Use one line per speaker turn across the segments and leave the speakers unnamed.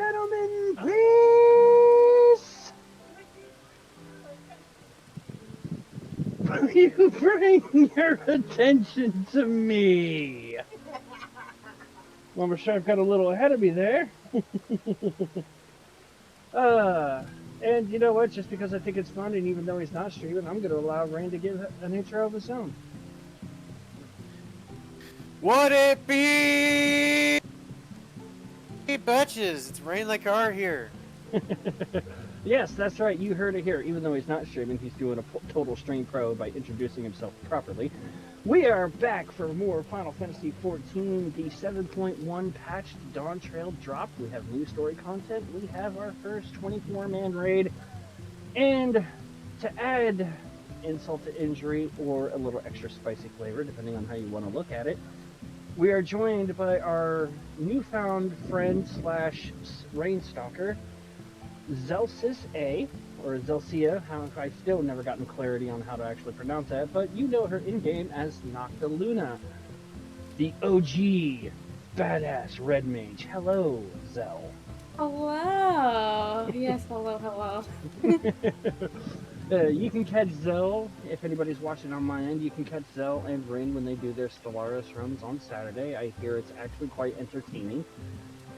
gentlemen, please, will you bring your attention to me? Lumber Strife got a little ahead of me there. And you know what? Just because I think it's fun, and even though he's not streaming, I'm going to allow Rayn to give an intro of his own.
Would it be Betches? It's Rayn like R here.
Yes, that's right. You heard it here. Even though he's not streaming, he's doing a total stream pro by introducing himself properly. We are back for more Final Fantasy XIV. The 7.1 patched Dawntrail drop. We have new story content. We have our first 24-man raid. And to add insult to injury, or a little extra spicy flavor, depending on how you want to look at it, we are joined by our newfound friend slash Rainstalker, Zelsis A, or Zelsia. I've still never gotten clarity on how to actually pronounce that, but you know her in-game as Nocta Luna, the OG badass red mage. Hello, Zel.
Hello. Yes, hello.
You can catch Zel, if anybody's watching on my end, you can catch Zel and Rayn when they do their Stellaris runs on Saturday. I hear it's actually quite entertaining.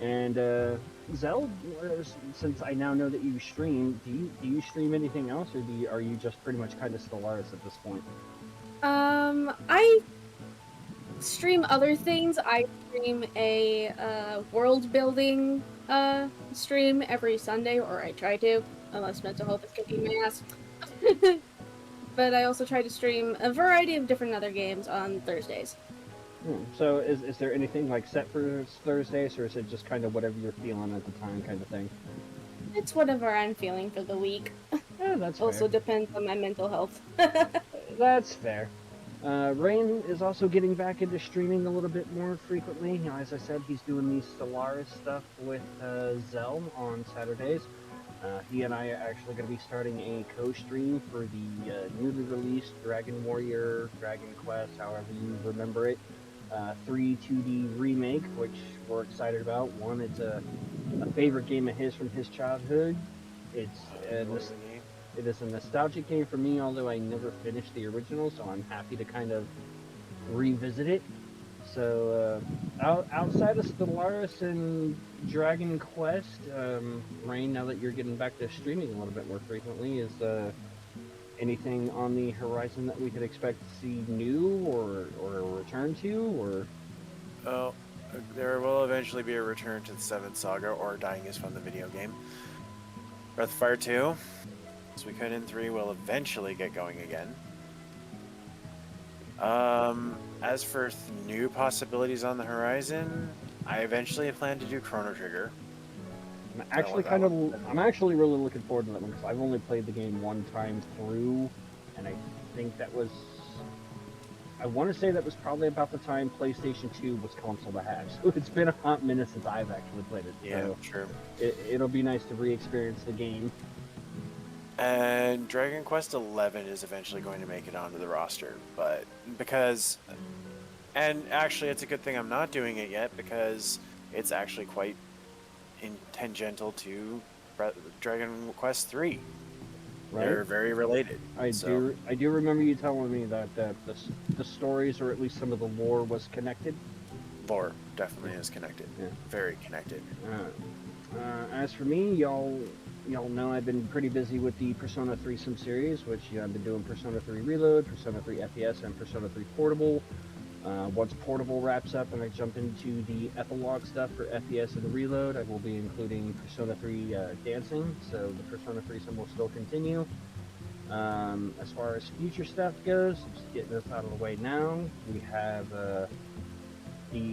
And Zel, since I now know that you stream, do you stream anything else, or are you just pretty much kind of Stellaris at this point?
I stream other things. I stream a world building stream every Sunday, or I try to, unless mental health is kicking my ass. But I also try to stream a variety of different other games on Thursdays.
So is there anything like set for Thursdays, or is it just kind of whatever you're feeling at the time kind of thing?
It's whatever I'm feeling for the week.
Yeah, that's
also
fair.
depends on my mental health.
That's fair. Rayn is also getting back into streaming a little bit more frequently. You know, as I said, he's doing the Stellaris stuff with Zel on Saturdays. He and I are actually going to be starting a co-stream for the newly released Dragon Warrior, Dragon Quest, however you remember it, 3 2D remake, which we're excited about. One, it's a favorite game of his from his childhood. It is a nostalgic game for me, although I never finished the original, so I'm happy to kind of revisit it. So, outside of Stellaris and Dragon Quest, Rayn, now that you're getting back to streaming a little bit more frequently, is anything on the horizon that we could expect to see new or return to, or?
Oh, there will eventually be a return to the 7th Saga, or Dying is Fun, the video game. Breath of Fire 2, as we cut in 3, will eventually get going again. As for new possibilities on the horizon, I eventually plan to do Chrono Trigger.
I'm actually really looking forward to that one, because I've only played the game one time through, and I think that was, I want to say that was probably about the time PlayStation 2 was console to have. So it's been a hot minute since I've actually played it.
Yeah,
so
true.
It'll be nice to re-experience the game.
And Dragon Quest XI is eventually going to make it onto the roster, but and actually it's a good thing I'm not doing it yet, because it's actually quite tangential to Dragon Quest III. Right? They're very related.
I do remember you telling me that the stories, or at least some of the lore, was connected.
Lore definitely is connected. Yeah. Very connected.
As for me, y'all know I've been pretty busy with the Persona 3 Sim series, which I've been doing Persona 3 Reload, Persona 3 FPS, and Persona 3 Portable. Once Portable wraps up and I jump into the epilogue stuff for FPS and Reload, I will be including Persona 3 Dancing, so the Persona 3 Sim will still continue. As far as future stuff goes, just getting this out of the way now, we have the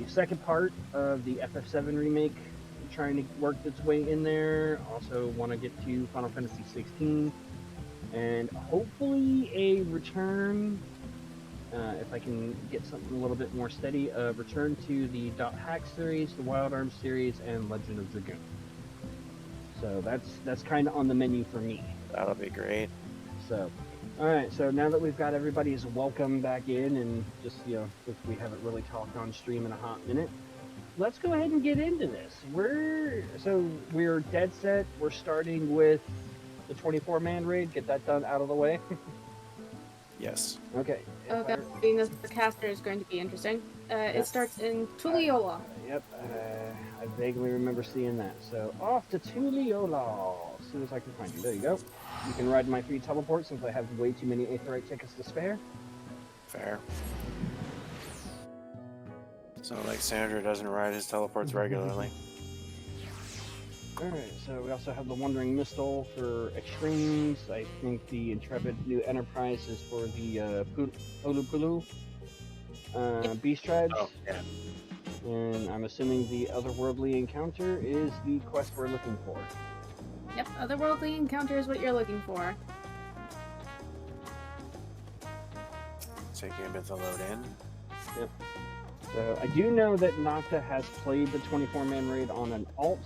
second part of the FF7 remake trying to work its way in there. Also want to get to Final Fantasy 16, and hopefully a return, if I can get something a little bit more steady, return to the .hack series, the Wild Arms series, and Legend of Dragoon. So that's kind of on the menu for me.
That'll be great.
So, all right. So now that we've got everybody's welcome back in, and just, if we haven't really talked on stream in a hot minute, let's go ahead and get into this. We're dead set. We're starting with the 24-man raid. Get that done out of the way.
Yes.
Okay.
Okay, being as the caster is going to be interesting. It starts in Tuliola.
Yep. I vaguely remember seeing that. So off to Tuliola as soon as I can find you. There you go. You can ride my free teleport since I have way too many Aetherite tickets to spare.
Fair. So, like, Sandra doesn't ride his teleports regularly.
Alright, so we also have the Wandering Mistle for extremes. I think the Intrepid New Enterprise is for the Pulu Beast Tribes.
Oh, yeah.
And I'm assuming the Otherworldly Encounter is the quest we're looking for.
Yep, Otherworldly Encounter is what you're looking for.
Taking a bit to load in.
Yep. So I do know that Nocta has played the 24-man raid on an alt.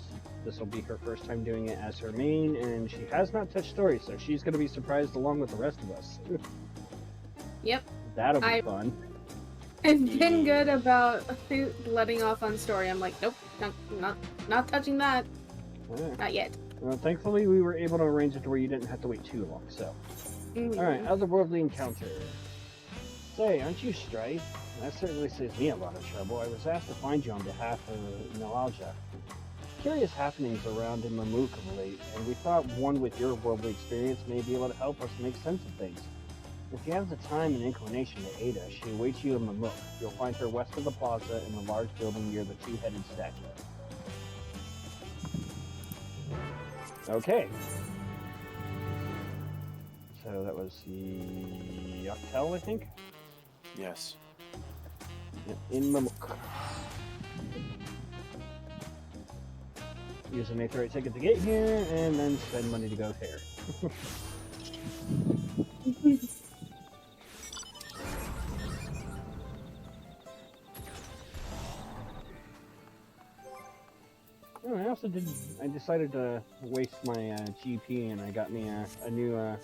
This will be her first time doing it as her main, and she has not touched story, so she's going to be surprised along with the rest of us.
Yep.
That'll be fun.
I've been good about letting off on story. I'm like, nope, not touching that.
Yeah.
Not yet.
Well, thankfully, we were able to arrange it to where you didn't have to wait too long, so. Alright, Otherworldly Encounter. Say, aren't you Strife? That certainly saves me a lot of trouble. I was asked to find you on behalf of Nalaja. Curious happenings around in Mamook of late, and we thought one with your worldly experience may be able to help us make sense of things. If you have the time and inclination to aid us, she awaits you in Mamook. You'll find her west of the plaza in the large building near the two-headed statue. Okay. So that was the Yoctel, I think?
Yes.
Yep, in Mamook. Use an Aetherite ticket to get here, and then spend money to go there. Oh, I decided to waste my GP, and I got me a new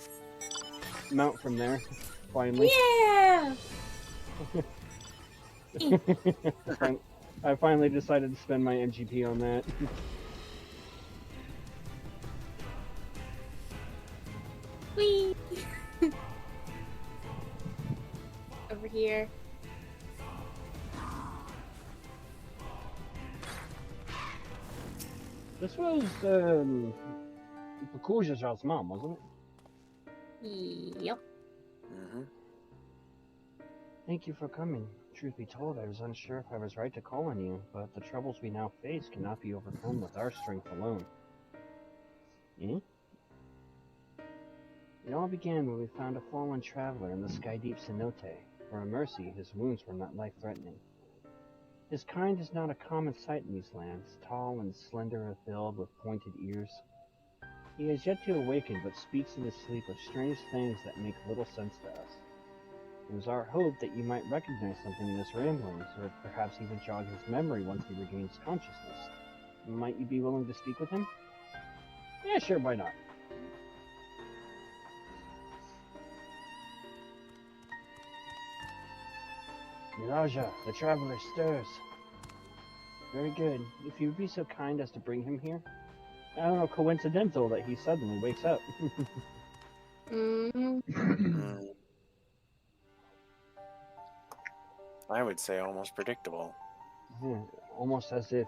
mount from there, finally.
Yeah!
I finally decided to spend my MGP on that.
Whee! Over here.
This was Pakuja's mom, wasn't it?
Yep.
Mm-hmm.
Thank you for coming. Truth be told, I was unsure if I was right to call on you, but the troubles we now face cannot be overcome with our strength alone. Eh? It all began when we found a fallen traveler in the Skydeep cenote. For a mercy, his wounds were not life-threatening. His kind is not a common sight in these lands, tall and slender of build with pointed ears. He has yet to awaken, but speaks in his sleep of strange things that make little sense to us. It was our hope that you might recognize something in his ramblings, or perhaps even jog his memory once he regains consciousness. Might you be willing to speak with him? Yeah, sure, why not? Miraja, the traveler stirs. Very good. If you would be so kind as to bring him here. I don't know, coincidental that he suddenly wakes up.
I would say almost predictable.
Yeah, almost as if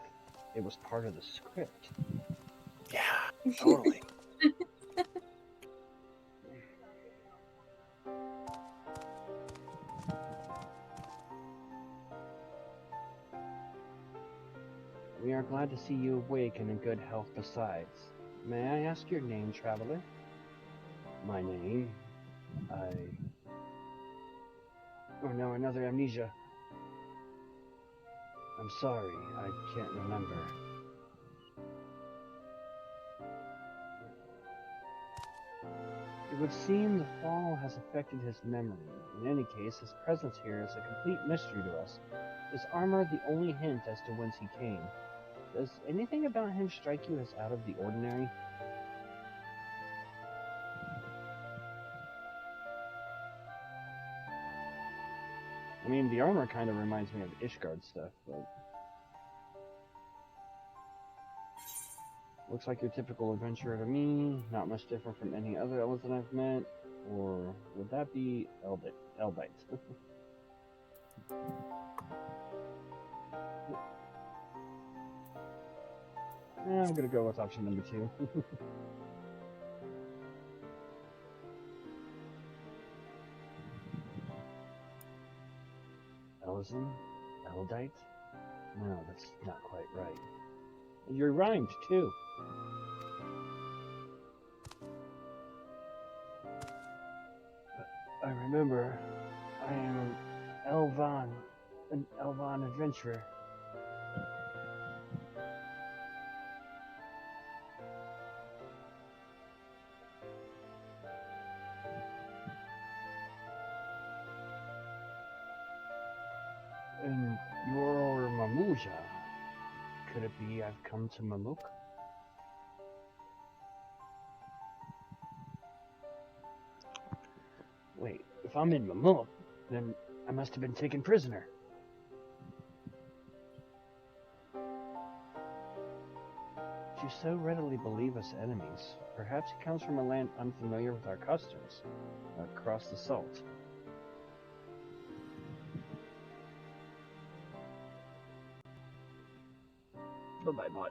it was part of the script.
Yeah, totally.
We are glad to see you awake and in good health besides. May I ask your name, traveler? My name? Oh no, another amnesia. I'm sorry, I can't remember. It would seem the fall has affected his memory. In any case, his presence here is a complete mystery to us. Is armor the only hint as to whence he came? Does anything about him strike you as out of the ordinary? I mean, the armor kind of reminds me of Ishgard stuff, but... Looks like your typical adventurer to me, not much different from any other Elven I've met. Or would that be Eldite? I'm gonna go with option number 2. Elzen? Eldite? No, that's not quite right. You rhymed, too. I remember. I am Elvan, an Elvan adventurer. And you're Mamuja. Could it be I've come to Mamuk? Wait, if I'm in Mamuk, then I must have been taken prisoner. You so readily believe us enemies. Perhaps he comes from a land unfamiliar with our customs. Across the salt. Bye-bye, bud.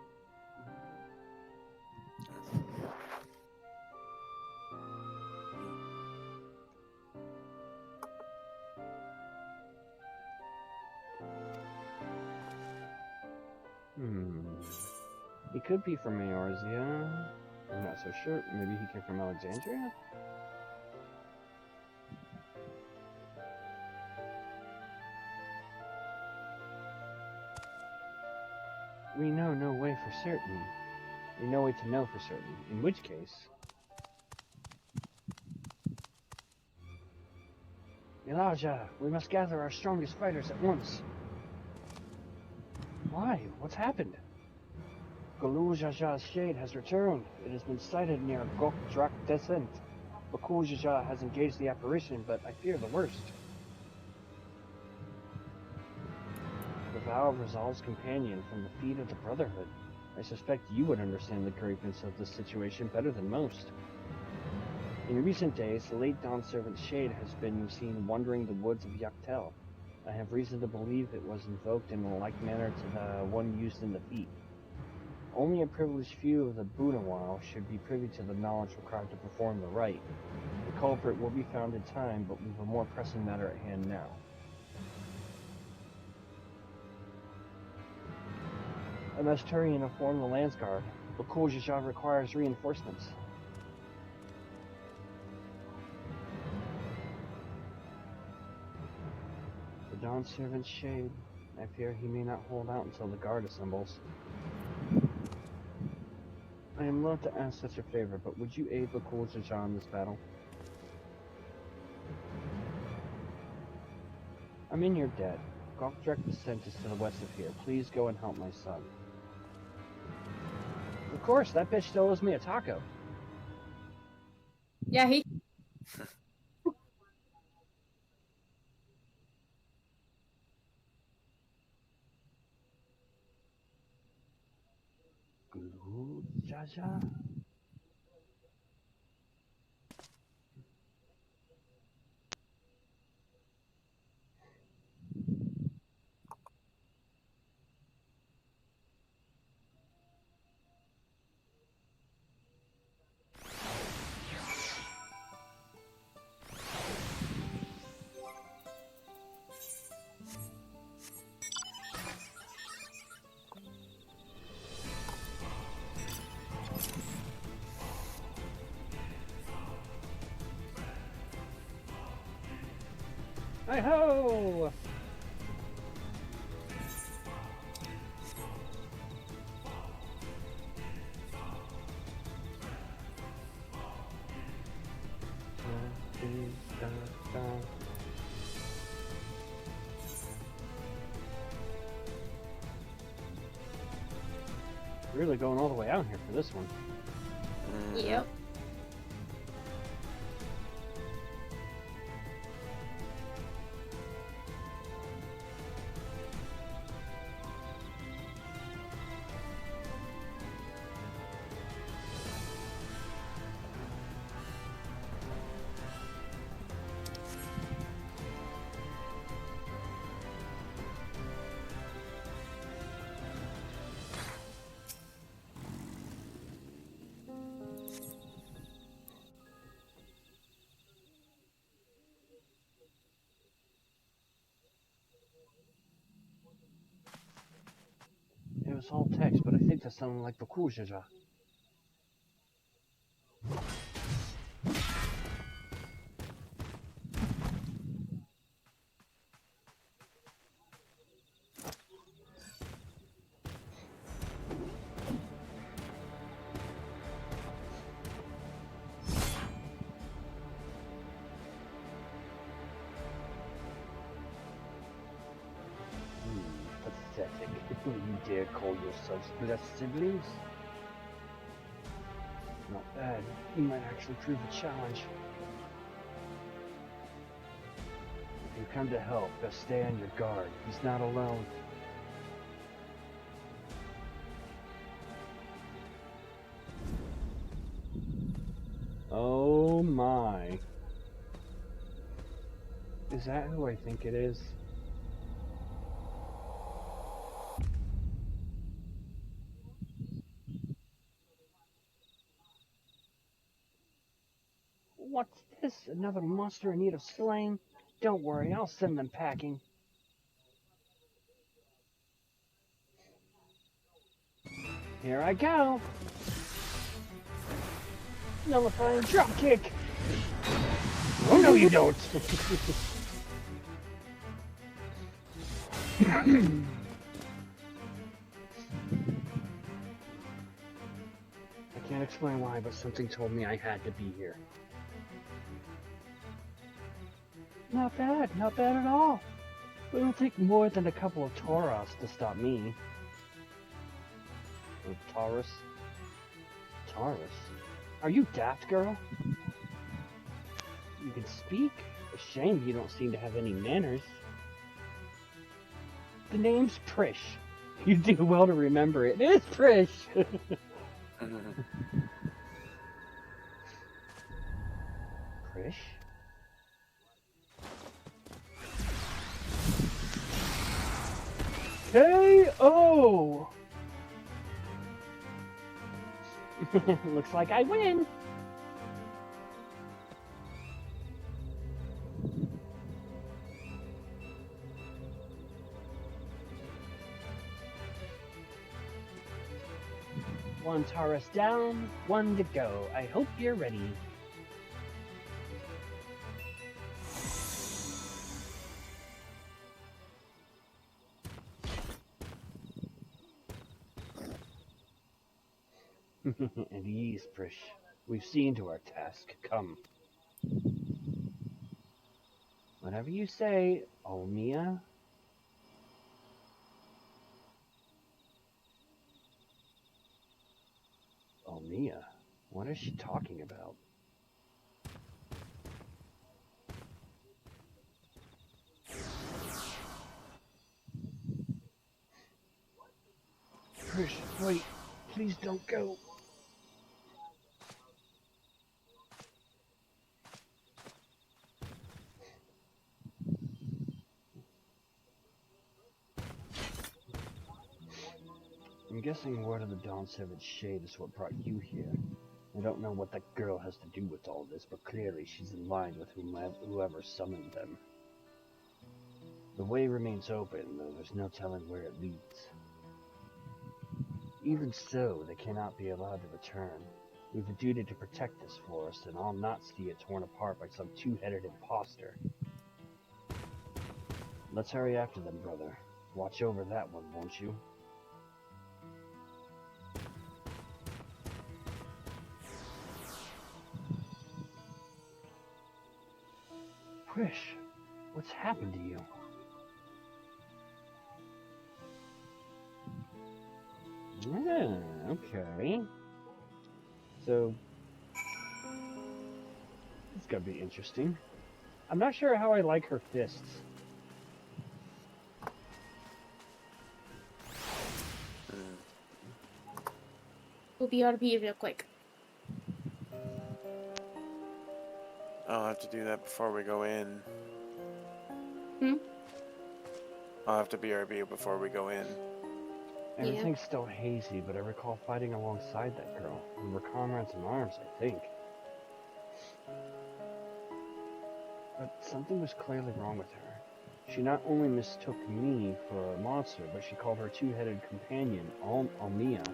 He could be from Eorzea. I'm not so sure. Maybe he came from Alexandria? We know no way for certain. We no way to know for certain. In which case... Elijah, we must gather our strongest fighters at once. Why? What's happened? Gulujaja's shade has returned. It has been sighted near Gokdrak Descent. Bakujaja has engaged the apparition, but I fear the worst. The vow of Rizal's companion from the feet of the Brotherhood. I suspect you would understand the graveness of this situation better than most. In recent days, the late Dawn servant Shade has been seen wandering the woods of Yaktel. I have reason to believe it was invoked in a like manner to the one used in the feat. Only a privileged few of the Bunawal should be privy to the knowledge required to perform the rite. The culprit will be found in time, but we have a more pressing matter at hand now. I must hurry and inform the Landsguard. Bakujaja requires reinforcements. The Dawn Servant's Shade. I fear he may not hold out until the guard assembles. I am loath to ask such a favor, but would you aid Bakujaja in this battle? I'm in your debt. Gokdrak Descent is to the west of here. Please go and help my son. Of course, that bitch still owes me a taco.
Yeah, he.
Jaja? Hi-ho! Really going all the way out here for this one.
Yep.
it's all text, but I think that's something like Bakujaja. Pathetic. You dare call yourselves blessed siblings? Not bad. You might actually prove a challenge. If you come to help, best stay on your guard. He's not alone. Oh my. Is that who I think it is? What's this? Another monster in need of slaying? Don't worry, I'll send them packing. Here I go! Nullifying dropkick! Oh no you don't! I can't explain why, but something told me I had to be here. Not bad at all. But it'll take more than a couple of Tauros to stop me. Or Taurus? Taurus? Are you daft, girl? You can speak? A shame you don't seem to have any manners. The name's Prish. You do well to remember it. It is Prish! Prish? K.O. Looks like I win! One Taurus down, one to go. I hope you're ready. At ease, Prish. We've seen to our task. Come. Whatever you say, Olmia. Olmia? What is she talking about? Prish, wait. Please don't go. I'm guessing word of the Dawn Seventh Shade is what brought you here. I don't know what that girl has to do with all this, but clearly she's in line with whoever summoned them. The way remains open, though there's no telling where it leads. Even so, they cannot be allowed to return. We have a duty to protect this forest, and I'll not see it torn apart by some two-headed imposter. Let's hurry after them, brother. Watch over that one, won't you? Prish, what's happened to you? Yeah, okay. So, it's gonna be interesting. I'm not sure how I like her fists.
We'll be RP real quick.
I'll have to do that before we go in. I'll have to BRB before we go in.
Everything's still hazy, but I recall fighting alongside that girl. We were comrades in arms, I think. But something was clearly wrong with her. She not only mistook me for a monster, but she called her two-headed companion Almia.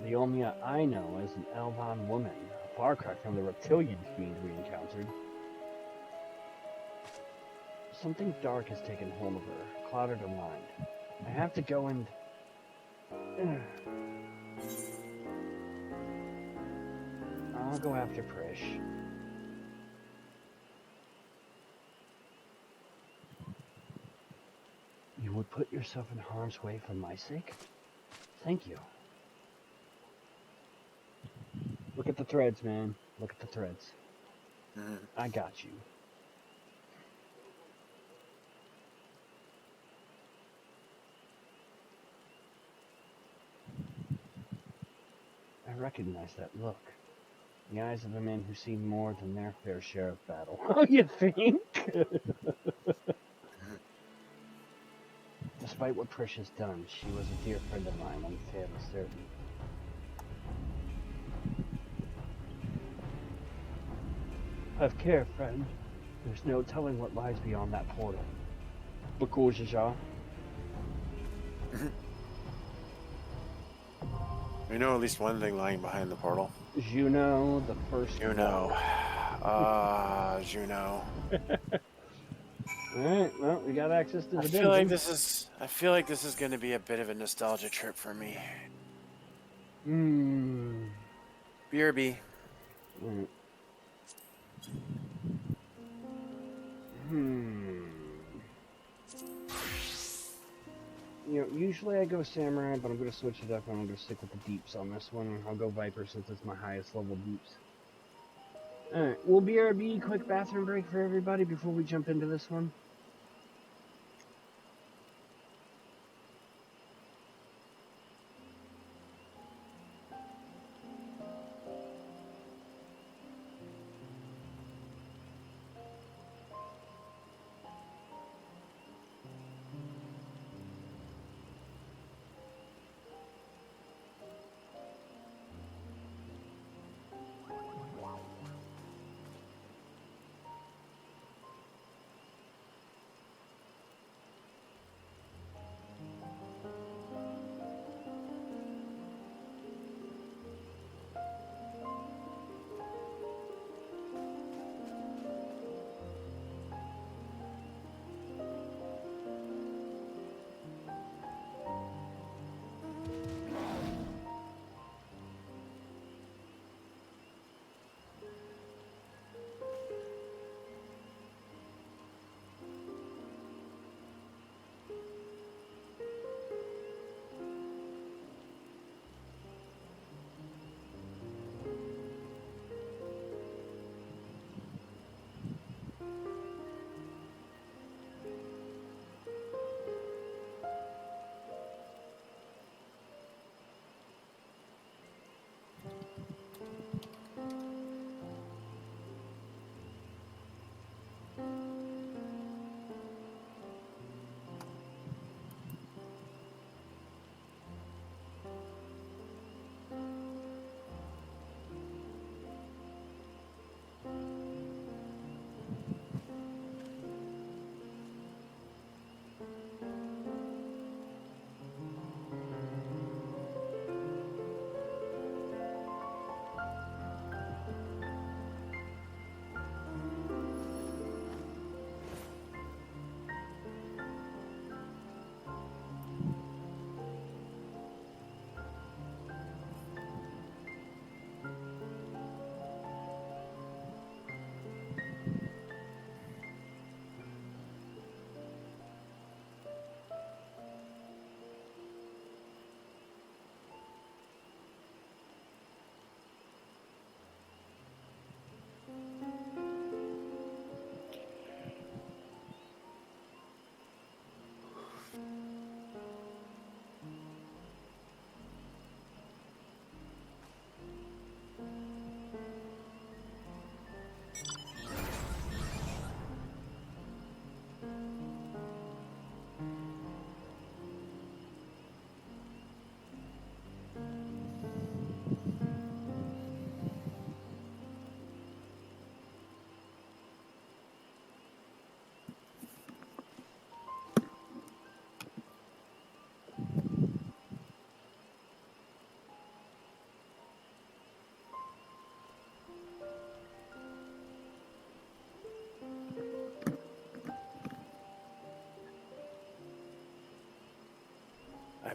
The Almia I know as an Elvan woman, a far cry from the reptilian fiend we encountered. Something dark has taken hold of her, clouded her mind. I have to go and... I'll go after Prish. You would put yourself in harm's way for my sake? Thank you. Look at the threads, man. Look at the threads. I got you. I recognize that look. The eyes of a man who's seen more than their fair share of battle. Oh, you think? Despite what Prish has done, she was a dear friend of mine, I'm fairly certain. Have care, friend. There's no telling what lies beyond that portal. Bakujija.
We know at least one thing lying behind the portal.
Juno, the first
Juno. Juno.
Alright, well, we got access to the
I
dungeon.
feel like this is going to be a bit of a nostalgia trip for me. BRB.
Right. You know, usually I go Samurai, but I'm going to switch it up and I'm going to stick with the Deeps on this one. I'll go Viper since it's my highest level Deeps. Alright, we'll BRB, quick bathroom break for everybody before we jump into this one.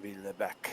Abby Lebec.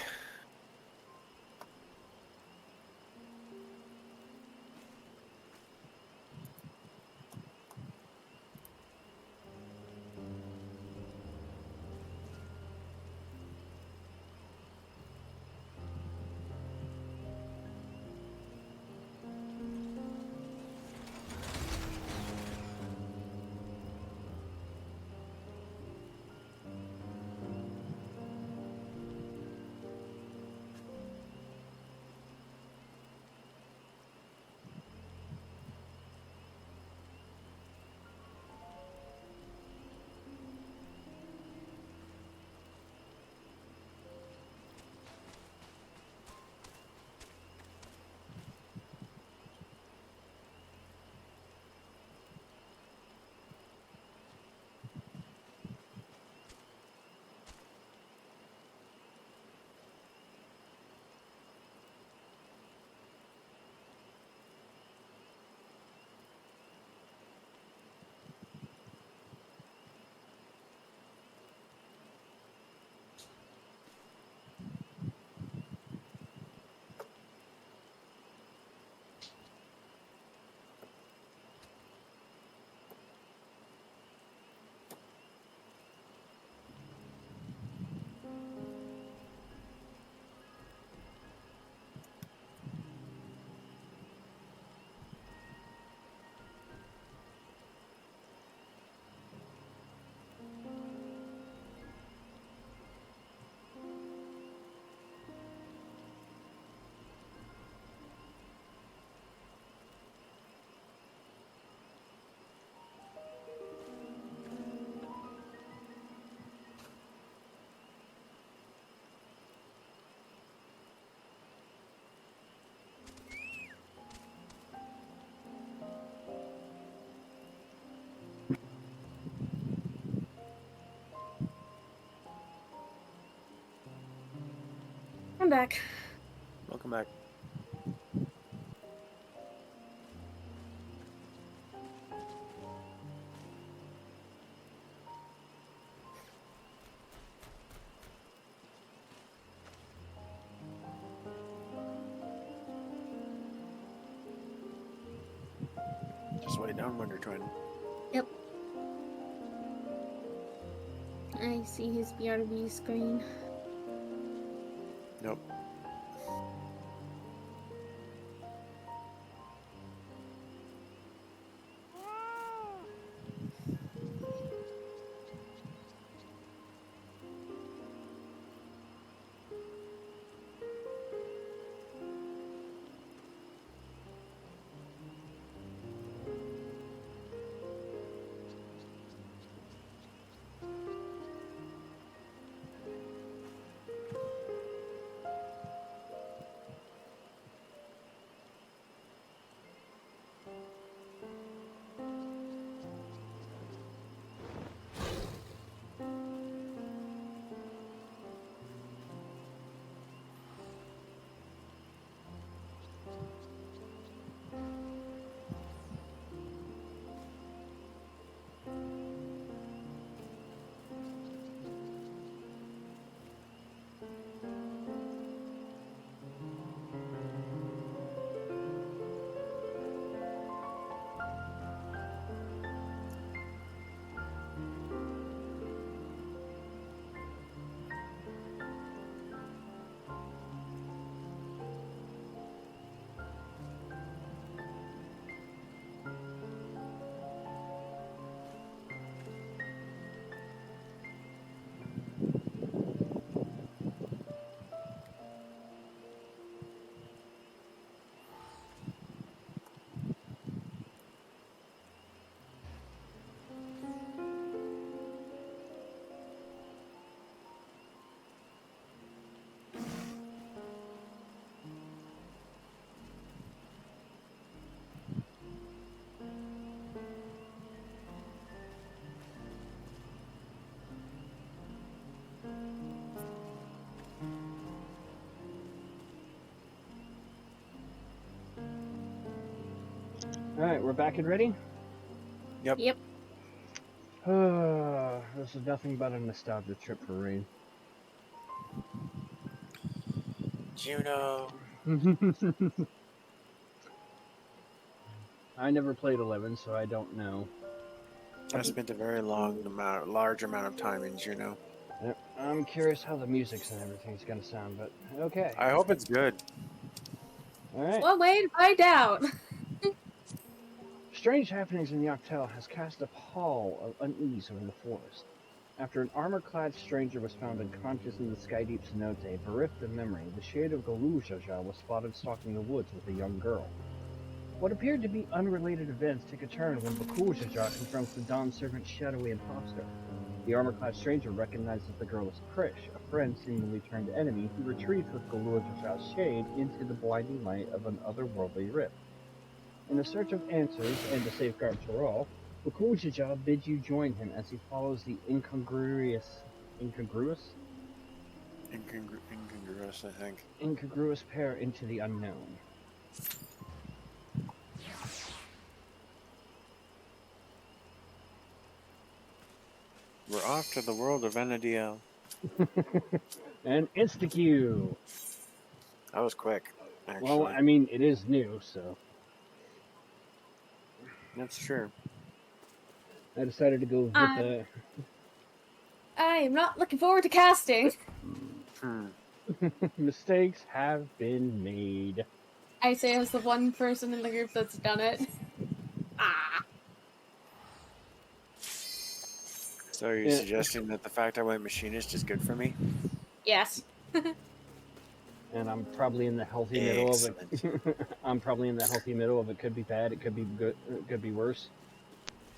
I'm back.
Welcome back. Just wait down, Wonder Twin.
Yep. I see his BRB screen.
Nope.
Alright, we're back and ready?
Yep.
Yep.
This is nothing but a nostalgia trip for Rayn.
Juno.
I never played 11, so I don't know.
I spent a very large amount of time in Juno.
I'm curious how the music's and everything's gonna sound, but okay.
I hope it's good.
Alright.
Well, wait to find out.
Strange happenings in Nocta has cast a pall of unease over the forest. After an armor-clad stranger was found unconscious in the Skydeep's cenote, bereft of memory, the shade of Galujaja was spotted stalking the woods with a young girl. What appeared to be unrelated events take a turn when Galujaja confronts the Dawn Servant's shadowy imposter. The armor-clad stranger recognizes the girl as Krish, a friend seemingly turned enemy who retreats with Galujaja's shade into the blinding light of an otherworldly rift. In a search of answers and to safeguard Toral, Galujaja bids you join him as he follows the incongruous,
I think.
incongruous pair into the unknown.
We're off to the world of Enadiel.
And insta-Q!
That was quick, actually.
Well, I mean, it is new, so
That's true.
I decided to go with the...
I am not looking forward to casting.
Mistakes have been made.
I say as the one person in the group that's done it. Ah.
So are you suggesting that the fact I went machinist is good for me?
Yes.
And I'm probably in the healthy middle of it. I'm probably in the healthy middle of it. Could be bad, it could be good, it could be worse.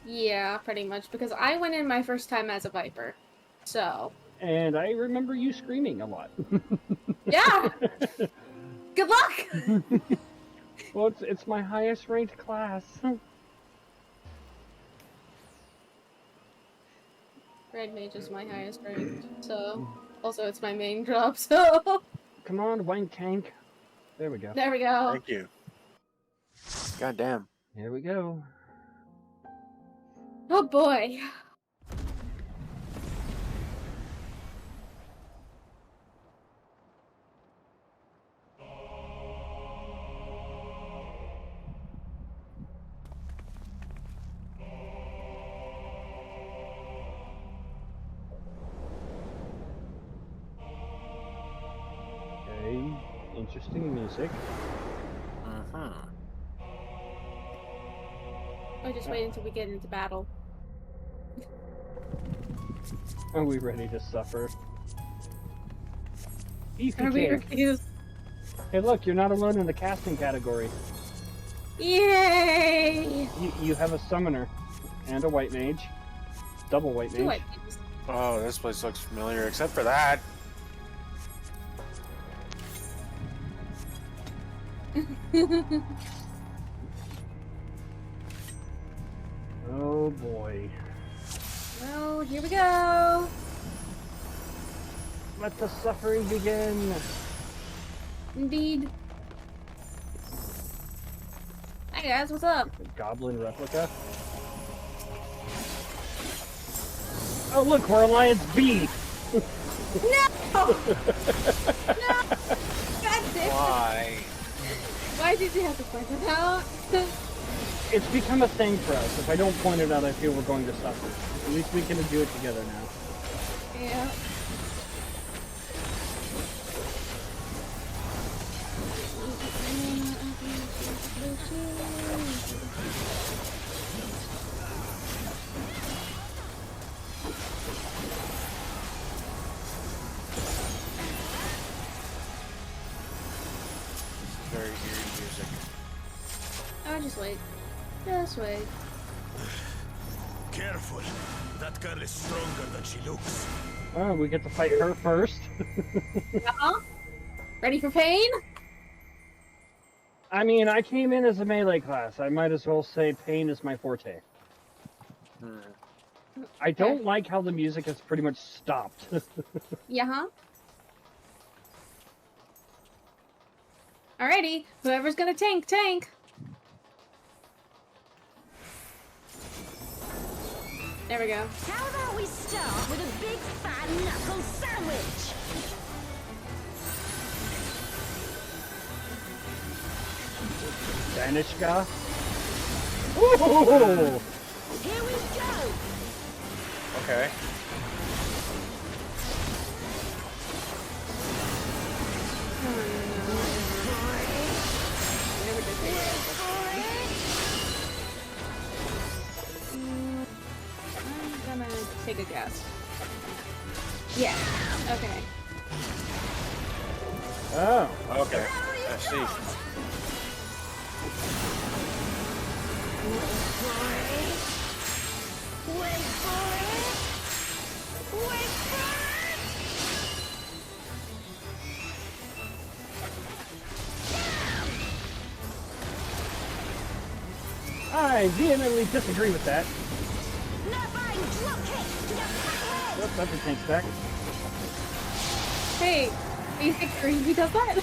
Yeah, pretty much, because I went in my first time as a Viper. So.
And I remember you screaming a lot.
Yeah! Good luck!
Well, it's my highest ranked class.
Red Mage is my highest ranked, so. Also, it's my main drop, so.
Come on, wank tank. There we go.
There we go.
Thank you. God damn.
Here we go.
Oh boy.
Okay, interesting music.
I just wait until we get into battle.
Are we ready to suffer? Easy
Are we
cake.
refused?
Hey, look, you're not alone in the casting category.
Yay!
You have a summoner and a white mage. Double white
Two
mage.
white mages.
Oh, this place looks familiar, except for that.
Oh boy.
Well, here we go.
Let the suffering begin.
Indeed. Hi guys, what's up?
Goblin replica. Oh look, we're Alliance B.
No! No! God damn it.
Why?
Why did you have to point that out?
It's become a thing for us. If I don't point it out, I feel we're going to suffer. At least we can do it together now.
Yeah.
Very eerie music.
Oh, just wait. Just wait.
Careful. That girl is stronger than she looks.
Oh, we get to fight her first.
Uh-huh. Ready for pain?
I mean, I came in as a melee class. I might as well say pain is my forte. I don't like how the music has pretty much stopped.
Yeah. Alrighty, whoever's gonna tank, tank. There we go.
How about we start with a big fat knuckle sandwich?
Renishka. Ooh!
Here we go!
Okay.
Never did this. I'm gonna take a guess. Yeah. Okay.
Oh.
Okay. I see.
Wait for it! Wait for
I vehemently disagree with that.
it! Nullifying dropkick! Get
Oops, that's a tank stack.
Hey, basic he does that?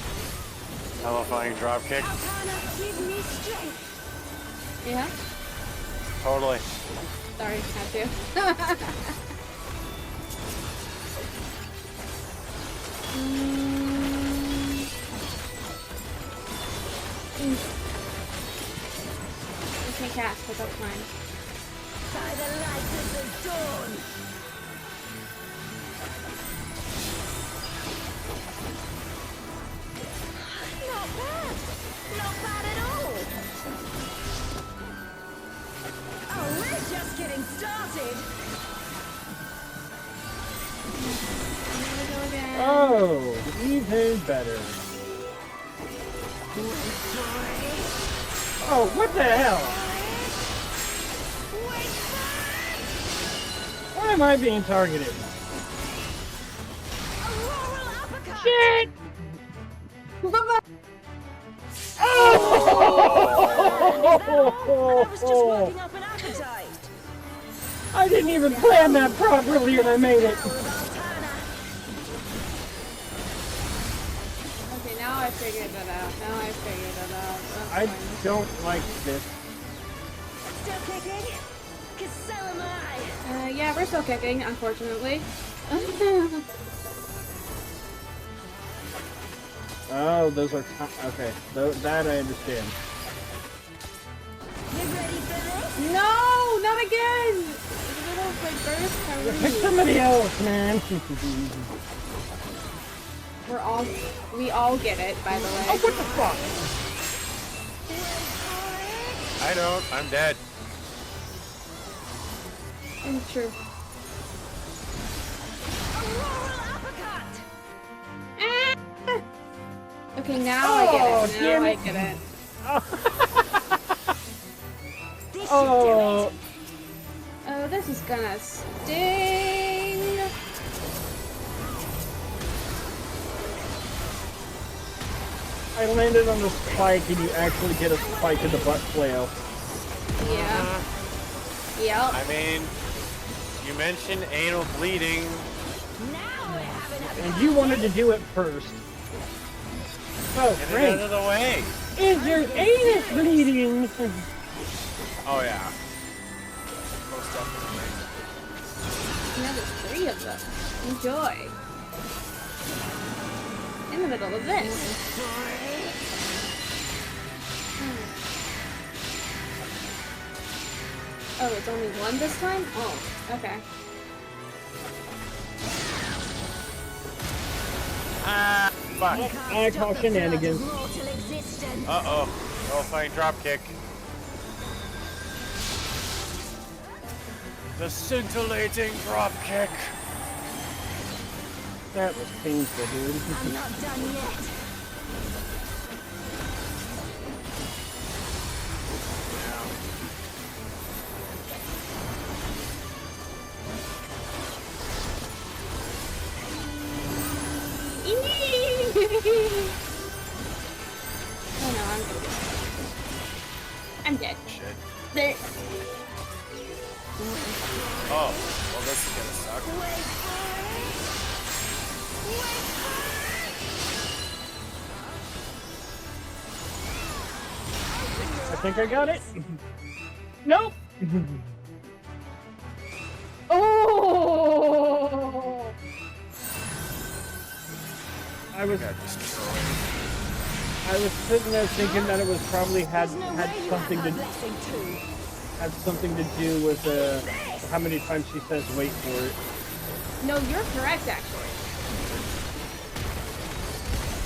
Nullifying dropkick.
Arcana, give me strength!
Yeah.
Totally.
Sorry, had to. I can't cast, but that's fine.
By the light of the dawn! Not bad! Not bad at all! Oh, we're just getting started!
I'm gonna go again.
Oh, even better. Oh, what the hell? Why am I being targeted?
Auroral uppercut!
Shit!
I was just working up an appetite!
I didn't even plan that properly and I made it.
Power of Arcana!
Okay, now I figured it out. Now I figured it out. That's
I
fine.
don't like this.
Still kicking? 'Cause so am I!
Yeah, we're still kicking, unfortunately.
Oh, those are okay. That I understand.
You ready for this?
No, not again! Little like burst, how
Pick
rude.
somebody else, man.
We all get it, by the way.
Oh, what the fuck?
I don't. I'm dead.
True.
Auroral uppercut!
Ah! Okay, now I get it. Now
damn
I
it.
get it.
This
Oh,
Oh, this is gonna sting.
I landed on the spike and you actually get a spike in the butt flail.
Yeah. Yep.
I mean, you mentioned anal bleeding.
Now we're having a
And you wanted to do it first. Oh,
Get it out
great.
of the way.
Is your anus bleeding?
Oh yeah. Most definitely.
Now there's 3 of them. Enjoy. In the middle of this. Oh, it's only 1 this time? Oh, okay.
Ah, fuck.
I call shenanigans.
mortal existence.
Uh-oh. Nullifying dropkick. The scintillating dropkick.
That was painful, dude.
I'm not done yet.
Oh no, I'm gonna be I'm dead.
Shit.
There.
Oh, well this is gonna suck.
Wait for it. Wait for it.
I think I got it. Nope.
Oh!
I was.
Got destroyed.
I was sitting there thinking that it was probably had
There's no
had
way you
something
have
to
a blessing too.
had something to do with how many times she says wait for it.
No, you're correct, actually.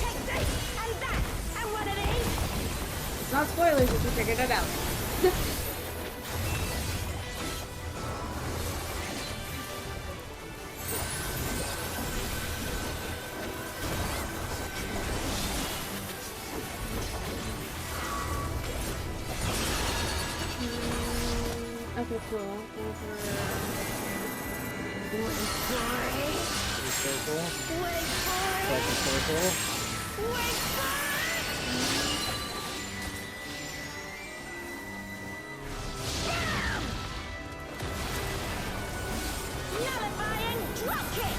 Take this and that and one of these.
It's not spoilers if you figured it out. Okay, cool. Over.
First circle,
Wait for
second circle.
it. Wait for it. Nullifying drop kick.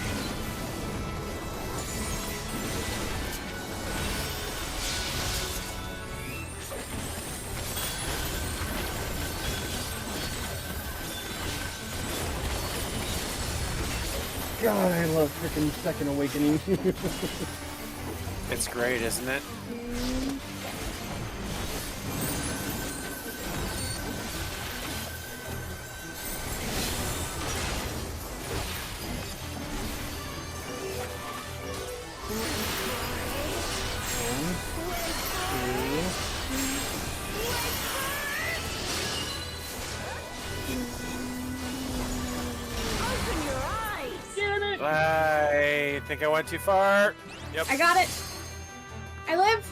God, I love freaking Second Awakening.
It's great, isn't it?
Open your eyes.
I think I went too far. Yep.
I got it. I live.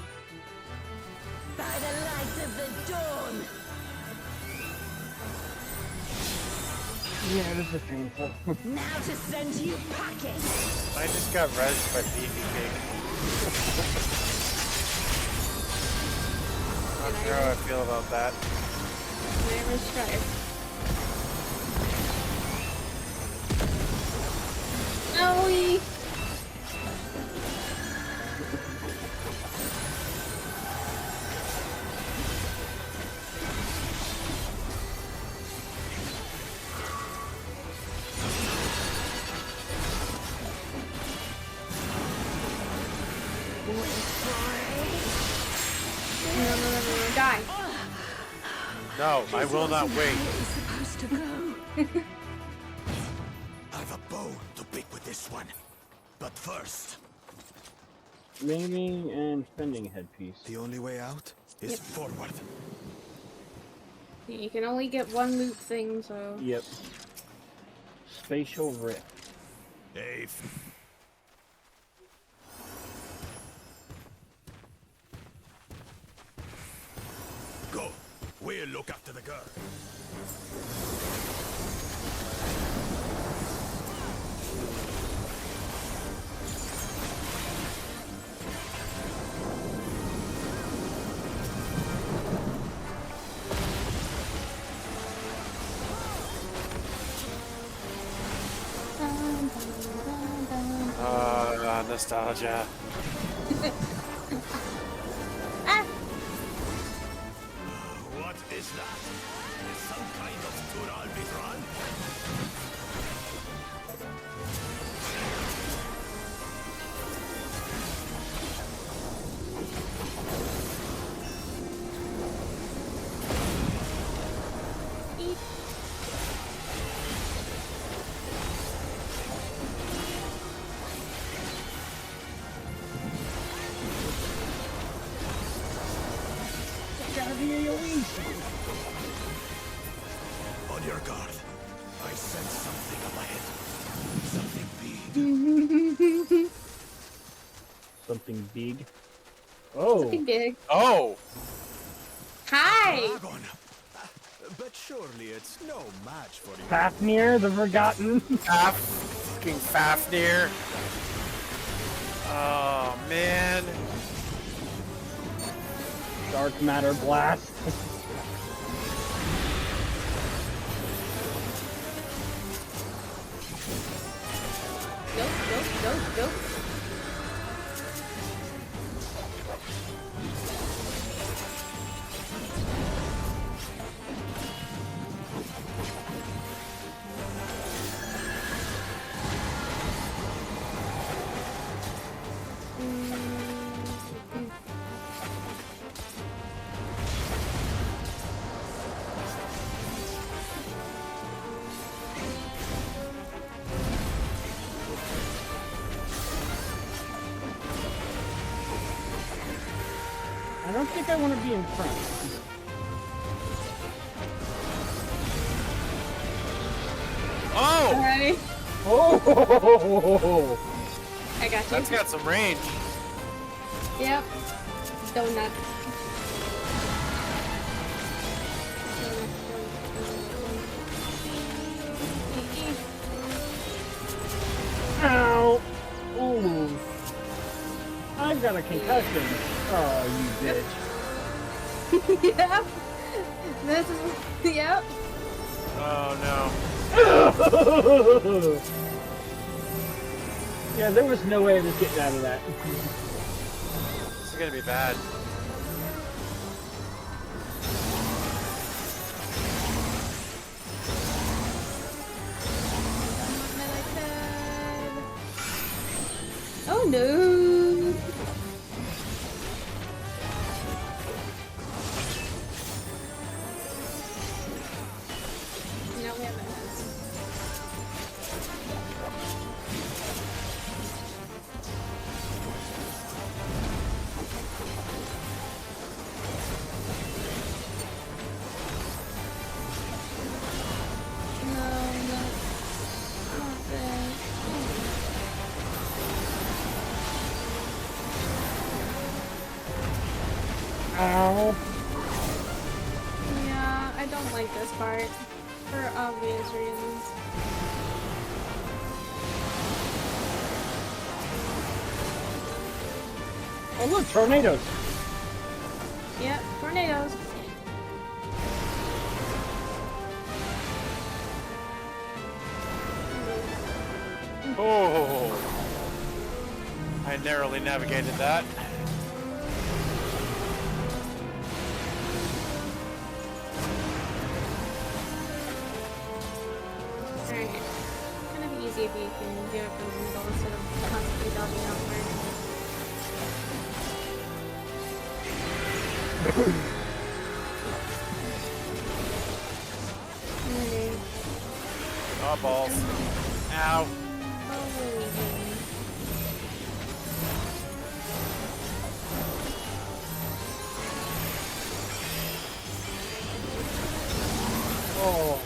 By the light of the dawn.
Yeah, this is painful.
Now to send you packing.
I just got rezzed by beefy cake. Not sure how I feel about that.
Never Strife. No, no, die.
No, I will not wait.
Supposed to go.
I've a bone to pick with this one. But first,
Naming and spending headpiece.
the only way out is
Yep.
forward.
You can only get one loot thing, so.
Yep. Spatial rift.
Hey, go. We'll look after the girl.
Nostalgia.
Ah!
What is that? Is some kind of Tural Vitran? On your guard. I sense something up ahead. Something big.
Something big. Oh.
Something big.
Oh!
Hi!
Dragon. But surely it's no match for you.
Fafnir, the Forgotten.
Fucking Fafnir. Oh, man.
Dark Matter Blast.
Go.
I don't think I want to be in front.
Oh!
Okay.
Oh!
I got you.
That's got some range.
Yep. Donut.
Ow! Ooh. I've got a concussion. Oh, you bitch.
Yep. This is. Yep.
Oh no.
Yeah, there was no way I was getting out of that.
This is gonna be bad.
Oh no! No, we haven't. No, no. Not this.
Ow.
Yeah, I don't like this part. For obvious reasons.
Oh look, tornadoes.
Yep, tornadoes.
Oh! I narrowly navigated that.
Alright. Kind of easy if you can do it from the middle instead of constantly dodging outward. Okay.
Oh, balls. Ow.
Oh.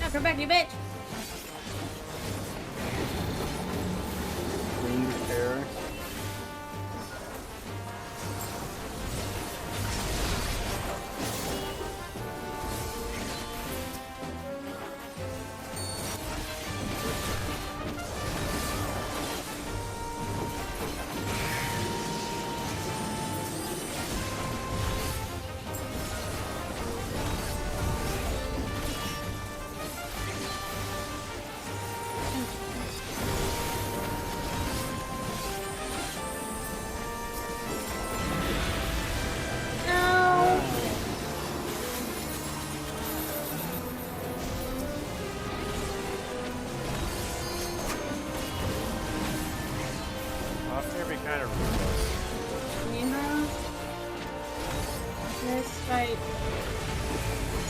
Now come back, you bitch!
Green terror.
No!
Off there be kind of ruthless.
Yeah. This fight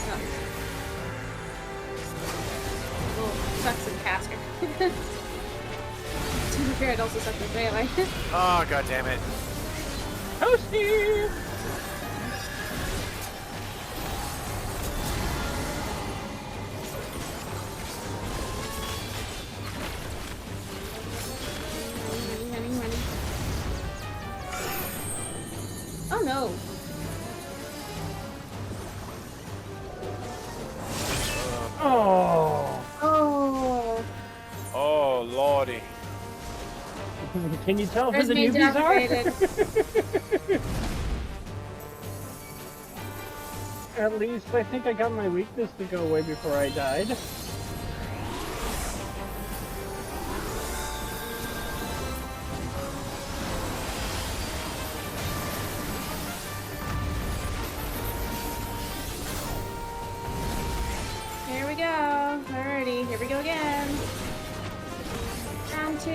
sucks. Well, sucks in caster. To be fair, it also sucks in melee.
Oh, god damn it.
Toasty!
Running. Oh no!
Oh.
Oh!
Oh, lordy.
Can you tell who
There's
the
being
newbies are?
downgraded.
At least I think I got my weakness to go away before I died.
Here we go. Alrighty, here we go again. Round 2.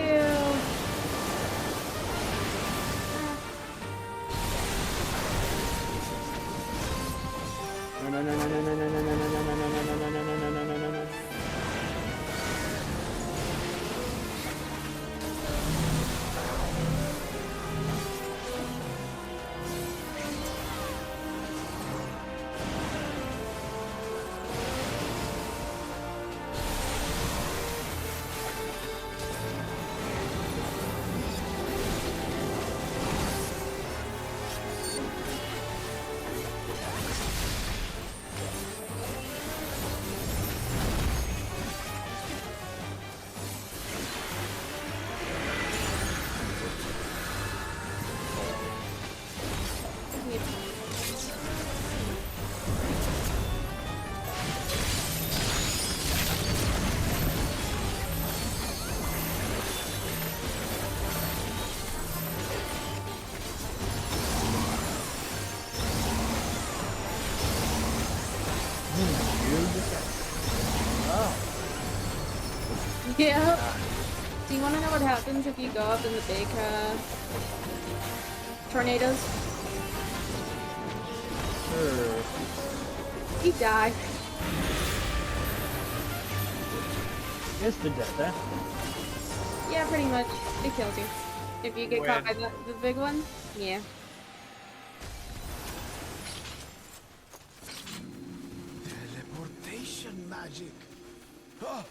Yep. Do you want to know what happens if you go up in the big tornadoes?
Sure.
You die.
Instant death, huh?
Yeah, pretty much. It kills you. If you get caught by the big one, yeah.
Teleportation magic. Ah,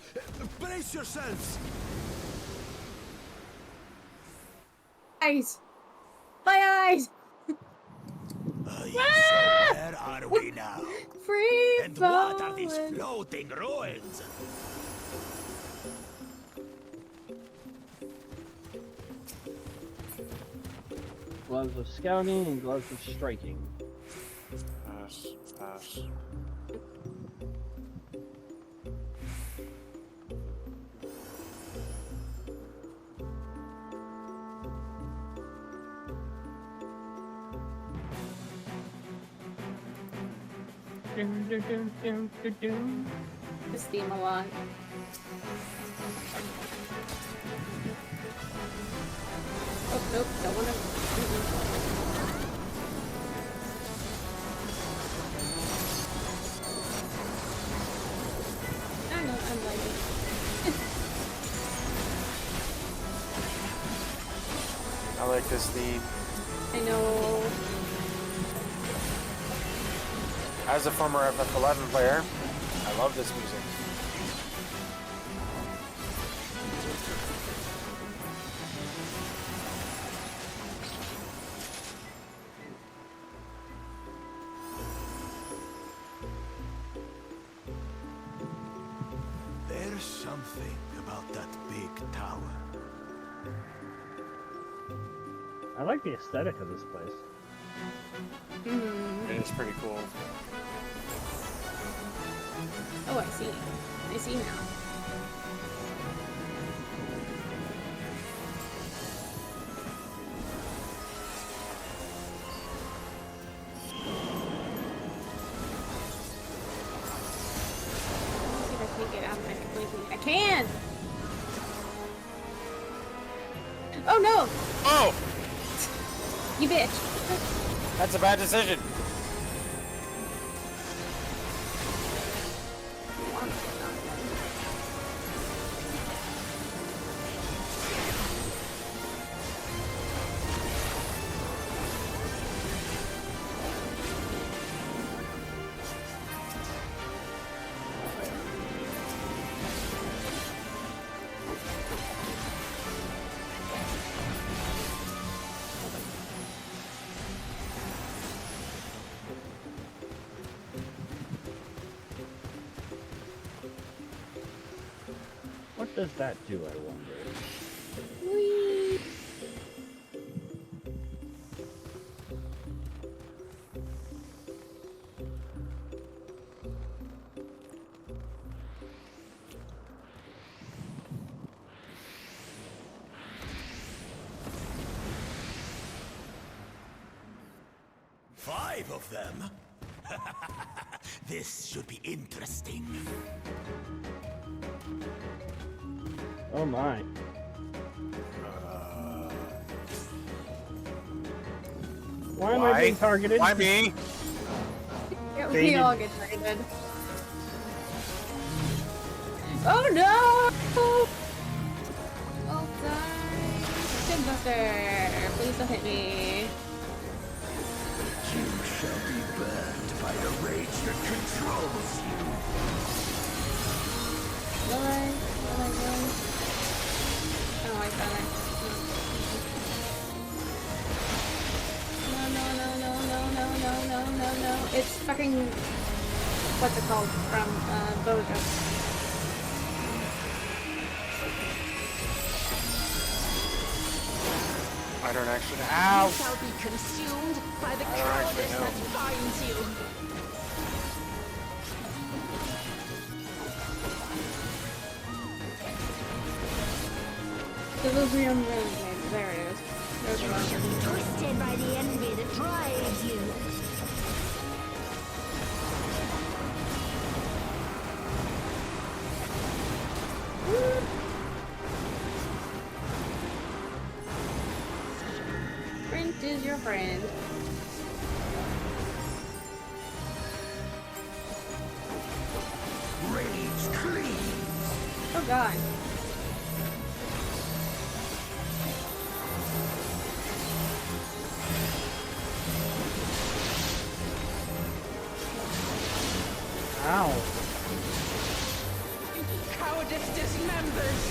brace yourselves.
Eyes! My eyes!
So where are we now?
Free
And what are these
falling.
floating ruins?
Gloves of scouting and gloves of striking.
Pass, pass.
This theme a lot. Oh, nope, don't wanna. I know, I'm lagging.
I like this theme.
I know.
As a former FF11 player, I love this music.
There's something about that big tower.
I like the aesthetic of this place.
It is pretty cool.
Oh, I see. I see now. Let's see if I can get out of my completely. I can! Oh no!
Oh!
You bitch!
That's a bad decision.
What does that do, I wonder?
Whee!
Five of them? This should be interesting.
Oh my. Why am I being targeted?
Why me?
Yeah, We
Faded.
all get traded. Oh no! Oh die! Kidbuster! Please don't hit me.
You shall be burned by the rage that controls you.
Will I? Oh, I got it. No. It's fucking... What's it called? From, Bojo.
I don't actually.
You
Ow!
shall be consumed by the
I don't actually
cowardice
know.
that binds you.
Delirium Renegade. There it is. There's
You
one.
shall be twisted by the envy that drives you.
Print is your friend.
Rage cleaves.
Oh god.
Ow.
Cowardice dismembers.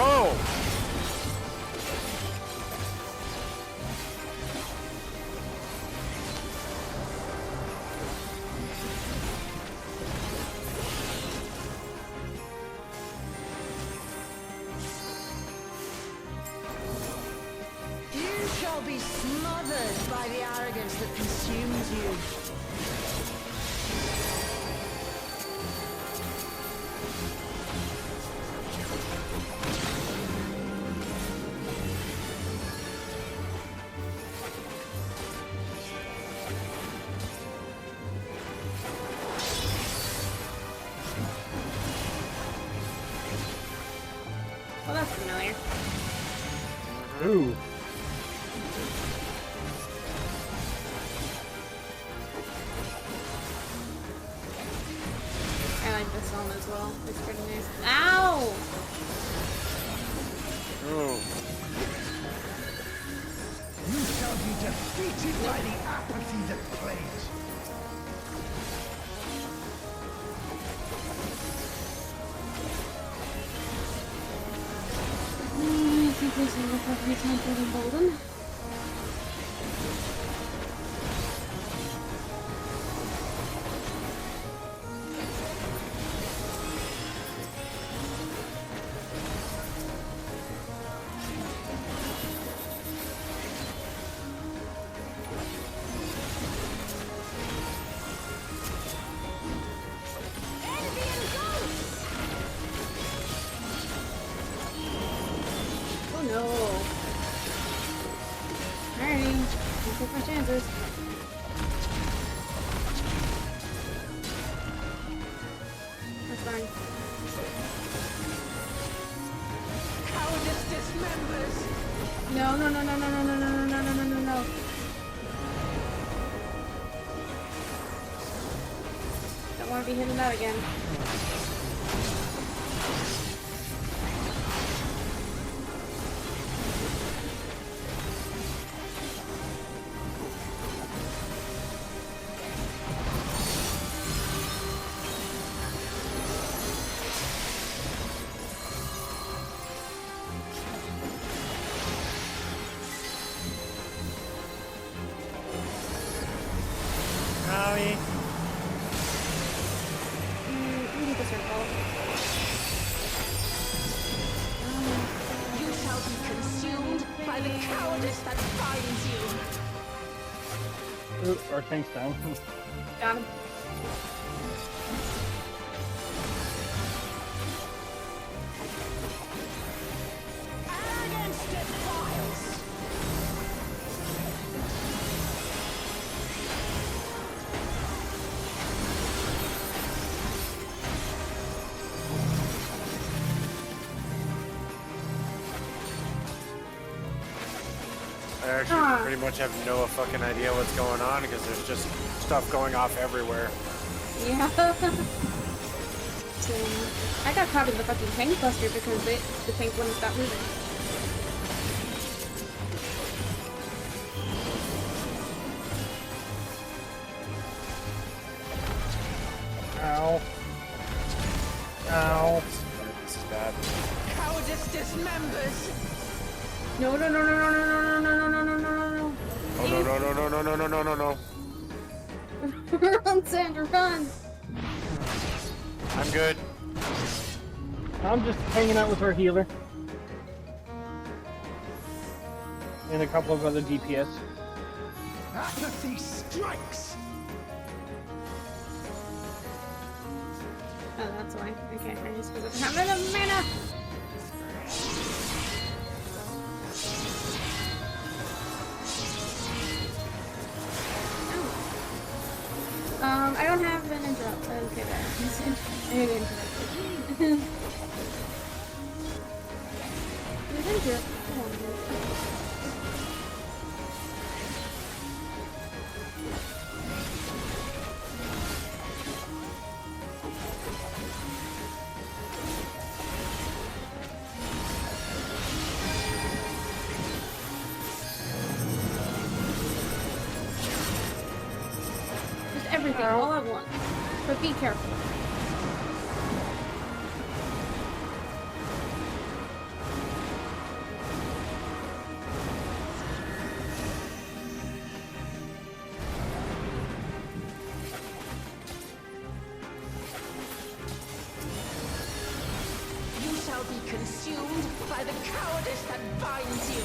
Oh!
You shall be smothered by the arrogance that consumes you.
Well, that's familiar.
Ooh.
I like this one as well. It's pretty nice. Ow!
Ooh.
You shall be defeated by the apathy that plagues.
I think this is the perfect time for the golden. Oh no. Alrighty. I'll take my chances. That's fine.
Cowardice dismembers.
No. Don't want to be hitting that again.
Owie.
We need the circle.
You shall be consumed by the cowardice that binds you.
Ooh, or thanks, Tom.
Got him.
Arrogance defiles.
I actually pretty much have no fucking idea what's going on because there's just stuff going off everywhere.
Yeah. So, I got caught in the fucking tank cluster because the tank wouldn't stop moving.
Ow. Ow.
This is bad.
Cowardice dismembers.
No, no, no, no, no, no, no, no, no, no, no, no, no.
Oh no no no no no no no no no.
Run, Sandra, run!
I'm good.
I'm just hanging out with our healer. And a couple of other DPS.
Apathy strikes!
Oh, that's why. Okay, I just because I have enough mana! I don't have an interrupt. Okay, there. I need an interrupt. There's an interrupt. Come on, dude. Everything all at once. But be careful.
You shall be consumed by the cowardice that binds you.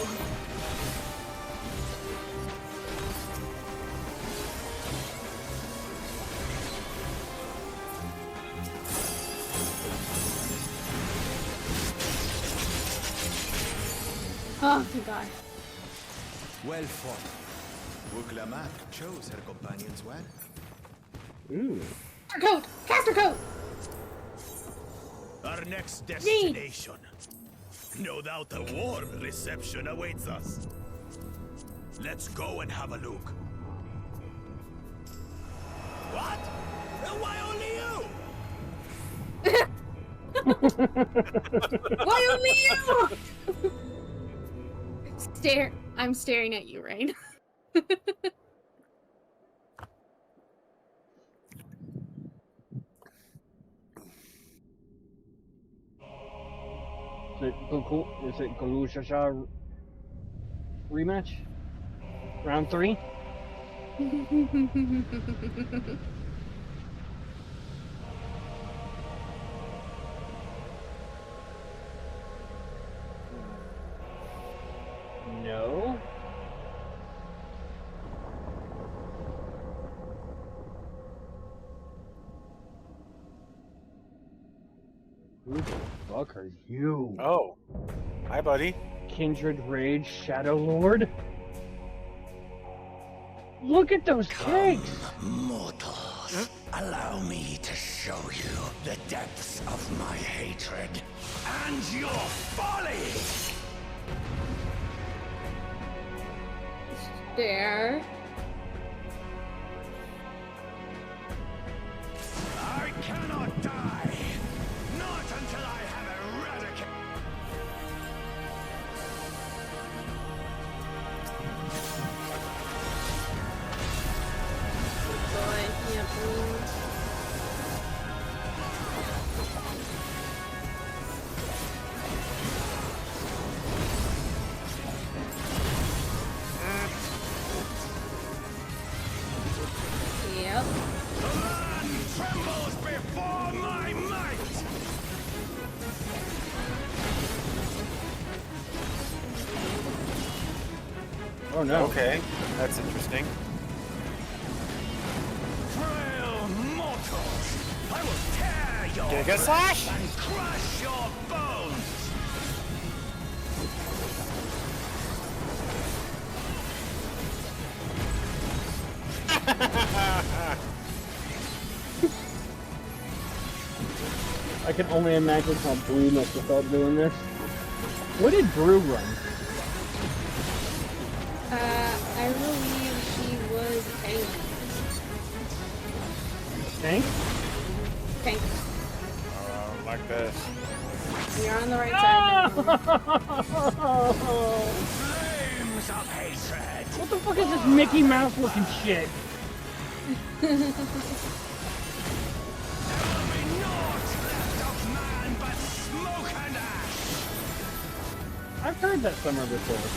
Oh, thank God.
Well fought. Uglamat chose her companions well.
Ooh.
Caster coat! Caster coat!
Our next destination. No doubt a warm reception awaits us. Let's go and have a look. What? Why only you?
Why only you? I'm staring at you, Rayn.
Is it Galusha rematch? Round 3? No. Who the fuck are you?
Oh. Hi, buddy.
Kindred Rage Shadow Lord? Look at those tanks!
Mortals, allow me to show you the depths of my hatred and your folly!
There.
I cannot die! Not until I have eradicated...
Boy, yeah, please. Yep.
The land trembles before my might!
Oh no.
Okay, that's interesting.
Frail mortals! I will tear your
Giga Slash?
flesh and crush your bones!
I can only imagine how Brew must have felt doing this. What did Brew run?
I believe she was tank.
Tank?
Tank.
Like this.
You're on the right side.
Flames of hatred.
What the fuck is this Mickey Mouse looking shit?
There will be naught left of man but smoke and ash.
I've heard that somewhere before.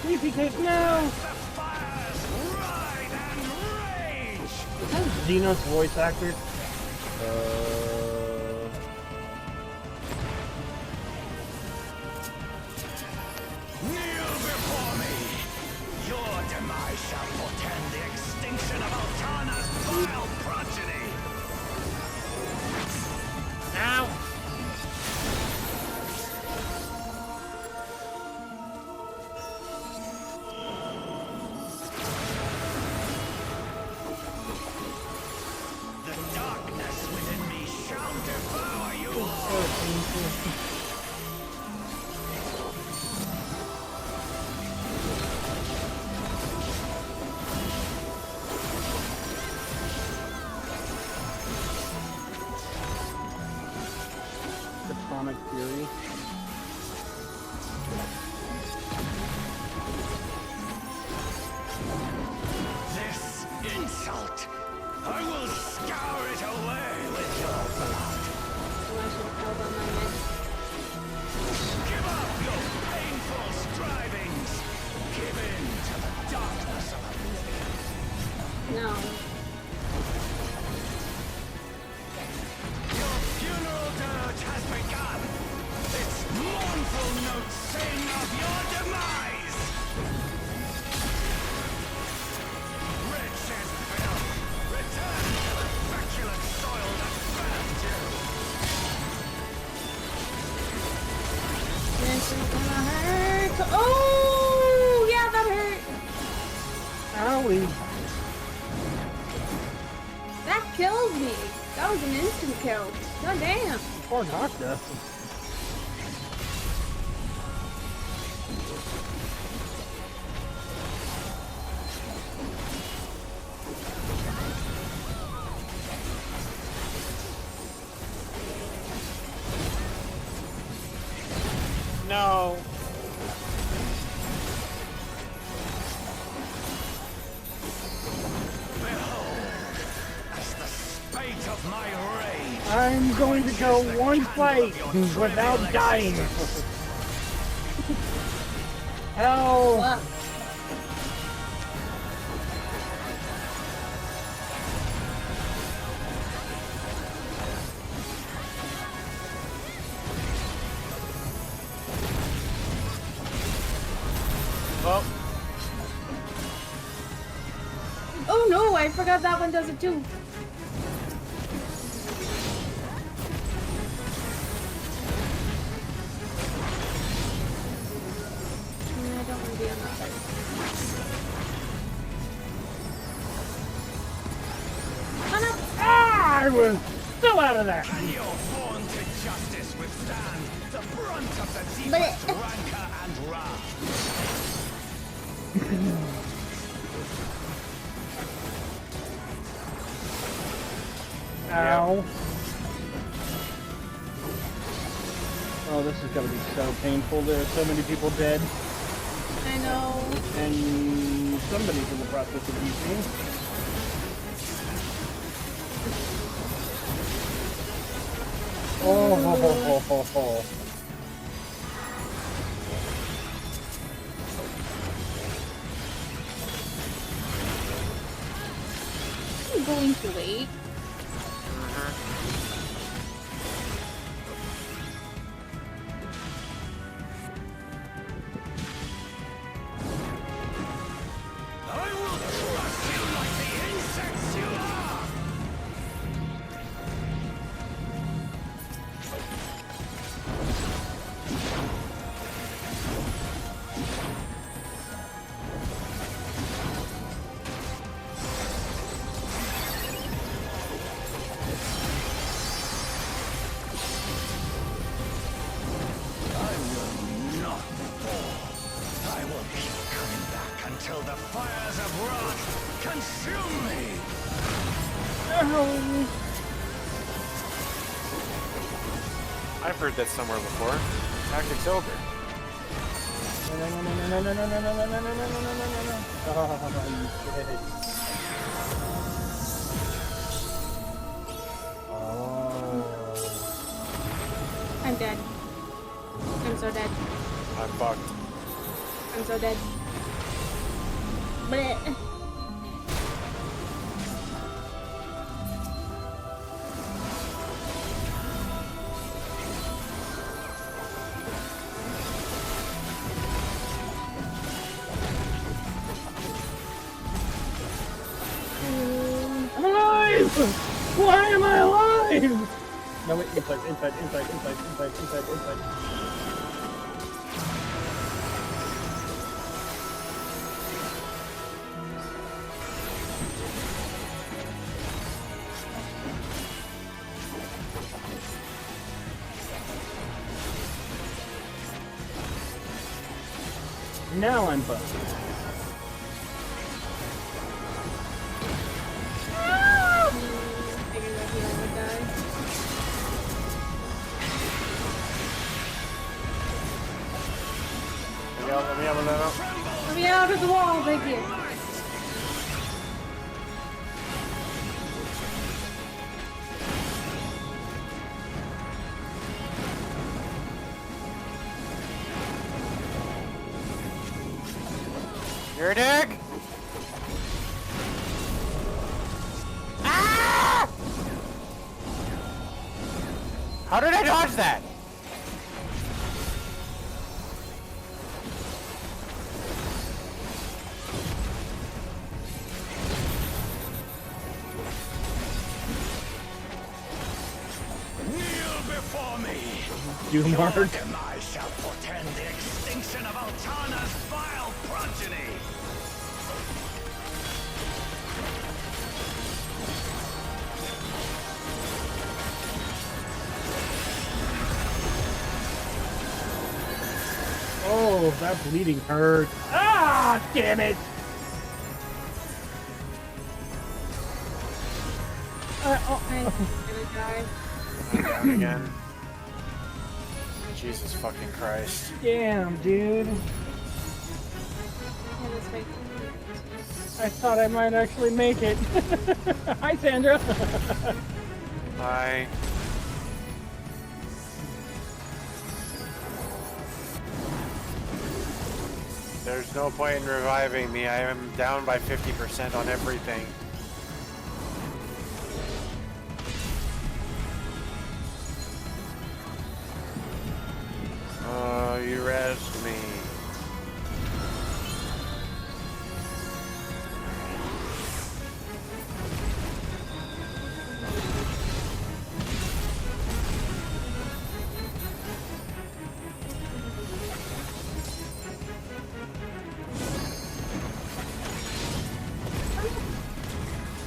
Sleepy cake, no!
The fires ride and rage.
Is that Xenos voice actor?
Kneel before me. Your demise shall portend the extinction of Altana's vile progeny.
Ow!
The darkness within me shall devour you all.
Atomic Fury.
This insult, I will scour it away with your blood.
Oh, I should have held on my neck.
Give up your painful strivings. Give in to the darkness of oblivion.
No.
Your funeral dirge has begun. Its mournful notes sing of your demise. Wretched filth, return to the feculent soil that birthed you.
This is gonna hurt. Oh, yeah, that hurt.
Owie.
That killed me. That was an instant kill. God damn.
Poor Nocta.
No.
Behold, as the spate of my rage.
I'm going to go one fight without dying. Hell.
What?
Well,
Oh no, I forgot that one does it too. I don't want to be on that side. Come on.
Ah, I was still out of there.
Can your vaunted justice withstand the brunt of the
But
deepest rancor and wrath?
Ow. Oh, this is gonna be so painful. There are so many people dead,
I know.
and somebody's in the process of beating. Oh, ho, ho, ho, ho, ho.
I'm going to wait.
I will crush you like the insects you are! till the fires of wrath consume me!
I've heard that somewhere before. Tactics over.
I'm dead. I'm so dead.
I'm fucked.
I'm so dead. Blech.
I'm alive! Why am I alive? No, wait, inside. Now I'm bugged.
Figured that hero would die.
Let me out.
Let me out of the wall, thank you.
You're a dick! Ah! How did I dodge that?
Kneel before me!
You mark.
Your demise shall portend the extinction of Altana's vile progeny!
Oh, that bleeding hurt. Ah, damn it!
I'm gonna die.
I'm down again. Jesus fucking Christ.
Damn, dude.
Yeah, that's fake.
I thought I might actually make it. Hi, Sandra.
Hi. There's no point in reviving me. I am down by 50% on everything. Oh, you rest me.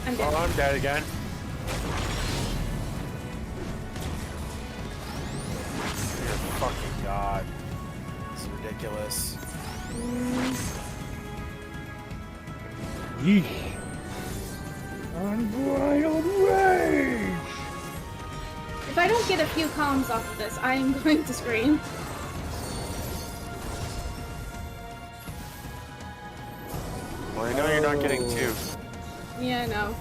I'm dead.
Oh, I'm dead again. Dear fucking God. This is ridiculous.
Yeesh. Unbridled rage!
If I don't get a few comms off of this, I am going to scream.
Well, I know you're not getting two.
Yeah, I know.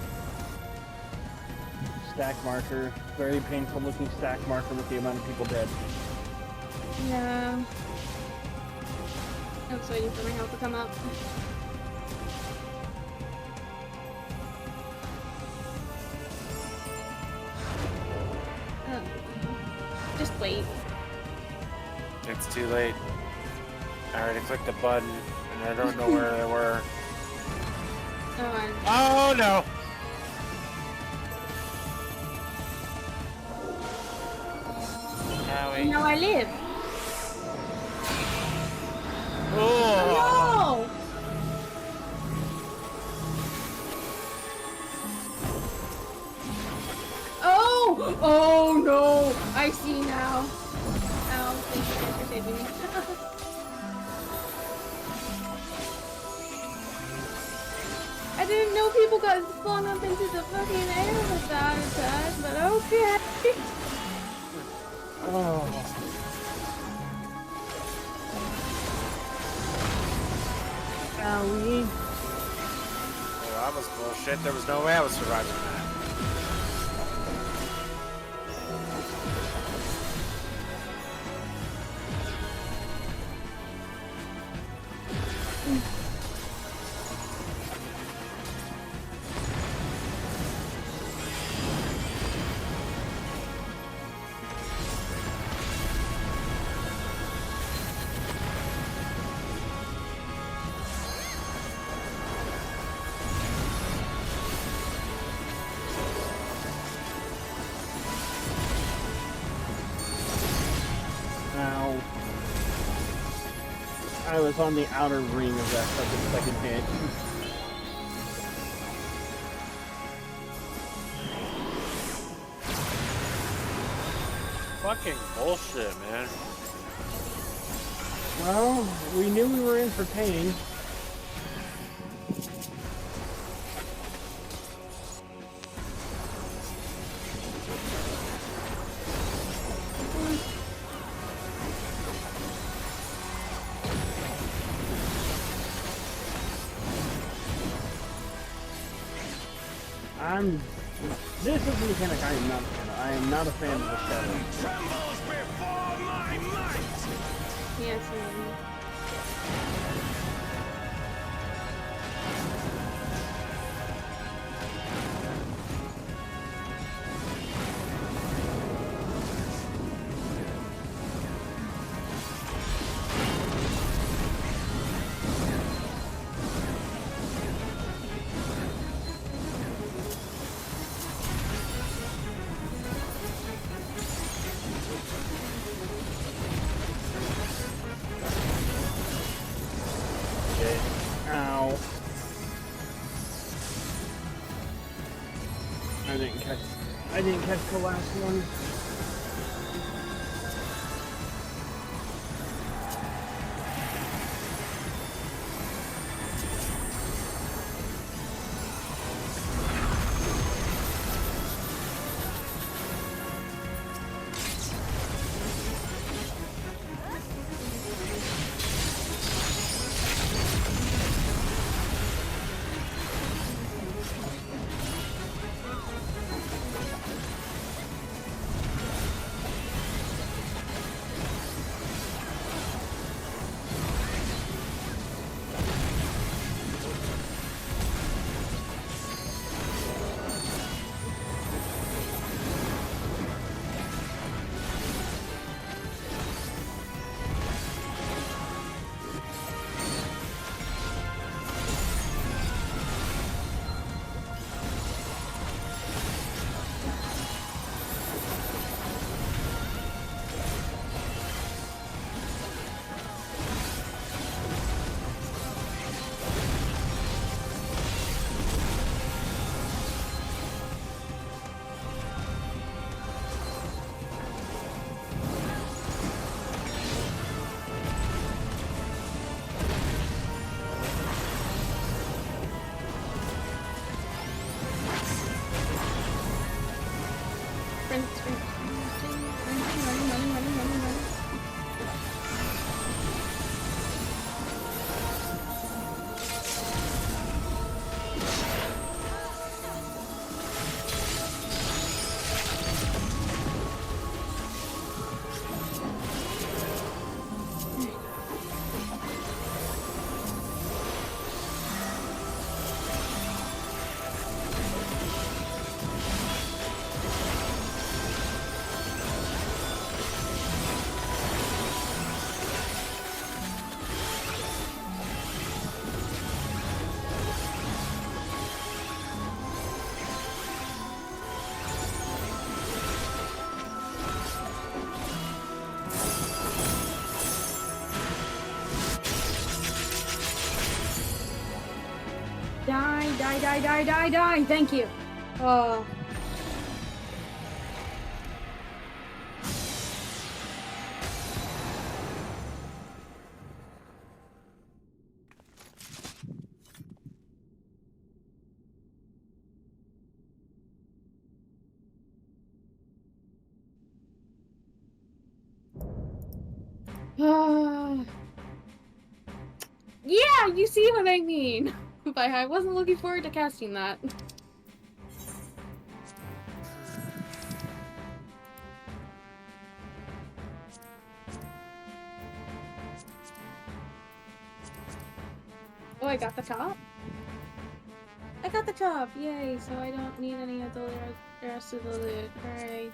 Stack marker. Very painful looking stack marker with the amount of people dead.
Yeah. I was waiting for my health to come up. Just wait.
It's too late. I already clicked the button, and I don't know where they were. Oh no!
And now I live.
Oh!
No! Oh! Oh no! I see now. Ow, thank you for saving me. didn't know people got flung up into the fucking air with that attack, but okay.
Oh. Owie.
Oh, that was bullshit. There was no way I was surviving that.
Ow. I was on the outer ring of that fucking second hit.
Fucking bullshit, man.
Well, we knew we were in for pain. This is the mechanic I am not a fan of. I am not a fan of the shadow.
Trembles before my might!
Yes,
Ow. I didn't catch the last one. Die. Thank you.
Yeah, you see what I mean. But I wasn't looking forward to casting that. Oh, I got the top. I got the top! Yay! So I don't need any of the rest of the loot. Hooray.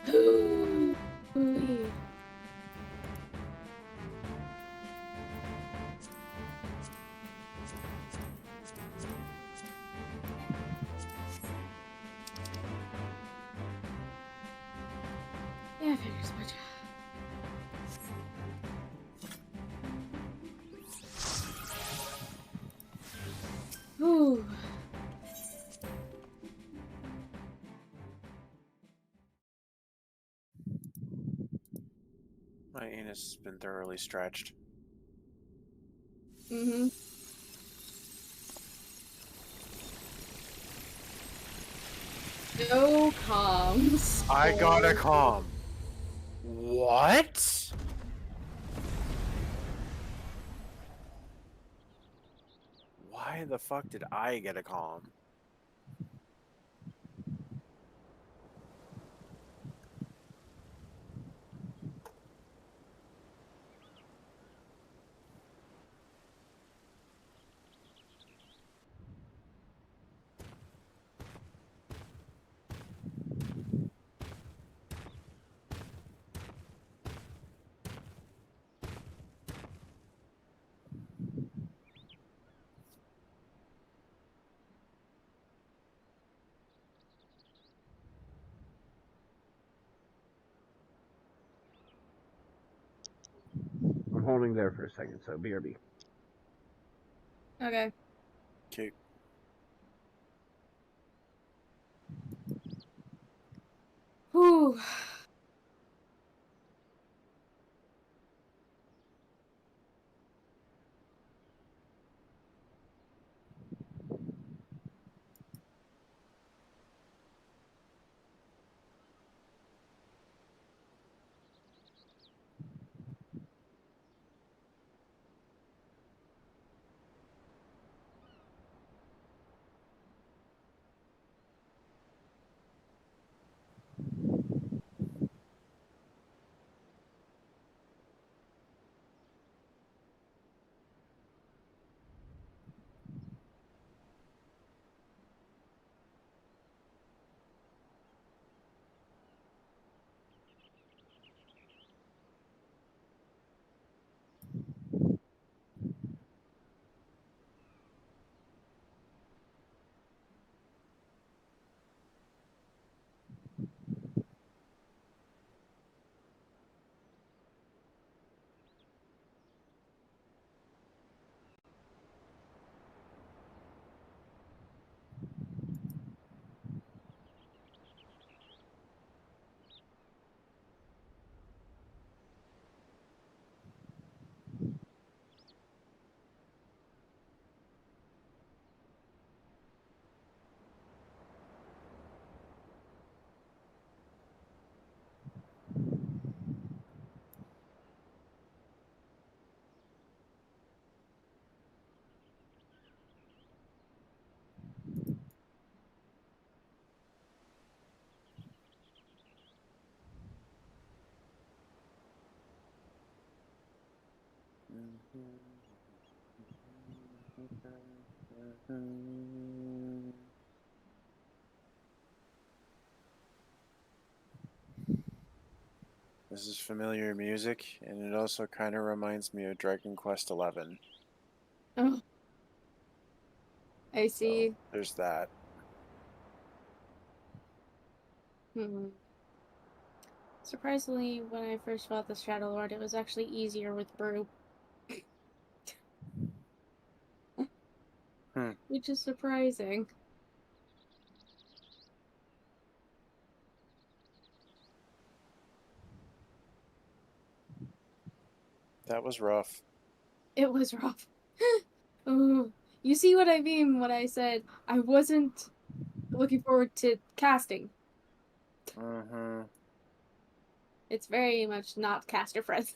Ooh. Yeah, figures much. Ooh.
My anus has been thoroughly stretched.
Mm-hmm. No comms.
I got a comm. What? Why the fuck did I get a comm?
I'm holding there for a second, so BRB.
Okay.
Okay.
Whew.
This is familiar music, and it also kind of reminds me of Dragon Quest XI.
Oh. I see.
So there's that.
Hmm. Surprisingly, when I first fought the Shadow Lord, it was actually easier with Brew. Which is surprising.
That was rough.
It was rough. Oh, you see what I mean when I said I wasn't looking forward to casting.
Mm-hmm.
It's very much not caster friendly.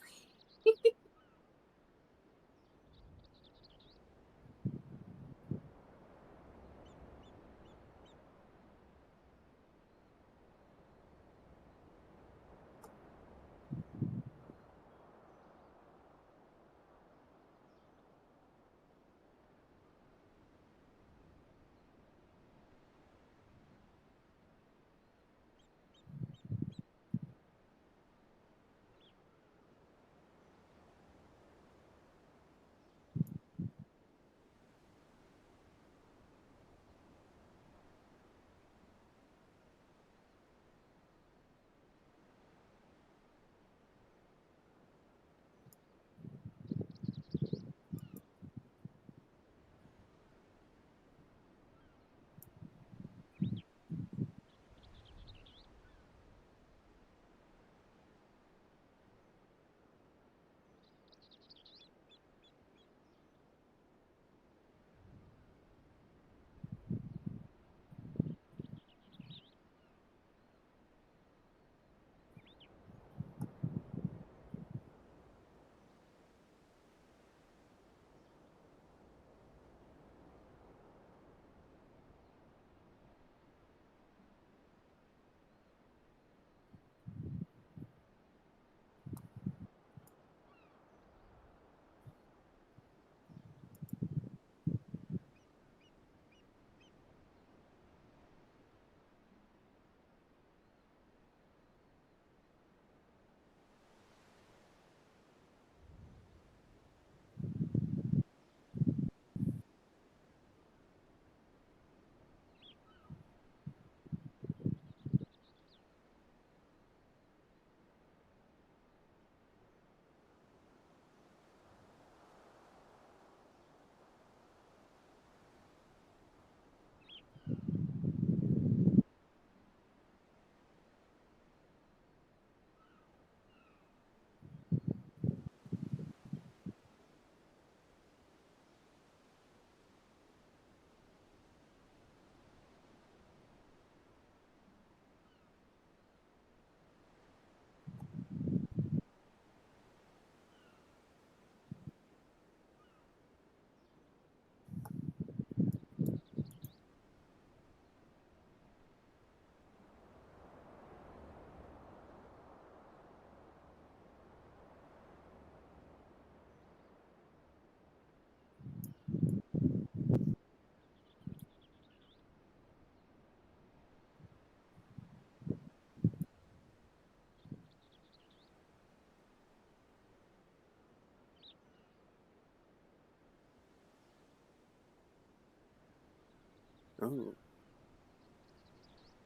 Ooh.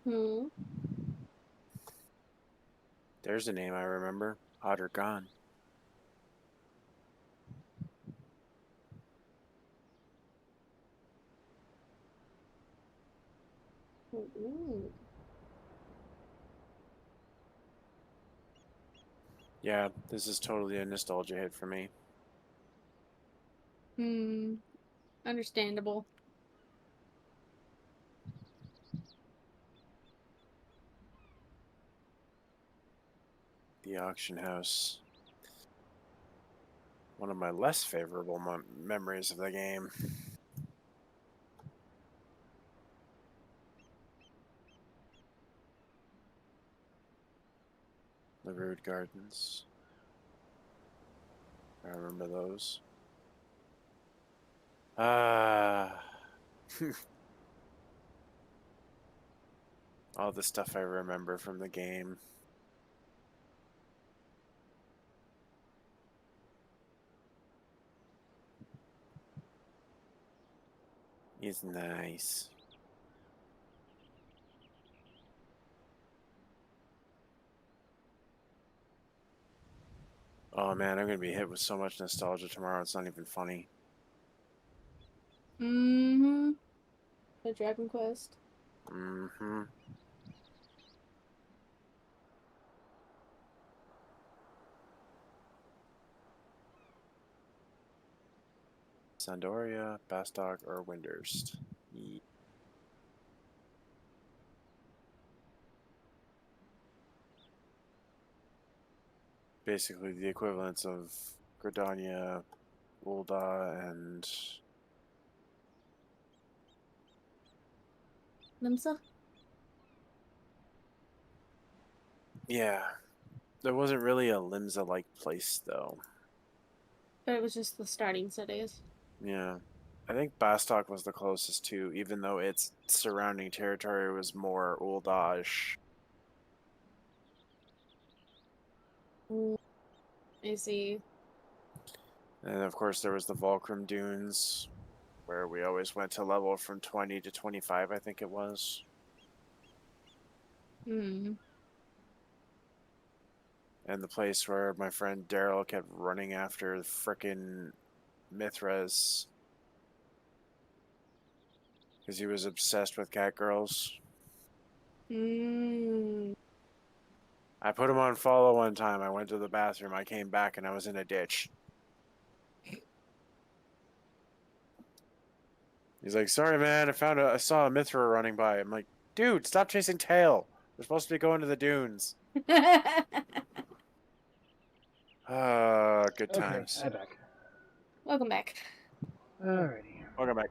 Hmm.
There's a name I remember. Otter Gone.
Ooh.
Yeah, this is totally a nostalgia hit for me.
Hmm. Understandable.
The auction house. One of my less favorable memories of the game. The Rude Gardens. I remember those. Ah. All the stuff I remember from the game. Is nice. Oh man, I'm gonna be hit with so much nostalgia tomorrow, it's not even funny.
Mm-hmm. The Dragon Quest.
Mm-hmm. Sandoria, Bastok, or Windurst. basically the equivalents of Gridania, Ulda, and
Limsa?
yeah. There wasn't really a Limsa-like place, though.
But it was just the starting cities.
Yeah. I think Bastok was the closest to, even though its surrounding territory was more Ulda-ish.
I see.
And of course, there was the Volcrum Dunes, where we always went to level from 20 to 25, I think it was.
Hmm.
And the place where my friend Daryl kept running after frickin' Mithras. Because he was obsessed with cat girls.
Hmm.
I put him on follow one time. I went to the bathroom. I came back and I was in a ditch. He's like, sorry, man. I saw a Mithra running by. I'm like, dude, stop chasing tail. We're supposed to be going to the dunes. Good times.
Okay, I'm back.
Welcome back.
Alrighty.
Welcome back.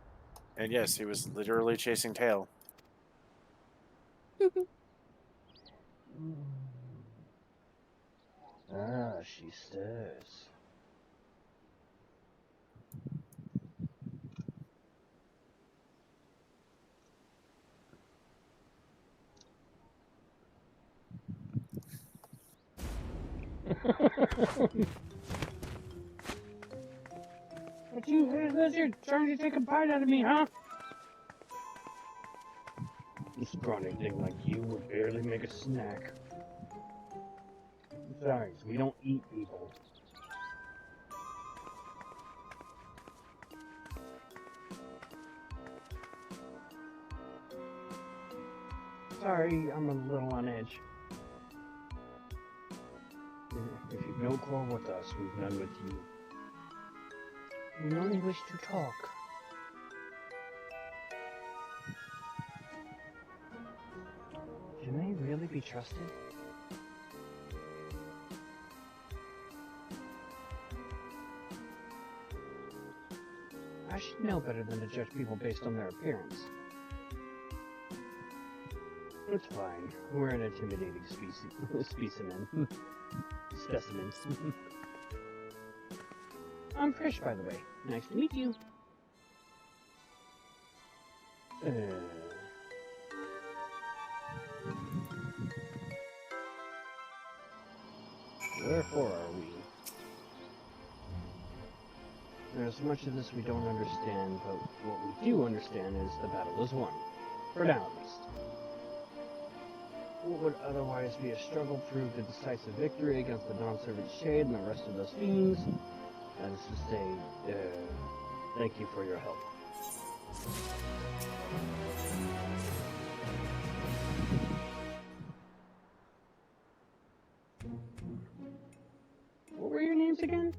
And yes, he was literally chasing tail.
Ah, she stirs. But you lizard trying to take a bite out of me, huh? A scrawny thing like you would barely make a snack. Besides, we don't eat people. Sorry, I'm a little on edge. If you've no quarrel with us, we've none with you. We only wish to talk. Can they really be trusted? I should know better than to judge people based on their appearance. It's fine. We're an intimidating specimen. Specimens. I'm Fish, by the way. Nice to meet you. Wherefore are we? There's much of this we don't understand, but what we do understand is the battle is won. For now, at least. What would otherwise be a struggle proved a decisive victory against the Dawn-Servant Shade and the rest of those fiends. That is to say, thank you for your help. What were your names again?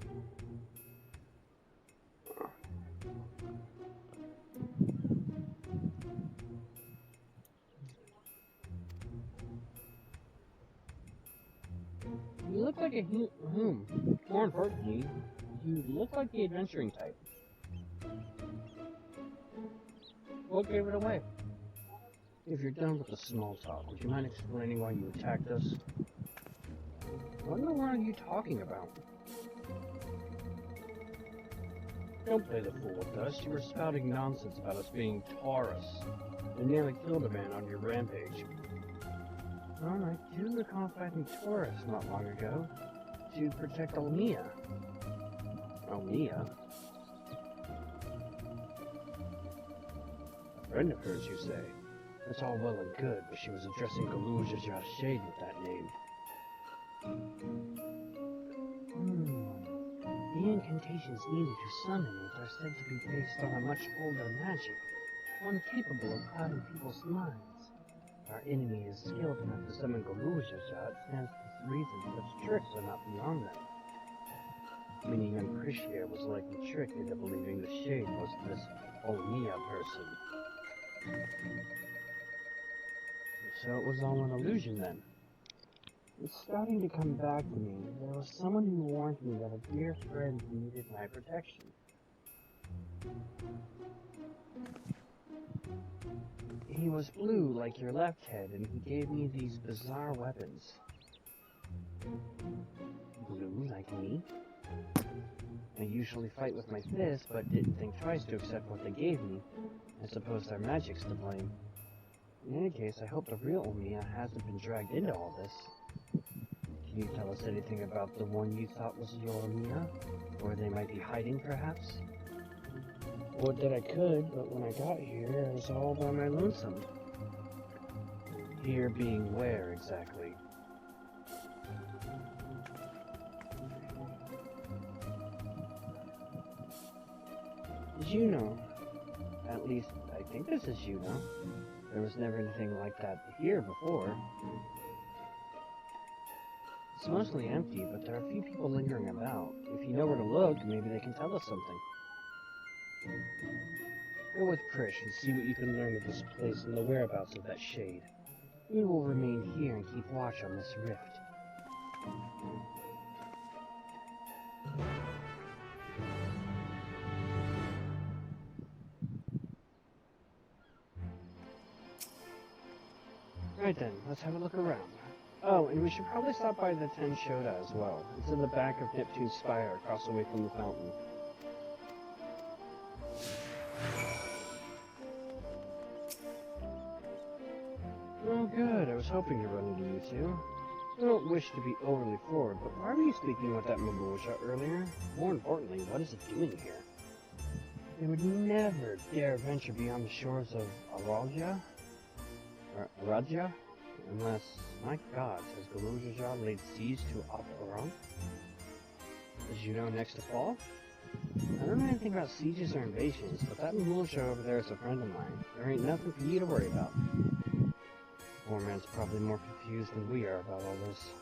You look like a More importantly, you look like the adventuring type. What gave it away? If you're done with the small talk, would you mind explaining why you attacked us? What in the world are you talking about? Don't play the fool with us. You were spouting nonsense about us being Taurus, and nearly killed a man on your rampage. Well, I do recall fighting Taurus not long ago, to protect Olmia. Olmia? A friend of hers, you say? That's all well and good, but she was addressing Galuzha's Shade with that name. The incantations needed to summon it are said to be based on a much older magic, one capable of clouding people's minds. Our enemy is skilled enough to summon Galuzha's, it stands to reason such tricks are not beyond them. Meaning Amcritia was likely tricked into believing the Shade was this Olmia person. So it was all an illusion then. It's starting to come back to me. There was someone who warned me that a dear friend needed my protection. He was blue like your left head, and he gave me these bizarre weapons. Blue like me? I usually fight with my fists, but didn't think twice to accept what they gave me. I suppose their magic's to blame. In any case, I hope the real Omiya hasn't been dragged into all this. Can you tell us anything about the one you thought was your Omiya? Where they might be hiding, perhaps? Would that I could, but when I got here, I was all by my lonesome. Here being where, exactly? Juno. At least, I think this is Juno. There was never anything like that here before. It's mostly empty, but there are a few people lingering about. If you know where to look, maybe they can tell us something. Go with Krish and see what you can learn of this place and the whereabouts of that shade. We will remain here and keep watch on this rift. Right then, let's have a look around. Oh, and we should probably stop by the Ten Shoda as well. It's in the back of Neptune's spire, across the way from the fountain. Oh good, I was hoping to run into you two. I don't wish to be overly forward, but why were you speaking with that Mabuja earlier? More importantly, what is it doing here? They would never dare venture beyond the shores of Aradia? Unless, my gods, has Galujaja laid siege to Aparon? Is Juno next to fall? I don't know anything about sieges or invasions, but that militia over there is a friend of mine. There ain't nothing for you to worry about. Poor man's probably more confused than we are about all this.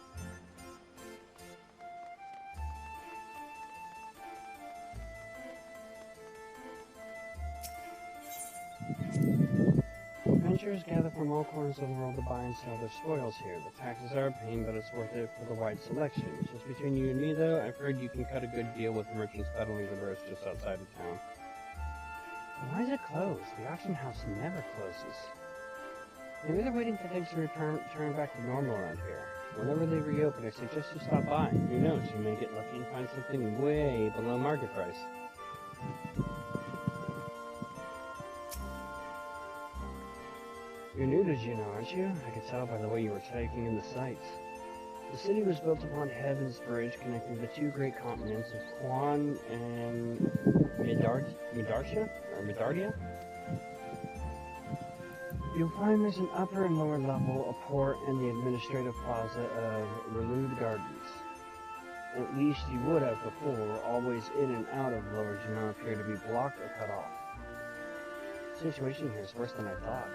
Adventurers gather from all corners of the world to buy and sell their spoils here. The taxes are a pain, but it's worth it for the wide selection. Just between you and me, though, I've heard you can cut a good deal with merchants peddling the wares just outside of town. Why is it closed? The auction house never closes. Maybe they're waiting for things to return back to normal around here. Whenever they reopen, I suggest you stop by. Who knows, you may get lucky and find something way below market price. You're new to Juno, aren't you? I could tell by the way you were taking in the sights. The city was built upon Heaven's Bridge connecting the two great continents of Quan and Midardia? You'll find there's an upper and lower level, a port, and the administrative plaza of renewed gardens. At least you would have before, always in and out of lower do not appear to be blocked or cut off. The situation here is worse than I thought.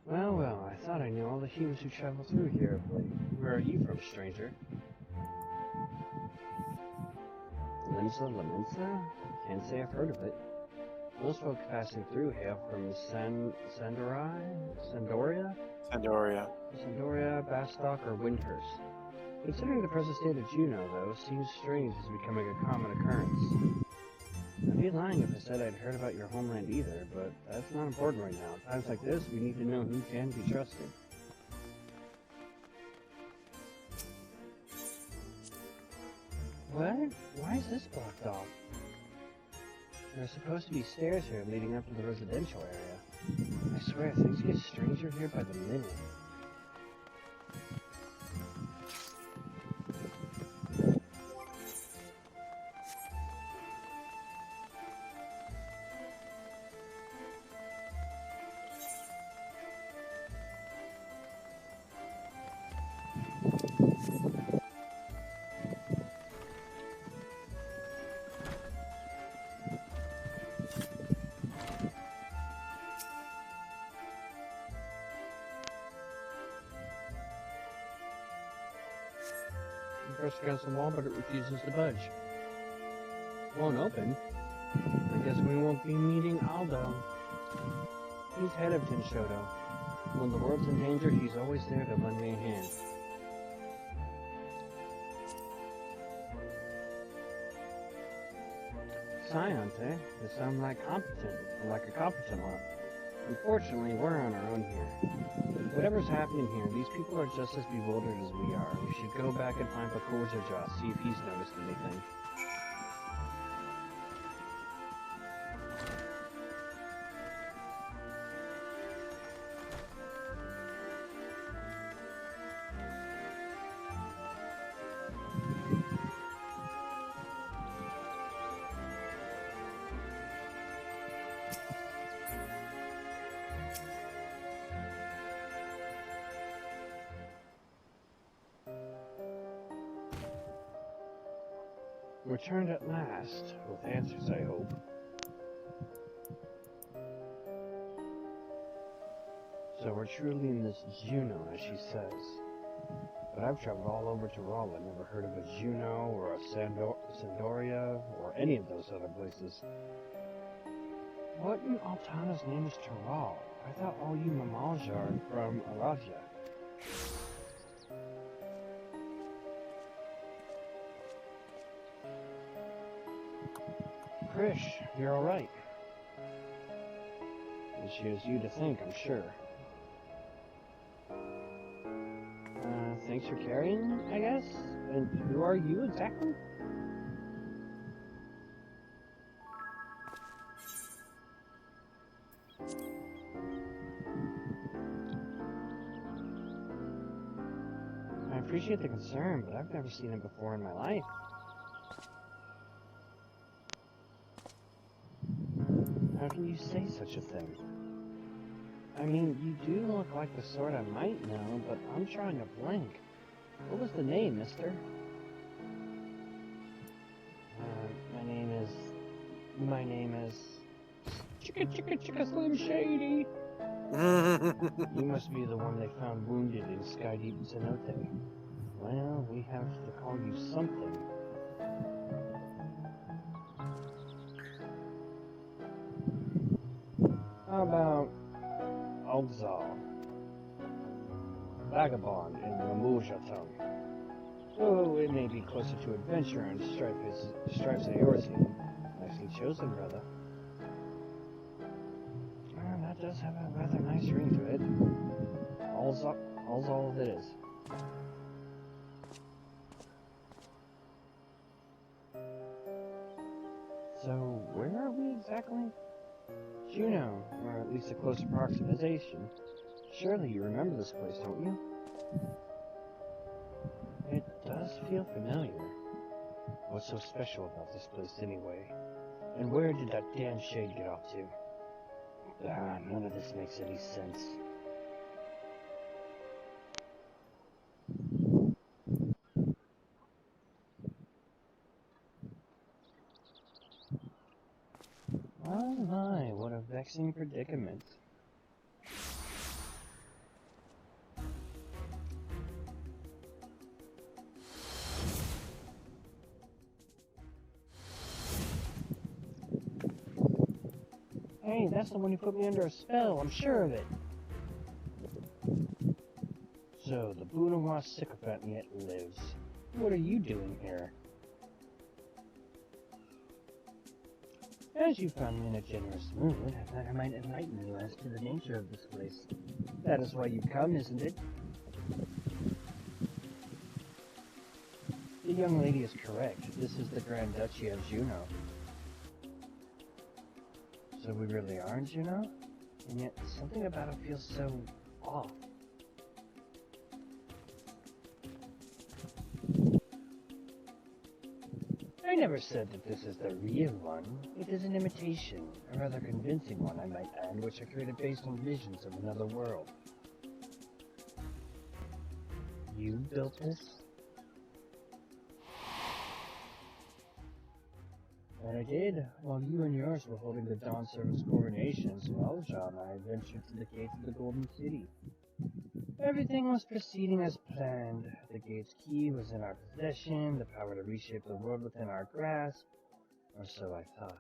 Well, I thought I knew all the humans who travel through here of late. Where are you from, stranger? Lamenta? Can't say I've heard of it. Most folk passing through hail from Sandoria, Bastock, or Windhurst. Considering the present state of Juno, though, seems strange as becoming a common occurrence. I'd be lying if I said I'd heard about your homeland either, but that's not important right now. At times like this, we need to know who can be trusted. What? Why is this blocked off? There are supposed to be stairs here leading up to the residential area. I swear, things get stranger here by the minute. pressed against the wall, but it refuses to budge. Won't open. I guess we won't be meeting Aldo. He's head of Tenshodo. When the world's in danger, he's always there to lend me a hand. Scions, eh? They sound like a competent lot. Unfortunately, we're on our own here. Whatever's happening here, these people are just as bewildered as we are. We should go back and find Bakurzaja, see if he's noticed anything. Returned at last, with answers, I hope. So we're truly in this Juno, as she says. But I've traveled all over Tyrol. I've never heard of a Juno, or a Sandoria, or any of those other places. What in Altana's name is Tyrol? I thought all you Mamalja are from Aravia. Krish, you're alright. And she has you to thank, I'm sure. Thanks for carrying, I guess? And who are you exactly? I appreciate the concern, but I've never seen him before in my life. How can you say such a thing? I mean, you do look like the sort I might know, but I'm trying to blank. What was the name, mister? My name is... Chicka Slim Shady! You must be the one they found wounded in Skydeep Zenote. Well, we have to call you something. How about Alzal? Vagabond in the Mamulja tongue. Oh, it may be closer to adventure and Strife's Eorzi. Nicely chosen, brother. Well, that does have a rather nice ring to it. All's all it is. So, where are we exactly? Juno, or at least a close approximation. Surely you remember this place, don't you? It does feel familiar. What's so special about this place anyway? And where did that damn shade get off to? None of this makes any sense. Oh my, what a vexing predicament. Hey, that's the one who put me under a spell, I'm sure of it. So, the Bunawa sycophant yet lives. What are you doing here? As you found me in a generous mood, I thought I might enlighten you as to the nature of this place. That is why you've come, isn't it? The young lady is correct. This is the Grand Duchy of Juno. So we really are in Juno? And yet, something about it feels so off. I never said that this is the real one. It is an imitation, a rather convincing one, I might add, which I created based on visions of another world. You built this? And I did. While you and yours were holding the Dawn Servant's coronations, Valja and I ventured to the gates of the Golden City. Everything was proceeding as planned. The gate's key was in our possession, the power to reshape the world within our grasp, or so I thought.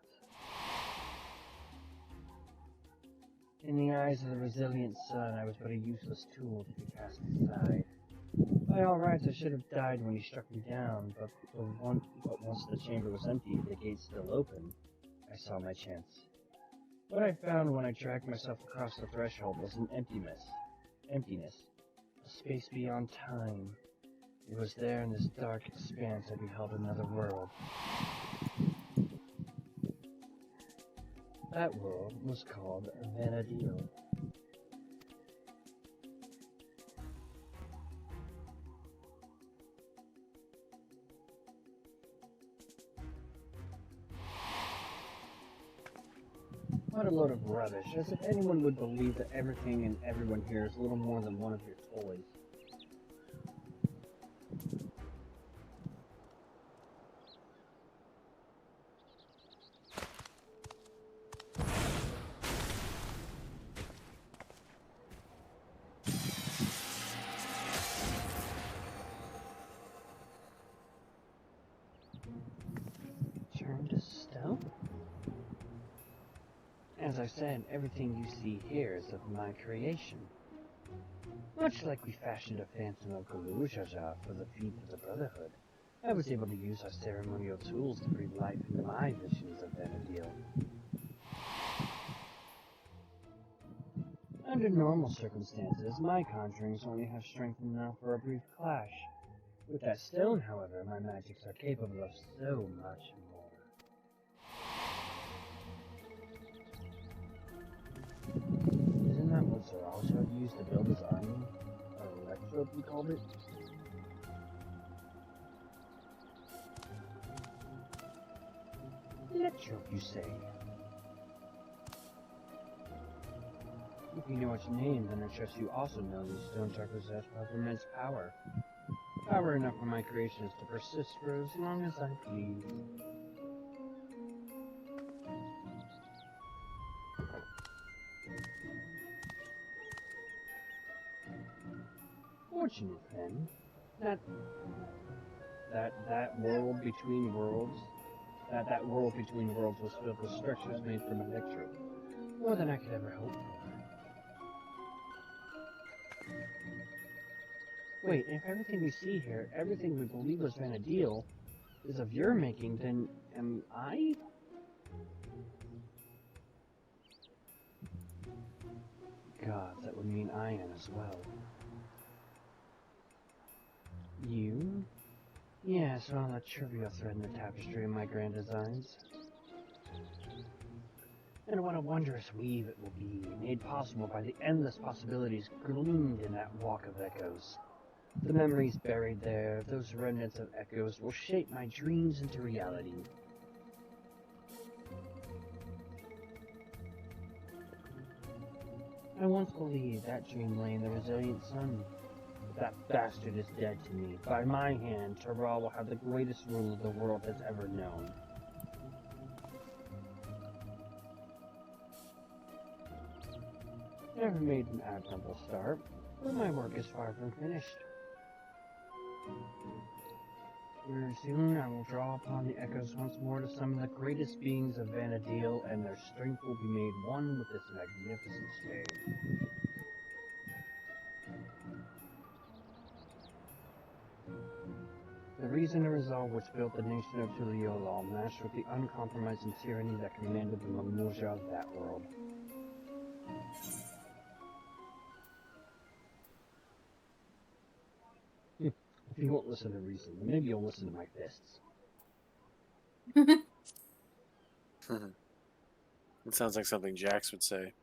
In the eyes of the resilient sun, I was but a useless tool to be cast aside. By all rights, I should have died when he struck me down, but once the chamber was empty, the gate still open, I saw my chance. What I found when I dragged myself across the threshold was an emptiness, a space beyond time. It was there in this dark expanse I beheld another world. That world was called Vanadil. What a load of rubbish, as if anyone would believe that everything and everyone here is little more than one of your toys. Turn to stone? As I said, everything you see here is of my creation. Much like we fashioned a phantom of Galujaja for the feet of the Brotherhood, I was able to use our ceremonial tools to breathe life into my visions of Vanadil. Under normal circumstances, my conjurings only have strength enough for a brief clash. With that stone, however, my magics are capable of so much more. Isn't that what Zaralshad used to build his army? Or electrode, we called it? Electrode, you say? If you know its name, then I trust you also know these stones are possessed of immense power. Power enough for my creations to persist for as long as I please. Fortunate, then, that world between worlds was filled with structures made from electrode. More than I could ever hope for. Wait, if everything we see here, everything we believe was Vanadil, is of your making, then am I? God, that would mean I am as well. You? Yes, well, a trivial thread in the tapestry of my grand designs. And what a wondrous weave it will be, made possible by the endless possibilities gleaned in that walk of echoes. The memories buried there, those remnants of echoes, will shape my dreams into reality. I once believed that dream lay in the resilient sun. But that bastard is dead to me. By my hand, Terral will have the greatest ruler the world has ever known. Never made an admirable start, but my work is far from finished. Very soon I will draw upon the echoes once more to summon the greatest beings of Vanadil, and their strength will be made one with this magnificent stone. The reason and resolve which built the nation of Tuliolal matched with the uncompromising tyranny that commanded the Mamuja of that world. If you won't listen to reason, then maybe you'll listen to my fists.
It sounds like something Jax would say.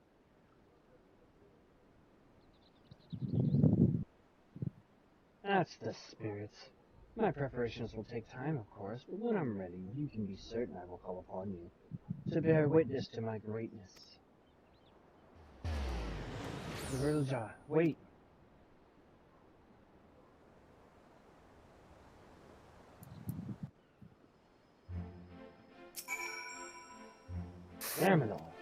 That's the spirit. My preparations will take time, of course, but when I'm ready, you can be certain I will call upon you to bear witness to my greatness. Zarilja, wait! Damn it all!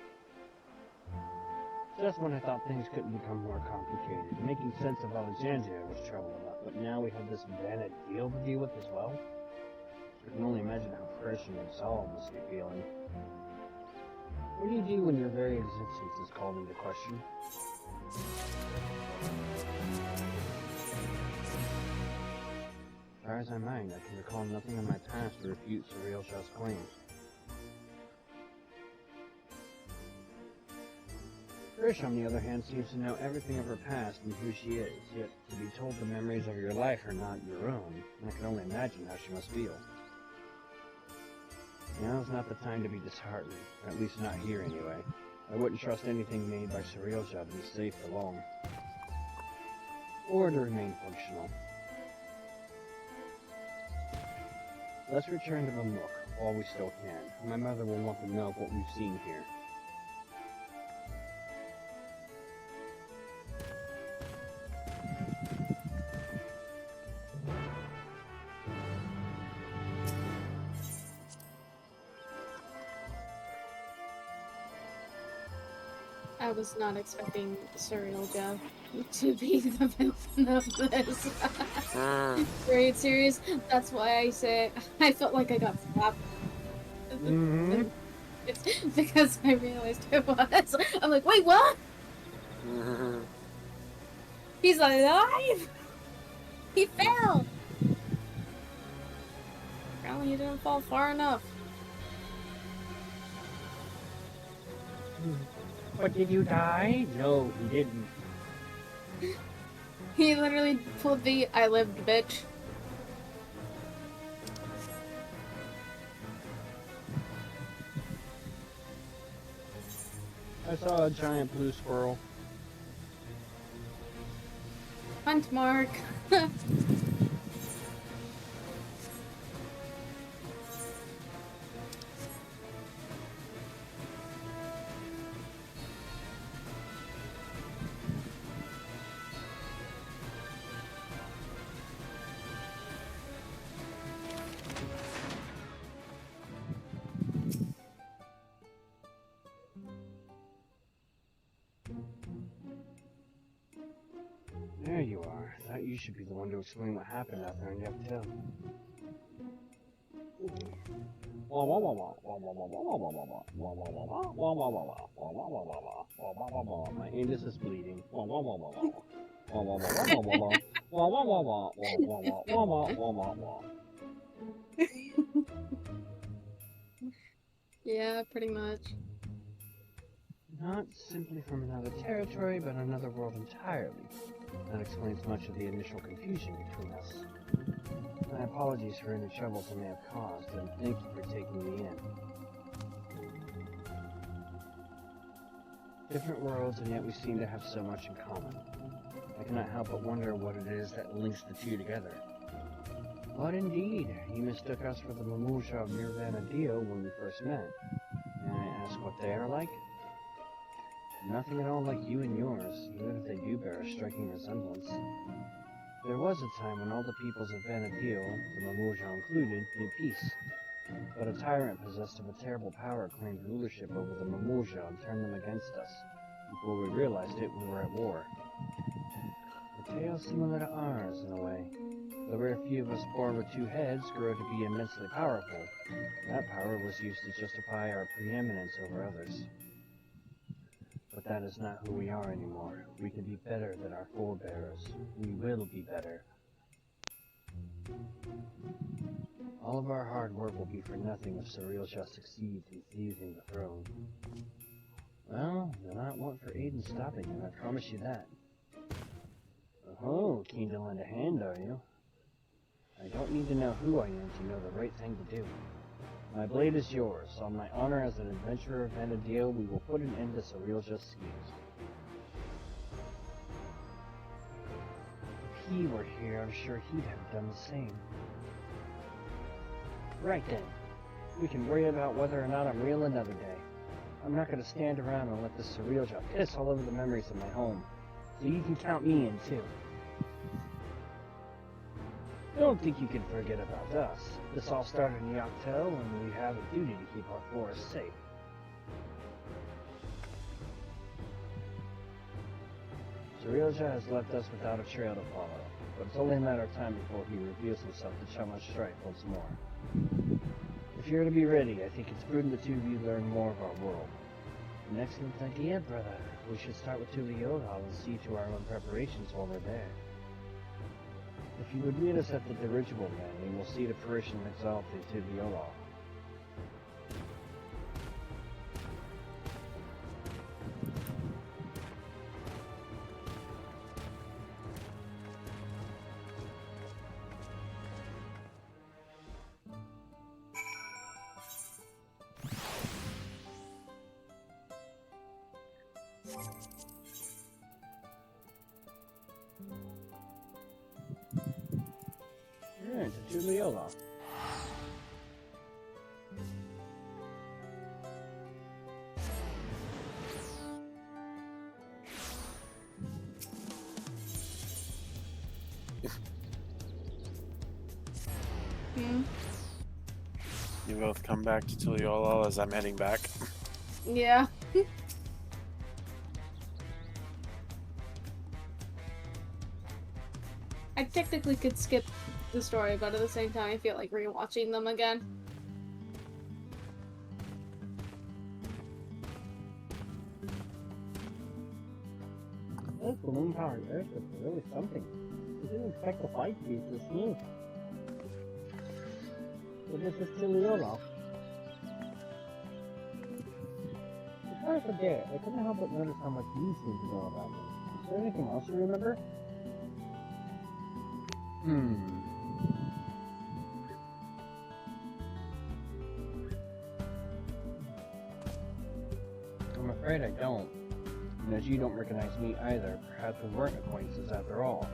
Just when I thought things couldn't become more complicated, making sense of Alexandria was trouble enough, but now we have this Vanna deal to deal with as well? I can only imagine how fresh and absolved must be feeling. What do you do when your very existence is called into question? As far as I mind, I can recall nothing in my past to refute Surreal's just claims. Trish, on the other hand, seems to know everything of her past and who she is, yet to be told the memories of your life are not your own, I can only imagine how she must feel. Now's not the time to be disheartened, or at least not here anyway. I wouldn't trust anything made by Surrealja to be safe for long. Or to remain functional. Let's return to the Nook, while we still can. My mother will want to know what we've seen here.
I was not expecting Surrealja to be the villain of this great series. That's why I say I felt like I got slapped. It's because I realized it was. I'm like, wait, what? He's alive! He fell! Apparently he didn't fall far enough.
But did you die? No, he didn't.
He literally pulled the I lived, bitch.
I saw a giant blue squirrel.
Hunt mark.
There you are. Thought you should be the one to explain what happened out there in Nocta. My anus is bleeding.
Yeah, pretty much.
Not simply from another territory, but another world entirely. That explains much of the initial confusion between us. My apologies for any troubles I may have caused, and thank you for taking me in. Different worlds, and yet we seem to have so much in common. I cannot help but wonder what it is that links the two together. But indeed, you mistook us for the Mamusha of Nirvana Dio when we first met. May I ask what they are like? Nothing at all like you and yours, even if they do bear a striking resemblance. There was a time when all the peoples of Vanadil, the Mamusha included, knew peace. But a tyrant possessed of a terrible power claimed rulership over the Mamusha and turned them against us. Before we realized it, we were at war. A tale similar to ours, in a way. The rare few of us born with two heads grow to be immensely powerful. That power was used to justify our preeminence over others. But that is not who we are anymore. We can be better than our forebears. We will be better. All of our hard work will be for nothing if Surrealja succeeds in seizing the throne. Well, you'll not want for aid in stopping him, I promise you that. Oh, keen to lend a hand, are you? I don't need to know who I am to know the right thing to do. My blade is yours. On my honor as an adventurer of Vanadil, we will put an end to Surrealja's schemes. If he were here, I'm sure he'd have done the same. Right then. We can worry about whether or not I'm real another day. I'm not going to stand around and let this Surrealja piss all over the memories of my home. So you can count me in, too. I don't think you can forget about us. This all started in Nocta, and we have a duty to keep our forest safe. Ryuja has left us without a trail to follow, but it's only a matter of time before he reveals himself to challenge Strife once more. If you're to be ready, I think it's prudent the two of you learn more of our world. An excellent idea, brother. We should start with Tuliola and see to our own preparations while we're there. If you would meet us at the dirigible landing, we'll see the apparition exalted Tuliola. Alright, to Tuliola.
Hmm.
You both come back to Tuliola as I'm heading back.
Yeah. I technically could skip the story, but at the same time, I feel like rewatching them again.
This balloon powered airship is really something. I didn't expect the fight to be this smooth. So this is Tuliola. Before I forget, I couldn't help but notice how much you seem to know about me. Is there anything else you remember? I'm afraid I don't. And as you don't recognize me either, perhaps we weren't acquaintances after all.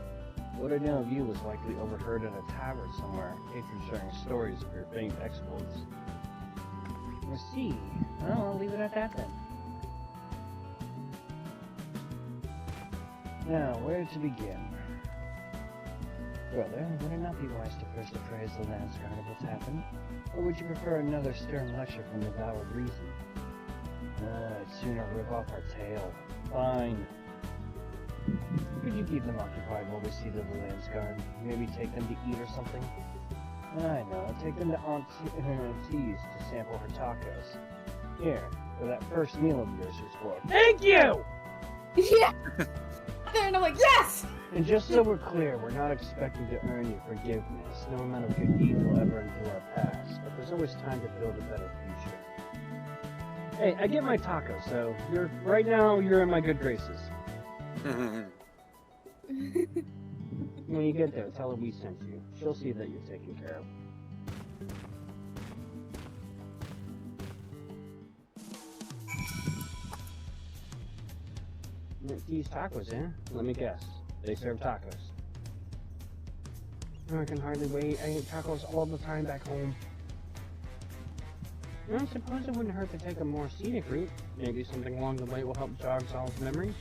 What I know of you was likely overheard in a tavern somewhere, patrons sharing stories of your famed exploits. I see. Well, I'll leave it at that then. Now, where to begin? Brother, would it not be wise to first appraise the landscape of what's happened? Or would you prefer another stern lecture from the valid reason? I'd sooner rip off our tail. Fine. Could you keep them occupied while we see to the landscape? Maybe take them to eat or something? I know, take them to Aunt T's to sample her tacos. Here, for that first meal of yours was for. Thank you!
Yeah! And I'm like, yes!
And just so we're clear, we're not expecting to earn your forgiveness. No amount of good deeds will ever undo our past, but there's always time to build a better future. Hey, I get my tacos, so right now you're in my good graces. When you get there, tell her we sent you. She'll see that you're taken care of. These tacos, eh? Let me guess. They serve tacos. Oh, I can hardly wait. I eat tacos all the time back home. I suppose it wouldn't hurt to take a more scenic route. Maybe something along the way will help jog Saul's memory.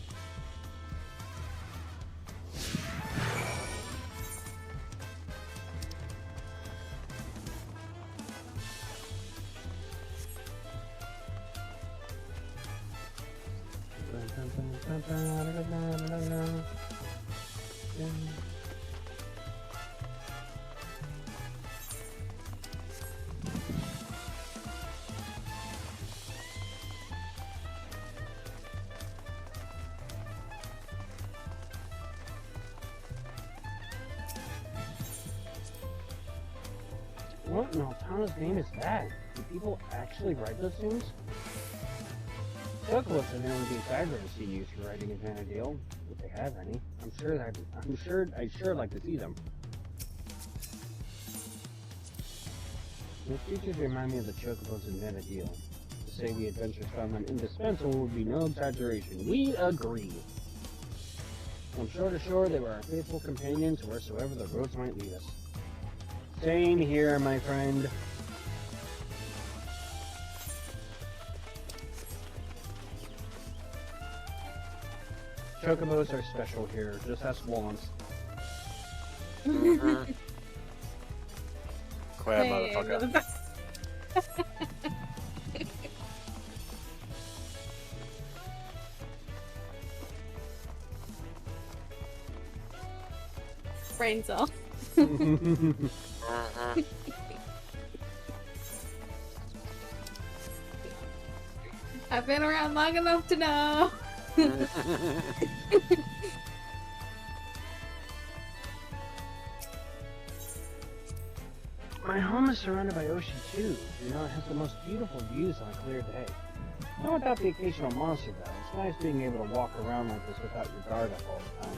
What in Altana's name is that? Do people actually write those things? Chocobos are known to be exaggerated used for writing a Vanadil, if they have any. I'd sure like to see them. Those features remind me of the Chocobos in Vanadil. To say the adventures found them indispensable would be no exaggeration. We agree. From shore to shore, they were our faithful companions wheresoever the roads might lead us. Same here, my friend. Chocobos are special here, just ask once.
Quiet, motherfucker.
brain cell. I've been around long enough to know.
My home is surrounded by ocean too. You know, it has the most beautiful views on a clear day. Not without the occasional monster though. It's nice being able to walk around like this without your guard up all the time.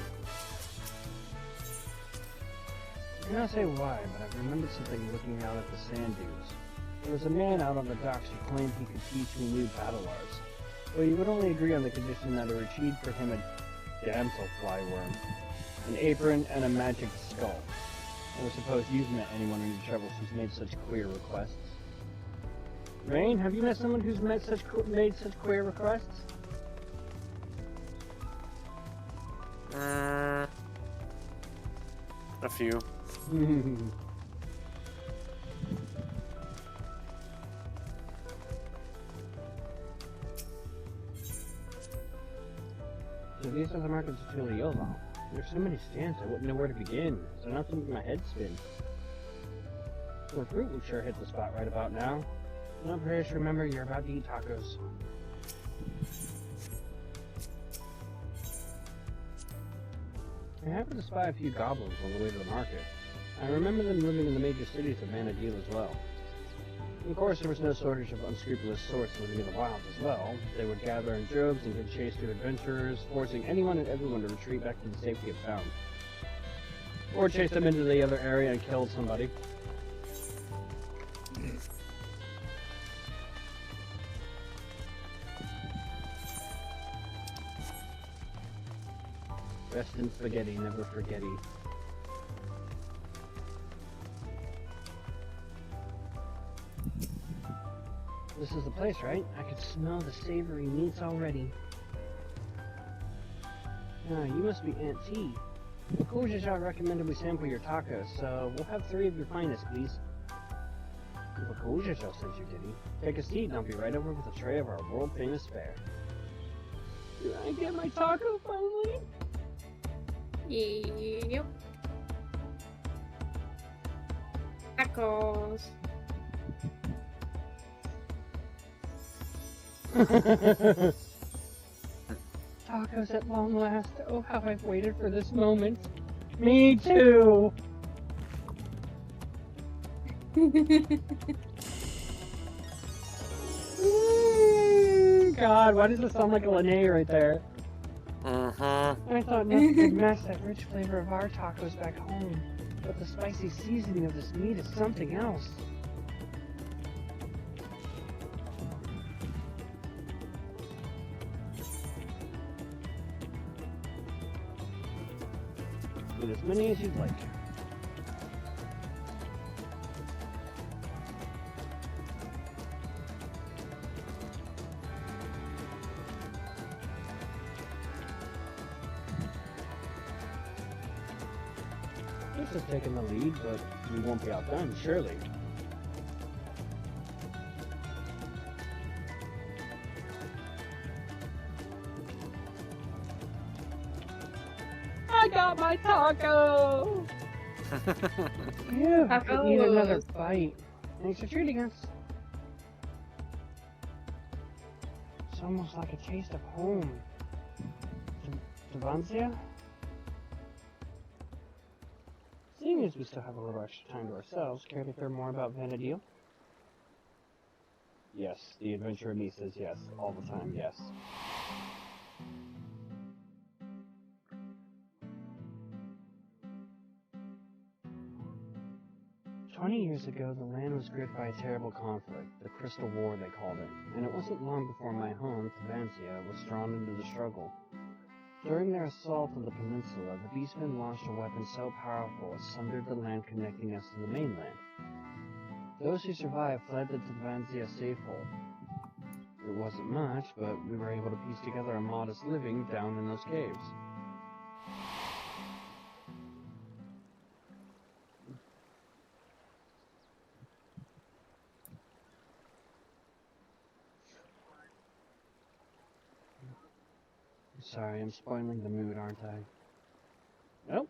I cannot say why, but I've remembered something looking out at the sand dunes. There was a man out on the docks who claimed he could teach me new battle arts, but he would only agree on the condition that I retrieved for him a damsel flyworm, an apron, and a magic skull. I suppose you've met anyone in your travels who's made such queer requests. Rayn, have you met someone who's made such queer requests?
A few. So these are the markets of Tuliolo. There's so many stands, I wouldn't know where to begin, so not to make my head spin. The fruit would sure hit the spot right about now. Not very sure, remember, you're about to eat tacos. I happened to spy a few goblins on the way to the market. I remember them living in the major cities of Vanadil as well. Of course, there was no shortage of unscrupulous sorts living in the wilds as well. They would gather in droves and give chase to adventurers, forcing anyone and everyone to retreat back to the safety of town. Or chase them into the other area and kill somebody. Rest in spaghetti, never forgetty. This is the place, right? I can smell the savory meats already. Ah, you must be Aunt T. Bakuja recommended we sample your tacos, so we'll have 3 of your finest, please. Bakuja sent you, did he? Take a seat and I'll be right over with a tray of our world-famous fare. Did I get my taco finally?
Yep. Tacos.
Tacos at long last. Oh, how I've waited for this moment. Me too! God, why does it sound like a Lene right there? I thought nothing could match that rich flavor of our tacos back home, but the spicy seasoning of this meat is something else. Eat as many as you'd like. This has taken the lead, but we won't be outdone, surely. I got my taco! Phew, I could eat another bite. Thanks for treating us. It's almost like a taste of home. Devancia? Seeing as we still have a little extra time to ourselves, care to hear more about Vanadil? Yes, the adventurer in me says yes, all the time, yes. 20 years ago, the land was gripped by a terrible conflict, the Crystal War they called it, and it wasn't long before my home, Thavansia, was drawn into the struggle. During their assault of the peninsula, the Beastmen launched a weapon so powerful it sundered the land connecting us to the mainland. Those who survived fled to Thavansia Safehold. It wasn't much, but we were able to piece together a modest living down in those caves. Sorry, I'm spoiling the mood, aren't I? Nope.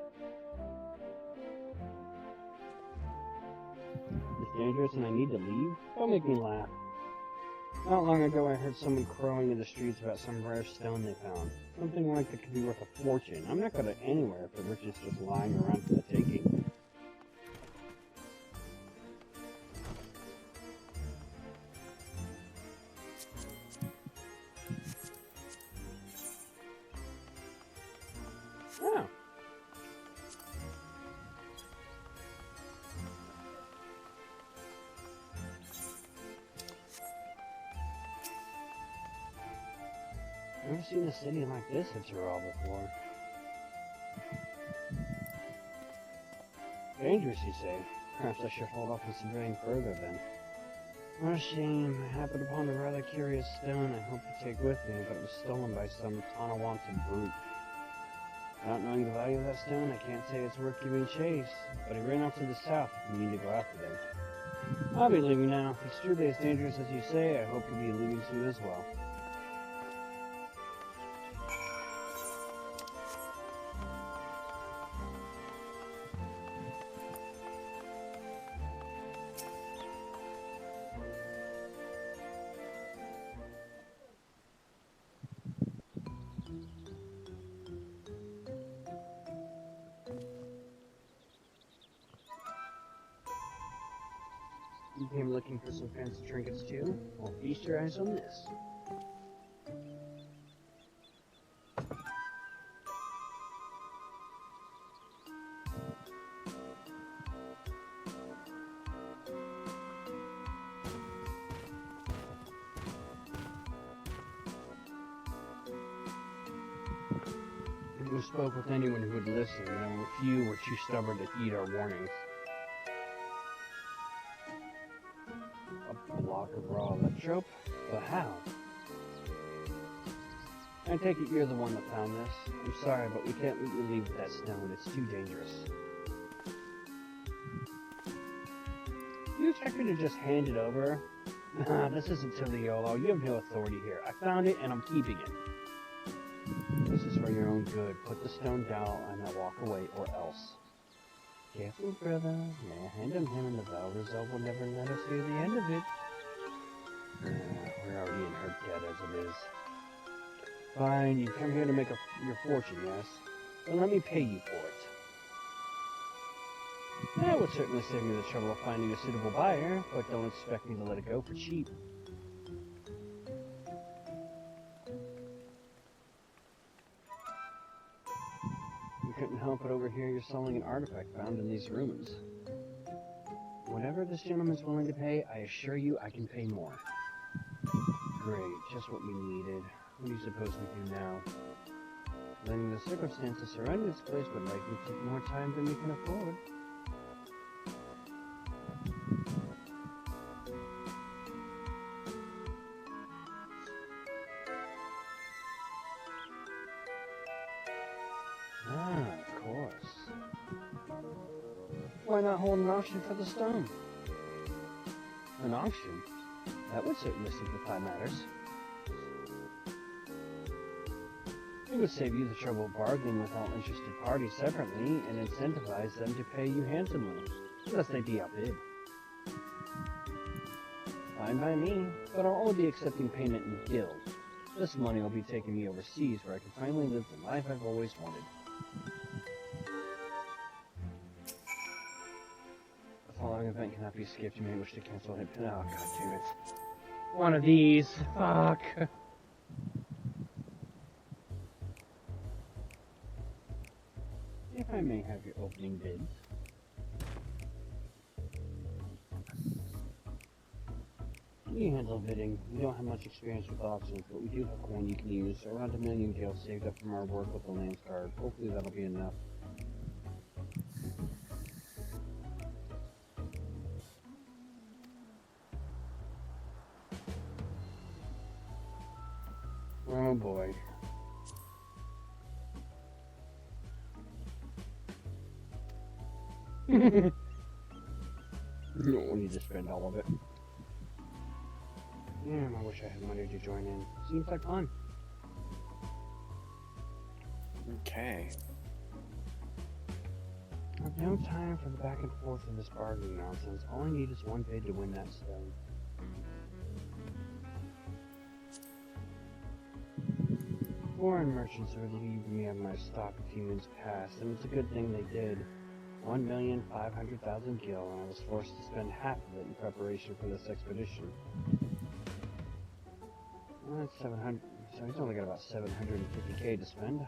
dangerous and I need to leave? Don't make me laugh. Not long ago I heard someone crowing in the streets about some rare stone they found. Something like that could be worth a fortune. I'm not going anywhere if the rich is just lying around for the taking. Oh. Never seen a city like this at Tyrell before. Dangerous, you say? Perhaps I should hold off considering further then. What a shame. I happened upon a rather curious stone I hope to take with me, but it was stolen by some Tonawanta brute. Not knowing the value of that stone, I can't say it's worth giving chase, but he ran off to the south if you need to go after them. I'll be leaving now. If it's truly as dangerous as you say, I hope you'll be leaving soon as well. You came looking for some fancy trinkets too? Well, feast your eyes on this. If we spoke with anyone who would listen, and few were too stubborn to heed our warnings. A block of raw electrope? But how? I take it you're the one that found this. I'm sorry, but we can't let you leave with that stone. It's too dangerous. You expect me to just hand it over? Nah, this isn't Tiliolo. You have no authority here. I found it, and I'm keeping it. This is for your own good. Put the stone down and I'll walk away, or else. Careful, brother. May I hand him and the vow result will never let us hear the end of it. We're already in her debt as it is. Fine, you come here to make your fortune, yes? Then let me pay you for it. That would certainly save me the trouble of finding a suitable buyer, but don't expect me to let it go for cheap. You couldn't help but overhear you're selling an artifact found in these ruins. Whatever this gentleman's willing to pay, I assure you I can pay more. Great, just what we needed. What do you suppose we do now? Letting the circumstances surrounding this place would likely take more time than we can afford. Ah, of course. Why not hold an auction for the stone? An auction? That would certainly simplify matters. It would save you the trouble of bargaining with all interested parties separately and incentivize them to pay you handsomely, unless they be outbid. Fine by me, but I'll only be accepting payment in guild. This money will be taking me overseas where I can finally live the life I've always wanted. The following event cannot be skipped. You may wish to cancel it. Oh, god damn it. One of these. Fuck. If I may have your opening bids. We handle bidding. We don't have much experience with auctions, but we do have coin you can use. Around 1 million gil saved up from our work with the Lance card. Hopefully that'll be enough. Oh boy. You don't need to spend all of it. Damn, I wish I had money to join in. Seems like fun.
Okay.
Oh No time for the back and forth of this bargaining nonsense. All I need is one bid to win that stone. Foreign merchants relieved me of my stock a few minutes past, and it's a good thing they did. 1,500,000 gil, and I was forced to spend half of it in preparation for this expedition. Well, that's 700, so he's only got about 750k to spend.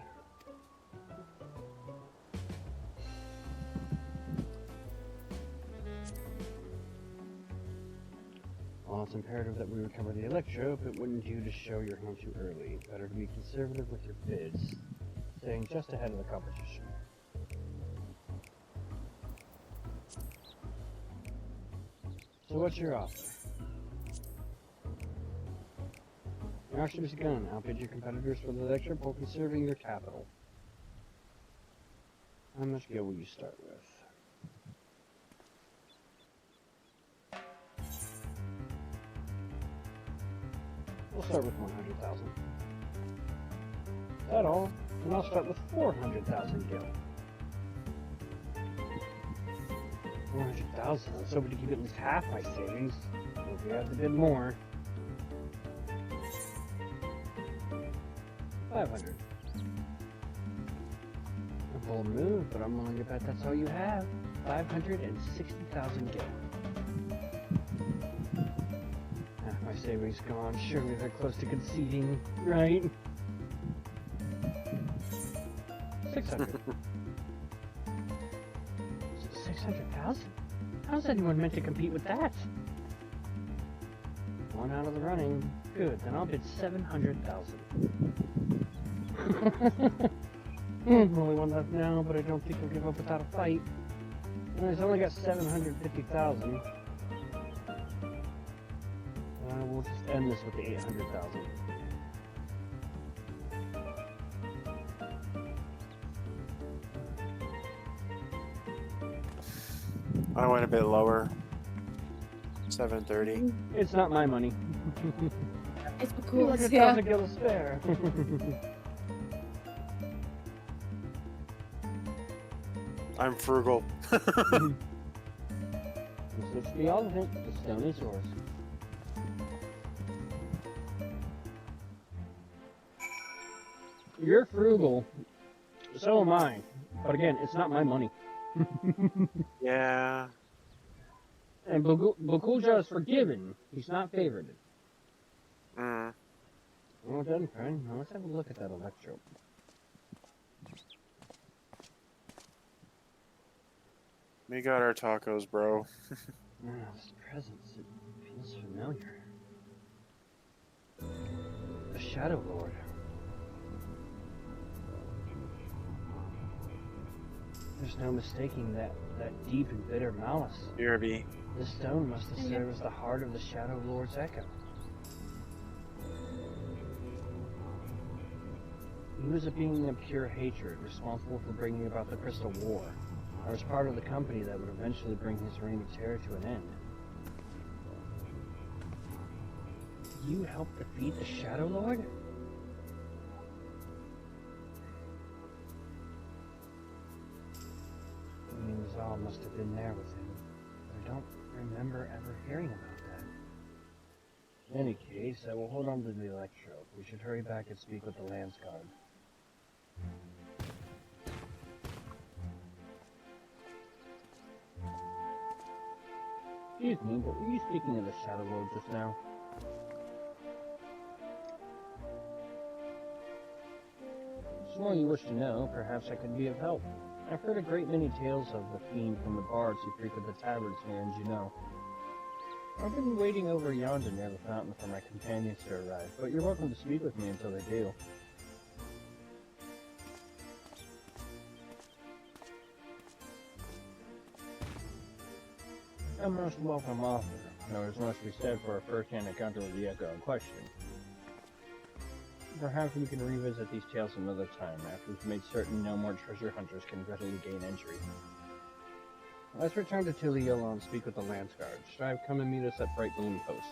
While it's imperative that we recover the electrope, it wouldn't do to show your hand too early. Better to be conservative with your bids, staying just ahead of the competition. So what's your offer? Your option is a gun. Outbid your competitors for the electrope while conserving your capital. How much gil will you start with? We'll start with 100,000. Is that all? And I'll start with 400,000 gil. 400,000? I was hoping to keep at least half my savings. If we have to bid more. 500. A bold move, but I'm willing to bet that's all you have. 560,000 gil. My savings gone. Surely they're close to conceding, right? 600. 600,000? How's anyone meant to compete with that? One out of the running. Good, then I'll bid 700,000. Only one left now, but I don't think he'll give up without a fight. And he's only got 750,000. We'll just end this with the 800,000.
I went a bit lower. 730.
It's not my money.
It's
Like
cool.
1,000 gil to spare.
I'm frugal.
This looks to be all of it. The stone is yours. You're frugal. So am I. But again, it's not my money.
Yeah.
And Bokulja is forgiven. He's not favored.
Mm.
Well done, friend. Now let's have a look at that electro.
We got our tacos, bro.
This presence, it feels familiar. The Shadow Lord. There's no mistaking that deep and bitter malice.
BRB.
This stone must have served as the heart of the Shadow Lord's echo. He was a being of pure hatred, responsible for bringing about the Crystal War. I was part of the company that would eventually bring his reign of terror to an end. You helped defeat the Shadow Lord? I mean, Zal must have been there with him, but I don't remember ever hearing about that. In any case, I will hold on to the electrope. We should hurry back and speak with the Lance Guard. Excuse me, but were you speaking of the Shadow Lord just now? If more you wish to know, perhaps I could be of help. I've heard a great many tales of the fiend from the bards who frequent the taverns here in Juneau. I've been waiting over yonder near the fountain for my companions to arrive, but you're welcome to speak with me until they do. A most welcome offer. There's much to be said for a first-hand encounter with the echo in question. Perhaps we can revisit these tales another time, after we've made certain no more treasure hunters can readily gain entry. Let's return to Tiliola and speak with the Lance Guard. Strive, come and meet us at Bright Moon Post.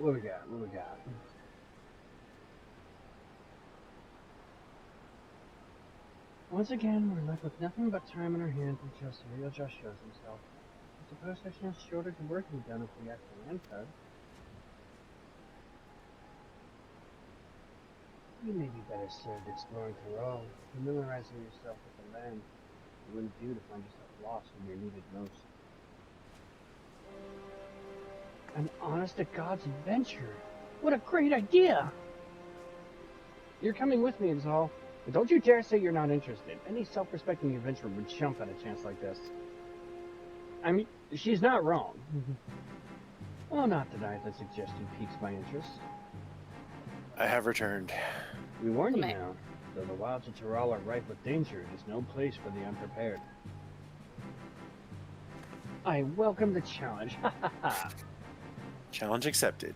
What we got? What we got? Once again, we're left with nothing but time in our hands until Surreal just shows himself. I suppose there's no shortage of work to be done if we act the land card. You may be better served exploring Tyrol, familiarizing yourself with the land. It wouldn't do to find yourself lost when you're needed most. An honest-to-God's adventure! What a great idea! You're coming with me, Exal. But don't you dare say you're not interested. Any self-respecting adventurer would jump at a chance like this. I mean, she's not wrong. I'll not deny the suggestion piques my interest.
I have returned.
We warn you now. Though the wilds of Tyrol are rife with danger, it is no place for the unprepared. I welcome the challenge. Ha ha ha!
Challenge accepted.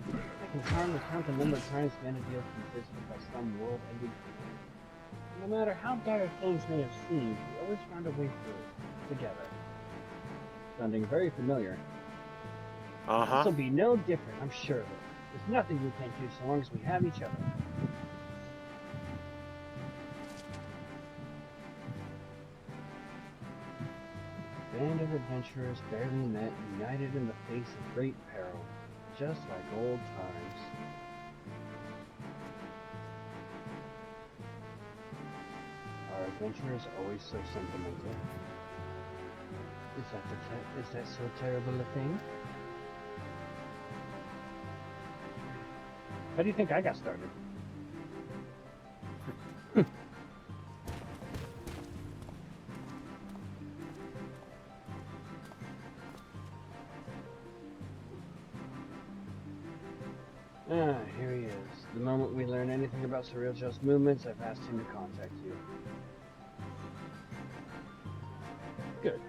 I can hardly count the number of times Vanadil has been visited by some world-ending creature. No matter how dire things may have seemed, we always found a way through, together. Sounding very familiar. This will be no different, I'm sure of it. There's nothing we can't do so long as we have each other. A band of adventurers barely met, united in the face of great peril, just like old times. Are adventurers always so sentimental? Is that so terrible a thing? How do you think I got started? Here he is. The moment we learn anything about Surreal Just movements, I've asked him to contact you. Good.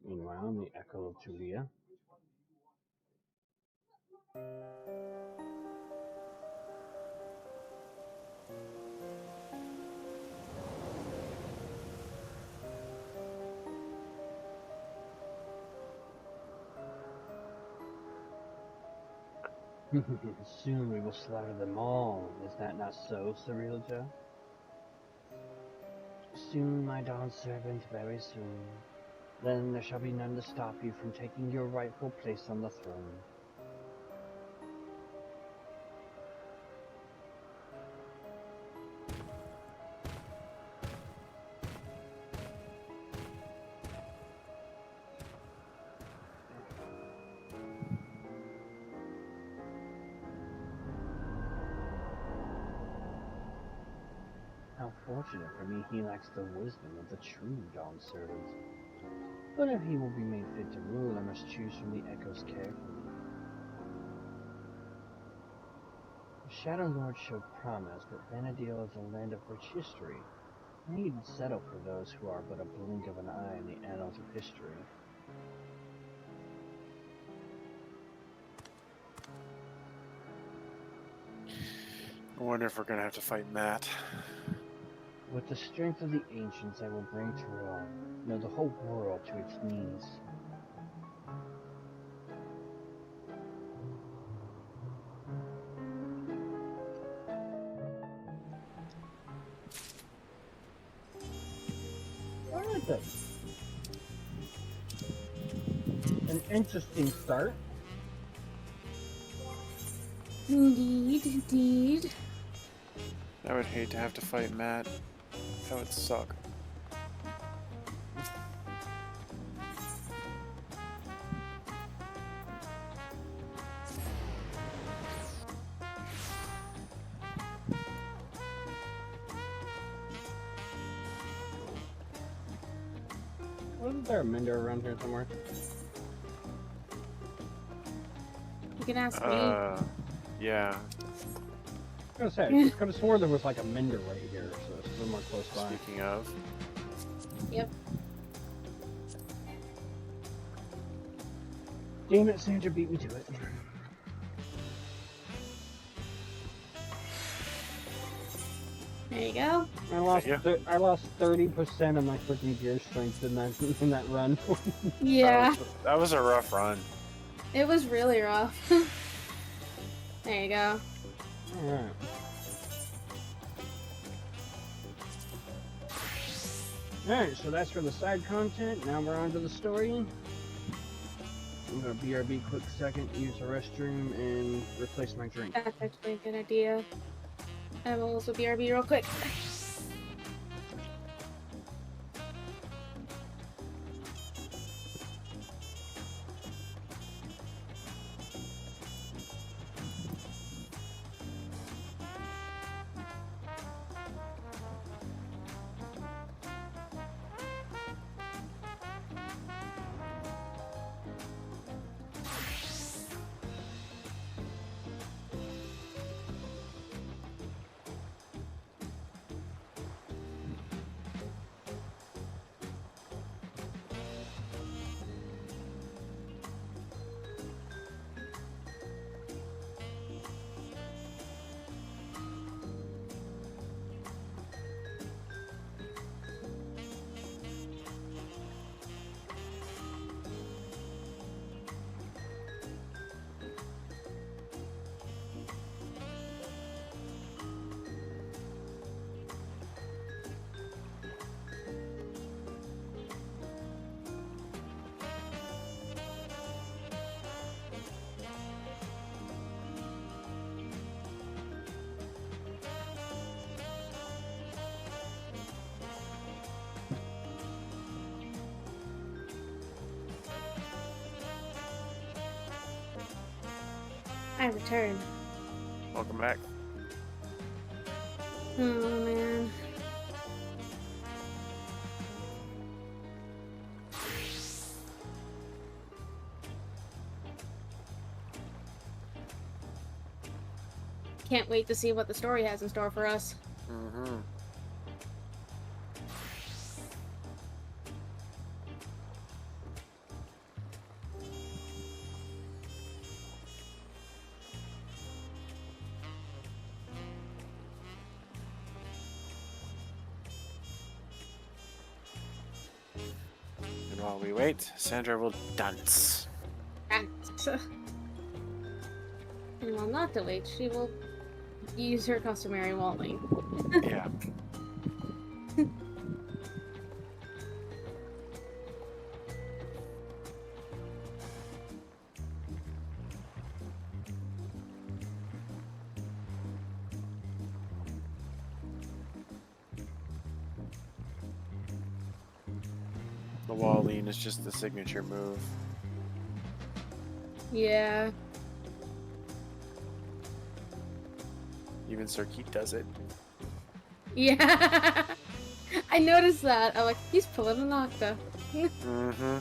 Meanwhile, in the echo of Tulia. Soon we will slaughter them all. Is that not so, Surrealja? Soon, my dawn servant, very soon. Then there shall be none to stop you from taking your rightful place on the throne. How fortunate for me he lacks the wisdom of the true dawn servant. But if he will be made fit to rule, I must choose from the echoes carefully. The Shadow Lord showed promise, but Vanadil is a land of rich history. I needn't settle for those who are but a blink of an eye in the annals of history.
I wonder if we're gonna have to fight Matt.
With the strength of the ancients, I will bring Tyrol, the whole world to its knees. Alright then. An interesting start.
Indeed, indeed.
I would hate to have to fight Matt. That would suck.
Wasn't there a Mender around here somewhere?
You can ask me.
Yeah.
I was gonna say, I could have sworn there was like a Mender right here, so it's a little more close by.
Speaking of,
Yep.
Damn it, Sandra beat me to it.
There you go.
I lost 30% of my freaking gear strength in that run.
Yeah,
that was a rough run.
it was really rough. There you go.
Alright. Alright, so that's for the side content. Now we're on to the story. I'm gonna BRB quick second, use the restroom, and replace my drink.
That's actually a good idea. I will also BRB real quick. I return.
Welcome back.
Oh man. Can't wait to see what the story has in store for us.
Mm-hmm. And while we wait, Sandra will dance.
And while not to wait, she will use her customary walling.
Yeah. The wall lean is just the signature move.
Yeah.
Even Sir Keith does it.
Yeah. I noticed that. I'm like, he's pulling a Nocta.
Mm-hmm.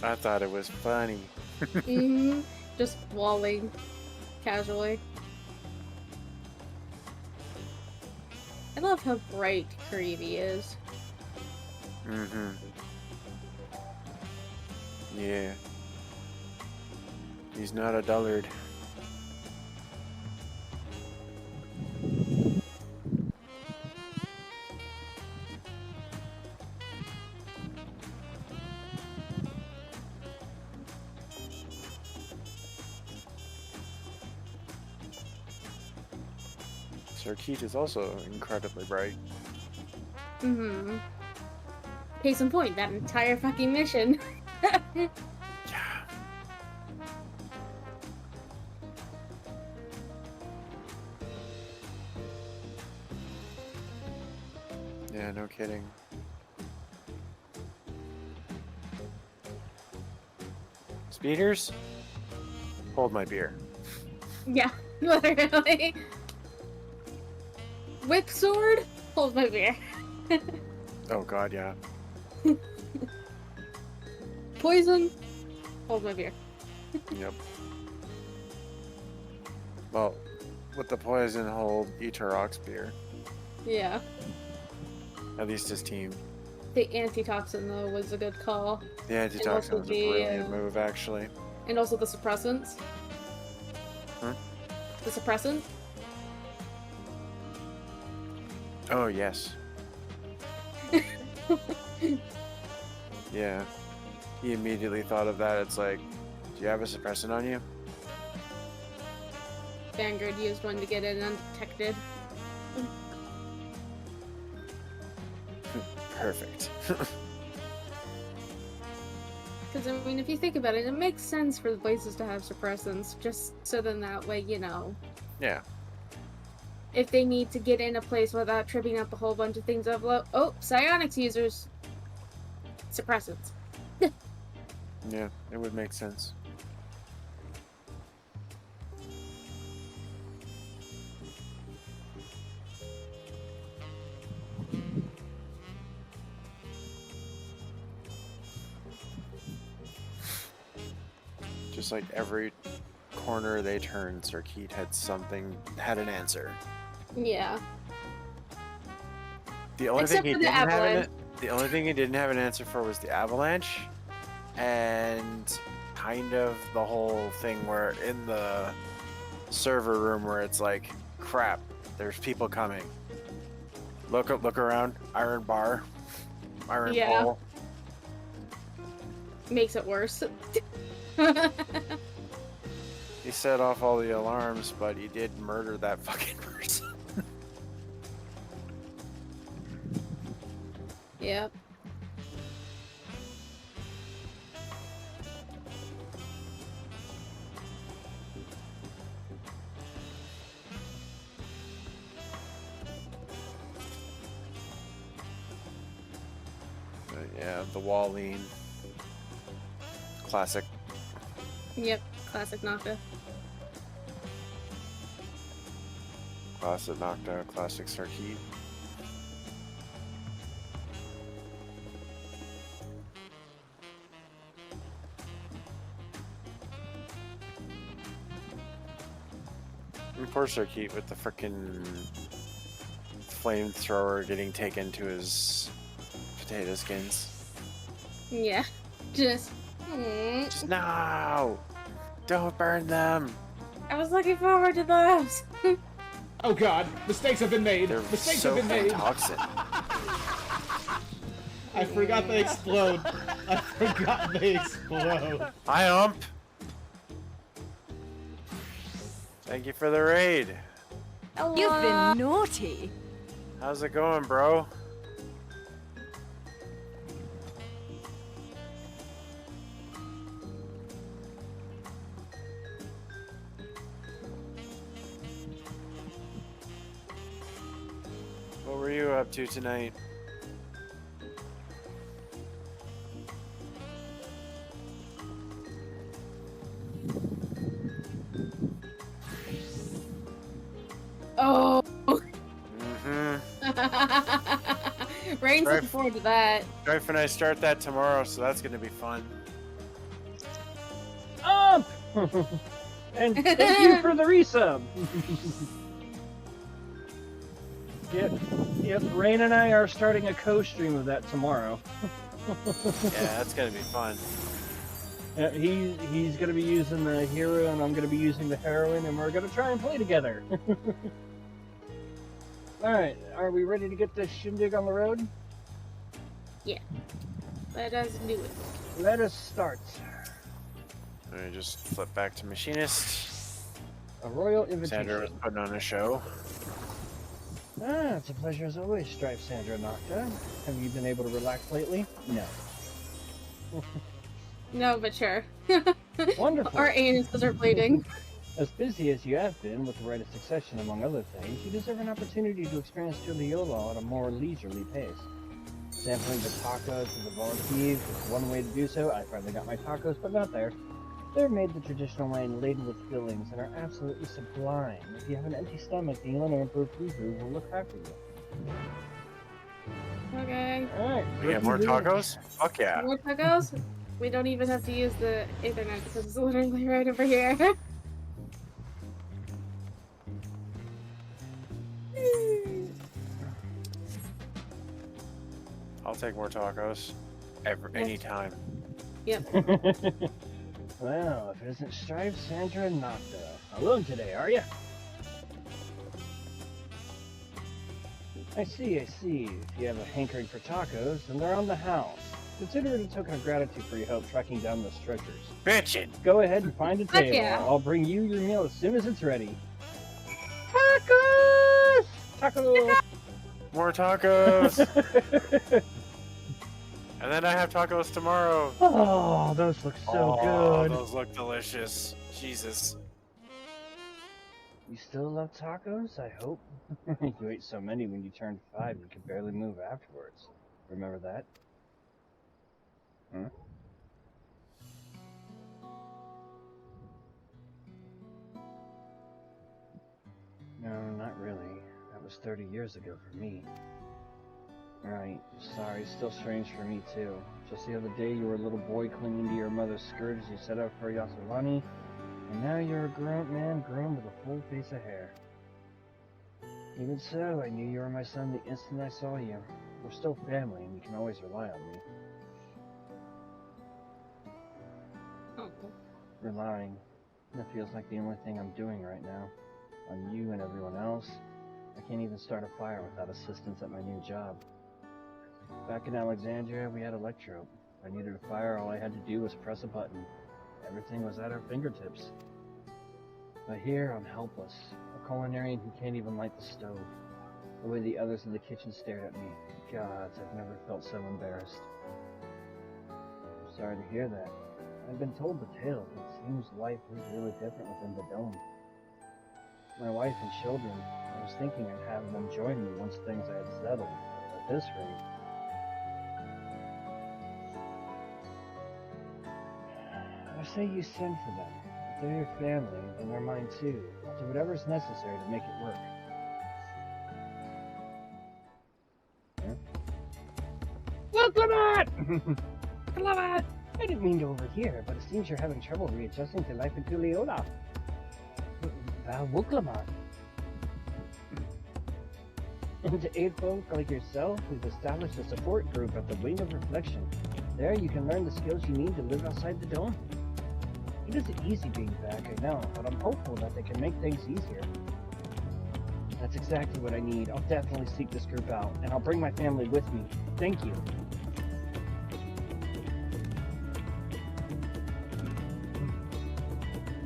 I thought it was funny.
Mm-hmm. Just walling casually. I love how bright Creevy is.
Mm-hmm. Yeah. He's not a dullard. Sir Keith is also incredibly bright.
Mm-hmm. Case in point, that entire fucking mission.
Yeah. Yeah, no kidding. Speeders? Hold my beer.
Yeah, literally. Whip sword? Hold my beer.
Oh god, yeah.
Poison. Hold my beer.
Yep. Well, with the poison, hold Eterox beer.
Yeah.
At least his team.
The antitoxin though was a good call.
The antitoxin was a brilliant move, actually.
And also the suppressants.
Hmm?
The suppressant.
Oh, yes. Yeah. He immediately thought of that. It's like, do you have a suppressant on you?
Vanguard used one to get in undetected.
Perfect.
Because, I mean, if you think about it, it makes sense for the places to have suppressants, just so then that way, you know.
Yeah.
If they need to get in a place without tripping up a whole bunch of things up, oh, psionics users. Suppressants.
Yeah, it would make sense. Just like every corner they turned, Sarkit had an answer.
Yeah.
The only
Except
thing he
for the
didn't have
avalanche.
the only thing he didn't have an answer for was the avalanche, and kind of the whole thing where in the server room where it's like, crap, there's people coming. Look around, iron bar, iron
Yeah.
pole.
Makes it worse.
He set off all the alarms, but he did murder that fucking person.
Yep.
But yeah, the Walleen. Classic.
Yep. Classic Nocta.
Classic Nocta, classic Sarkit. And poor Sarkit with the frickin' flamethrower getting taken to his potato skins.
Yeah. Just.
Just no! Don't burn them!
I was looking forward to those.
Oh god, mistakes have been made.
They're
Mistakes
so
have been made.
toxic.
I forgot they explode. I forgot they explode.
Hi, Ump! Thank you for the raid.
You've been naughty.
How's it going, bro? What were you up to tonight?
Oh. Rain's
Strife.
looking forward to that.
Strife and I start that tomorrow, so that's gonna be fun.
Up! And thank you for the resub. Yep, Rayn and I are starting a co-stream of that tomorrow.
Yeah, that's gonna be fun.
Yeah, he's gonna be using the hero and I'm gonna be using the heroine and we're gonna try and play together. Alright, are we ready to get this shindig on the road?
Yeah. Let us do it.
Let us start.
Let me just flip back to Machinist.
A royal invitation.
Sandra was putting on a show.
Ah, it's a pleasure as always, Strife, Sandra, Nocta. Have you been able to relax lately? No.
No, but sure.
Wonderful.
Our anuses are bleeding.
As busy as you have been with the Rite of Succession, among other things, you deserve an opportunity to experience Juliola at a more leisurely pace. Sampling the tacos of the Volunteers is one way to do so. I finally got my tacos, but not there. They're made the traditional way and laden with fillings and are absolutely sublime. If you have an empty stomach, the Elena Improved Fufu will look after you.
Okay.
Alright.
We have more tacos? Fuck yeah.
More tacos? We don't even have to use the internet because it's literally right over here.
I'll take more tacos. Anytime.
Yep.
Well, if it isn't Strife, Sandra, and Nocta. Alone today, are you? I see. If you have a hankering for tacos, then they're on the house. Consider it a token of gratitude for your help tracking down those treasures.
Bitchin'!
Go ahead and find a
Heck
table.
yeah.
I'll bring you your meal as soon as it's ready. Tacos! Tacos!
More tacos! And then I have tacos tomorrow.
Oh, those look so good.
Those look delicious. Jesus.
You still love tacos, I hope? You ate so many when you turned 5 you could barely move afterwards. Remember that? Huh? No, not really. That was 30 years ago for me. Right, sorry, still strange for me too. Just the other day you were a little boy clinging to your mother's skirt as you set out for Yasurani, and now you're a grown man grown with a full face of hair. Even so, I knew you were my son the instant I saw you. We're still family and you can always rely on me.
Oh.
Relying. That feels like the only thing I'm doing right now. On you and everyone else. I can't even start a fire without assistance at my new job. Back in Alexandria, we had Electro. If I needed a fire, all I had to do was press a button. Everything was at our fingertips. But here, I'm helpless. A culinarian who can't even light the stove. The way the others in the kitchen stared at me. Gods, I've never felt so embarrassed. I'm sorry to hear that. I've been told the tale, but it seems life is really different within the dome. My wife and children, I was thinking I'd have them join me once things I had settled, but at this rate... I say you send for them. If they're your family, then they're mine too. I'll do whatever's necessary to make it work. Huh? Welcome!
Clever!
I didn't mean to overhear, but it seems you're having trouble readjusting to life in Tuliola. Wuklamat. And to aid folk like yourself, we've established a support group at the Wing of Reflection. There you can learn the skills you need to live outside the dome. It isn't easy being back, I know, but I'm hopeful that they can make things easier. That's exactly what I need. I'll definitely seek this group out, and I'll bring my family with me. Thank you.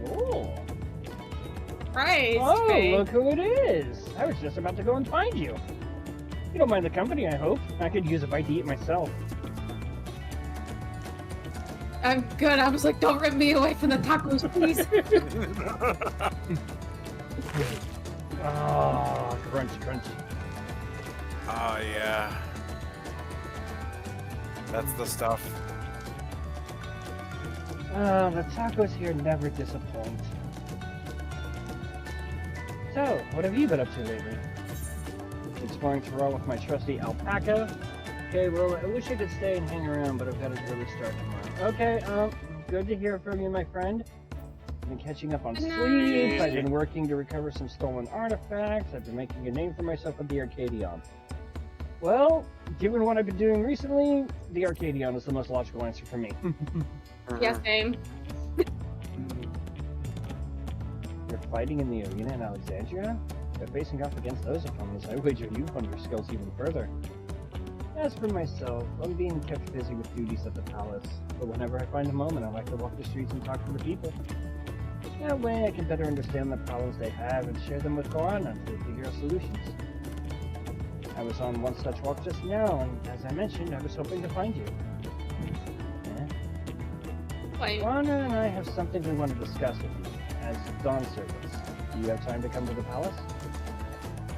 Oh!
Right.
Oh,
great.
look who it is! I was just about to go and find you. You don't mind the company, I hope. I could use a bite to eat myself.
I'm good. I was like, don't rip me away from the tacos, please.
Oh, crunch.
Oh, yeah. That's the stuff.
The tacos here never disappoint. So, what have you been up to lately? Exploring Terrell with my trusty alpaca? Okay, well, I wish I could stay and hang around, but I've got to really start tomorrow. Okay, good to hear from you, my friend. I've been catching up on sleep, I've been working to recover some stolen artifacts, I've been making a name for myself with the Arcadion. Well, given what I've been doing recently, the Arcadion is the most logical answer for me.
Yeah, same.
You're fighting in the arena in Alexandria? By facing off against those opponents, I wager you hone your skills even further. As for myself, I'm being kept busy with duties at the palace, but whenever I find a moment, I like to walk the streets and talk to the people. That way I can better understand the problems they have and share them with Korana to figure out solutions. I was on one such walk just now, and as I mentioned, I was hoping to find you.
Wait.
Korana and I have something we want to discuss with you, as Dawn servants. Do you have time to come to the palace?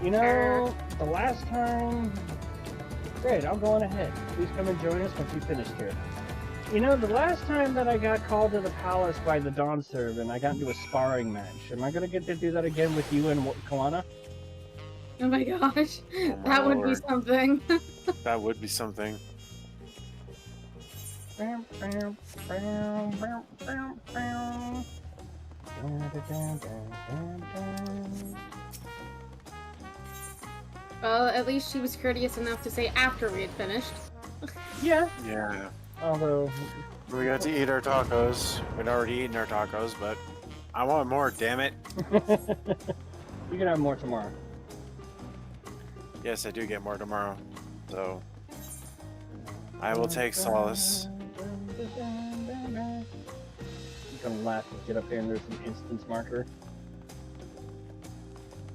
You know, the last time... Great, I'll go on ahead. Please come and join us once you've finished here. You know, the last time that I got called to the palace by the Dawn servant, I got into a sparring match. Am I gonna get to do that again with you and Kalana?
Oh my gosh.
Oh my
That would be
lord.
something.
That would be something.
Well, at least she was courteous enough to say after we had finished.
Yeah.
Yeah.
Although,
We got to eat our tacos. We'd already eaten our tacos, but I want more, damn it.
you can have more tomorrow.
Yes, I do get more tomorrow. So I will take solace.
I'm gonna laugh and get up there and there's an instance marker.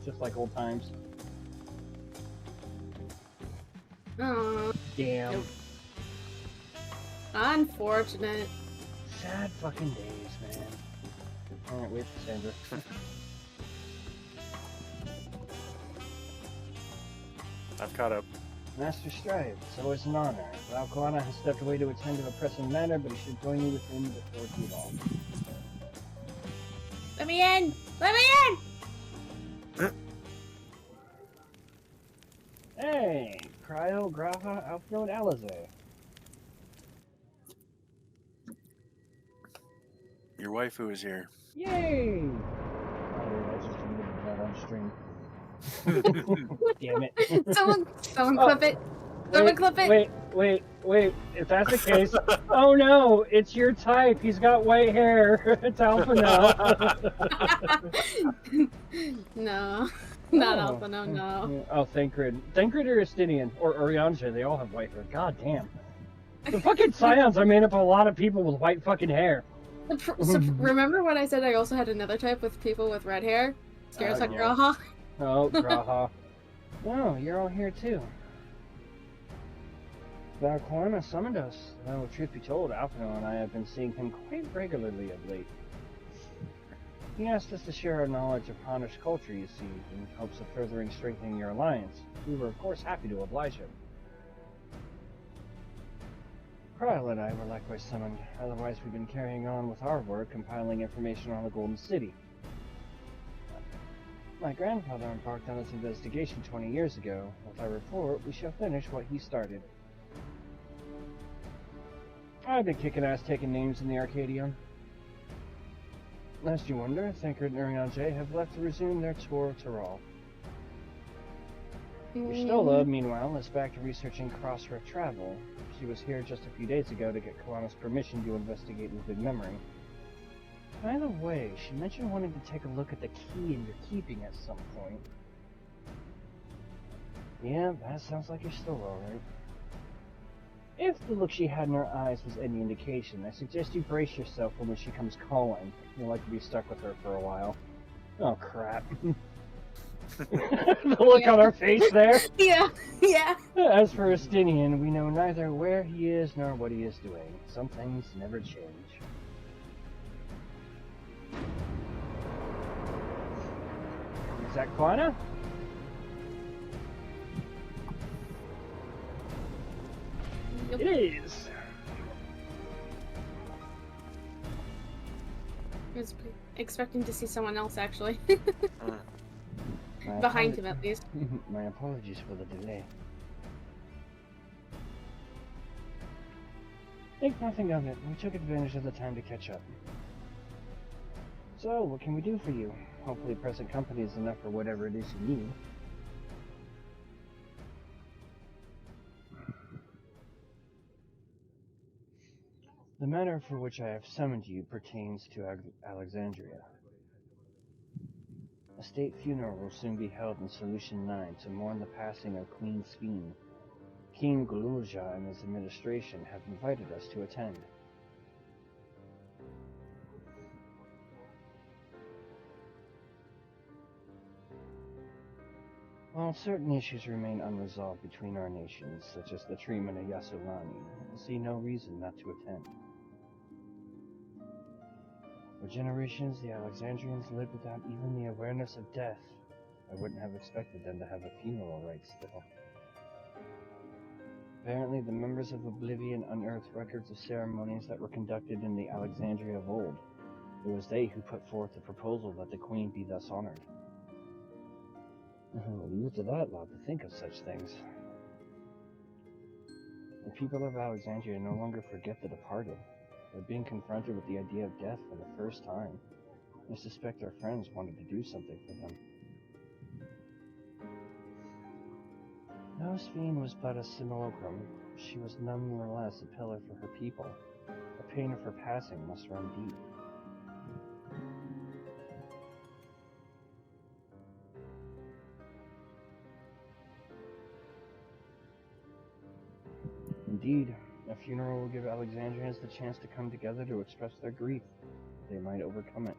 Just like old times.
Aww.
Damn.
Nope. Unfortunate.
Sad fucking days, man. Alright, wait for Sandra.
I've caught up.
Master Strife, it's always an honor. Valkalana has stepped away to attend to a pressing matter, but he should join you with him before too long.
Let me in! Let me in!
Hey! Cryo, Graha, Alfno, and Alizé.
Your waifu is here.
Yay! Oh, I just remembered that on stream. Damn it.
Someone clip it. Someone clip it.
Wait. If that's the case, oh no, it's your type. He's got white hair. It's Alpha now.
No. Not Alpha, no.
Oh, Thancred. Thancred or Estinian or Orianja, they all have white hair. God damn. The fucking Scions are made up of a lot of people with white fucking hair.
So, remember when I said I also had another type with people with red hair? Scares like Graha?
Oh, Graha. Oh, you're all here too. Valkalana summoned us, though truth be told, Alpino and I have been seeing him quite regularly of late. He asked us to share our knowledge of Hanish culture, you see, in hopes of furthering strengthening your alliance. We were of course happy to oblige him. Cryle and I were likewise summoned, otherwise we've been carrying on with our work compiling information on the Golden City. My grandfather embarked on this investigation 20 years ago. With our report, we shall finish what he started. I've been kicking ass taking names in the Arcadion. Lest you wonder, Thancred and Urianger have left to resume their tour of Tyrol. Stola, meanwhile, is back to researching Crossroads travel. She was here just a few days ago to get Kalana's permission to investigate Living Memory. By the way, she mentioned wanting to take a look at the key in your keeping at some point. Yeah, that sounds like you're still alright. If the look she had in her eyes was any indication, I suggest you brace yourself for when she comes calling. You'll like to be stuck with her for a while. Oh crap. The look on her face there.
Yeah.
As for Estinian, we know neither where he is nor what he is doing. Some things never change. Is that Quana?
Yep.
It is.
I was expecting to see someone else, actually.
My
Behind him, at least.
My apologies for the delay. Think nothing of it. We took advantage of the time to catch up. So, what can we do for you? Hopefully present company is enough for whatever it is you need. The matter for which I have summoned you pertains to Alexandria. A state funeral will soon be held in Solution 9 to mourn the passing of Queen Sveen. King Gulurja and his administration have invited us to attend. While certain issues remain unresolved between our nations, such as the treatment of Yasulani, I see no reason not to attend. For generations, the Alexandrians lived without even the awareness of death. I wouldn't have expected them to have a funeral rite still. Apparently, the members of Oblivion unearthed records of ceremonies that were conducted in the Alexandria of old. It was they who put forth the proposal that the Queen be thus honored. Leave it to that lot to think of such things.
The people of Alexandria no longer forget the departed. They're being confronted with the idea of death for the first time. I suspect our friends wanted to do something for them. Josephine was but a simulacrum. She was nonetheless a pillar for her people. The pain of her passing must run deep. Indeed, a funeral will give Alexandrians the chance to come together to express their grief. They might overcome it.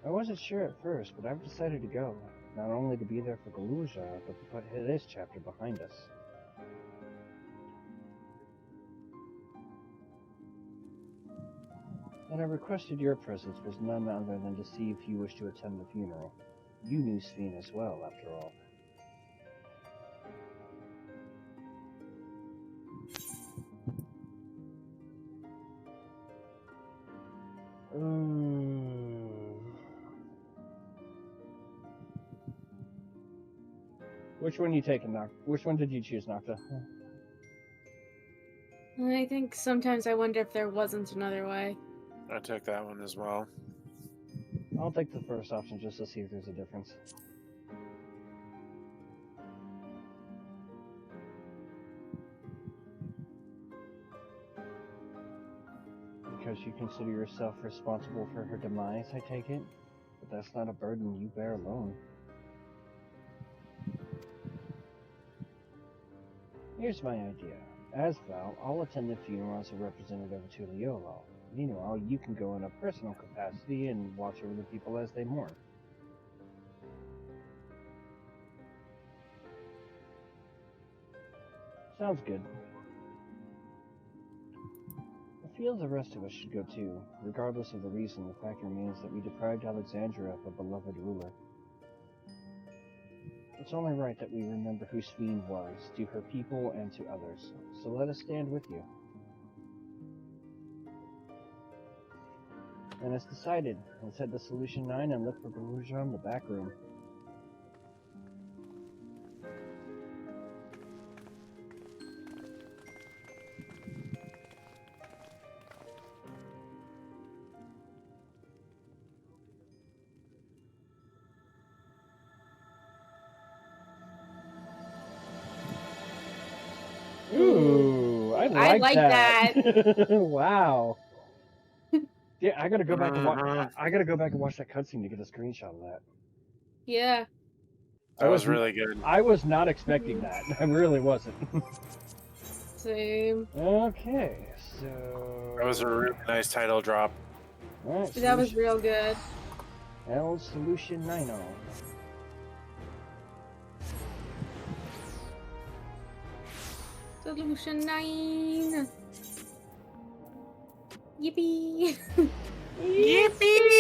I wasn't sure at first, but I've decided to go. Not only to be there for Galuja, but to put this chapter behind us. And I requested your presence was none other than to see if you wish to attend the funeral. You knew Sven as well, after all. Which one you taking, Nocta? Which one did you choose, Nocta?
I think sometimes I wonder if there wasn't another way.
I took that one as well.
I'll take the first option just to see if there's a difference. Because you consider yourself responsible for her demise, I take it? But that's not a burden you bear alone. Here's my idea. As Val, I'll attend the funeral as a representative to Leolo. Meanwhile, you can go in a personal capacity and watch over the people as they mourn. Sounds good. I feel the rest of us should go too. Regardless of the reason, the fact remains that we deprived Alexandria of a beloved ruler. It's only right that we remember who Sven was, to her people and to others. So let us stand with you. And it's decided. Let's head to Solution 9 and look for Galuja in the back room. Ooh, I like that. Wow. Yeah, I gotta go back and watch. I gotta go back and watch that cutscene to get a screenshot of that.
Yeah.
That was really good.
I was not expecting that. I really wasn't.
Same.
Okay, so
That was a really nice title drop.
all right,
That was real good.
L Solution 90.
Solution 9. Yippee!
Yippee!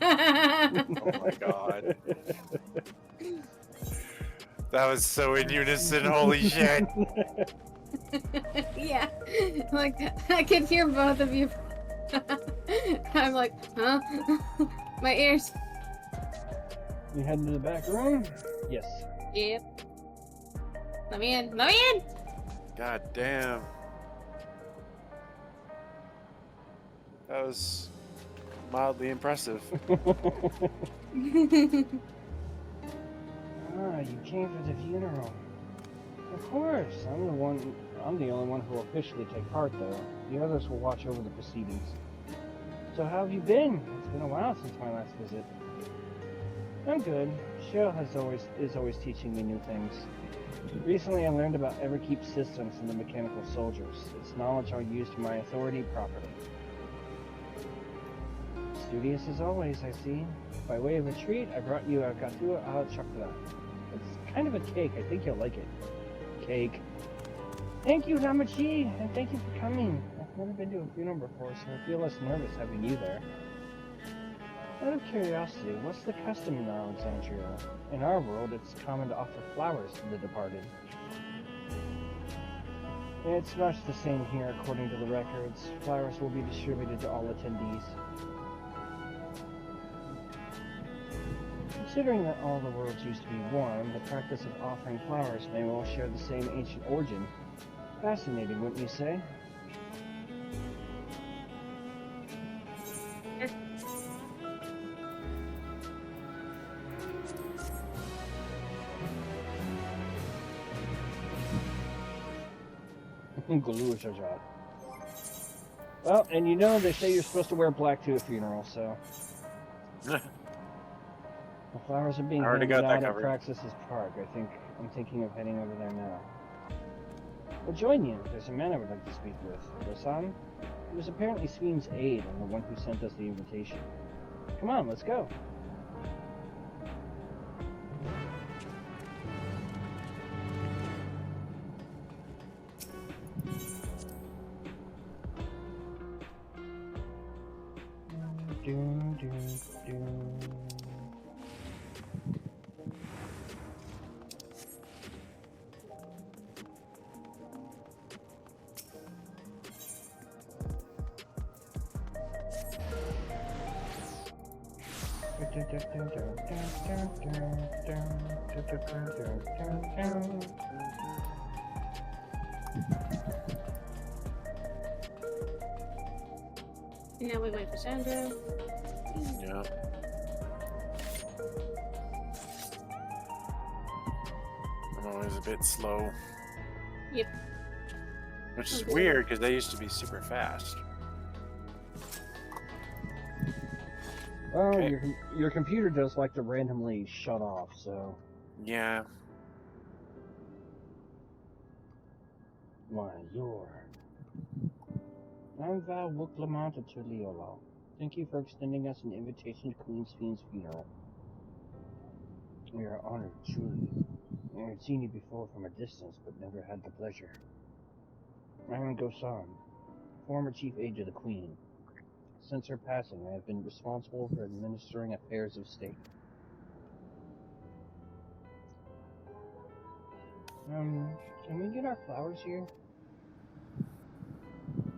Oh my god. That was so in unison, holy shit.
Yeah, like I can hear both of you. I'm like, huh? My ears.
You heading to the back room? Yes.
Yep. Let me in. Let me in.
God damn. That was mildly impressive.
Ah, you came for the funeral. Of course, I'm the only one who will officially take part, though. The others will watch over the proceedings. So how have you been? It's been a while since my last visit. I'm good. Cheryl is always teaching me new things. Recently, I learned about Everkeep systems and the mechanical soldiers. It's knowledge I'll use to my authority properly. Studious as always, I see. By way of a treat, I brought you a gâteau à la chocolat. It's kind of a cake. I think you'll like it. Cake. Thank you, Hamachi, and thank you for coming. I've never been to a funeral before, so I feel less nervous having you there. Out of curiosity, what's the custom in Alexandria? In our world, it's common to offer flowers to the departed. It's much the same here, according to the records. Flowers will be distributed to all attendees.
Considering that all the worlds used to be warm, the practice of offering flowers may well share the same ancient origin. Fascinating, wouldn't you say? Well, and you know they say you're supposed to wear black to a funeral, so... The flowers are being
already
handed
got that
out at
covered.
Praxis's park. I'm thinking of heading over there now. I'll join you. There's a man I would like to speak with. Rosan? He was apparently Sween's aide and the one who sent us the invitation. Come on, let's go.
Now we wait for Sandra.
Yeah. I'm always a bit slow.
Yep.
Which is
Okay.
weird because they used to be super fast.
Well,
Okay.
your computer does like to randomly shut off, so...
Yeah.
Why, you're... I'm Val Wuklamanta Tuliolo. Thank you for extending us an invitation to Queen Fiend's funeral. We are honored, truly. I had seen you before from a distance, but never had the pleasure. I'm Gosan, former chief aide to the Queen. Since her passing, I have been responsible for administering affairs of state. Can we get our flowers here?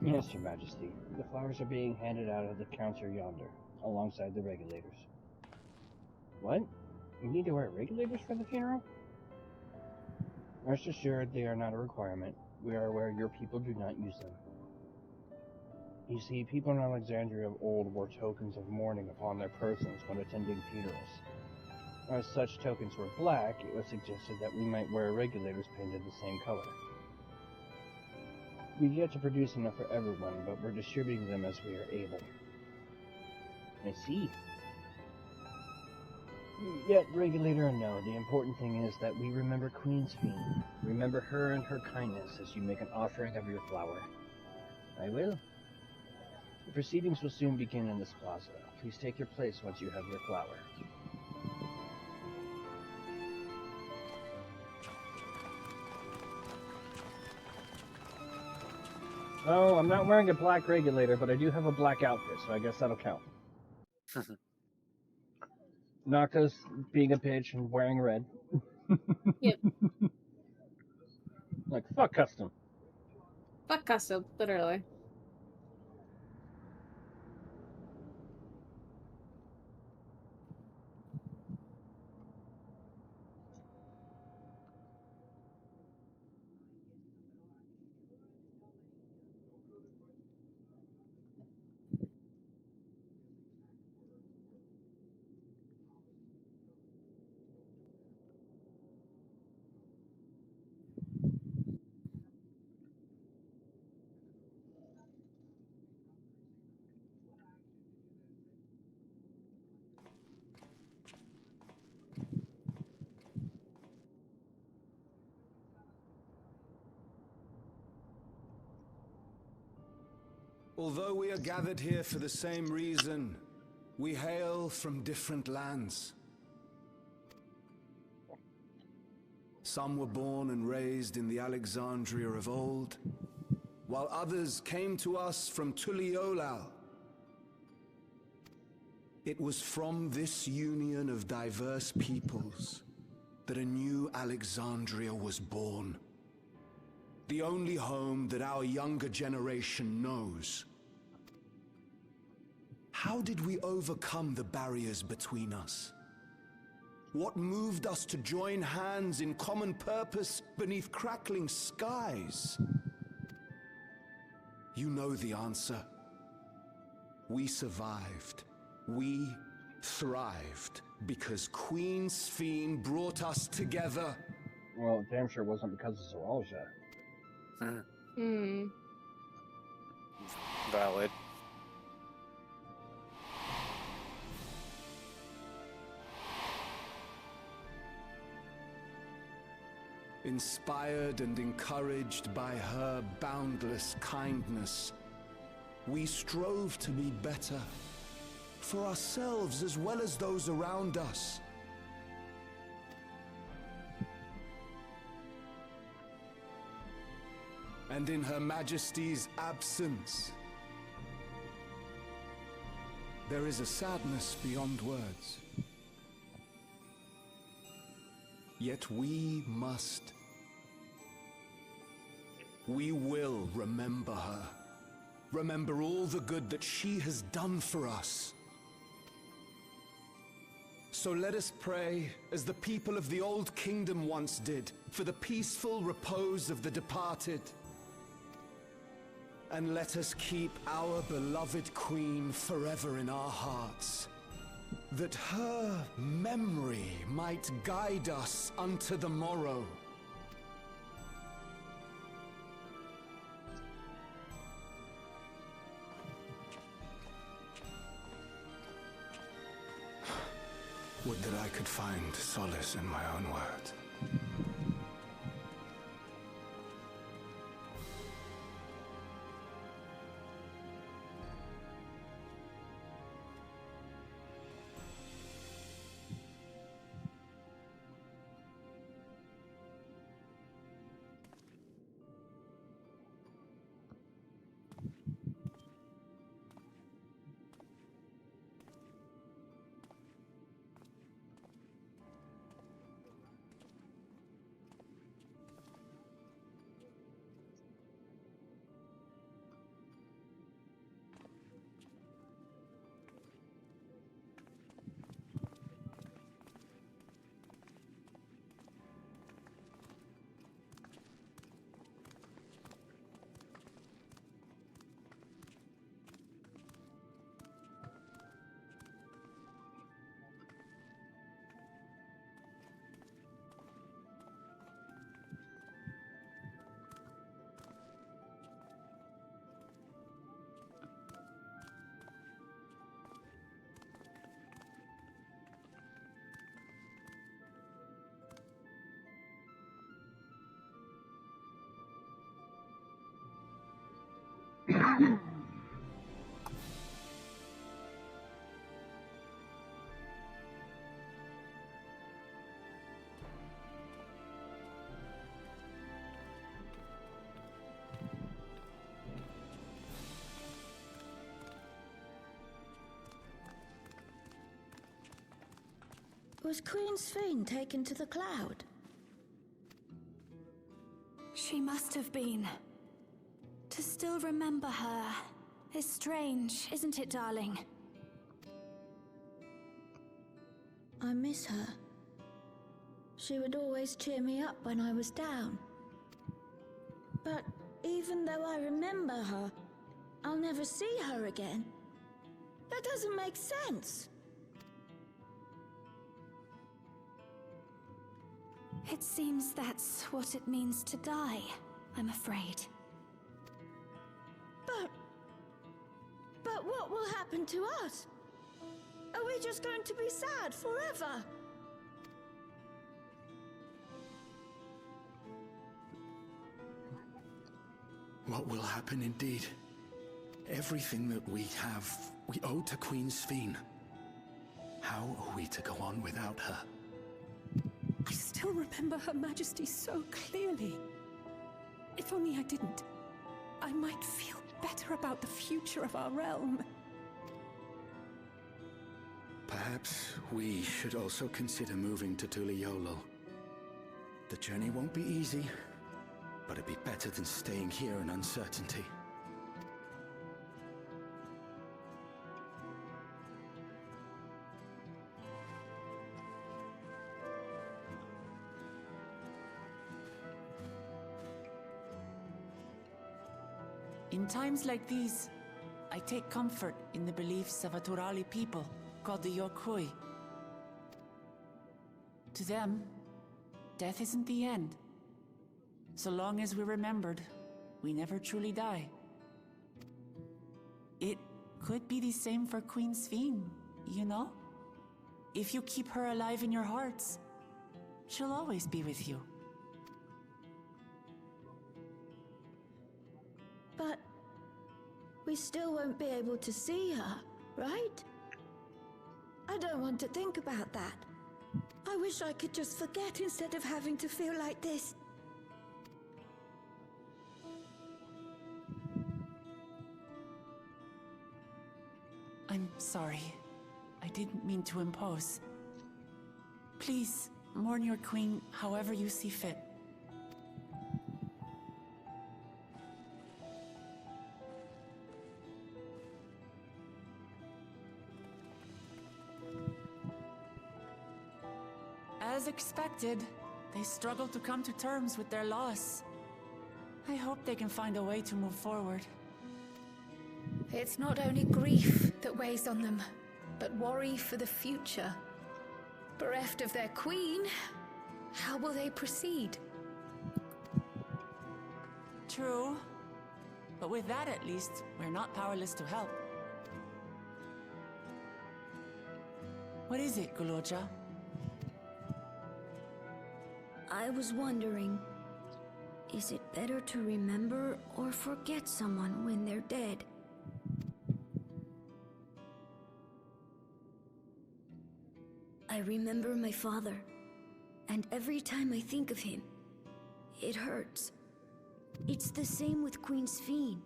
Yes, Your Majesty. The flowers are being handed out at the counter yonder, alongside the regulators. What? You need to wear regulators for the funeral? Rest assured, they are not a requirement. We are aware your people do not use them. You see, people in Alexandria of old wore tokens of mourning upon their persons when attending funerals. As such tokens were black, it was suggested that we might wear regulators painted the same color. We've yet to produce enough for everyone, but we're distributing them as we are able. I see. Yet, regulator or no, the important thing is that we remember Queen's Fiend. Remember her and her kindness as you make an offering of your flower. I will. The proceedings will soon begin in this plaza. Please take your place once you have your flower. Oh, I'm not wearing a black regulator, but I do have a black outfit, so I guess that'll count. Nocta's being a bitch and wearing red.
Yep.
Like, fuck custom.
Fuck custom, literally.
Although we are gathered here for the same reason, we hail from different lands. Some were born and raised in the Alexandria of old, while others came to us from Tuliolal. It was from this union of diverse peoples that a new Alexandria was born. The only home that our younger generation knows. How did we overcome the barriers between us? What moved us to join hands in common purpose beneath crackling skies? You know the answer. We survived. We thrived because Queen Sphene brought us together.
Well, it damn sure wasn't because of Zoralia.
Valid.
Inspired and encouraged by her boundless kindness, we strove to be better, for ourselves as well as those around us. And in Her Majesty's absence, there is a sadness beyond words. Yet we must. We will remember her. Remember all the good that she has done for us. So let us pray, as the people of the Old Kingdom once did, for the peaceful repose of the departed. And let us keep our beloved Queen forever in our hearts, that her memory might guide us unto the morrow. Would that I could find solace in my own words.
Was Queen Sphene taken to the cloud?
She must have been. To still remember her is strange, isn't it, darling?
I miss her. She would always cheer me up when I was down. But even though I remember her, I'll never see her again. That doesn't make sense.
It seems that's what it means to die, I'm afraid.
But what will happen to us? Are we just going to be sad forever?
What will happen indeed? Everything that we have, we owe to Queen Sphene. How are we to go on without her?
I still remember Her Majesty so clearly. If only I didn't, I might feel better about the future of our realm.
Perhaps we should also consider moving to Tuliolo. The journey won't be easy, but it'd be better than staying here in uncertainty.
In times like these, I take comfort in the beliefs of a Turali people called the Yorkui. To them, death isn't the end. So long as we're remembered, we never truly die. It could be the same for Queen Sveen, you know? If you keep her alive in your hearts, she'll always be with you.
But we still won't be able to see her, right? I don't want to think about that. I wish I could just forget instead of having to feel like this.
I'm sorry. I didn't mean to impose. Please, mourn your queen however you see fit. As expected, they struggle to come to terms with their loss. I hope they can find a way to move forward.
It's not only grief that weighs on them, but worry for the future. Bereft of their queen, how will they proceed?
True. But with that at least, we're not powerless to help. What is it, Guloja?
I was wondering, is it better to remember or forget someone when they're dead? I remember my father, and every time I think of him, it hurts. It's the same with Queen Sveen.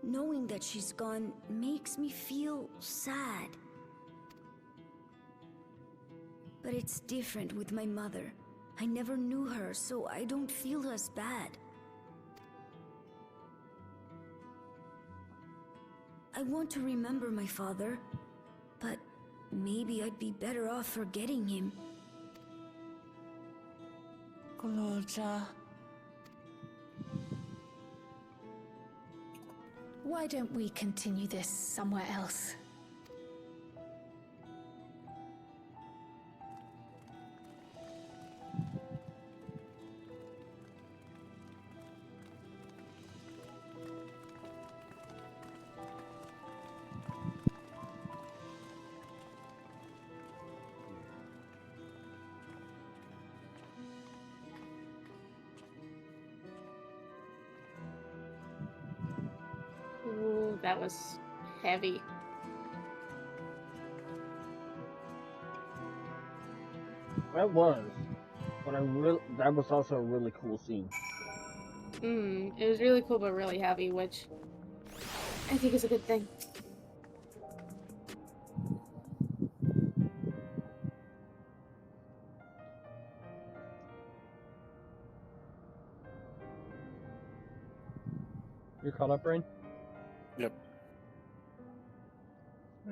Knowing that she's gone makes me feel sad. But it's different with my mother. I never knew her, so I don't feel as bad. I want to remember my father, but maybe I'd be better off forgetting him.
Guloja.
Why don't we continue this somewhere else?
Ooh, that was heavy.
That was. But that was also a really cool scene.
It was really cool, but really heavy, which I think is a good thing.
You're caught up, Rayn?
Yep.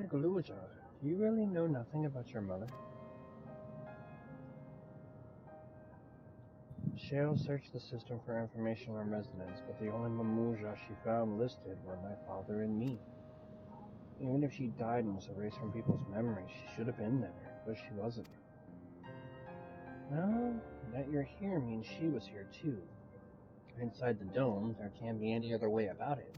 Guloja, do you really know nothing about your mother? Cheryl searched the system for information on residents, but the only Mamuja she found listed were my father and me. Even if she died and was erased from people's memories, she should have been there, but she wasn't. Well, that you're here means she was here too. Inside the dome, there can't be any other way about it.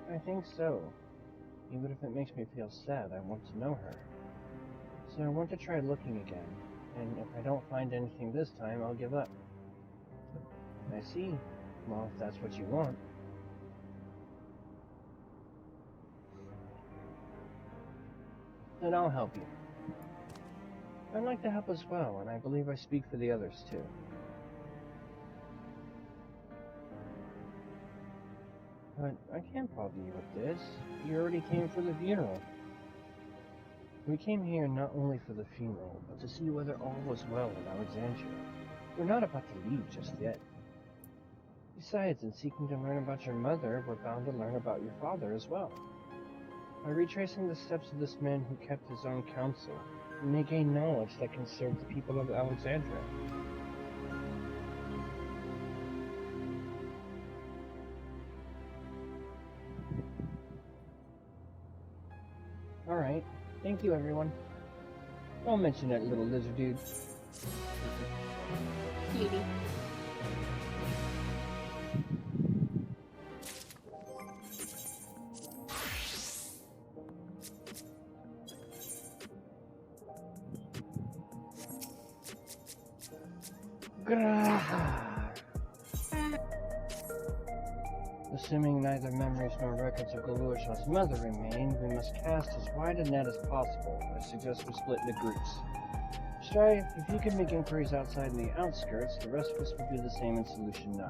I think so. Even if it makes me feel sad, I want to know her. So I want to try looking again, and if I don't find anything this time, I'll give up. I see. Well, if that's what you want. Then I'll help you. I'd like to help as well, and I believe I speak for the others too. But I can't bother you with this. You already came for the funeral. We came here not only for the funeral, but to see whether all was well in Alexandria. We're not about to leave just yet. Besides, in seeking to learn about your mother, we're bound to learn about your father as well. By retracing the steps of this man who kept his own counsel, we may gain knowledge that can serve the people of Alexandria. Alright, thank you everyone. Don't mention that little lizard dude.
Cutie.
Assuming neither memories nor records of Galuasha's mother remain, we must cast as wide a net as possible. I suggest we split into groups. Strife, if you can make inquiries outside in the outskirts, the rest of us will do the same in Solution 9.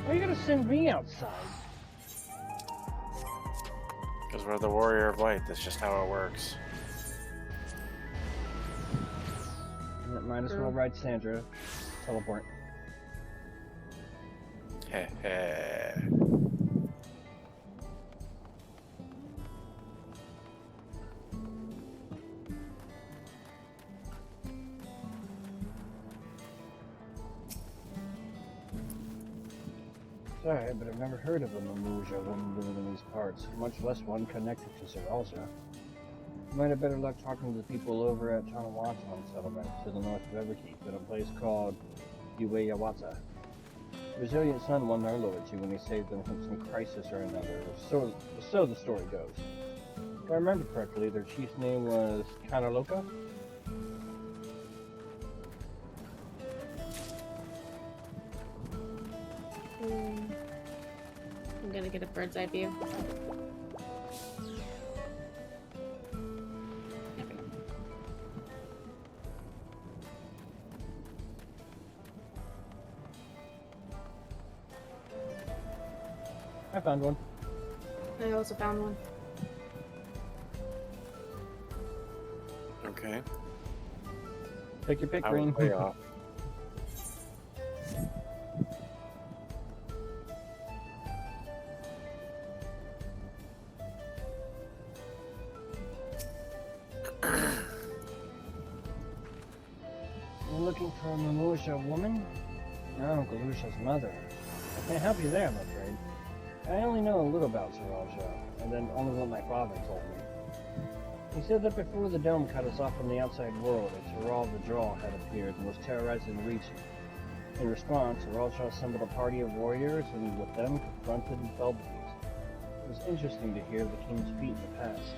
Why are you gonna send me outside?
Because we're the Warrior of Light. That's just how it works.
Might as well ride Sandra. Teleport.
Heh heh.
Sorry, but I've never heard of a Mamuja woman living in these parts, much less one connected to Zeralja. You might have better luck talking to the people over at Tanawatan settlement to the north of Everkeep at a place called Ueyawata. Resilient Sun won our lord to when he saved them from some crisis or another, so the story goes. If I remember correctly, their chief's name was Kanaloka?
I'm gonna get a bird's eye view.
I found one.
I also found one.
Okay.
Take your pick,
I was
Green.
way off.
You're looking for a Mamusha woman? No, Galusha's mother. I can't help you there, I'm afraid. I only know a little about Zeralja, and then only what my father told me. He said that before the dome cut us off from the outside world, a Zeral the Draw had appeared and was terrorizing the region. In response, Zeralja assembled a party of warriors, and with them confronted and felled the beast. It was interesting to hear the king's feat in the past.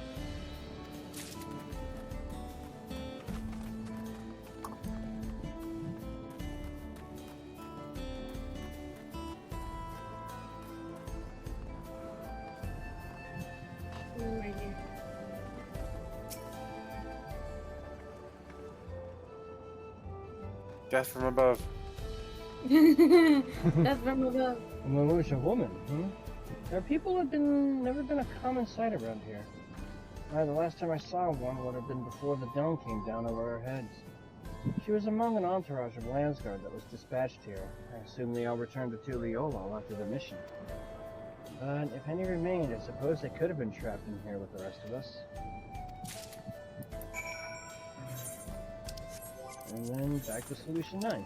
Right here.
Death from above.
That's from above.
A Mamusha woman, Our people have never been a common sight around here. The last time I saw one would have been before the dome came down over our heads. She was among an entourage of Landsguard that was dispatched here. I assume they all returned to Tuliolo after the mission. But if any remained, I suppose they could have been trapped in here with the rest of us. And then back to Solution 9.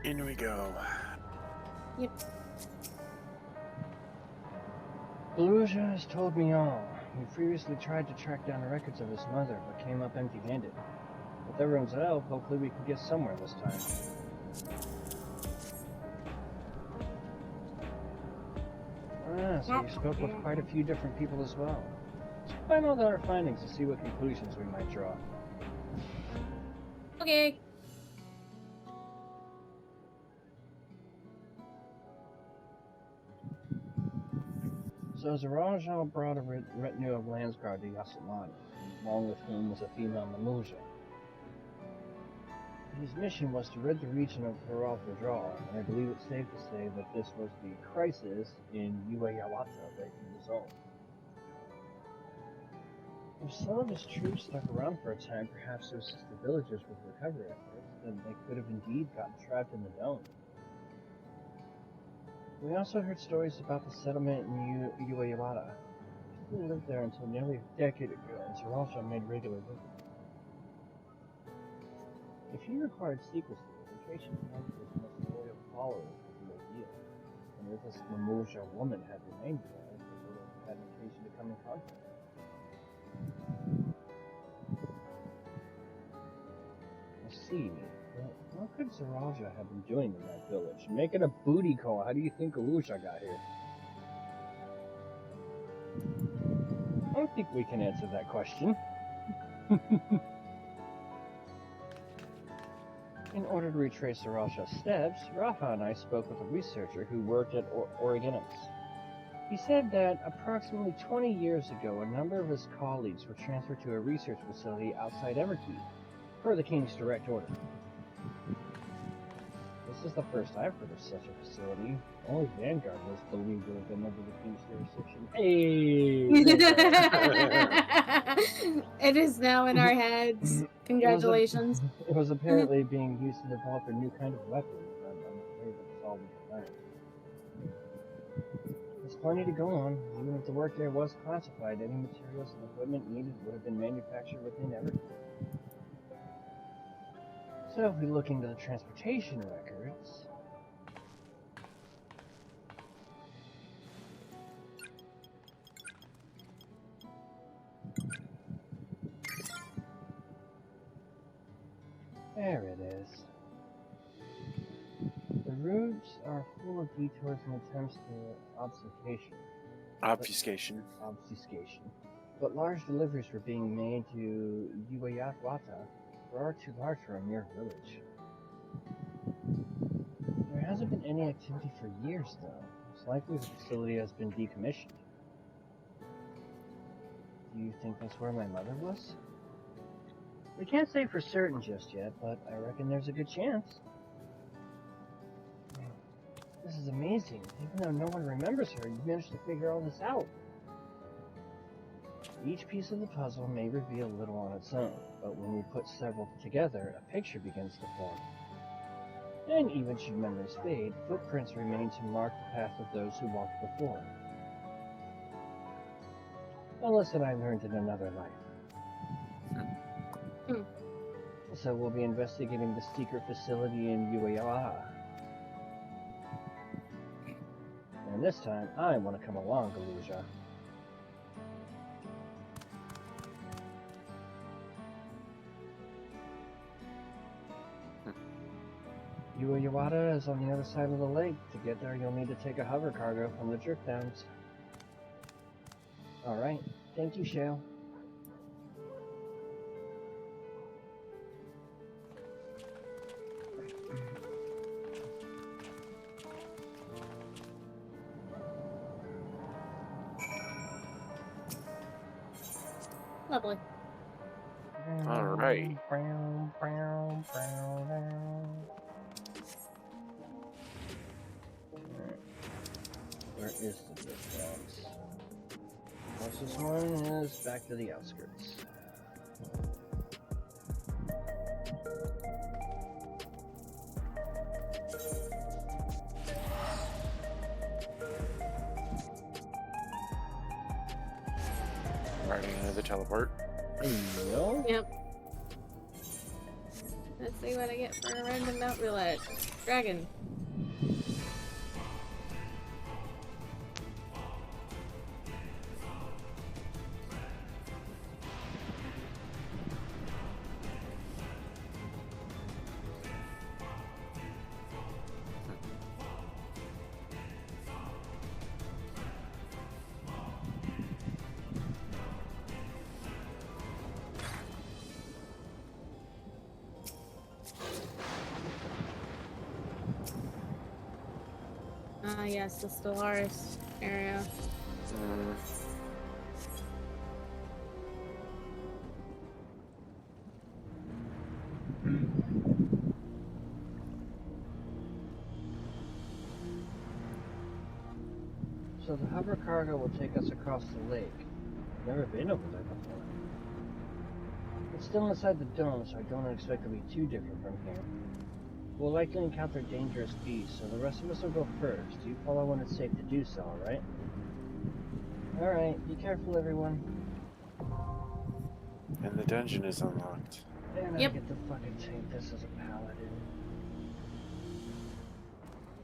In we go.
Yep.
Galusha has told me all. He previously tried to track down the records of his mother, but came up empty-handed. With everyone's help, hopefully we can get somewhere this time. Ah, so you spoke with quite a few different people as well. Let's find out our findings to see what conclusions we might draw.
Okay.
So Zarajan brought a retinue of Landsguard to Yasalan, along with whom was a female Mamuja. His mission was to rid the region of Haral Fajral, and I believe it's safe to say that this was the crisis in Uayawata that he resolved. If some of his troops stuck around for a time, perhaps to assist the villagers with recovery efforts, then they could have indeed gotten trapped in the dome. We also heard stories about the settlement in Uayawata. People lived there until nearly a decade ago, and Zarajan made regular visits. If he required secrecy, the location was most loyal followers of the ideal, and if this Mamuja woman had remained there, they would have had an occasion to come in contact. I see. Well, what could Zaraja have been doing in that village? Making a booty call. How do you think Galusha got here? I don't think we can answer that question. In order to retrace Zaraja's steps, Rafa and I spoke with a researcher who worked at Oregonus. He said that approximately 20 years ago, a number of his colleagues were transferred to a research facility outside Everkeep, per the King's direct order. This is the first I've heard of such a facility. Only Vanguard was believed to have been under the King's jurisdiction. Hey!
It is now in our heads. Congratulations.
It was apparently being used to develop a new kind of weapon, but I'm afraid it's all we can learn. There's plenty to go on. Even if the work there was classified, any materials and equipment needed would have been manufactured within Everkeep. So if we look into the transportation records... There it is. The routes are full of detours and attempts to obfuscation. But large deliveries were being made to Uayawata, far too large for a mere village. There hasn't been any activity for years, though. It's likely the facility has been decommissioned. Do you think that's where my mother was? We can't say for certain just yet, but I reckon there's a good chance. This is amazing. Even though no one remembers her, you managed to figure all this out. Each piece of the puzzle may reveal little on its own, but when we put several together, a picture begins to form. And even should memories fade, footprints remain to mark the path of those who walked before. A lesson I learned in another life. So we'll be investigating the secret facility in Uayawata. And this time, I want to come along, Galuja. Uayawata is on the other side of the lake. To get there, you'll need to take a hover cargo from the drift downs. Alright, thank you, Shale.
Lovely.
Alright.
Where is the drift downs? Closest one is back to the outskirts.
Riding into the teleport.
No?
Yep. Let's see what I get for a random mount roulette. Dragon. Ah, yes, the Stellaris area.
So the hover cargo will take us across the lake. Never been over there before. It's still inside the dome, so I don't expect it to be too different from here. We'll likely encounter dangerous beasts, so the rest of us will go first. You follow when it's safe to do so, alright? Alright, be careful everyone.
And the dungeon is unlocked.
And
Yep.
I get to fucking take this as a paladin.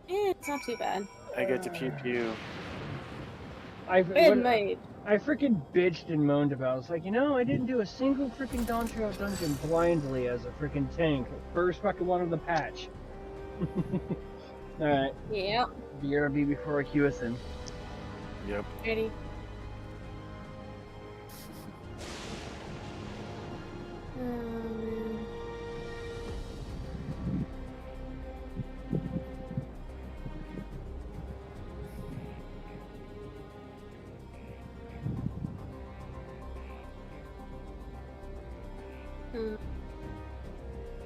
It's not too bad.
I get to pew pew.
I freaking bitched and moaned about it. I was like, you know, I didn't do a single freaking Dawntrail dungeon blindly as a freaking tank. First fucking one of the patch. Alright.
Yep.
BRB before I queue us in.
Yep.
Ready.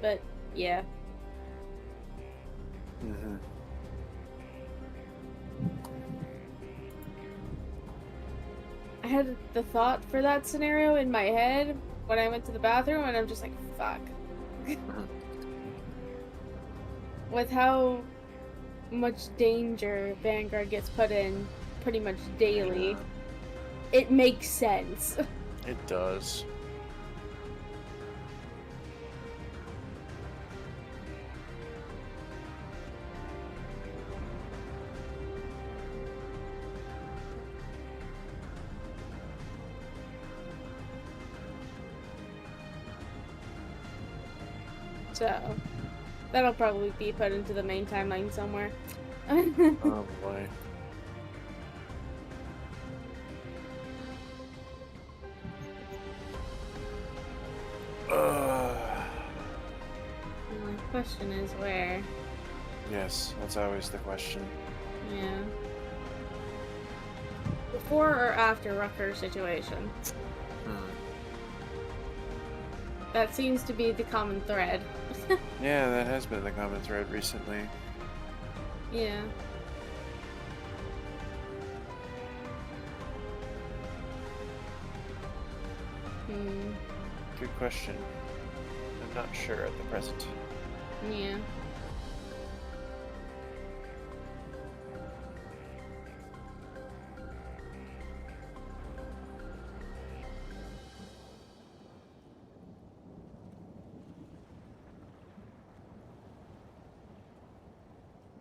But yeah. I had the thought for that scenario in my head when I went to the bathroom, and I'm just like, fuck. With how much danger Vanguard gets put in pretty much daily, it makes sense.
It does.
So, that'll probably be put into the main timeline somewhere.
Oh boy.
The question is where.
Yes, that's always the question.
Yeah. Before or after Rucker situation? That seems to be the common thread.
Yeah, that has been the common thread recently.
Yeah.
Good question. I'm not sure at the present.
Yeah.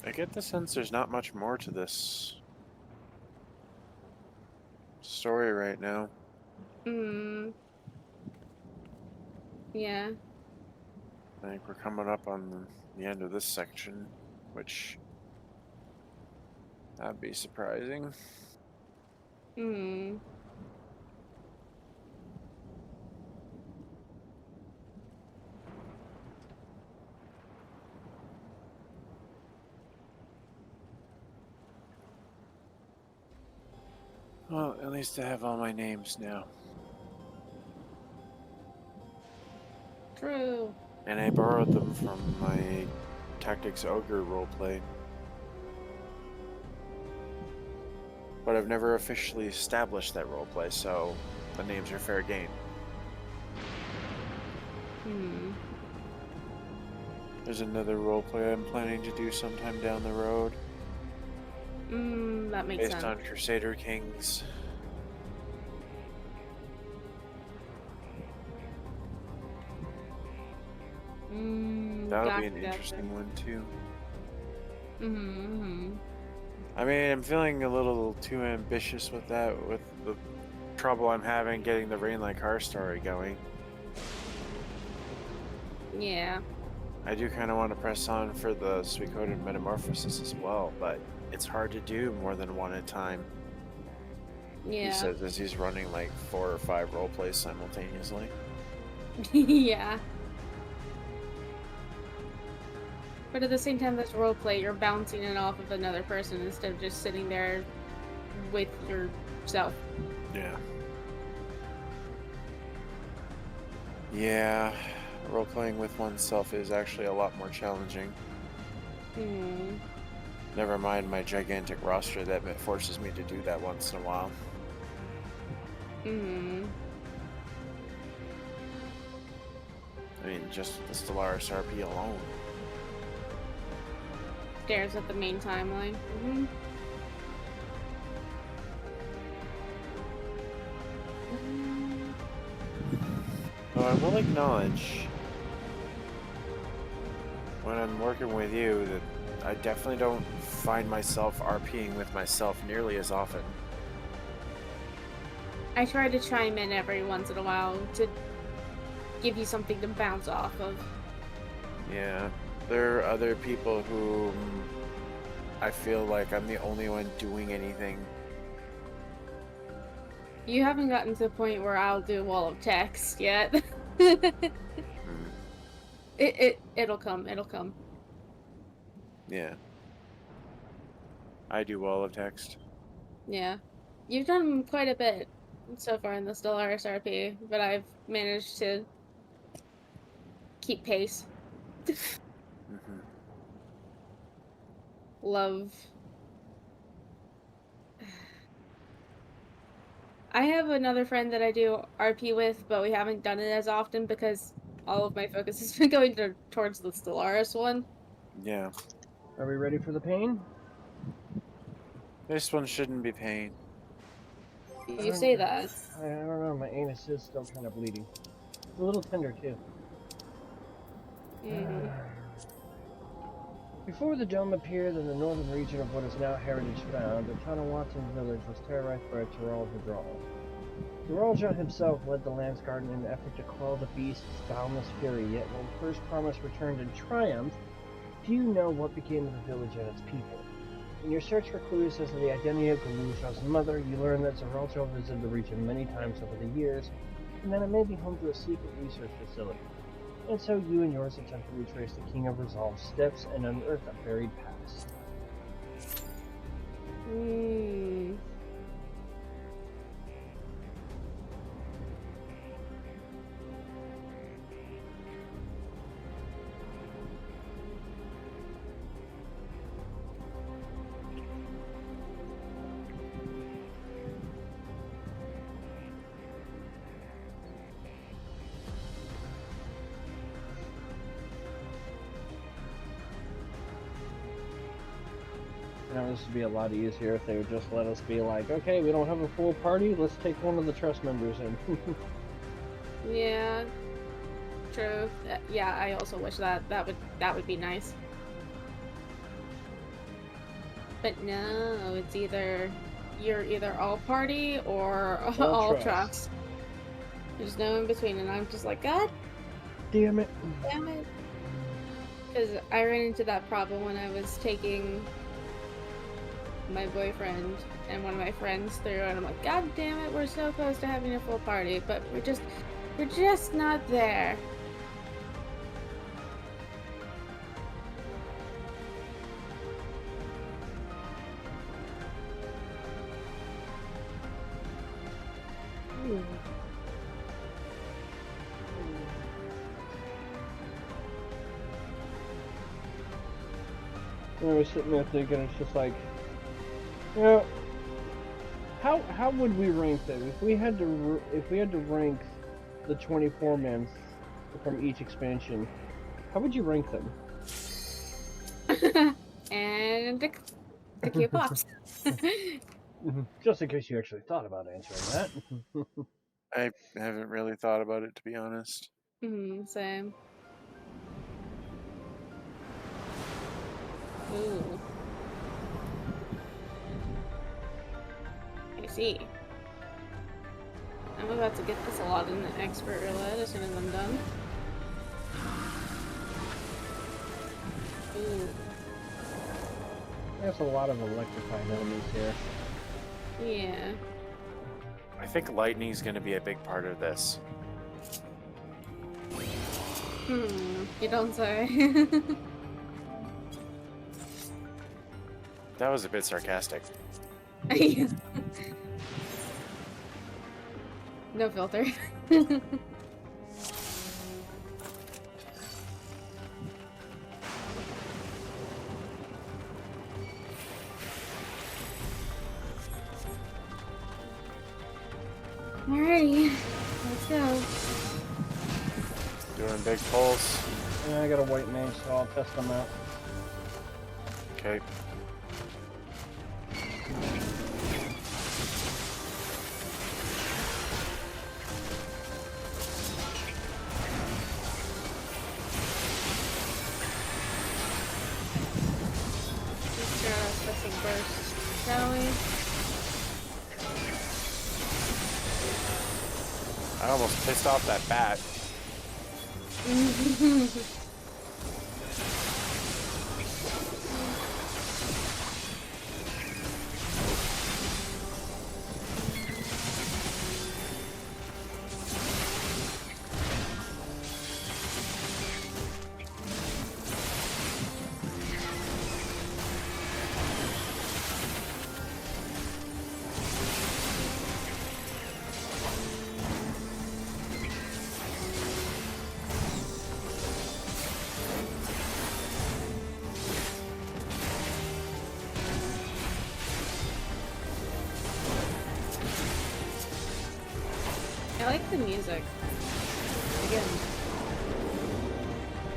I get the sense there's not much more to this story right now.
Yeah.
I think we're coming up on the end of this section, which that'd be surprising. Well, at least I have all my names now.
True.
And I borrowed them from my Tactics Ogre roleplay. But I've never officially established that roleplay, so the names are fair game. There's another roleplay I'm planning to do sometime down the road.
That makes sense.
Based on Crusader Kings. That'll be an interesting one too. I mean, I'm feeling a little too ambitious with that, with the trouble I'm having getting the Rayn and I car story going.
Yeah.
I do kind of want to press on for the Suikoden Metamorphosis as well, but it's hard to do more than one at a time.
Yeah.
He says as he's running like 4 or 5 role plays simultaneously.
Yeah. But at the same time, that's roleplay. You're bouncing it off of another person instead of just sitting there with yourself.
Yeah. Yeah, role-playing with oneself is actually a lot more challenging.
Hmm.
Never mind my gigantic roster that forces me to do that once in a while.
Hmm.
I mean, just the Stellaris RP alone.
Stares at the main timeline. Mm-hmm.
Though I will acknowledge, when I'm working with you, that I definitely don't find myself RPing with myself nearly as often.
I try to chime in every once in a while to give you something to bounce off of.
Yeah, there are other people who I feel like I'm the only one doing anything.
You haven't gotten to the point where I'll do wall of text yet. It'll come. It'll come.
Yeah. I do wall of text.
Yeah. You've done quite a bit so far in the Stellaris RP, but I've managed to keep pace. Love. I have another friend that I do RP with, but we haven't done it as often because all of my focus has been going towards the Stellaris one.
Yeah.
Are we ready for the pain?
This one shouldn't be pain.
You say that.
I don't know, my anus is still kind of bleeding. A little tender, too. Before the dome appeared in the northern region of what is now Heritage Found, the town of Watson Village was terrorized by Tyrell Vidral. Duralja himself led the Lance Guard in an effort to quell the beast's boundless fury, yet when First Promise returned in triumph, few know what became of the village and its people. In your search for clues as to the identity of Galusha's mother, you learn that Duralja visited the region many times over the years, and that it may be home to a secret research facility. And so you and yours attempt to retrace the King of Resolve's steps and unearth a buried past. Now this would be a lot easier if they would just let us be like, okay, we don't have a full party, let's take one of the trust members in.
Yeah, true. Yeah, I also wish that would be nice. But no, it's you're either all party or all trust. There's no in between, and I'm just like, God
damn it.
Damn it. Because I ran into that problem when I was taking my boyfriend and one of my friends through, and I'm like, God damn it, we're so close to having a full party, but we're just not there.
I was sitting there thinking, it's just like, you know, how would we rank them if we had to rank the 24 men from each expansion? How would you rank them?
And the queue pops.
Just in case you actually thought about answering that.
I haven't really thought about it, to be honest.
Same. Ooh. I see. I'm about to get this a lot in the expert roulette as soon as I'm done. Ooh.
There's a lot of electrifying enemies here.
Yeah.
I think lightning's going to be a big part of this.
You don't say.
That was a bit sarcastic.
No filter. Alrighty, let's go.
Doing big pulls.
Yeah, I got a white mage, so I'll test them out.
Okay.
Let's try a special burst, shall we?
I almost pissed off that bat.
I like the music. Again.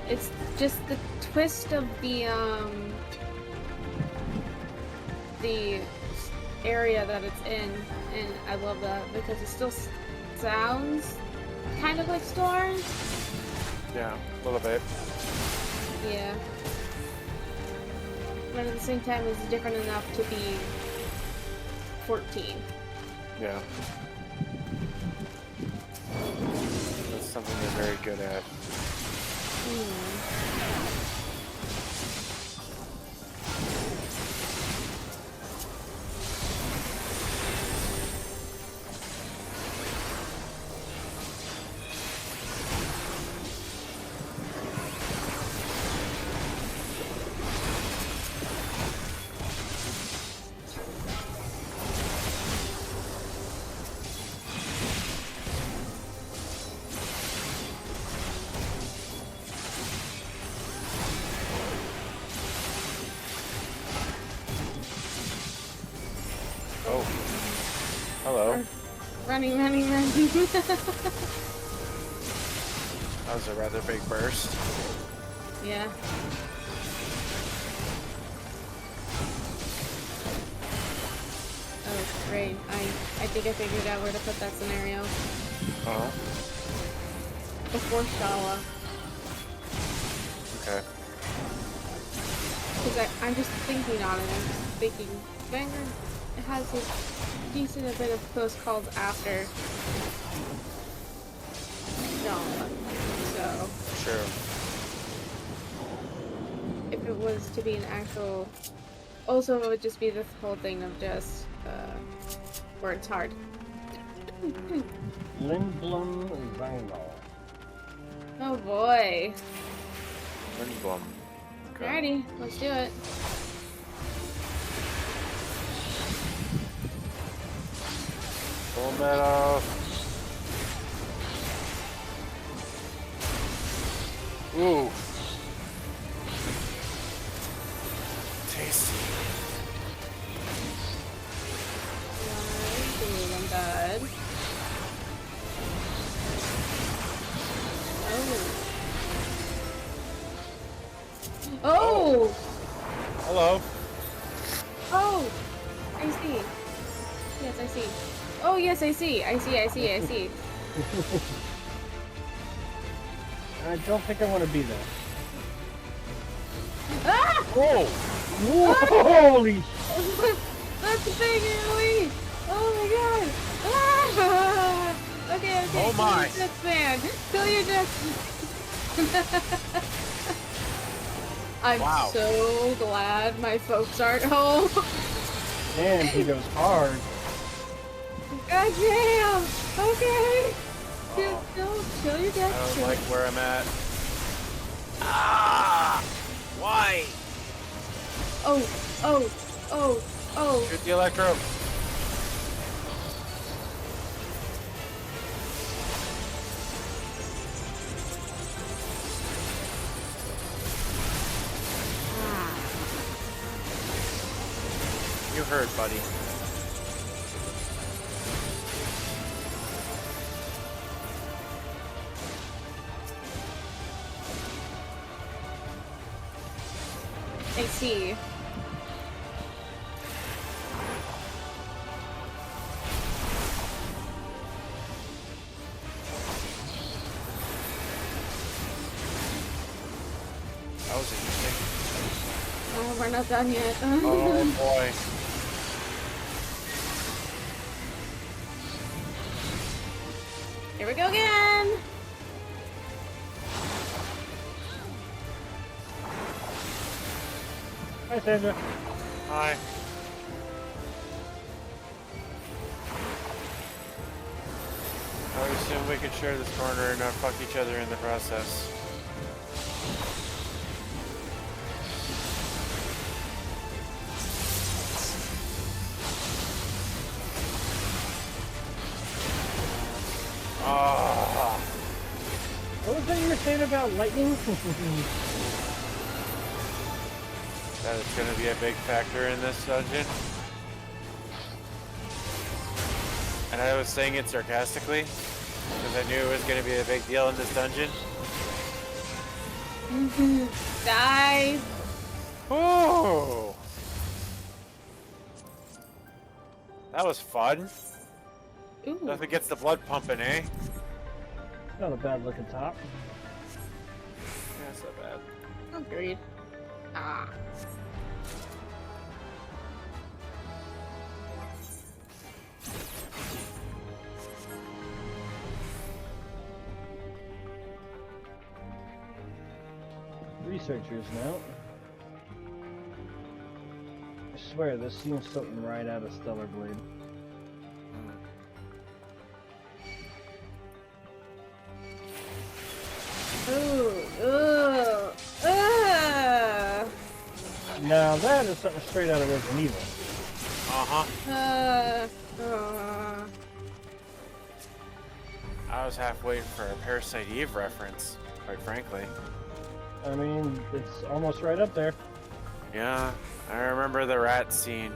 It's just the twist of the area that it's in, and I love that because it still sounds kind of like Storms.
Yeah, a little bit.
Yeah. But at the same time, it's different enough to be 14.
Yeah. That's something they're very good at. Hello.
Running.
That was a rather big burst.
Yeah. Oh, great. I think I figured out where to put that scenario.
Uh-huh.
Before Shala.
Okay.
Because I'm just thinking on it. I'm just thinking, Vanguard has a decent bit of close calls after Shala. So.
Sure.
If it was to be an actual... Also, it would just be this whole thing of just, where it's hard.
Lindblom Vinyl.
Oh boy.
Lindblom. Okay.
Alrighty, let's do it.
Full metal. Ooh. Tasty.
I'm dead. Oh!
Hello.
Oh! I see. Yes, I see. Oh, yes, I see. I see.
I don't think I want to be there.
Ah!
Whoa!
Holy
That's big, Ellie! Oh my god! Ah! Okay.
Oh my!
Kill your Jets, man! Kill your Jets! I'm so glad my folks aren't home.
Man, he goes hard.
God damn! Okay! Kill your Jets.
I don't like where I'm at. Ah! Why?
Oh Oh.
Shoot the electro. You heard, buddy.
I see.
That was interesting.
Oh, we're not done yet.
Oh boy.
Here we go again!
Hi, Sandra.
Hi. I would assume we could share this corner and not fuck each other in the process. Ah.
What was that you were saying about lightning?
That it's going to be a big factor in this dungeon. And I was saying it sarcastically, because I knew it was going to be a big deal in this dungeon.
Die!
Oh! That was fun.
Ooh.
Nothing gets the blood pumping, eh?
Not a bad looking top.
Yeah, it's not bad.
Agreed. Ah.
Researchers now. I swear, this seems something right out of Stellar Blade.
Ooh.
Now that is something straight out of Resident Evil.
I was half waiting for a Parasite Eve reference, quite frankly.
I mean, it's almost right up there.
Yeah, I remember the rat scene.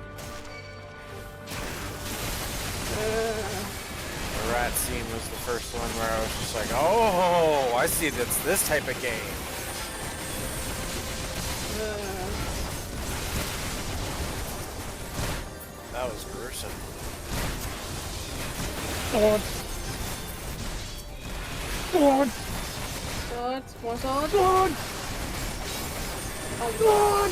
The rat scene was the first one where I was just like, oh, I see that's this type of game. That was gruesome.
Sword!
More sword! Oh god!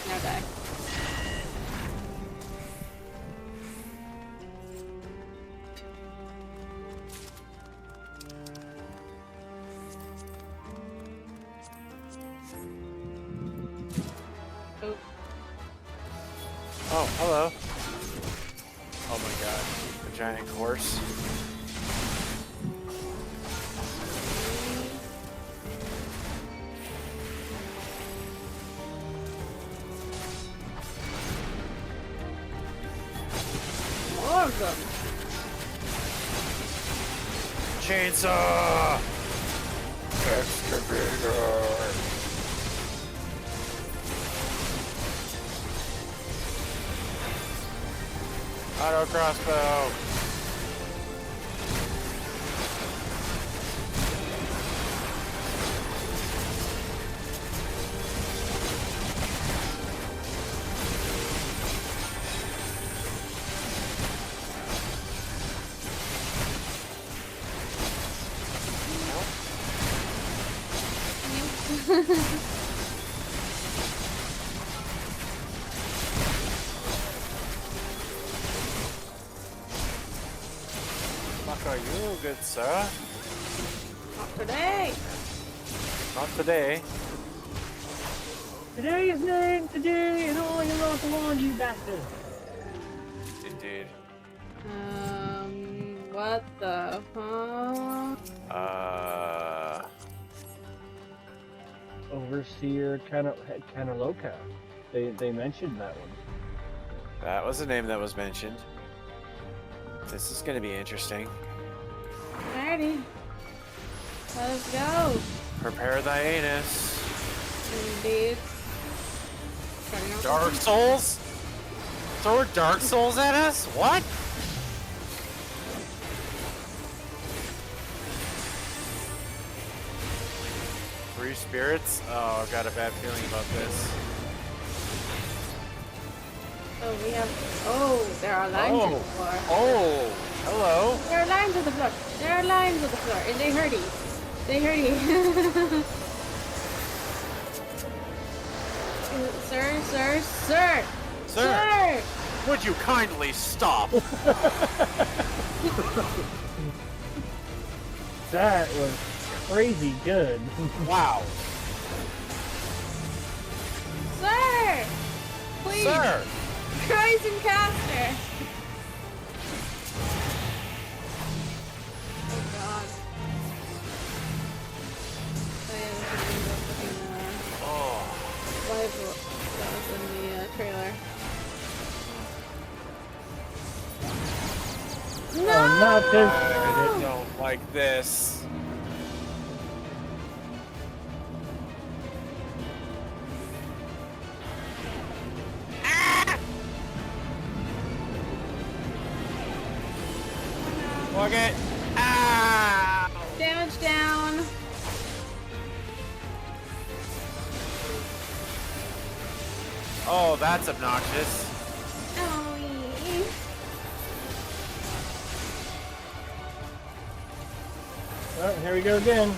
Now die.
Oh, hello. Oh my god, the giant horse.
More of them.
Chainsaw! Excavator! Auto crossbow! Fuck are you, good sir?
Not today.
Not today.
Today is name today, and all you lost along, you bastard.
Indeed.
What the fuck?
Overseer Kanaloka. They mentioned that one.
That was a name that was mentioned. This is gonna be interesting.
Alrighty. Let's go.
Prepare thy anus.
Indeed.
Dark Souls? Throw Dark Souls at us? What? Three spirits? Oh, I've got a bad feeling about this.
Oh, we have. Oh, there are lines on the floor.
Oh, hello.
There are lines on the floor. There are lines on the floor, and they hurty. They hurty. Sir, sir, sir!
Sir! Would you kindly stop?
That was crazy good.
Wow.
Sir! Please!
Sir!
Christ and caster! Oh god. Live that was in the trailer. No!
Oh, not this.
I don't like this. Look it! Ah!
Damage down.
Oh, that's obnoxious.
Owie.
Oh, here we go again.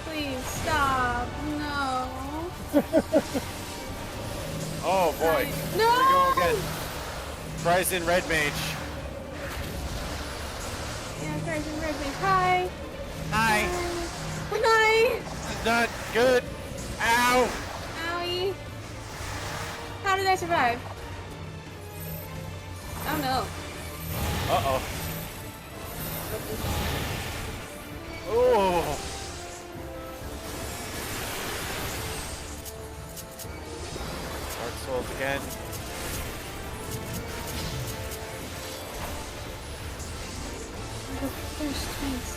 Please stop. No.
Oh boy.
No!
Here we go again. Price in Red Mage.
Yeah, Christ and Red Mage. Hi.
Hi.
Hi.
This is not good. Ow.
Owie. How did I survive? Oh no.
Uh-oh. Oh. Dark Souls again.
There's twins.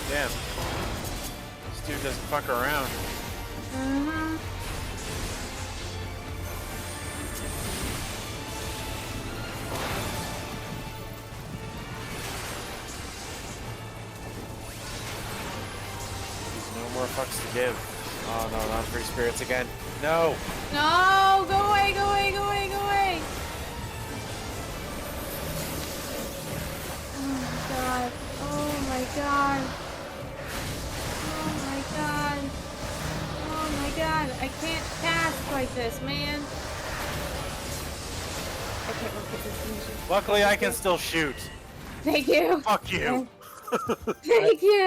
Damn. This dude doesn't fuck around.
Uh-huh.
No more fucks to give. Oh no, not three spirits again. No!
No! Go away, go away, go away, go away! Oh my god. Oh my god. Oh my god. Oh my god. I can't cast like this, man. I can't look at this engine.
Luckily I can still shoot.
Thank you.
Fuck you!
Thank you.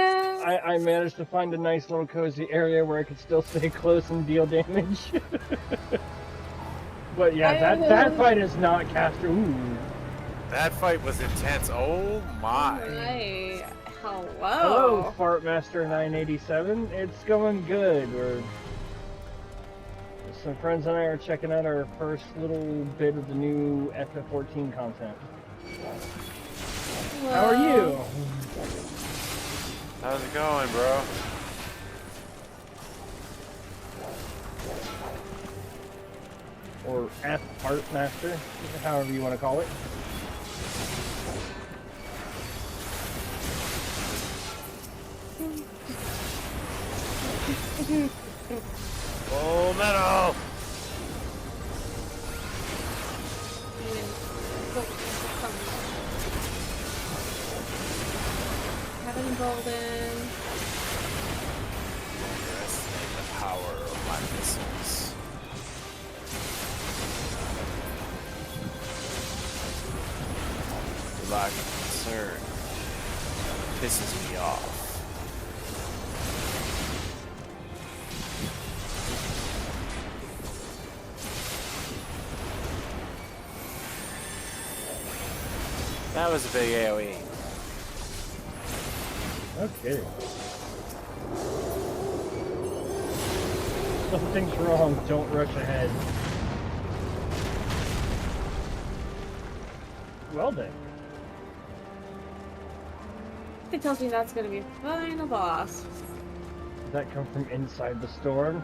I managed to find a nice little cozy area where I could still stay close and deal damage. But yeah, that fight is not caster. Ooh.
That fight was intense. Oh my.
Hi. Hello.
Hello, Fartmaster 987. It's going good. Some friends and I are checking out our first little bit of the new FF14 content.
Hello.
How are you?
How's it going, bro?
Or F Fartmaster, however you want to call it.
Full metal!
Kevin Golden.
Underestimate the power of my missiles. Lack of concern pisses me off. That was a big AoE.
Okay. Something's wrong. Don't rush ahead. Well then.
It tells me that's gonna be a final boss.
Did that come from inside the storm?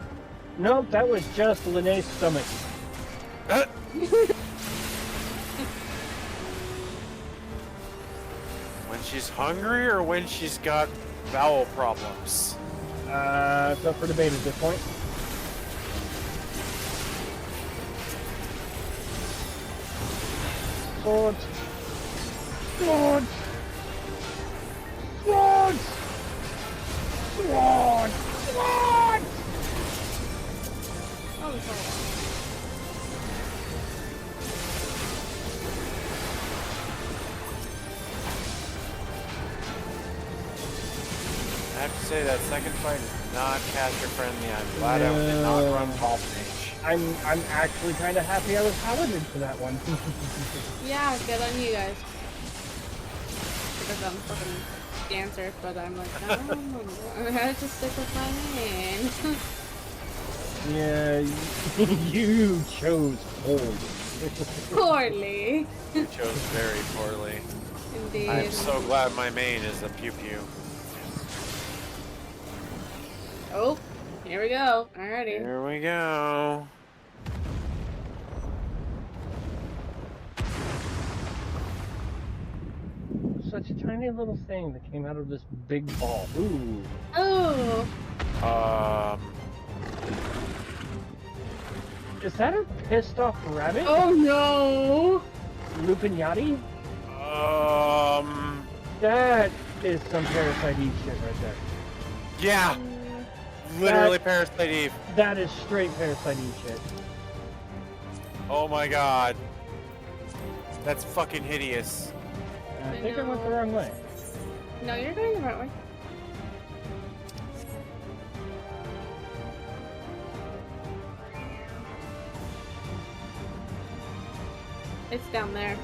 Nope, that was just Linnea's stomach.
When she's hungry or when she's got bowel problems?
It's up for debate at this point. Swords! Swords! Swords! Swords! Swords!
Oh, it's all
I have to say that second fight is not caster friendly. I'm glad I did not run Vault Mage.
I'm actually kind of happy I was paladin for that one.
Yeah, good on you guys. Because I'm fucking dancer, but I'm like, no, I had to stick with my main.
Yeah, you chose poorly.
Poorly.
You chose very poorly.
Indeed.
I'm so glad my main is a pew pew.
Oh, here we go. Alrighty.
Here we go.
Such a tiny little thing that came out of this big ball. Ooh.
Oh.
Is that a pissed off rabbit?
Oh no!
Lupinati? That is some Parasite Eve shit right there.
Yeah! Literally Parasite Eve.
That is straight Parasite Eve shit.
Oh my god. That's fucking hideous.
I think I went the wrong way.
No, you're going the right way. It's down there.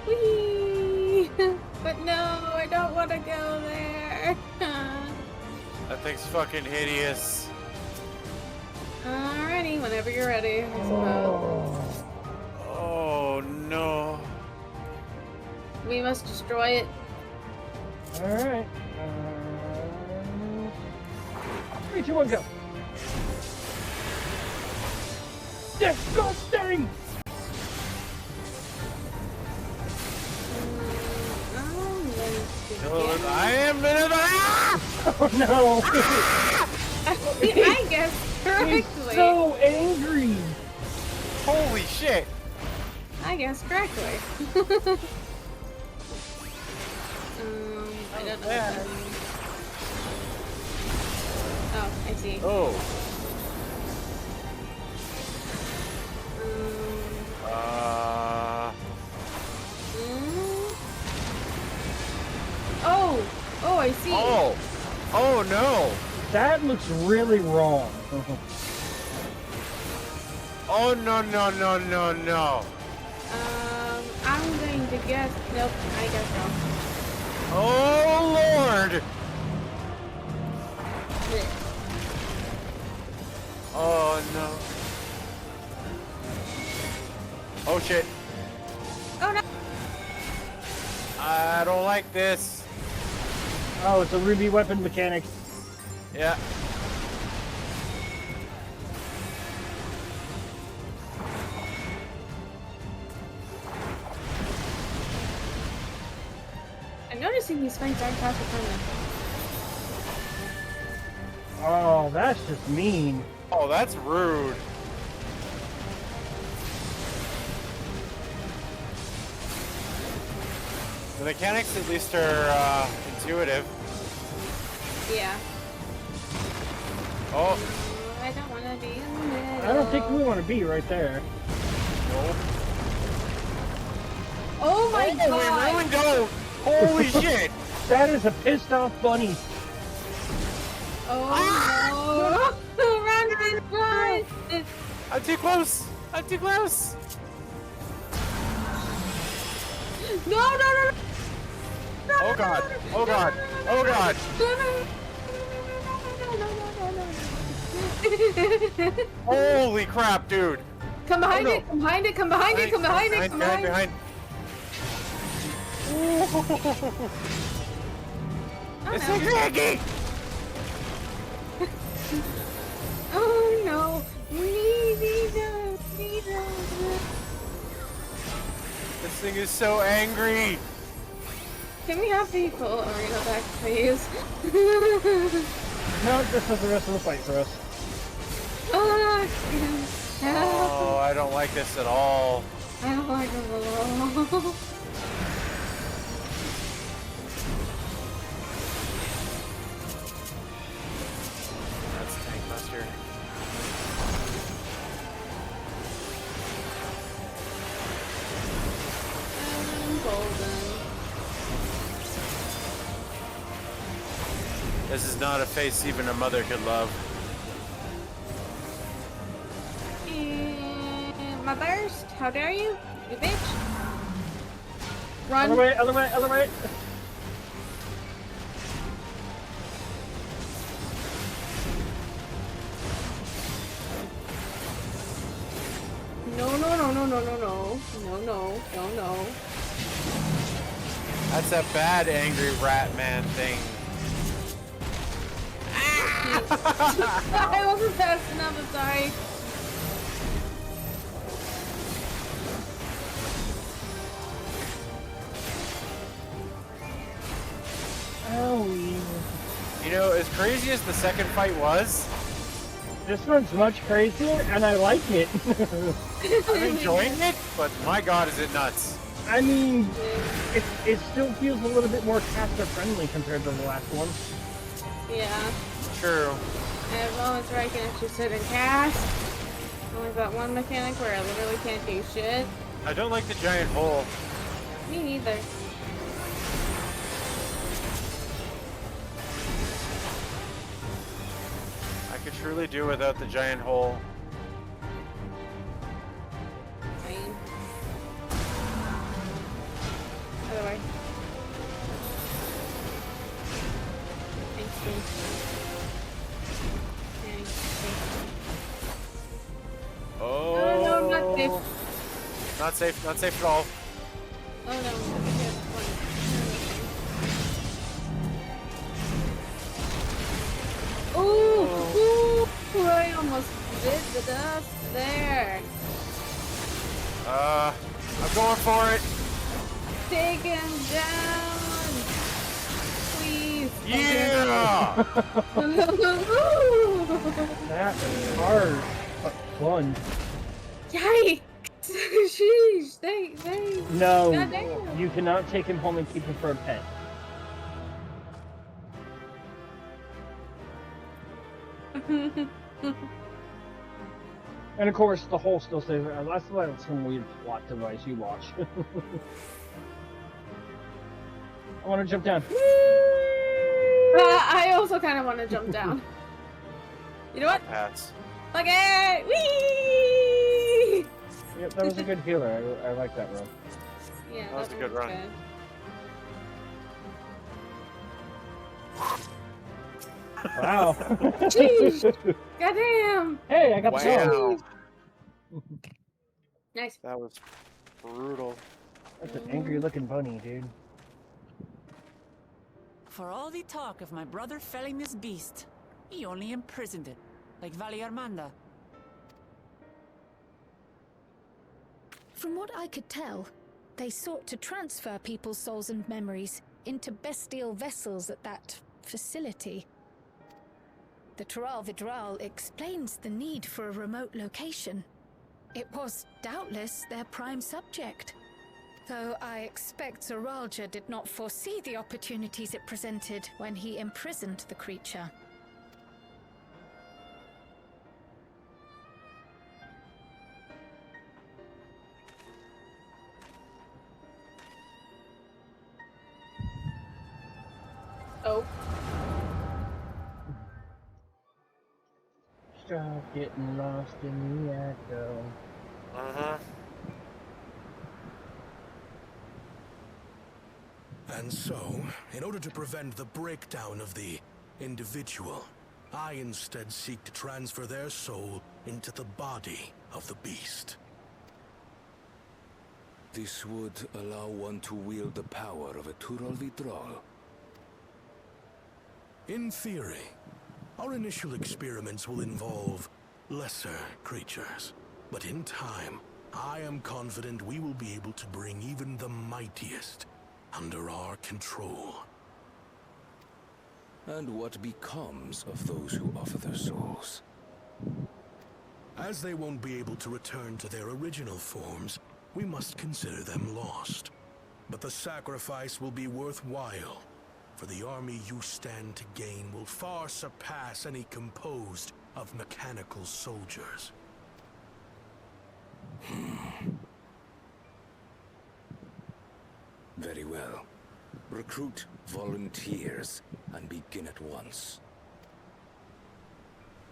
Whee! But no, I don't want to go there.
That thing's fucking hideous.
Alrighty, whenever you're ready, I suppose.
Oh no.
We must destroy it.
Alright. 3, 2, 1, go. Disgusting!
I am in the
Oh no!
I guess correctly.
He's so angry!
Holy shit!
I guess correctly. I don't know. Oh, I see.
Oh.
Oh! Oh, I see.
Oh! Oh no!
That looks really wrong.
Oh no no no no no!
I'm going to guess. Nope, I guess wrong.
Oh lord! Oh no! Oh shit!
Oh no!
I don't like this.
Oh, it's a ruby weapon mechanic.
Yeah.
I'm noticing these fights aren't caster friendly.
Oh, that's just mean.
Oh, that's rude. The mechanics at least are intuitive.
Yeah.
Oh.
I don't want to be in the middle.
I don't think we want to be right there.
Nope.
Oh my god!
We really don't! Holy shit!
That is a pissed off bunny.
Oh no! Run!
I'm too close! I'm too close!
No!
Oh god! Oh god! Oh god! Holy crap, dude!
Come behind it! Come behind it! Come behind it! Come behind it! Come behind it!
It's a draggy!
Oh no!
This thing is so angry!
Can we have the full arena back, please?
No, this is the rest of the fight for us.
Oh, I don't like this at all.
I don't like this at all.
That's tank mustard. This is not a face even a mother could love.
My burst? How dare you? You bitch! Run!
Other way, other way, other way!
No, no, no, no, no, no, no. No, no, no, no.
That's a bad angry rat man thing.
I wasn't fast enough, I'm sorry.
Oh,
you know, as crazy as the second fight was,
this one's much crazier, and I like it.
I'm enjoying it, but my god, is it nuts.
I mean, it still feels a little bit more caster-friendly compared to the last one.
Yeah.
True.
I have moments where I can actually sit and cast. Only got one mechanic where I literally can't do shit.
I don't like the giant hole.
Me neither.
I could truly do without the giant hole.
Same. Other way. Thanks,
Oh.
No, I'm not safe.
Not safe, not safe at all.
Oh no, Ooh, I almost did the dust there.
I'm going for it.
Take him down, please.
Yeah.
That is hard, but fun.
Yikes! Sheesh, they.
No,
Goddamn.
you cannot take him home and keep him for a pet. And of course, the hole still stays there. That's some weird plot device you watch. I want to jump down.
I also kind of want to jump down. You know what?
Pass.
Okay, whee!
Yep, that was a good healer. I like that run.
Yeah,
That was a good run.
Wow.
Jeez. Goddamn.
Hey, I got the
Wow.
Nice.
That was brutal.
That's an angry looking bunny, dude.
For all the talk of my brother felling this beast, he only imprisoned it, like Vali Armanda.
From what I could tell, they sought to transfer people's souls and memories into bestial vessels at that facility. The Tural Vidral explains the need for a remote location. It was doubtless their prime subject. Though I expect Zoralja did not foresee the opportunities it presented when he imprisoned the creature.
Oh.
Stop getting lost in the echo.
And so, in order to prevent the breakdown of the individual, I instead seek to transfer their soul into the body of the beast.
This would allow one to wield the power of a Tural Vidral.
In theory, our initial experiments will involve lesser creatures. But in time, I am confident we will be able to bring even the mightiest under our control.
And what becomes of those who offer their souls?
As they won't be able to return to their original forms, we must consider them lost. But the sacrifice will be worthwhile, for the army you stand to gain will far surpass any composed of mechanical soldiers.
Very well. Recruit volunteers and begin at once.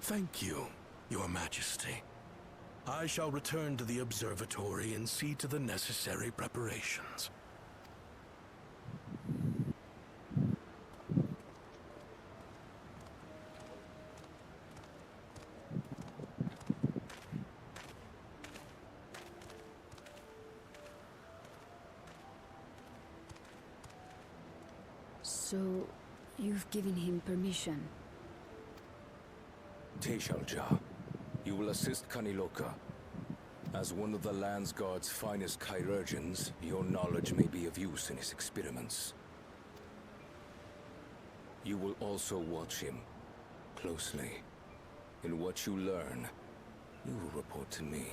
Thank you, Your Majesty. I shall return to the observatory and see to the necessary preparations.
So, you've given him permission?
Teshalja, you will assist Kaniloka. As one of the Land's Guard's finest chirurgeons, your knowledge may be of use in his experiments. You will also watch him closely. In what you learn, you will report to me.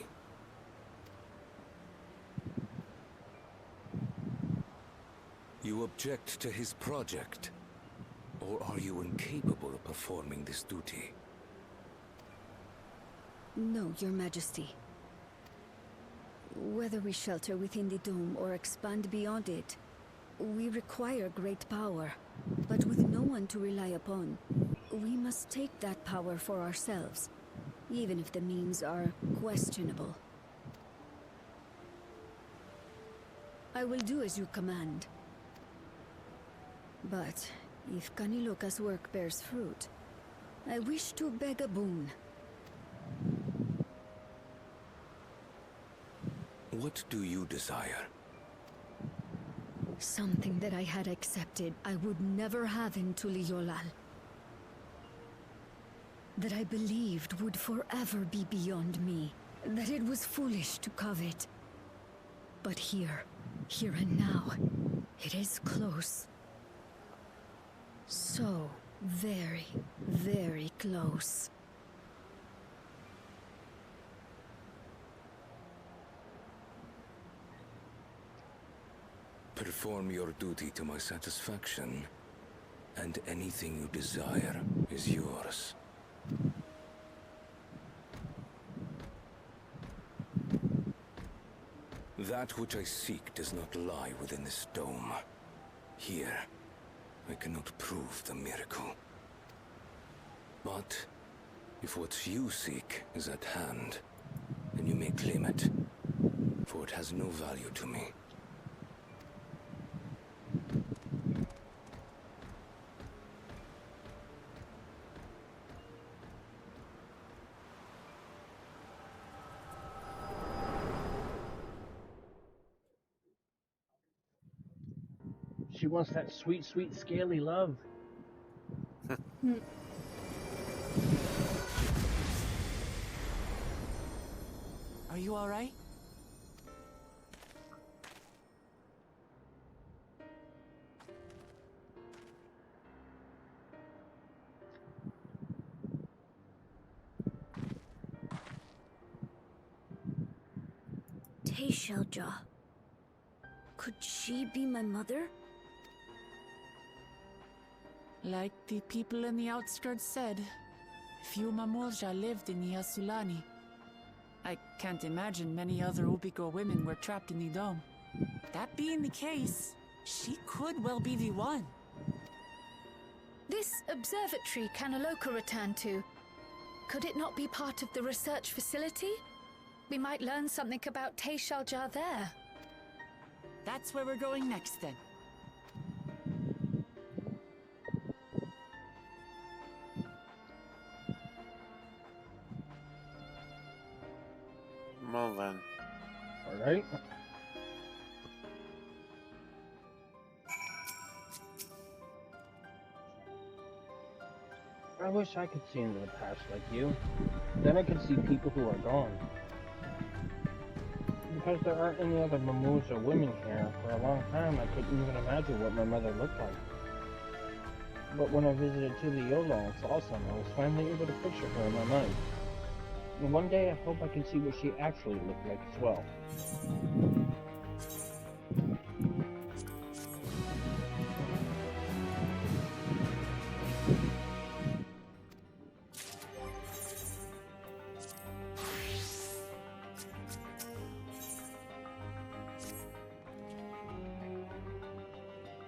You object to his project? Or are you incapable of performing this duty?
No, Your Majesty. Whether we shelter within the dome or expand beyond it, we require great power. But with no one to rely upon, we must take that power for ourselves, even if the means are questionable. I will do as you command. But if Kaniloka's work bears fruit, I wish to beg a boon.
What do you desire?
Something that I had accepted I would never have in Tuliolal. That I believed would forever be beyond me. That it was foolish to covet. But here and now, it is close. So very, very close.
Perform your duty to my satisfaction, and anything you desire is yours. That which I seek does not lie within this dome. Here, I cannot prove the miracle. But if what you seek is at hand, then you may claim it, for it has no value to me.
She wants that sweet, sweet, scaly love.
Are you all right?
Teshalja. Could she be my mother?
Like the people in the outskirts said, few Mamulja lived in the Yasulani. I can't imagine many other Ubigo women were trapped in the dome. That being the case, she could well be the one.
This observatory Kaniloka returned to, could it not be part of the research facility? We might learn something about Teshalja there.
That's where we're going next then.
Well then.
Alright. I wish I could see into the past like you. Then I could see people who are gone. Because there aren't any other Mamuja women here, for a long time I couldn't even imagine what my mother looked like. But when I visited Tuliyola and saw some, I was finally able to picture her in my mind. And one day I hope I can see what she actually looked like as well.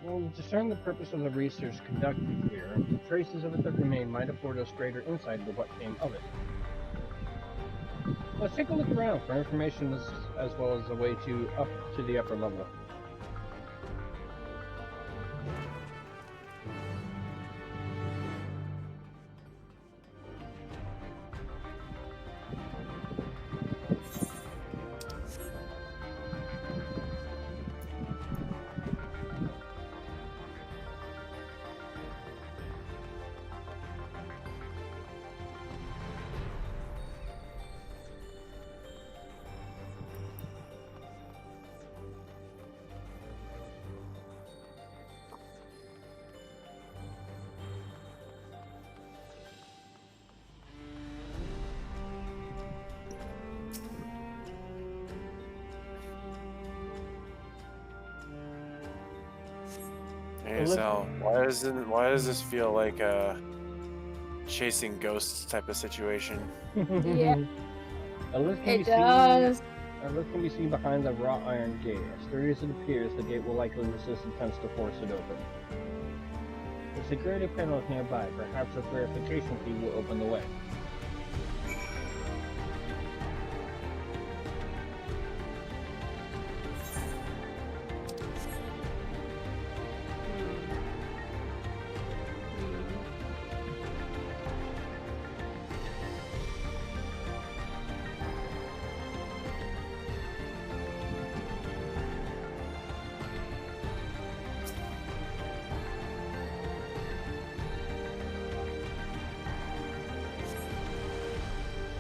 Well, to discern the purpose of the research conducted here, traces of it that remain might afford us greater insight into what came of it. Let's take a look around for information as well as a way to up to the upper level.
Hey Sal, why does this feel like a chasing ghosts type of situation?
Yeah.
It
does.
A lift can be seen behind the wrought iron gate. As sturdy as it appears, the gate will likely resist attempts to force it open. The security panel is nearby. Perhaps a verification key will open the way.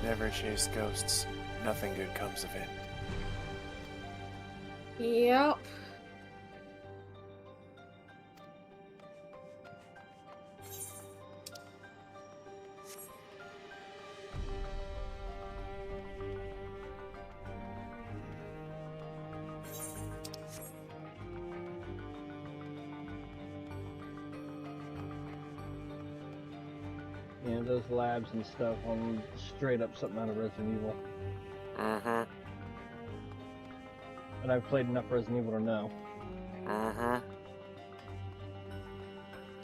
Never chase ghosts. Nothing good comes of it.
Yep.
Yeah, those labs and stuff on straight up something out of Resident Evil.
Mm-hmm.
And I've played enough Resident Evil to know.
Mm-hmm.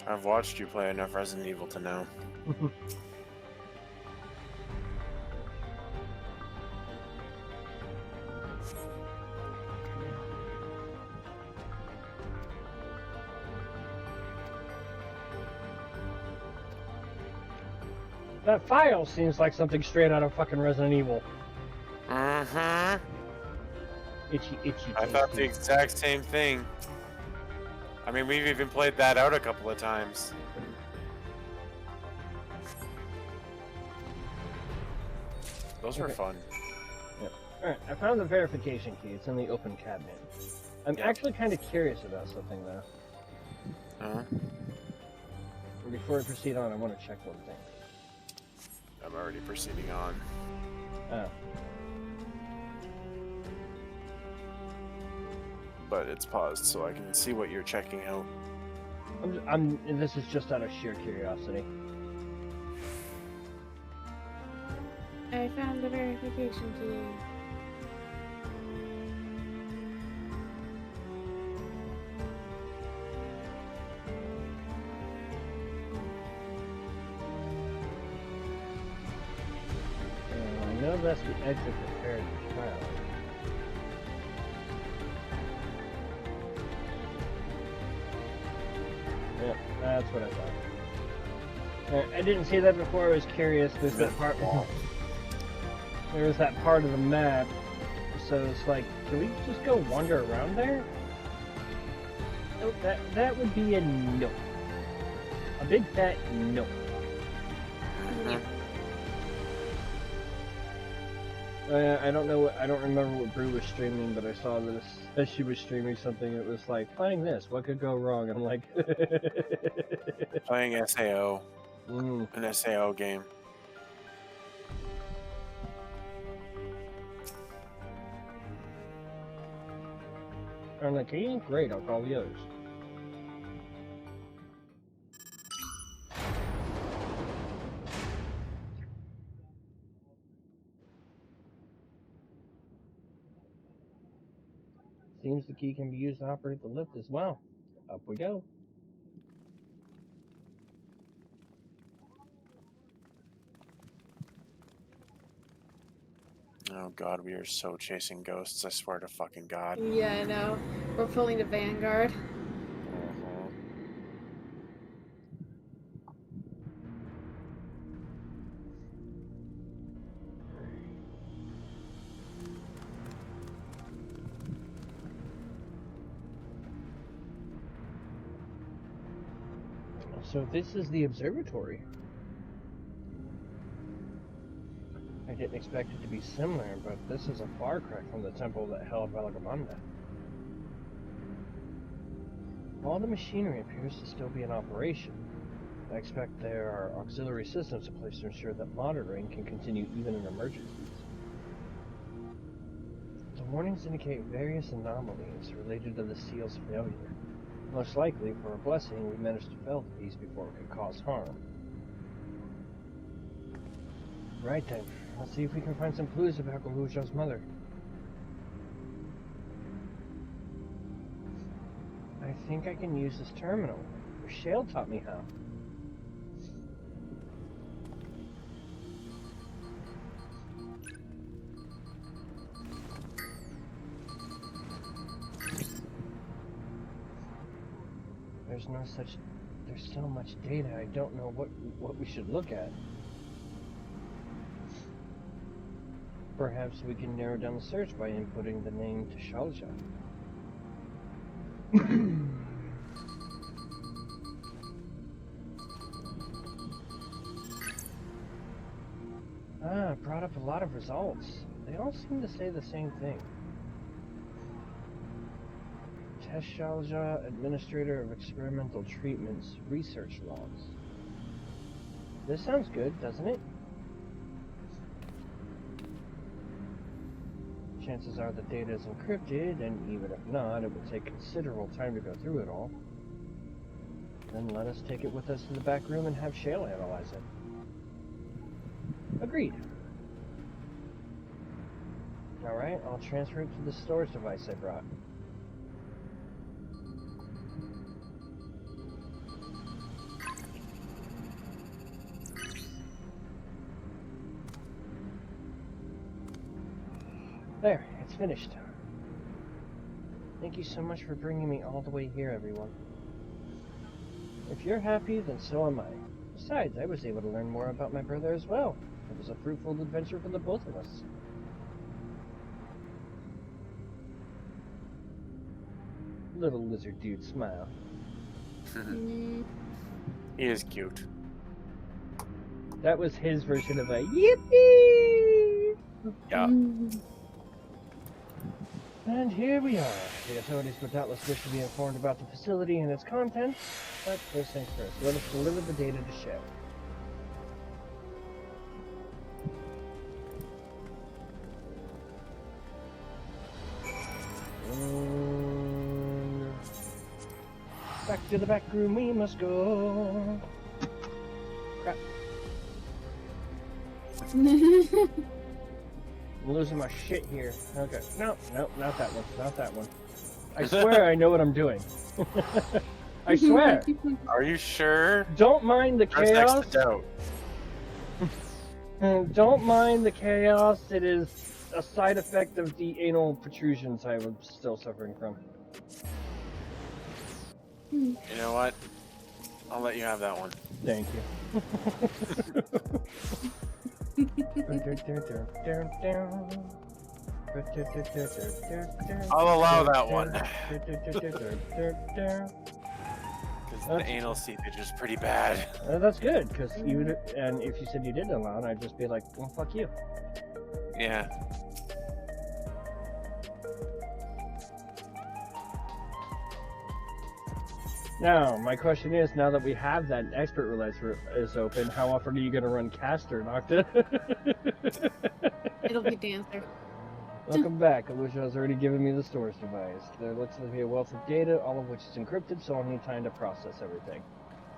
I've watched you play enough Resident Evil to know.
That file seems like something straight out of fucking Resident Evil.
Mm-hmm.
Itchy, itchy.
I thought the exact same thing. I mean, we've even played that out a couple of times. Those were fun.
Yep. Alright, I found the verification key. It's in the open cabinet. I'm actually kind of curious about something, though.
Uh-huh.
Before I proceed on, I want to check one thing.
I'm already proceeding on.
Oh.
But it's paused, so I can see what you're checking out.
This is just out of sheer curiosity.
I found the verification key.
I know that's the exit to Paradise Trial. Yep, that's what I thought. I didn't see that before. I was curious. There's that part. There was that part of the map so it's like, can we just go wander around there?
Nope.
That would be a no. A big fat no. I don't know. I don't remember what Brew was streaming, but I saw this as she was streaming something. It was like playing this. What could go wrong? I'm like,
Playing SAO, an SAO game.
I'm like, he ain't great. I'll call the others. Seems the key can be used to operate the lift as well. Up we go.
Oh god, we are so chasing ghosts, I swear to fucking god.
Yeah, I know. We're pulling to Vanguard.
So this is the observatory. I didn't expect it to be similar, but this is a far cry from the temple that held Valagamanda. All the machinery appears to still be in operation. I expect there are auxiliary systems in place to ensure that monitoring can continue even in emergencies. The warnings indicate various anomalies related to the seal's failure. Most likely, for a blessing, we managed to fell the beast before it could cause harm. Right then, let's see if we can find some clues about Gahuja's mother. I think I can use this terminal. Shale taught me how. There's so much data, I don't know what we should look at. Perhaps we can narrow down the search by inputting the name Tashalja. Brought up a lot of results. They all seem to say the same thing. Tashalja, Administrator of Experimental Treatments, Research Logs. This sounds good, doesn't it? Chances are the data is encrypted, and even if not, it will take considerable time to go through it all. Then let us take it with us to the back room and have Shale analyze it. Agreed. Alright, I'll transfer it to the storage device I brought. There, it's finished. Thank you so much for bringing me all the way here, everyone. If you're happy, then so am I. Besides, I was able to learn more about my brother as well. It was a fruitful adventure for the both of us. Little lizard dude smile.
He is cute.
That was his version of a yippee!
Yeah.
And here we are. The authorities would doubtless wish to be informed about the facility and its contents, but first things first, let us deliver the data to Shale. Back to the back room we must go. Crap. I'm losing my shit here. Okay. No, not that one. Not that one. I swear I know what I'm doing. I swear.
Are you sure?
Don't mind the
Press
chaos.
X to doubt.
Don't mind the chaos. It is a side effect of the anal protrusions I was still suffering from.
You know what? I'll let you have that one.
Thank you.
I'll allow that one. Because the anal seepage is pretty bad.
That's good, because and if you said you didn't allow it, I'd just be like, well, fuck you.
Yeah.
Now, my question is, now that we have that expert roulette is open, how often are you going to run caster, Nocta?
It'll be dancer.
Welcome back. Illusion's already given me the storage device. There looks to be a wealth of data, all of which is encrypted, so I'll need time to process everything.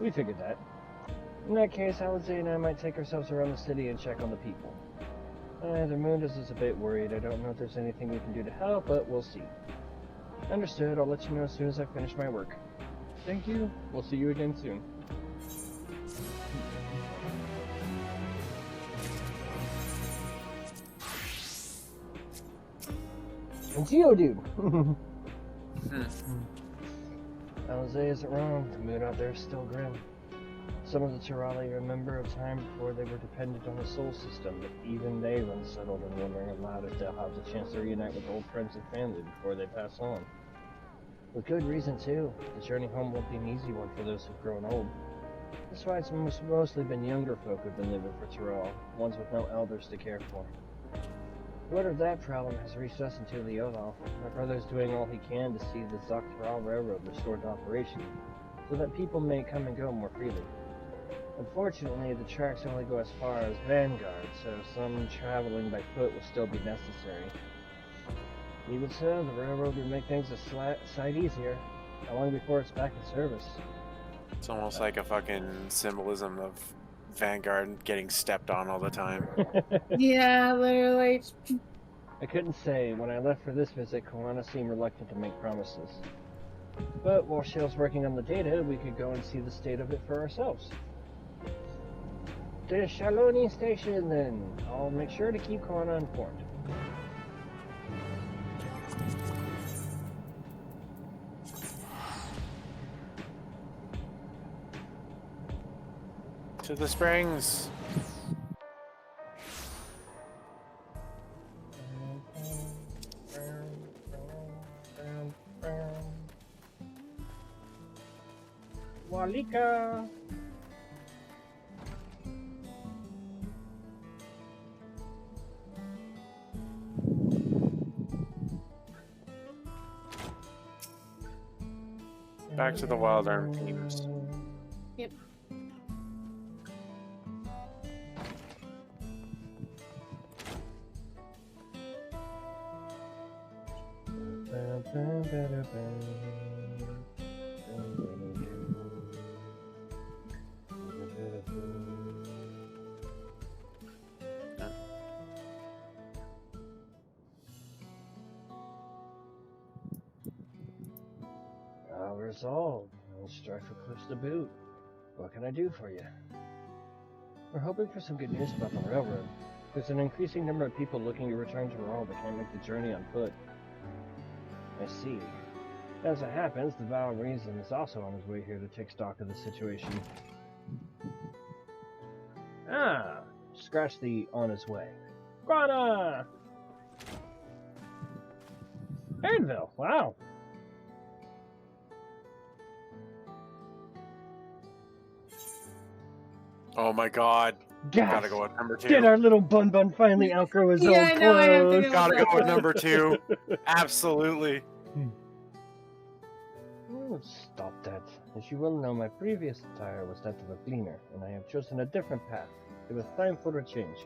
We figured that. In that case, Alizé and I might take ourselves around the city and check on the people. The Mundus is a bit worried. I don't know if there's anything we can do to help, but we'll see. Understood. I'll let you know as soon as I finish my work. Thank you. We'll see you again soon. And Geodude! Alizé isn't wrong. The mood out there is still grim. Some of the Tirali remember a time before they were dependent on the soul system, but even they run settled and wondering aloud if they'll have the chance to reunite with old friends and family before they pass on. With good reason, too. The journey home won't be an easy one for those who've grown old. That's why it's mostly been younger folk who've been living for Tyrell, ones with no elders to care for. Word of that problem has reached us into Leodolf. My brother's doing all he can to see the Zoktral Railroad restored to operation, so that people may come and go more freely. Unfortunately, the tracks only go as far as Vanguard, so some traveling by foot will still be necessary. Even so, the railroad would make things a sight easier. How long before it's back in service?
It's almost like a fucking symbolism of Vanguard getting stepped on all the time.
Yeah, literally.
I couldn't say. When I left for this visit, Koana seemed reluctant to make promises. But while Shale's working on the data, we could go and see the state of it for ourselves. To Shaloni Station, then. I'll make sure to keep Koana informed.
To the springs.
Walika!
Back to the Wild Arm teams.
Yep.
Resolved. No Strife eclipse to boot. What can I do for you? We're hoping for some good news about the railroad. There's an increasing number of people looking to return to Rawl but can't make the journey on foot. I see. As it happens, the Val Reason is also on his way here to take stock of the situation. Ah! Scratch the on his way. Grana! Erdville, wow!
Oh my god.
Yes.
Gotta go with number 2.
Did our little Bun Bun finally outgrow his old
I know, I have to
clothes?
go
Gotta go with number 2. Absolutely.
Oh, stop that. As you well know, my previous attire was that of a gleaner, and I have chosen a different path. It was time for a change.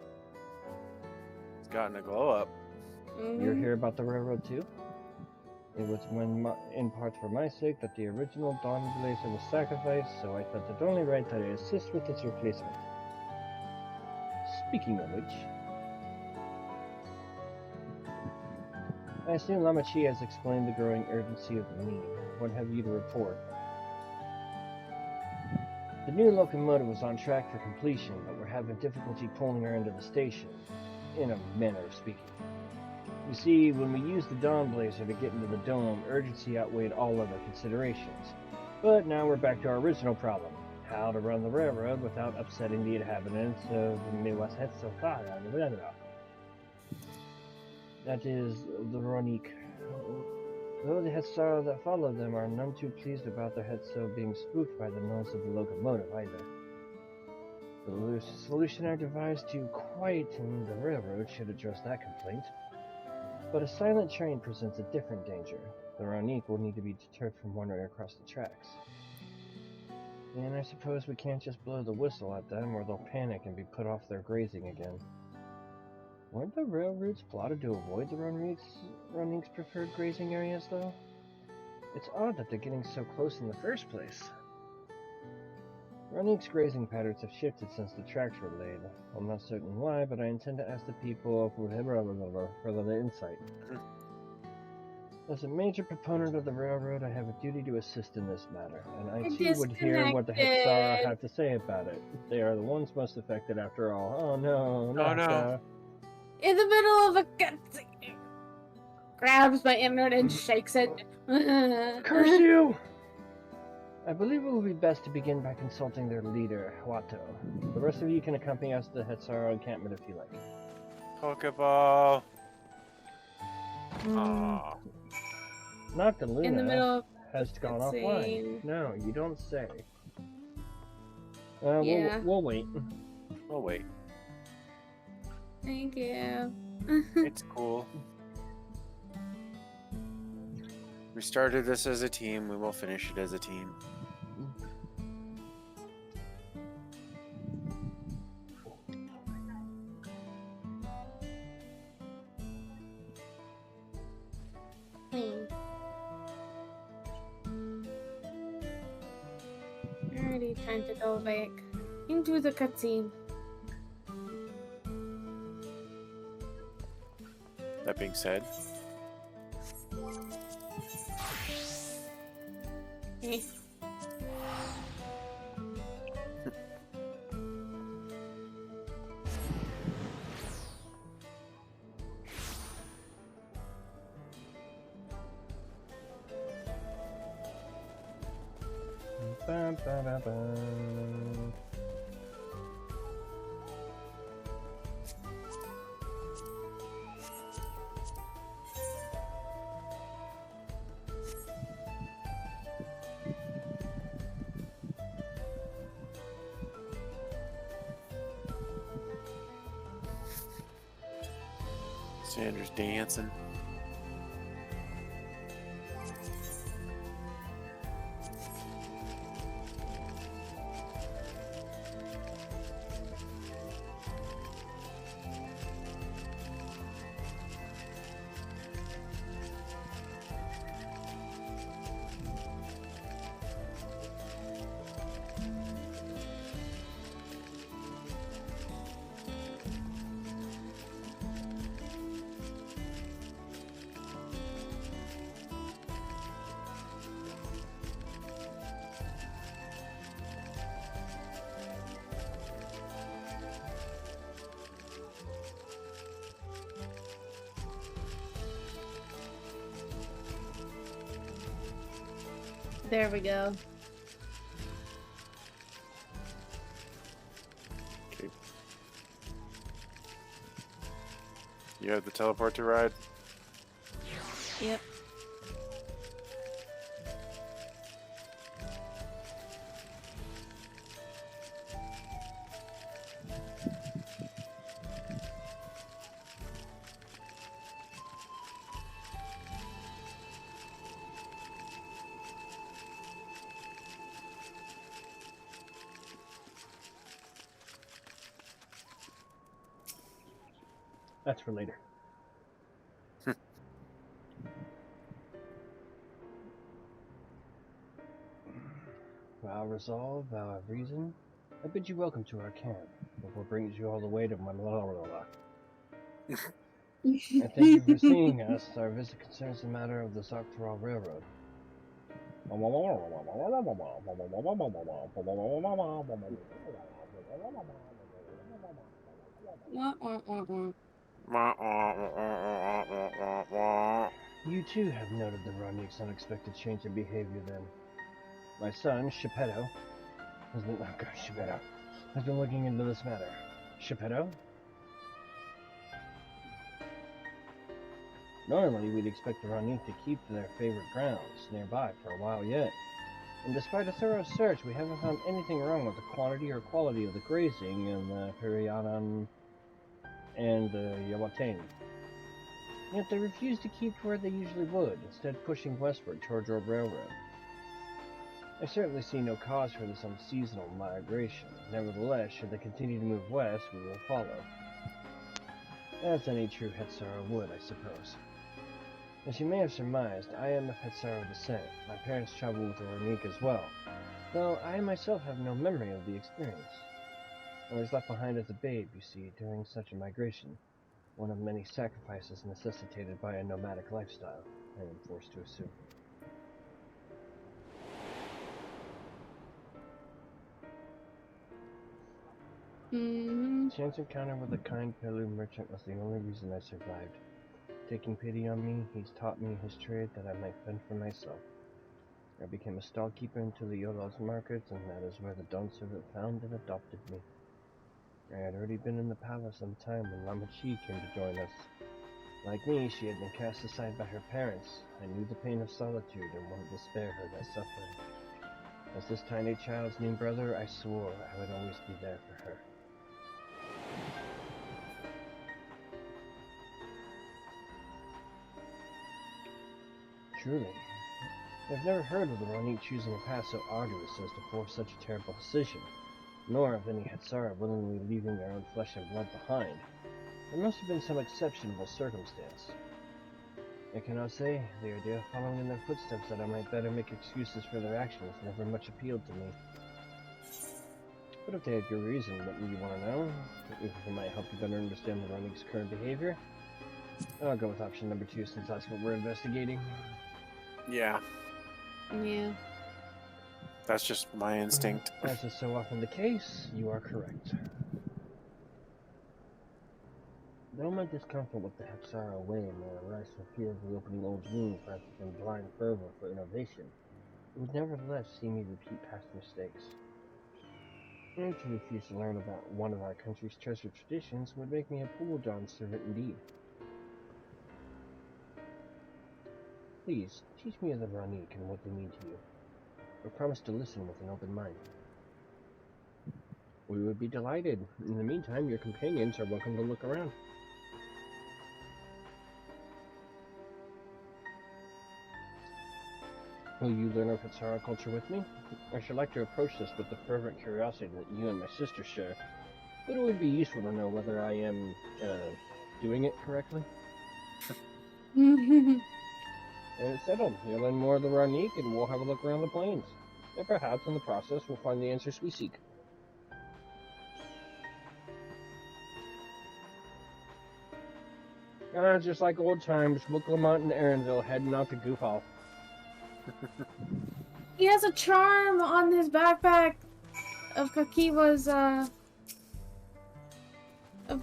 It's gotten a glow up.
You're here about the railroad too? It was in part for my sake that the original Dawn Blazer was sacrificed, so I felt it only right that I assist with its replacement. Speaking of which, I assume Lamachi has explained the growing urgency of the need. What have you to report? The new locomotive was on track for completion, but we're having difficulty pulling her into the station, in a manner of speaking. You see, when we used the Dawn Blazer to get into the dome, urgency outweighed all other considerations. But now we're back to our original problem, how to run the railroad without upsetting the inhabitants of Miwasetsu.
That is, the Ronique. Though the Hetsara that follow them are none too pleased about their Hetso being spooked by the noise of the locomotive either. The solution I devised to quieten the railroad should address that complaint. But a silent train presents a different danger. The Ronique will need to be deterred from wandering across the tracks. And I suppose we can't just blow the whistle at them or they'll panic and be put off their grazing again. Weren't the railroads plotted to avoid the Ronique's preferred grazing areas, though? It's odd that they're getting so close in the first place. Ronique's grazing patterns have shifted since the tracks were laid. I'm not certain why, but I intend to ask the people for the insight. As a major proponent of the railroad, I have a duty to assist in this matter, and I too would hear what the Hetsara have to say about it. They are the ones most affected after all. Oh no, Nocta.
In the middle of a cutscene, grabs my internet and shakes it.
Curse you! I believe it will be best to begin by consulting their leader, Huato. The rest of you can accompany us to the Hetsara encampment if you like.
Pokeball.
Nocta Luna
in the middle
has gone offline. No, you don't say.
Yeah.
We'll wait.
We'll wait.
Thank you.
It's cool. We started this as a team. We will finish it as a team.
Alrighty, time to go back into the cutscene.
That being said,
Okay.
Ba, ba, ba, ba.
Sandra's dancing.
There we go.
Okay. You have the teleport to ride?
Yep.
That's for later. Vow of resolve, vow of reason. I bid you welcome to our camp. Before brings you all the way to my and thank you for seeing us. Our visit concerns the matter of the Nocta Railroad. You too have noted the Ronique's unexpected change in behavior then. My son, Geppetto, has been looking into this matter. Geppetto? Normally, we'd expect the Ranique to keep to their favorite grounds nearby for a while yet. And despite a thorough search, we haven't found anything wrong with the quantity or quality of the grazing in the Hirianan and the Yawatani. Yet they refuse to keep to where they usually would, instead pushing westward towards our railroad. I certainly see no cause for this unseasonal migration. Nevertheless, should they continue to move west, we will follow. As any true Hetsara would, I suppose. As you may have surmised, I am of Hetsara descent. My parents traveled with the Ranique as well, though I myself have no memory of the experience. I was left behind as a babe, you see, during such a migration, one of many sacrifices necessitated by a nomadic lifestyle, I am forced to assume. Chance encounter with a kind Pelu merchant was the only reason I survived. Taking pity on me, he's taught me his trade that I might fend for myself. I became a stallkeeper into the Yola's markets, and that is where the Dawn servant found and adopted me. I had already been in the palace some time when Lamachi came to join us. Like me, she had been cast aside by her parents. I knew the pain of solitude and wanted to spare her that suffering. As this tiny child's new brother, I swore I would always be there for her. Truly, I've never heard of the Ranique choosing a path so arduous as to force such a terrible decision, nor of any Hetsara willingly leaving their own flesh and blood behind. There must have been some exceptional circumstance. I cannot say. The idea of following in their footsteps that I might better make excuses for their actions never much appealed to me. But if they had good reason, what do you want to know? If it might help you better understand the Ranique's current behavior? I'll go with option number 2 since that's what we're investigating.
Yeah.
Yeah.
That's just my instinct.
As is so often the case, you are correct. Though my discomfort with the Hetsara way may arise from fear of reopening old wounds rather than blind fervor for innovation, it would nevertheless see me repeat past mistakes. And to refuse to learn about one of our country's treasured traditions would make me a poor Dawn servant indeed. Please, teach me of the Ranique and what they mean to you. I promise to listen with an open mind. We would be delighted. In the meantime, your companions are welcome to look around. Will you learn of Hetsara culture with me? I should like to approach this with the fervent curiosity that you and my sister share, but it would be useful to know whether I am, doing it correctly. And it's settled. You'll learn more of the Ranique, and we'll have a look around the plains. And perhaps in the process, we'll find the answers we seek. Just like old times, Book Lamont and Aaronville heading out to goof off.
He has a charm on his backpack of Kakiwa's, of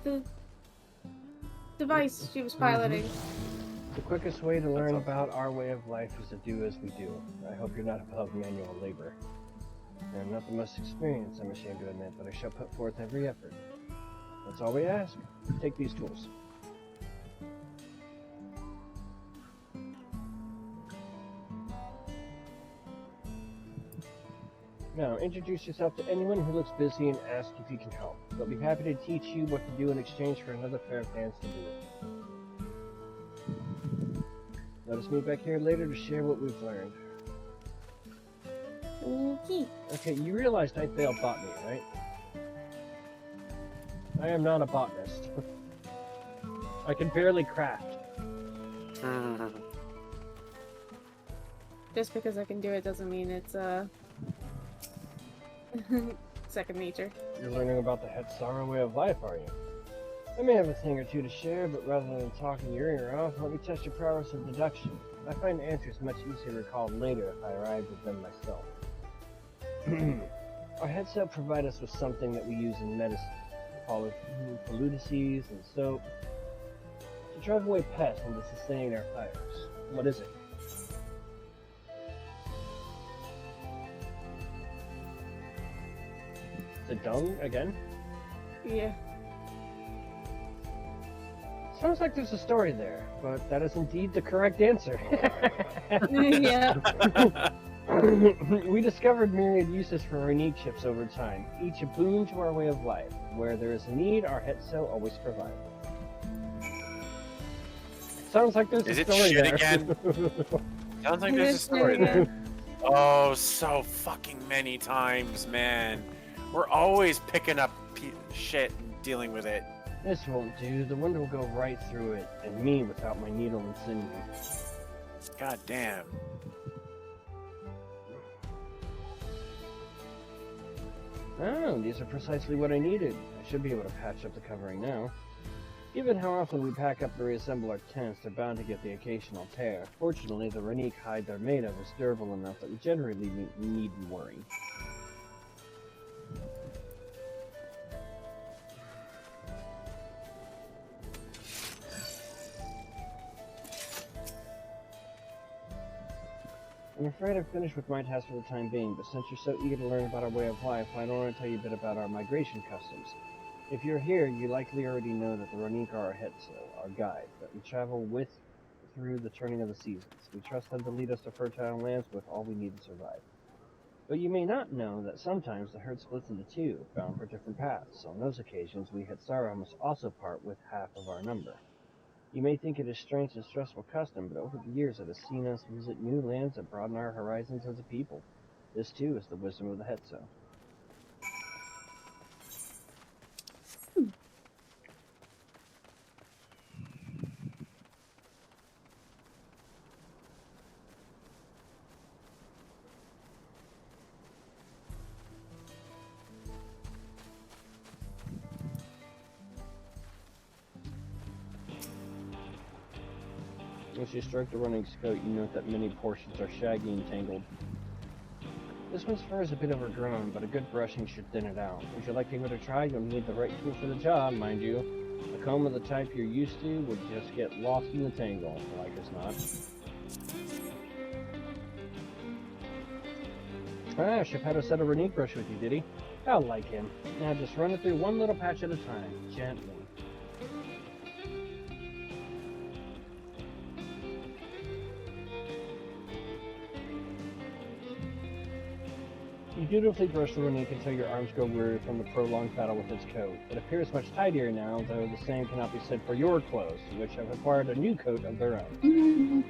the device she was piloting.
The quickest way to learn about our way of life is to do as we do. I hope you're not above manual labor. I am not the most experienced, I'm ashamed to admit, but I shall put forth every effort. That's all we ask. Take these tools. Now, introduce yourself to anyone who looks busy and ask if you can help. They'll be happy to teach you what to do in exchange for another pair of hands to do it. Let us meet back here later to share what we've learned. Okay, you realize I failed botany, right? I am not a botanist. I can barely craft.
Just because I can do it doesn't mean it's, second nature.
You're learning about the Hetsara way of life, are you? I may have a thing or two to share, but rather than talking your ear off, let me test your prowess of deduction. I find answers much easier to recall later if I arrived with them myself. Our headsets provide us with something that we use in medicine. We call it polludices and soap to drive away pests and to sustain our fires. What is it? Is it dung again?
Yeah.
Sounds like there's a story there, but that is indeed the correct answer.
Yeah.
We discovered myriad uses for our unique ships over time, each a boon to our way of life. Where there is a need, our Hetso always provide. Sounds like there's
Is
a
it
story
shit
there.
again? Sounds like there's a story there. Oh, so fucking many times, man. We're always picking up shit and dealing with it.
This won't do. The wind will go right through it, and me without my needle and sinew.
God damn.
Oh, these are precisely what I needed. I should be able to patch up the covering now. Given how often we pack up and reassemble our tents, they're bound to get the occasional tear. Fortunately, the Ranique hide they're made of is durable enough that we generally needn't worry. I'm afraid I've finished with my task for the time being, but since you're so eager to learn about our way of life, I want to tell you a bit about our migration customs. If you're here, you likely already know that the Ranique are our Hetso, our guide, that we travel with through the turning of the seasons. We trust them to lead us to fertile lands with all we need to survive. But you may not know that sometimes the herd splits into two, bound for different paths. On those occasions, we Hetsara must also part with half of our number. You may think it a strange and stressful custom, but over the years it has seen us visit new lands that broaden our horizons as a people. This too is the wisdom of the Hetso. As you stroke the Ranique's coat, you note that many portions are shaggy and tangled. This one's fur is a bit overgrown, but a good brushing should thin it out. Would you like to give it a try? You'll need the right tool for the job, mind you. A comb of the type you're used to would just get lost in the tangle, like as not. Ah, Shepetto set a Ranique brush with you, did he? I'll like him. Now just run it through one little patch at a time, gently. You dutifully brush the Ranique until your arms grow weary from the prolonged battle with its coat. It appears much tidier now, though the same cannot be said for your clothes, which have acquired a new coat of their own.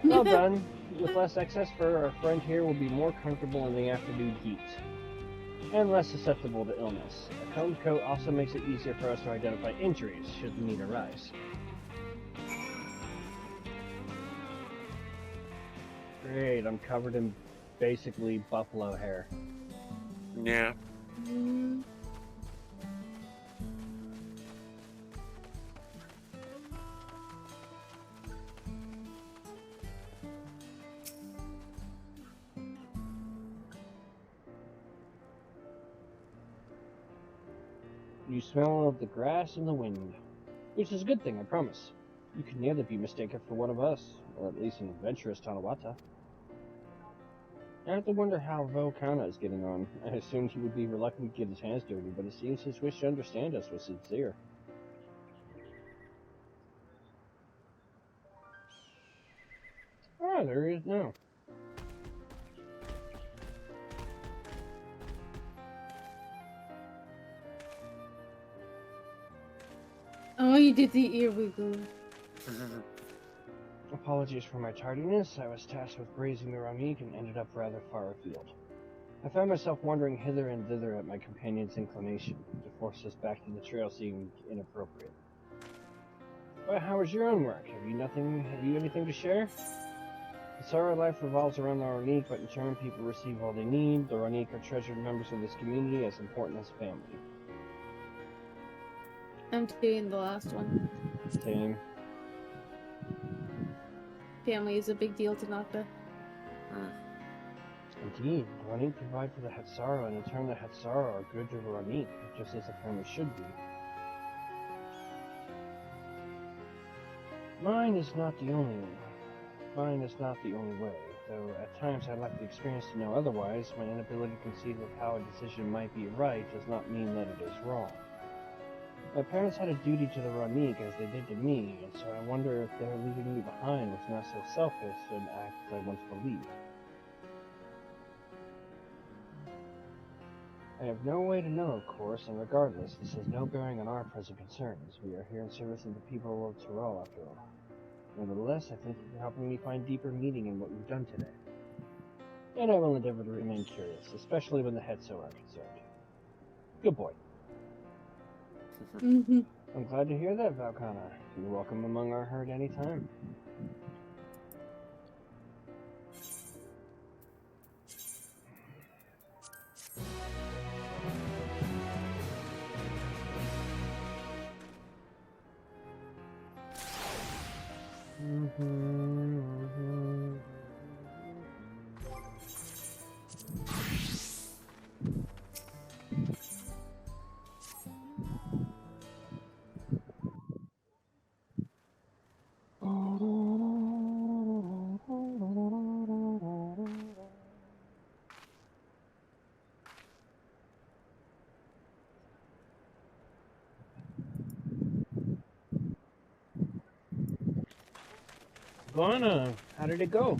Well done. With less excess fur, our friend here will be more comfortable in the afternoon heat, and less susceptible to illness. A combed coat also makes it easier for us to identify injuries, should the need arise. Great, I'm covered in basically buffalo hair.
Yeah.
You smell the grass and the wind, which is a good thing, I promise. You can nearly be mistaken for one of us, or at least an adventurous Tanawata. I have to wonder how Volcana is getting on. I assumed he would be reluctant to get his hands dirty, but it seems his wish to understand us was sincere. Ah, there he is now.
Oh, you did the ear wiggle.
Apologies for my tardiness. I was tasked with grazing the Ranique and ended up rather far afield. I found myself wandering hither and thither at my companion's inclination. To force us back to the trail seemed inappropriate. But how was your own work? Have you anything to share? The Sara life revolves around the Ranique, but in turn people receive all they need. The Ranique are treasured members of this community, as important as family.
I'm doing the last one.
Same.
Family is a big deal to Nocta.
Indeed, the Ranique provide for the Hetsara, and in turn the Hetsara are good to the Ranique, just as a family should be. Mine is not the only way, though at times I lack the experience to know otherwise. My inability to conceive of how a decision might be right does not mean that it is wrong.
My parents had a duty to the Ranik as they did to me, and so I wonder if their leaving me behind was not so selfish an act as I once believed. I have no way to know, of course, and regardless, this has no bearing on our present concerns. We are here in service of the people of Tyrell, after all. Nevertheless, I thank you for helping me find deeper meaning in what you've done today. And I will endeavor to remain curious, especially when the Hetso are concerned. Good boy. I'm glad to hear that, Valkana. You're welcome among our herd anytime. Lana, how did it go?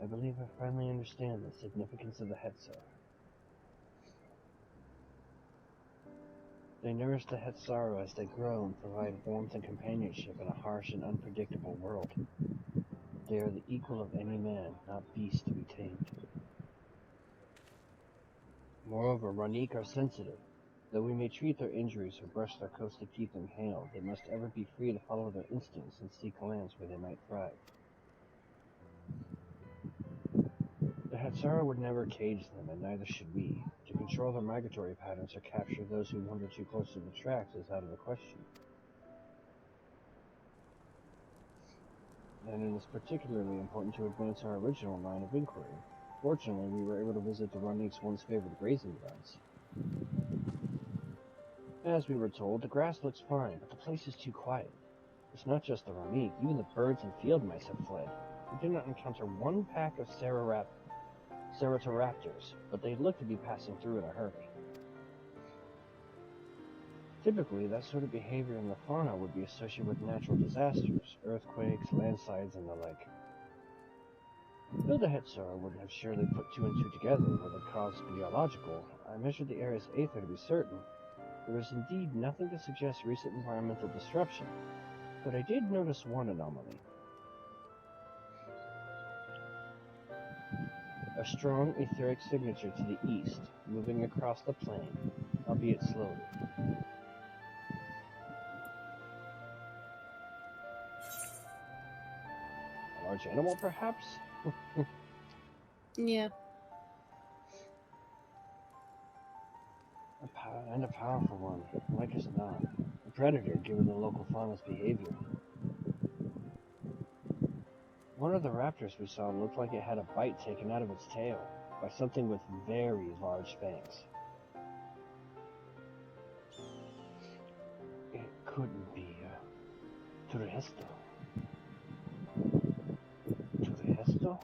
I believe I finally understand the significance of the Hetso. They nourish the Hetsaru as they grow and provide warmth and companionship in a harsh and unpredictable world. They are the equal of any man, not beast to be tamed. Moreover, Ranik are sensitive. Though we may treat their injuries or brush their coasted teeth in hail, they must ever be free to follow their instincts and seek lands where they might thrive. The Hetsaru would never cage them, and neither should we. To control their migratory patterns or capture those who wander too close to the tracks is out of the question. And it is particularly important to advance our original line of inquiry. Fortunately, we were able to visit the Ranik's once favored grazing grounds. As we were told, the grass looks fine, but the place is too quiet. It's not just the Ranik, even the birds and field mice have fled. We did not encounter one pack of Ceratopraptors, but they look to be passing through in a hurry. Typically, that sort of behavior in the fauna would be associated with natural disasters, earthquakes, landslides, and the like. Though the Hetsaru would have surely put two and two together were the cause geological, I measured the area's aether to be certain. There is indeed nothing to suggest recent environmental disruption, but I did notice one anomaly. A strong etheric signature to the east, moving across the plain, albeit slowly. A large animal, perhaps?
Yeah.
And a powerful one, like as not. A predator, given the local fauna's behavior. One of the raptors we saw looked like it had a bite taken out of its tail by something with very large fangs. It couldn't be Turhesto. Turhesto?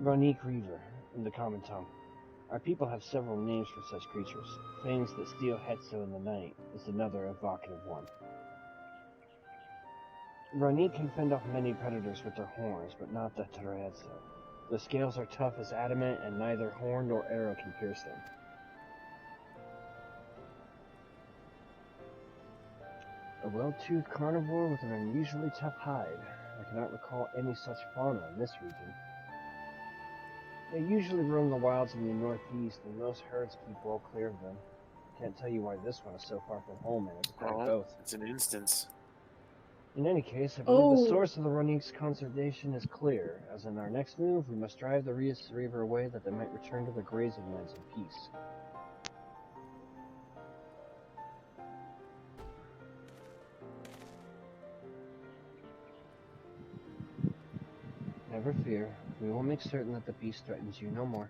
Ranik Reaver, in the common tongue. Our people have several names for such creatures. Things that steal Hetso in the night is another evocative one. Ranik can fend off many predators with their horns, but not the Turhesto. The scales are tough as adamant, and neither horn nor arrow can pierce them. A well-toothed carnivore with an unusually tough hide. I cannot recall any such fauna in this region. They usually roam the wilds in the northeast, and most herds keep well clear of them. Can't tell you why this one is so far from home, and it's quite both.
It's an instance.
In any case, I believe the source of the Ranik's conservation is clear, as in our next move, we must drive the Reaver away that they might return to their grazing lands in peace. Never fear, we will make certain that the beast threatens you no more.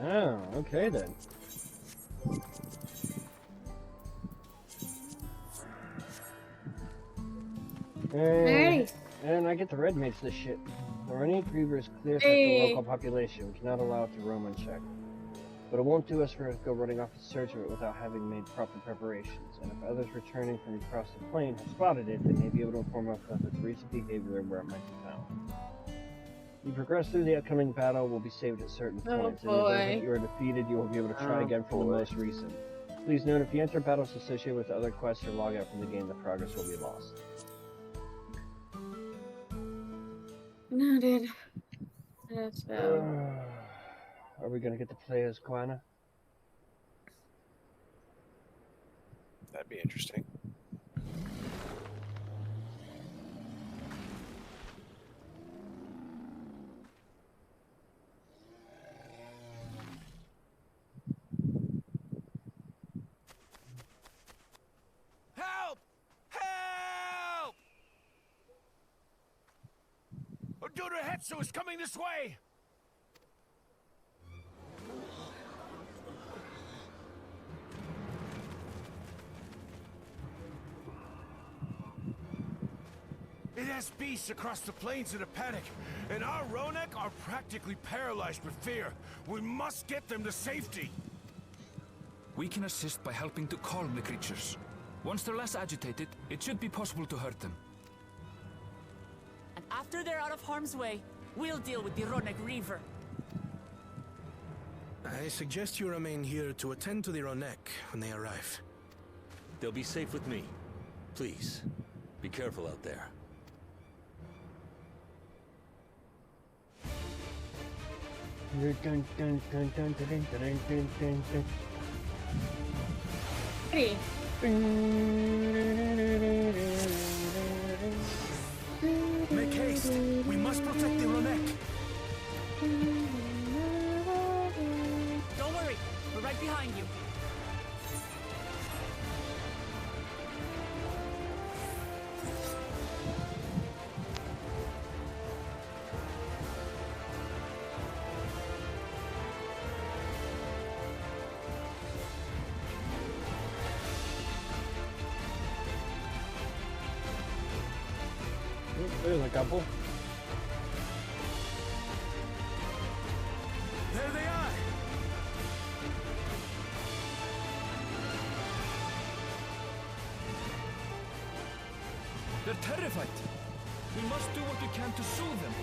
Oh, okay then.
Alrighty.
And I get the red mage this shit. The Rennie Griever is clear threat to the local population. We cannot allow it to roam unchecked. But it won't do us for us to go running off in search of it without having made proper preparations. And if others returning from across the plain have spotted it, they may be able to inform us of its recent behavior and where it might be found. You progress through the upcoming battle will be saved at certain points. And if you are defeated, you will be able to try again from the most recent. Please note, if you enter battles associated with other quests or log out from the game, the progress will be lost.
Noted. That's
Are we gonna get to play as Guana?
That'd be interesting.
Help! Help! Odura Hetsu is coming this way! It has beasts across the plains in a panic, and our Ronek are practically paralyzed with fear. We must get them to safety.
We can assist by helping to calm the creatures. Once they're less agitated, it should be possible to hurt them.
And after they're out of harm's way, we'll deal with the Ronek Reaver.
I suggest you remain here to attend to the Ronek when they arrive.
They'll be safe with me. Please, be careful out there.
Hey.
Make haste! We must protect the Ronek!
Don't worry, we're right behind you.
There's a couple.
There they are!
They're terrified. We must do what we can to soothe them.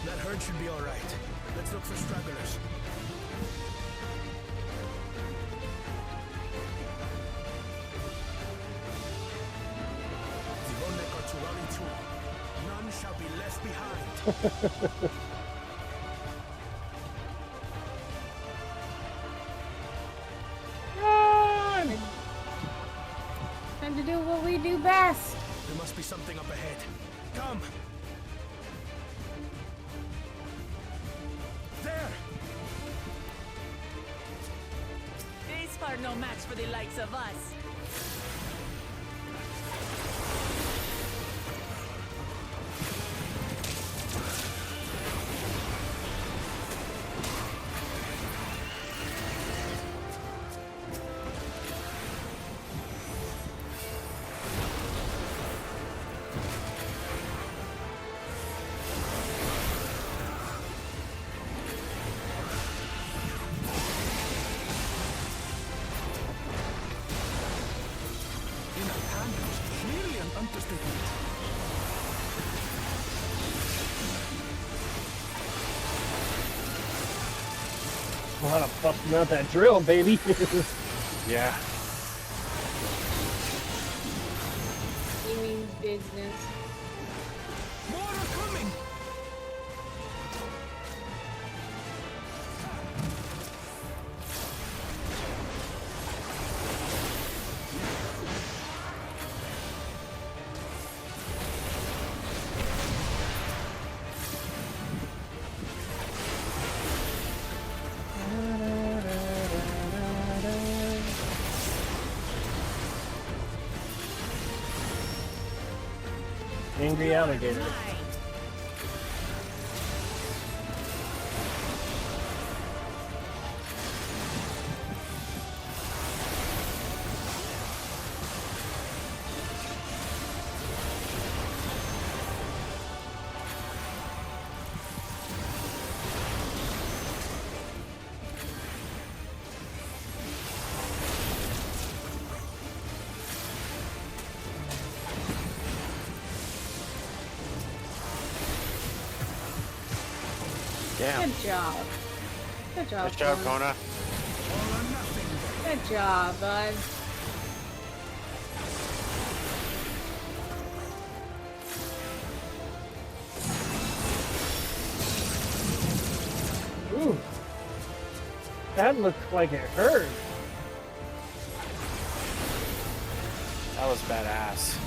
That herd should be all right. Let's look for stragglers. The Ronek are to rally too. None shall be left behind.
Time to do what we do best.
There must be something up ahead. Come! There!
These are no match for the likes of us.
A lot of busting out that drill, baby.
Yeah.
You mean business?
More are coming!
angry alligator.
Damn.
Good job. Good job.
Good job,
Kona.
Kona.
Good job, bud.
Ooh. That looked like it hurt.
That was badass.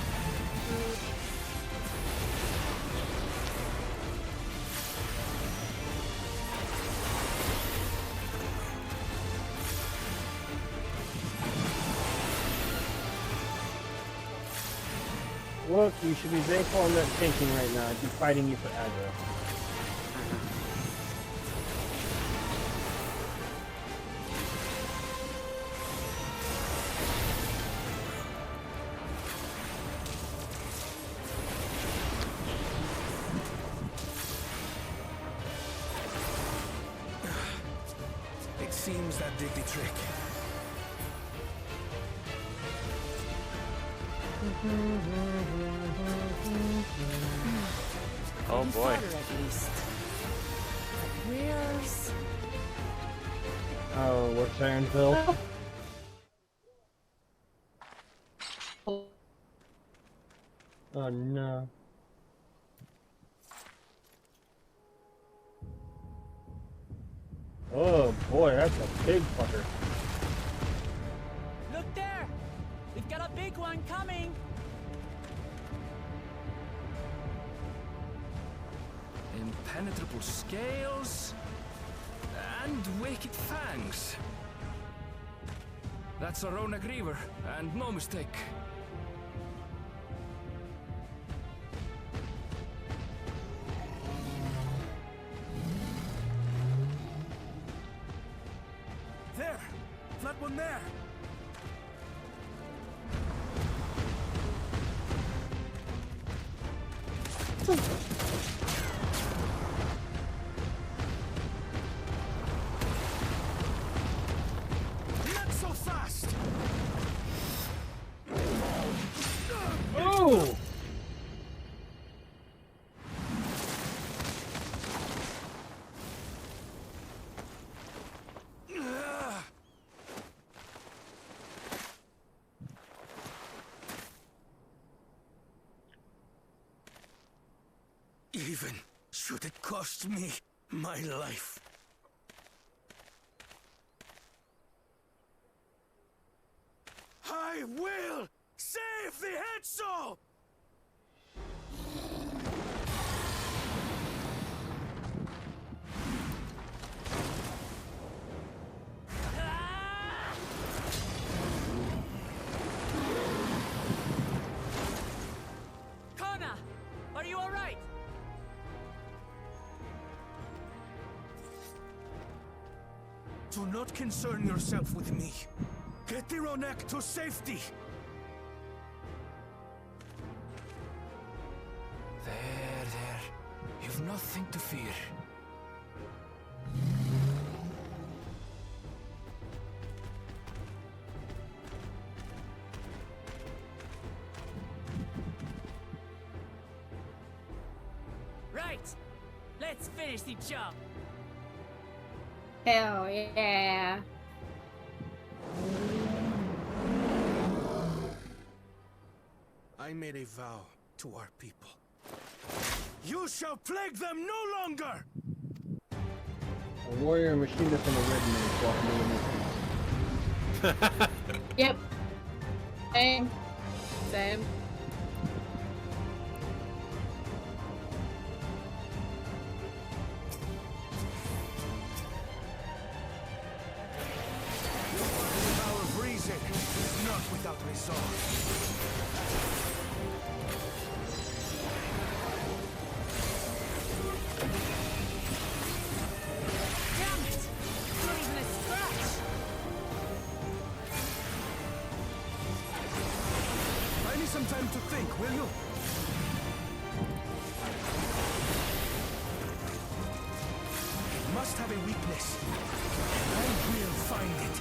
Look, you should be thankful I'm not tanking right now. I'd be fighting you for aggro.
It seems that did the trick.
Oh boy.
At least. Where's...
Oh, what's Ironsville? Oh no. Oh boy, that's a big fucker.
Look there! We've got a big one coming!
Impenetrable scales and wicked fangs. That's a Rona Griever, and no mistake.
There! Flat one there! Not so fast!
Oh!
Even should it cost me my life. I will save the head soul!
Kona! Are you alright?
Do not concern yourself with me. Get the Ronek to safety!
There. You've nothing to fear.
Right! Let's finish the job!
Hell yeah.
I made a vow to our people. You shall plague them no longer!
A warrior machinist and a red man walking in.
Yep. Same. Same.
The power of reason is not without resolve. think, will you? It must have a weakness. I will find it.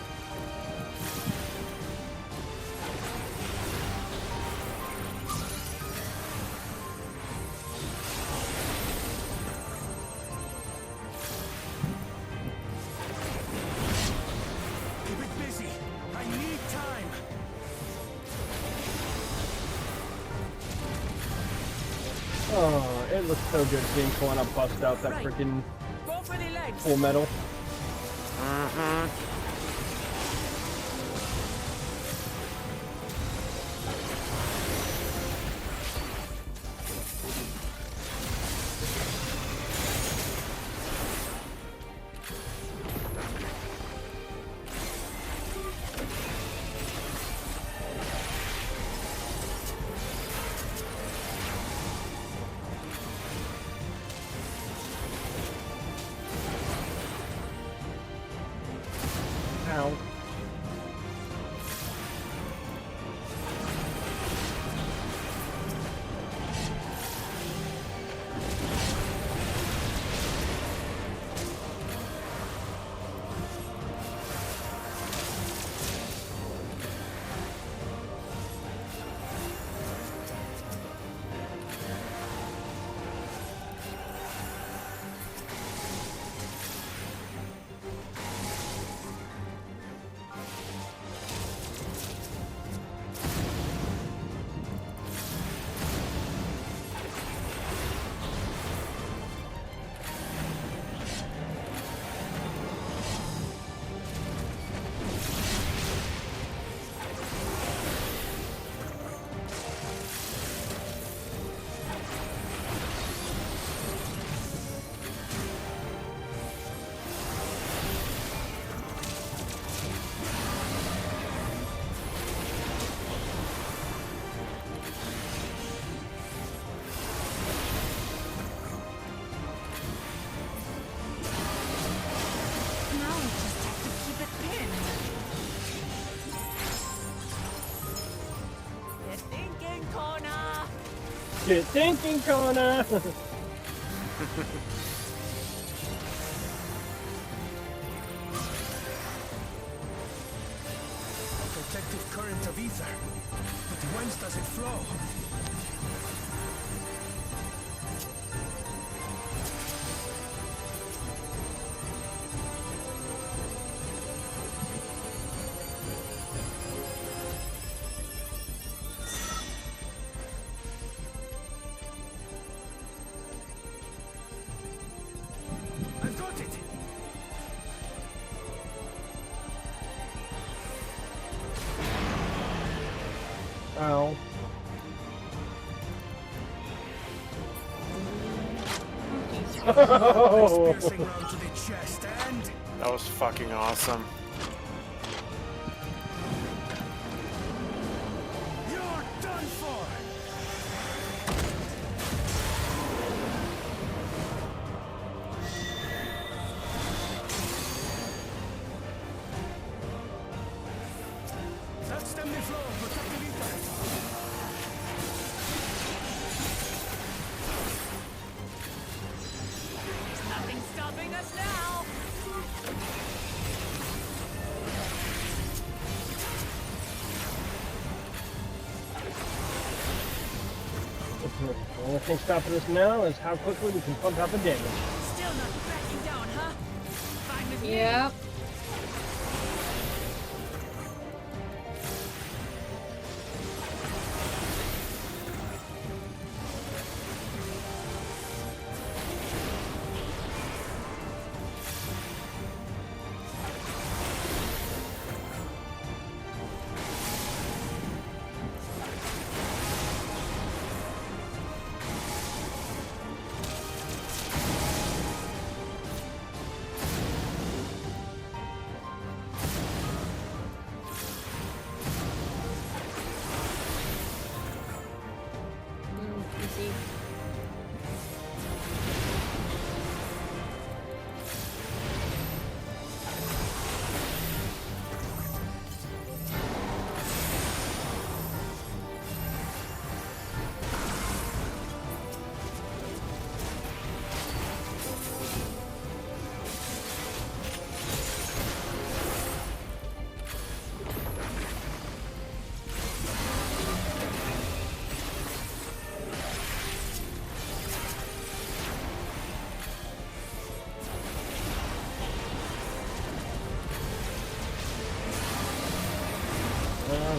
Oh, it looks so good seeing Kalena bust out that freaking full metal. Ow. Get thinking, Kona!
A protective current of ether. But whence does it flow?
Ow.
Oh. To the chest and...
That was fucking awesome.
You're done for. That's stem the flow, protect the ether.
Nothing stopping us now.
The only thing stopping us now is how quickly we can pump out the damage.
Still not backing down, huh? Fine with you.
Yep.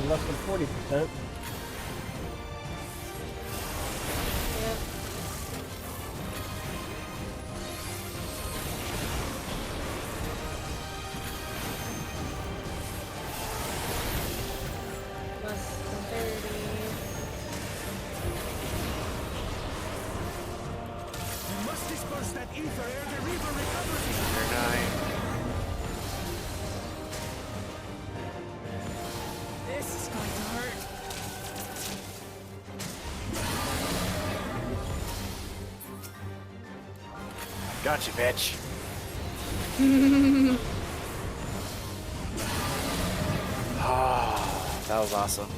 less than 40%.
Yep. Less than 30.
We must disperse that ether ere the reaver recovers.
Number 9.
This is going to hurt.
Gotcha, bitch. Oh, that was awesome.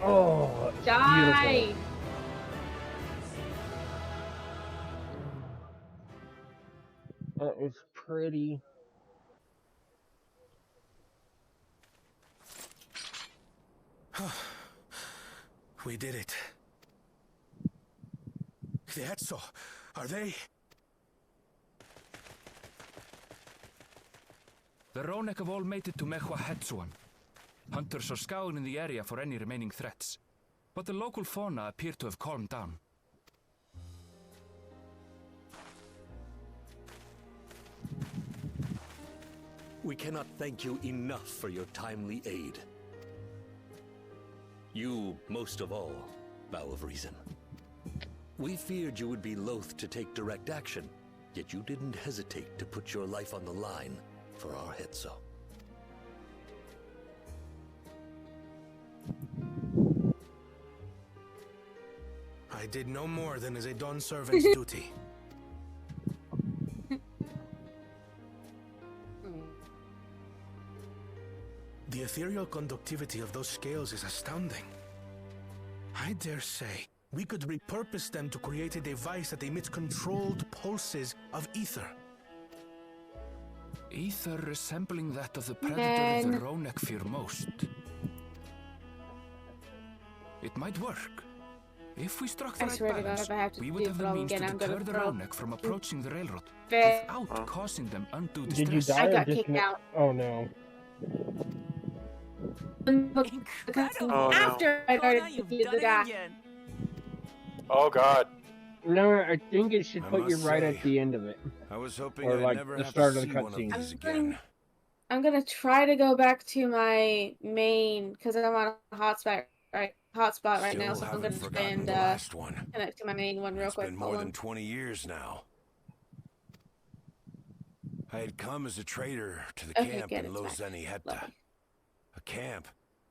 Oh, it's
Die!
beautiful. That was pretty.
We did it. The Etso, are they?
The Ronek have all made it to Mechwa Hetsuan. Hunters are scouring the area for any remaining threats, but the local fauna appear to have calmed down.
We cannot thank you enough for your timely aid. You, most of all, Bow of Reason. We feared you would be loath to take direct action, yet you didn't hesitate to put your life on the line for our Hetso.
I did no more than is a Dawn servant's duty. The ethereal conductivity of those scales is astounding. I dare say we could repurpose them to create a device that emits controlled pulses of ether.
Ether resembling that of the predator the Ronek fear most. It might work. If we struck the
I
right
swear to God,
balance,
if I have to
we
do
would have the
it
means to
again, I'm gonna
deter the
throw-
Ronek from approaching the railroad
Fair.
without causing them undue
Did you
distress.
die
I
or
got
just
kicked out.
Oh no.
Oh,
After I started to do the guy.
Oh god.
No, I think it should
I
put you
must
right
say,
at the end of it.
I was hoping
Or
I'd
like
never
the
have
start
to
of the
see one of
cutscene.
these again.
I'm gonna try to go back to my main because I'm on a hotspot right now,
Still
so I'm
haven't
gonna
forgotten
spend
the last one.
connect to my main one real
It's
quick.
been
Hold
more
on.
than 20 years now. I had come as a trader to the
Okay,
camp
good,
in
it's back.
Lozeni Hetta.
Lovely.
A camp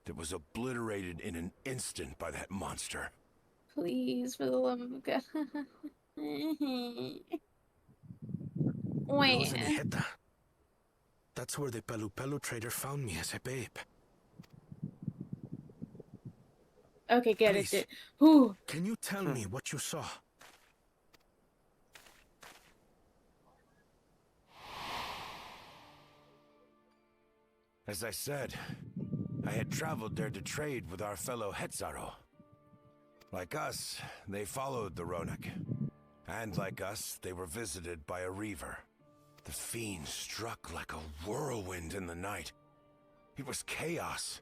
that was obliterated in an instant by that monster.
Please, for the love of God.
Lozeni Hetta. That's where the Pelu Pelu trader found me as a babe.
Okay, good.
Please,
It did. Whew.
Can you tell me what you saw?
As I said, I had traveled there to trade with our fellow Hetzaro. Like us, they followed the Ronek. And like us, they were visited by a reaver. The fiend struck like a whirlwind in the night. It was chaos.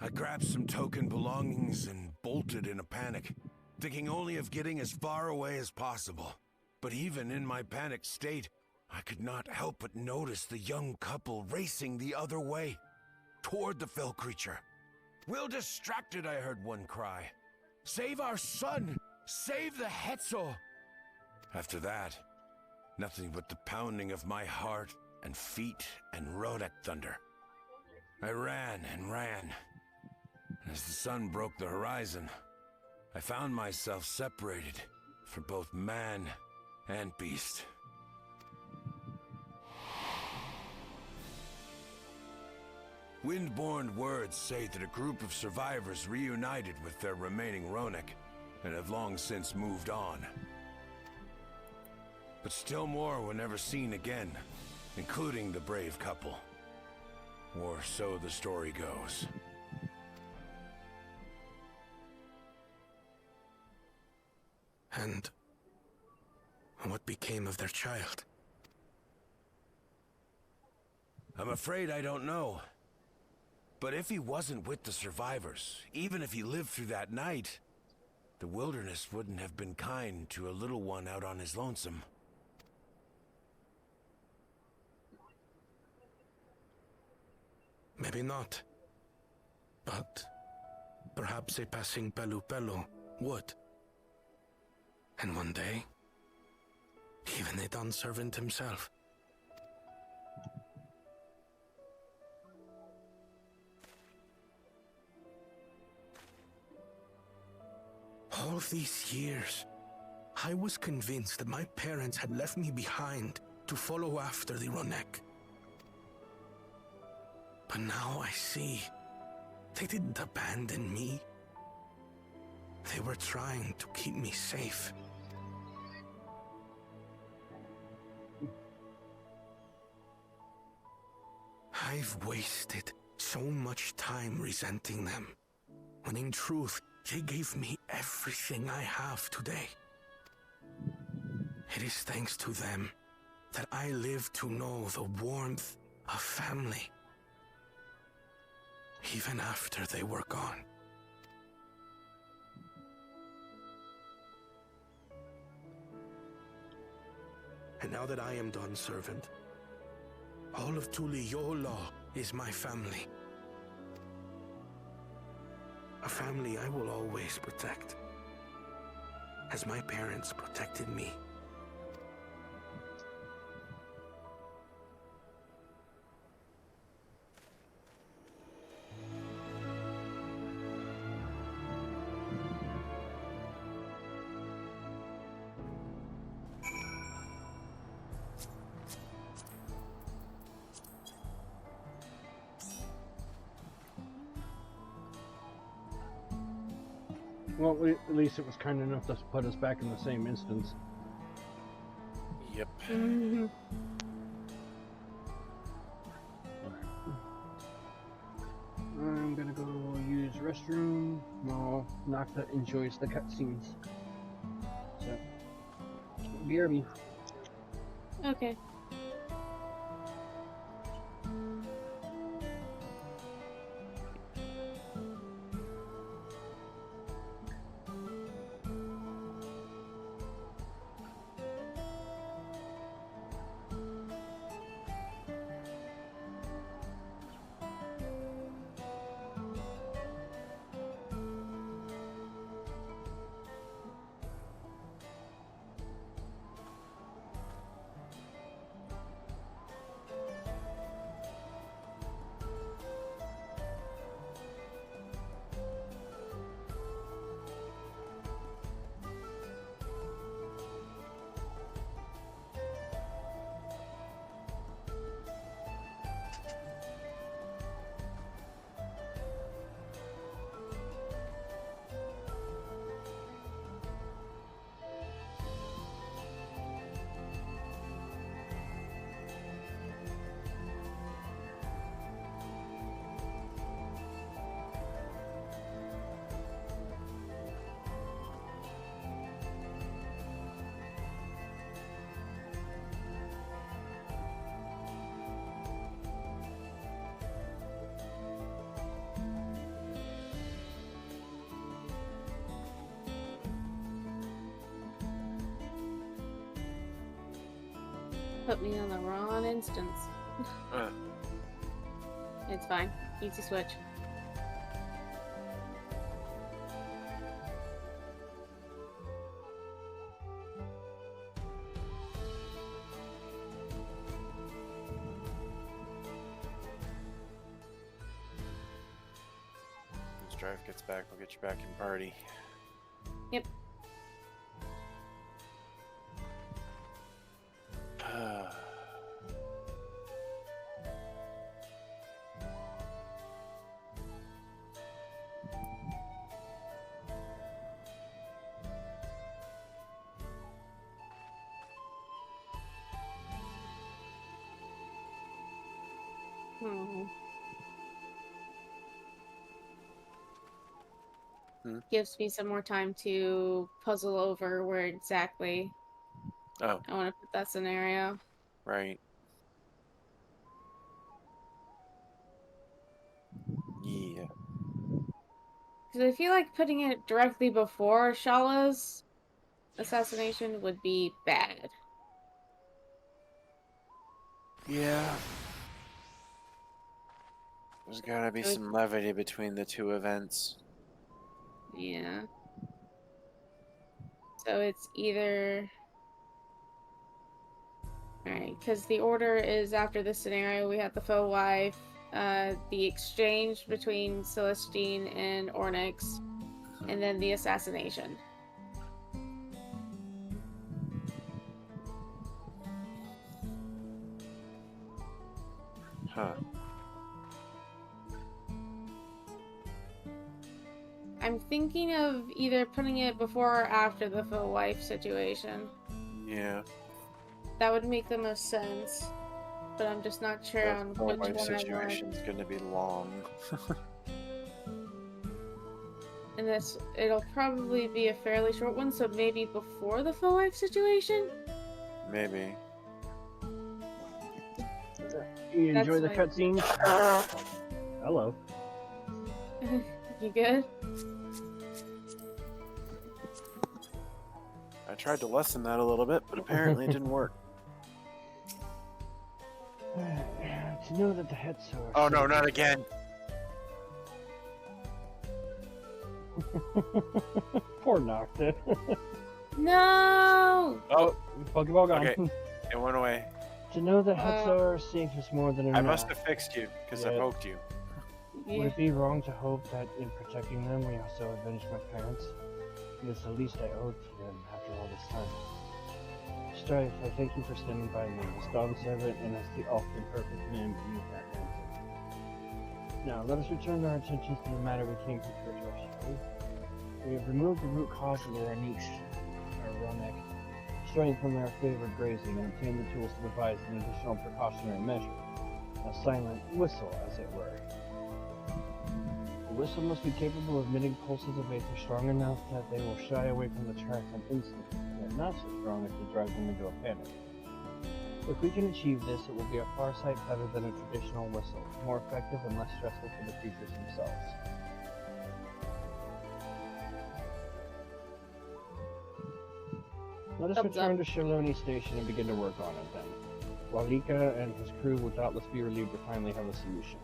I grabbed some token belongings and bolted in a panic, thinking only of getting as far away as possible. But even in my panicked state, I could not help but notice the young couple racing the other way, toward the fell creature. "We're distracted," I heard one cry. "Save our son! Save the Hetzo!" After that, nothing but the pounding of my heart and feet and Rodak thunder. I ran and ran. And as the sun broke the horizon, I found myself separated from both man and beast. Windborne words say that a group of survivors reunited with their remaining Ronek and have long since moved on. But still more were never seen again, including the brave couple. Or so the story goes.
And what became of their child?
I'm afraid I don't know. But if he wasn't with the survivors, even if he lived through that night, the wilderness wouldn't have been kind to a little one out on his lonesome.
Maybe not. But perhaps a passing Pelu Pelu would. And one day, even a Dawn servant himself. All these years, I was convinced that my parents had left me behind to follow after the Ronek. But now I see they didn't abandon me. They were trying to keep me safe. I've wasted so much time resenting them, when in truth, they gave me everything I have today. It is thanks to them that I live to know the warmth of family, even after they were gone. And now that I am Dawn's servant, all of Tuliyola is my family. A family I will always protect, as my parents protected me.
Well, at least it was kind enough to put us back in the same instance.
Yep.
I'm gonna go use restroom while Nocta enjoys the cutscenes. So, BRB.
Okay. Put me on the wrong instance. It's fine. Easy switch.
When Strife gets back, we'll get you back in party.
Yep. gives me some more time to puzzle over where exactly I want to put that scenario.
Right. Yeah.
Because I feel like putting it directly before Shala's assassination would be bad.
Yeah. There's gotta be some levity between the two events.
Yeah. So it's either... Alright, because the order is after this scenario, we have the faux wife, the exchange between Celestine and Ornyx, and then the assassination.
Huh.
I'm thinking of either putting it before or after the faux wife situation.
Yeah.
That would make the most sense. But I'm just not sure on which one I
situation's gonna be long.
And it'll probably be a fairly short one, so maybe before the faux wife situation?
Maybe.
You enjoy the cutscenes? Hello.
You good?
I tried to lessen that a little bit, but apparently it didn't work.
To know that the Hetso are...
Oh no, not again!
Poor Nocta.
No!
Oh!
Pokeball gone.
Okay, it went away.
To know that Hetso are safe is more than enough.
I must have fixed you, because I poked you.
Would it be wrong to hope that in protecting them we also avenge my parents? It is the least I owed to them after all this time. Strife, I thank you for standing by me as Dawn's servant and as the all-imperfect man beneath that mantle. Now, let us return our attentions to the matter we came to address, shall we? We have removed the root cause of the Ronek, straying from their favored grazing, and obtained the tools to devise an additional precautionary measure. A silent whistle, as it were. The whistle must be capable of emitting pulses of aether strong enough that they will shy away from the track on instinct, yet not so strong as to drive them into a panic. If we can achieve this, it will be a far sight better than a traditional whistle, more effective and less stressful for the creatures themselves. Let us return to Shaloni Station and begin to work on it then. Walika and his crew will doubtless be relieved to finally have a solution.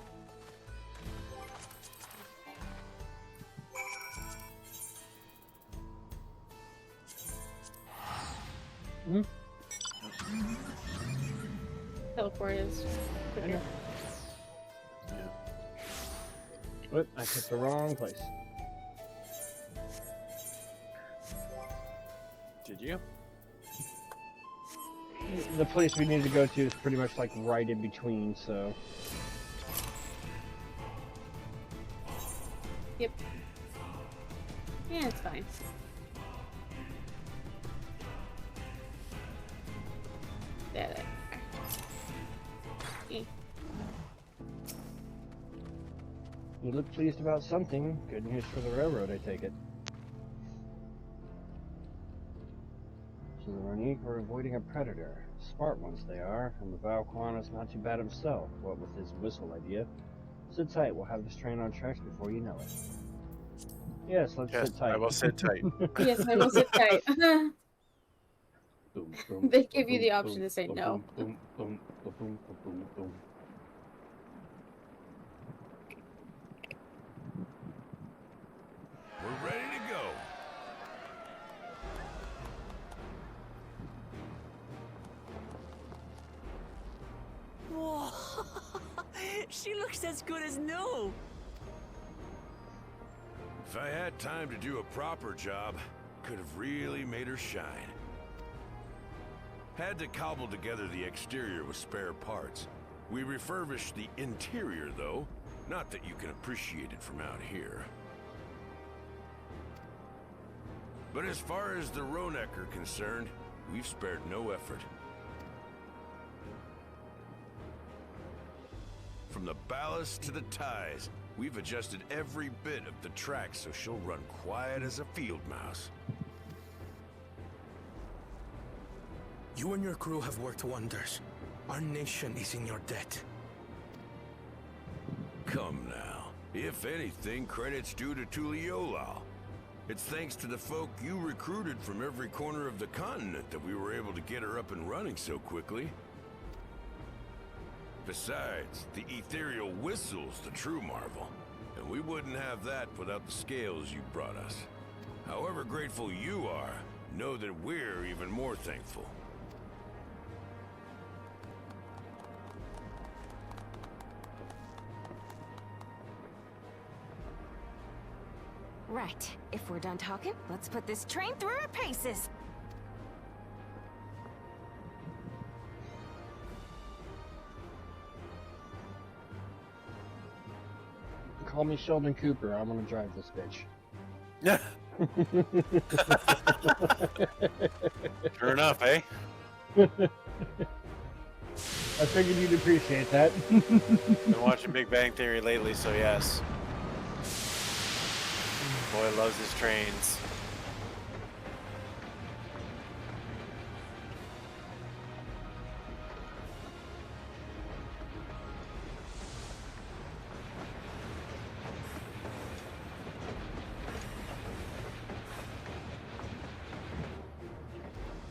Teleport is quicker.
But I picked the wrong place.
Did you?
The place we need to go to is pretty much like right in between, so...
Yep. Yeah, it's fine. There.
You look pleased about something. Good news for the railroad, I take it. So the Ronique are avoiding a predator. Smart ones they are, and the Valquan is not too bad himself, what with his whistle idea. Sit tight, we'll have this train on tracks before you know it. Yes, let's sit tight.
I will sit tight.
Yes, I will sit tight. They give you the option to say no.
We're ready to go.
Whoa! She looks as good as new.
If I had time to do a proper job, could have really made her shine. Had to cobble together the exterior with spare parts. We refurbished the interior, though. Not that you can appreciate it from out here. But as far as the Ronek are concerned, we've spared no effort. From the ballast to the ties, We've adjusted every bit of the track so she'll run quiet as a field mouse.
You and your crew have worked wonders. Our nation is in your debt.
Come now. If anything, credit's due to Tuliolal. It's thanks to the folk you recruited from every corner of the continent that we were able to get her up and running so quickly. Besides, the ethereal whistle's the true marvel, and we wouldn't have that without the scales you brought us. However grateful you are, know that we're even more thankful.
Right. If we're done talking, let's put this train through our paces.
Call me Sheldon Cooper. I'm gonna drive this bitch.
Yeah. Sure enough, eh?
I figured you'd appreciate that.
Been watching Big Bang Theory lately, so yes. Boy loves his trains.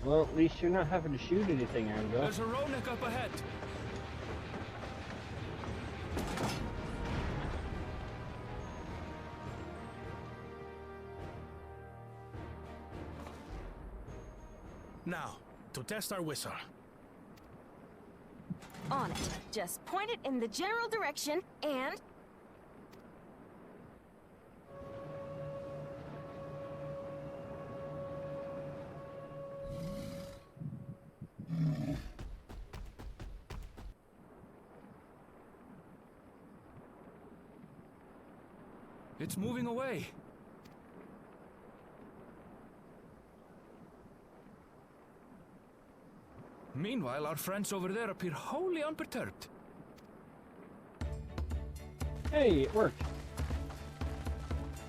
Well, at least you're not having to shoot anything, Angel.
There's a Ronek up ahead.
Now, to test our whistle.
On it. Just point it in the general direction and...
It's moving away. Meanwhile, our friends over there appear wholly unperturbed.
Hey, it worked.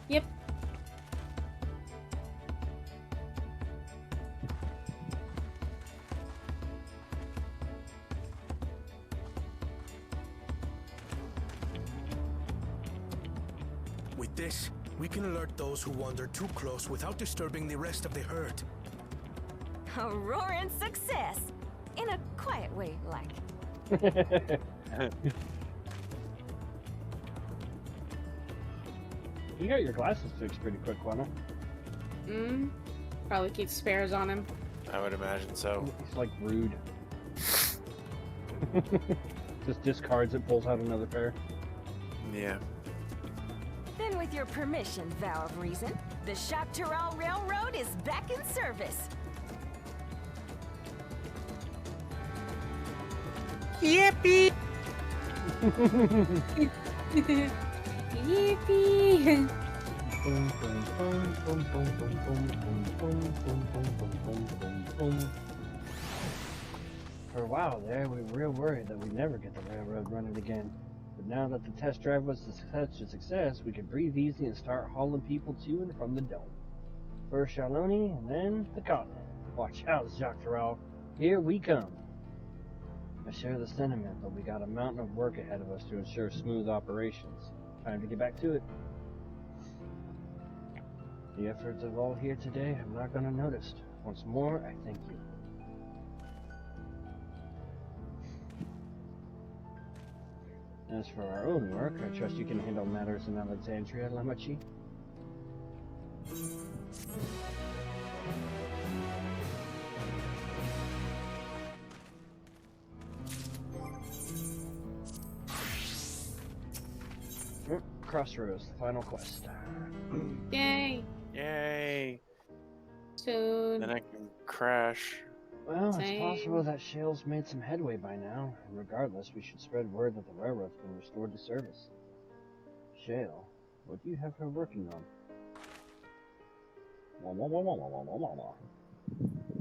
Yep.
With this, we can alert those who wander too close without disturbing the rest of the herd.
A roaring success! In a quiet way, like.
You got your glasses fixed pretty quick, Lana.
Probably keep spares on him.
I would imagine so.
He's like rude. Just discards it, pulls out another pair.
Yeah.
Then with your permission, Vow of Reason, the Chapteral Railroad is back in service.
Yippee!
Yippee!
For a while there, we were real worried that we'd never get the railroad running again. But now that the test drive was such a success, we could breathe easy and start hauling people to and from the dome. First Shaloni, and then the continent. Watch out, Jacques Terrell. Here we come. I share the sentiment, but we got a mountain of work ahead of us to ensure smooth operations. Time to get back to it. The efforts of all here today have not gone unnoticed. Once more, I thank you. As for our own work, I trust you can handle matters in Alexandria, Lamachi. Crossroads, the final quest.
Yay!
Yay!
Soon.
Then I can crash.
Well,
Same.
it's possible that Shale's made some headway by now, and regardless, we should spread word that the railroad's been restored to service. Shale, what do you have her working on?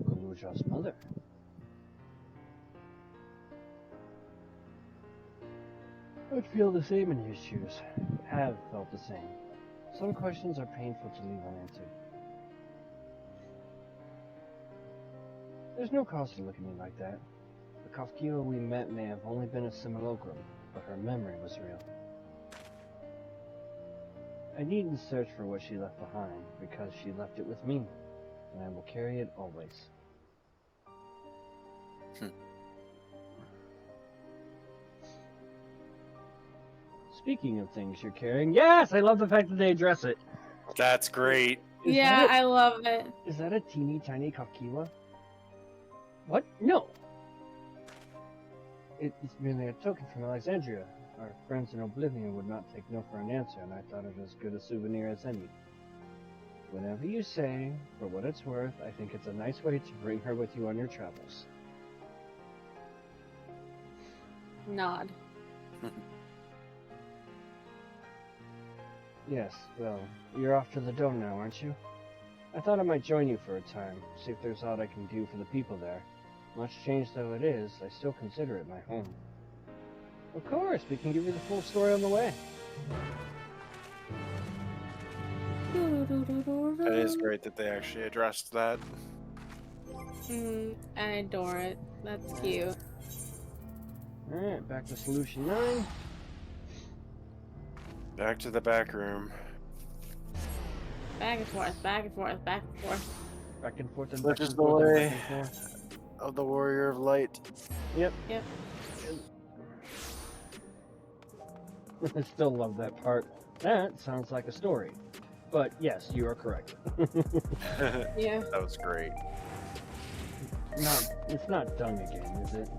Kaluja's mother.
I'd feel the same in his shoes. Have felt the same. Some questions are painful to leave unanswered. There's no cause to look at me like that. The Kafkiwa we met may have only been a simulacrum, but her memory was real. I needn't search for what she left behind, because she left it with me, and I will carry it always. Speaking of things you're carrying, yes, I love the fact that they address it.
That's great.
Yeah, I love it.
Is that a teeny tiny Kafkiwa? What? No. It's merely a token from Alexandria. Our friends in Oblivion would not take no for an answer, and I thought it as good a souvenir as any. Whatever you say, for what it's worth, I think it's a nice way to bring her with you on your travels.
Nod.
Yes, well, you're off to the dome now, aren't you? I thought I might join you for a time, see if there's aught I can do for the people there. Much changed though it is, I still consider it my home. Of course, we can give you the full story on the way.
It is great that they actually addressed that.
I adore it. That's cute.
Alright, back to Solution 9.
Back to the back room.
Back and forth, back and forth, back and forth.
Back and forth and
Which
back
is
and
the
forth
way
and back and forth.
Of the Warrior of Light.
Yep.
Yep.
I still love that part. That sounds like a story. But yes, you are correct.
Yeah.
That was great.
It's not dung again, is it?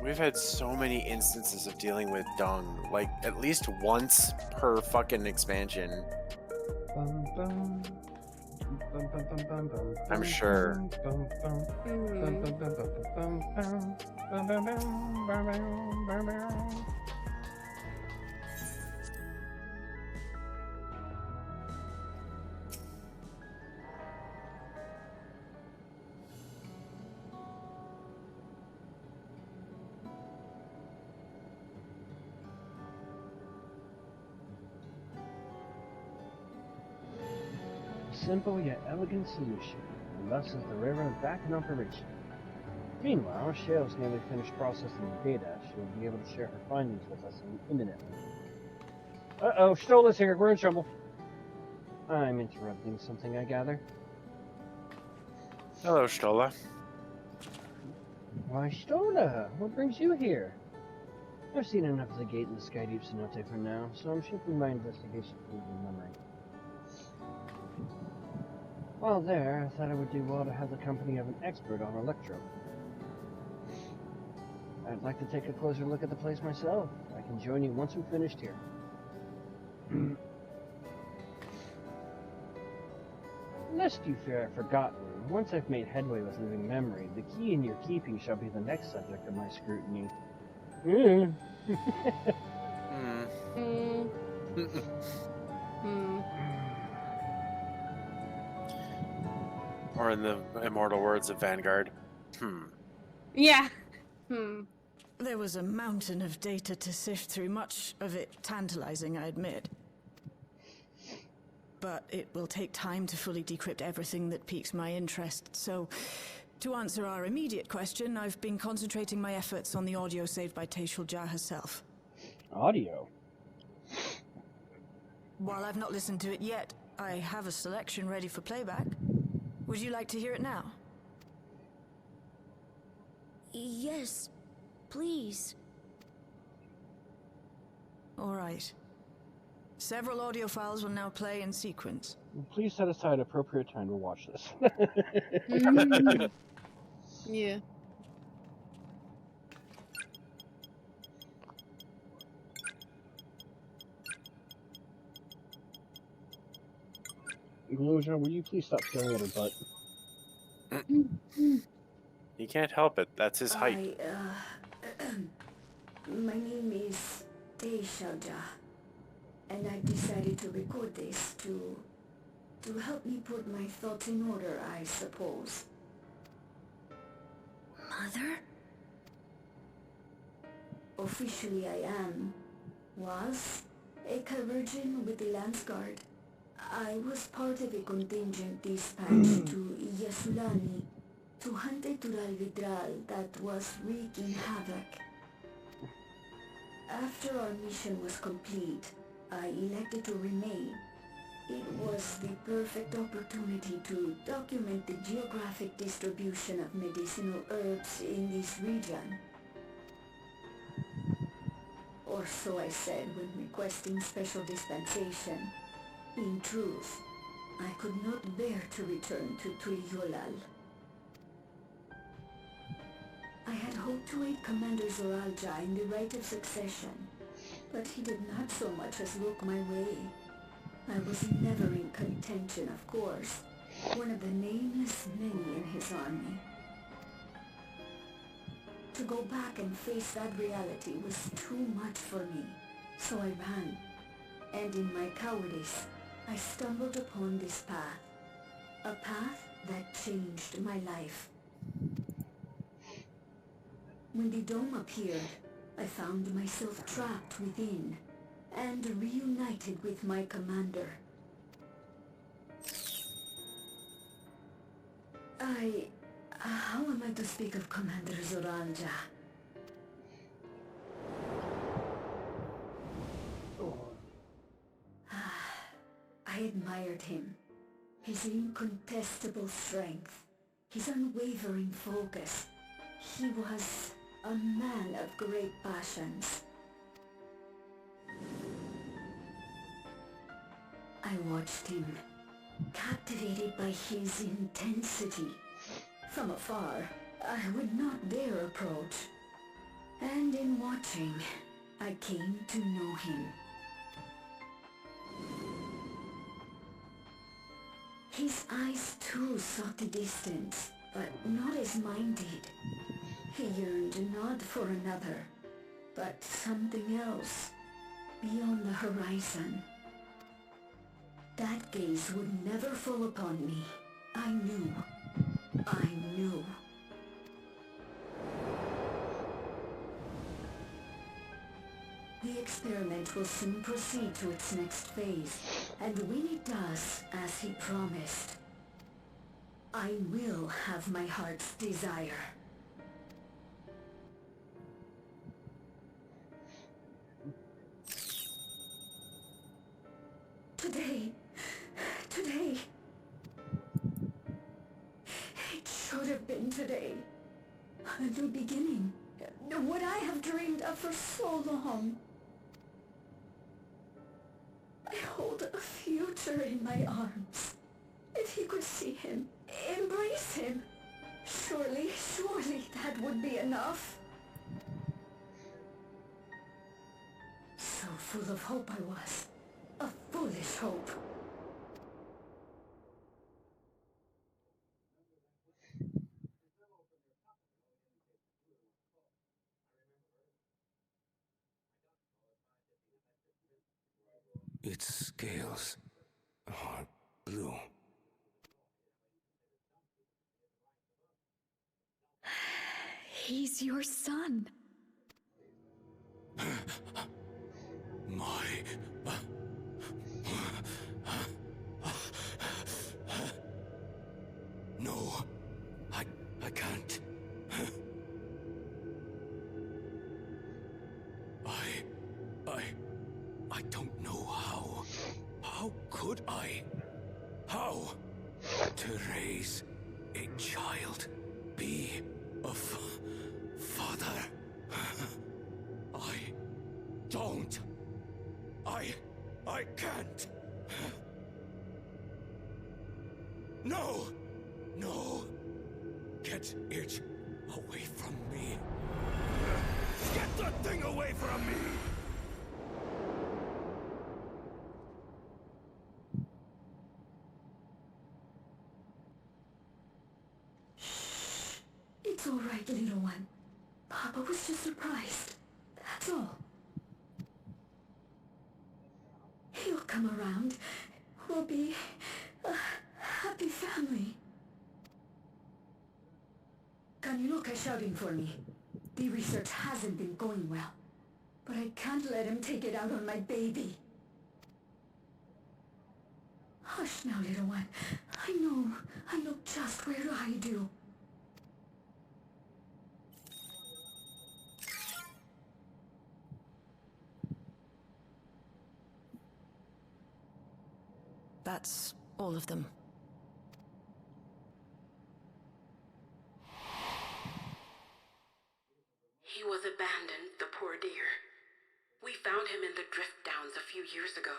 We've had so many instances of dealing with dung, like at least once per fucking expansion.
Bum, bum. Bum, bum, bum, bum, bum,
I'm sure.
bum, bum, bum, bum, bum, bum, bum, bum, bum, bum, bum, bum, bum, bum. Simple yet elegant solution, and thus is the railroad back in operation. Meanwhile, Shale's nearly finished processing the data. She will be able to share her findings with us imminently. Uh-oh, Stola's here. We're in trouble. I'm interrupting something, I gather.
Hello, Stola.
Why, Stola, what brings you here? I've seen enough of the gate in the Sky Deep Cenote for now, so I'm shifting my investigation to your memory. While there, I thought it would do well to have the company of an expert on Electro. I'd like to take a closer look at the place myself. I can join you once we've finished here. Lest you fear I've forgotten, once I've made headway with living memory, the key in your keeping shall be the next subject of my scrutiny.
Or in the immortal words of Vanguard,
Yeah.
There was a mountain of data to sift through, much of it tantalizing, I admit. But it will take time to fully decrypt everything that piques my interest, so to answer our immediate question, I've been concentrating my efforts on the audio saved by Tashul Jah herself.
Audio?
While I've not listened to it yet, I have a selection ready for playback. Would you like to hear it now?
Yes, please.
All right. Several audio files will now play in sequence.
Please set aside appropriate time to watch this.
Yeah.
Gloja, will you please stop staring at her butt?
he can't help it. That's his height.
My name is Tashul Jah, and I decided to record this to help me put my thoughts in order, I suppose. Mother? Officially I was a Virgin with the Lance Guard. I was part of a contingent dispatched to Yasulani to hunt a Tural Vidral that was wreaking havoc. After our mission was complete, I elected to remain. It was the perfect opportunity to document the geographic distribution of medicinal herbs in this region. Or so I said when requesting special dispensation. In truth, I could not bear to return to Turyolal. I had hoped to aid Commander Zoralja in the right of succession, but he did not so much as look my way. I was never in contention, of course, one of the nameless many in his army. To go back and face that reality was too much for me, so I ran. And in my cowardice, I stumbled upon this path. A path that changed my life. When the dome appeared, I found myself trapped within, and reunited with my commander. How am I to speak of Commander Zoralja? I admired him. His incontestable strength, his unwavering focus. He was a man of great passions. I watched him, captivated by his intensity. From afar, I would not dare approach. And in watching, I came to know him. His eyes too sought the distance, but not as mine did. He yearned not for another, but something else, beyond the horizon. That gaze would never fall upon me. I knew. The experiment will soon proceed to its next phase, and when it does, as he promised, I will have my heart's desire. Today, it should have been today. A new beginning. What I have dreamed of for so long. I hold a future in my arms. If he could see him, embrace him, surely that would be enough. So full of hope I was. A foolish hope.
Its scales are blue.
He's your son.
No, I can't. I don't know how. How could I? How? To raise a child, be a father. I don't. I can't. No! No! Get it away from me. Get that thing away from me!
It's all right, little one. Papa was just surprised. That's all. He'll come around. We'll be a happy family. Can you look at shouting for me? The research hasn't been going well. But I can't let him take it out on my baby. Hush now, little one. I know just where to hide you.
That's all of them.
He was abandoned, the poor dear. We found him in the drift downs a few years ago.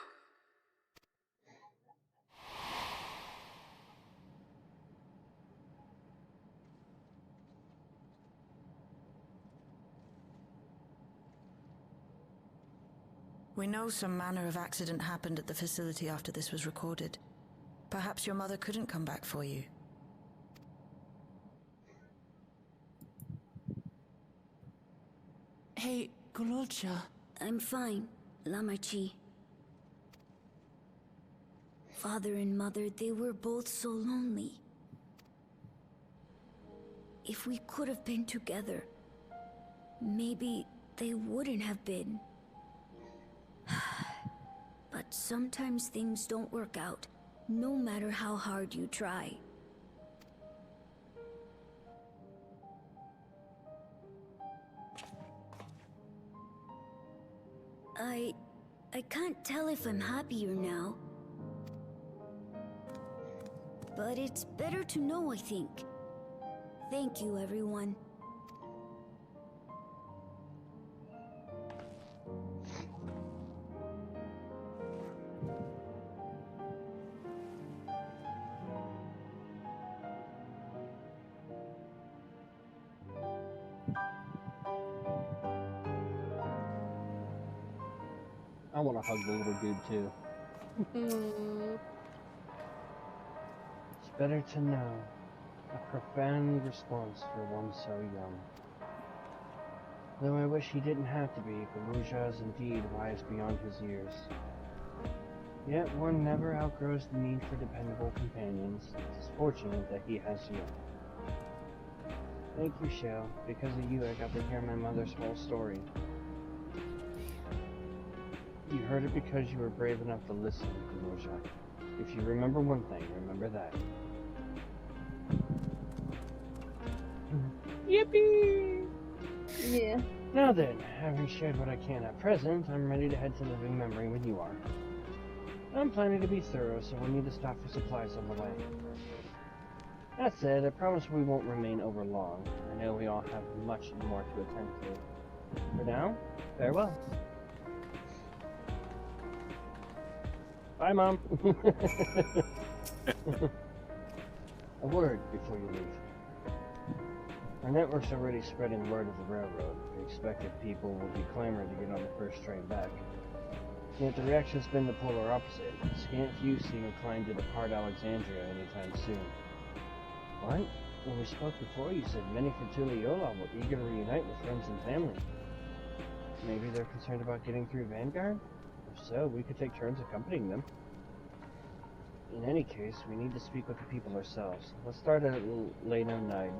We know some manner of accident happened at the facility after this was recorded. Perhaps your mother couldn't come back for you.
Hey, Gololcha.
I'm fine, Lamarchi. Father and Mother, they were both so lonely. If we could have been together, maybe they wouldn't have been. But sometimes things don't work out, no matter how hard you try. I can't tell if I'm happier now. But it's better to know, I think. Thank you, everyone.
I want to hug the little dude too.
It's better to know. A profound response for one so young. Though I wish he didn't have to be, for Muja is indeed wise beyond his years. Yet one never outgrows the need for dependable companions. It's fortunate that he has you. Thank you, Shell. Because of you, I got to hear my mother's whole story. You heard it because you were brave enough to listen, Muja. If you remember one thing, remember that. Yippee!
Yeah.
Now then, having shared what I can at present, I'm ready to head to Living Memory when you are. I'm planning to be thorough, so we'll need to stop for supplies on the way. That said, I promise we won't remain over long. I know we all have much more to attend to. For now, farewell. Bye, Mom. A word before you leave. Our network's already spreading word of the railroad. We expected people will be clamoring to get on the first train back. Yet the reaction's been the polar opposite. Scant few seem inclined to depart Alexandria anytime soon. What? When we spoke before, you said many from Tuliola were eager to reunite with friends and family. Maybe they're concerned about getting through Vanguard? If so, we could take turns accompanying them. In any case, we need to speak with the people ourselves. Let's start at Rayn and I.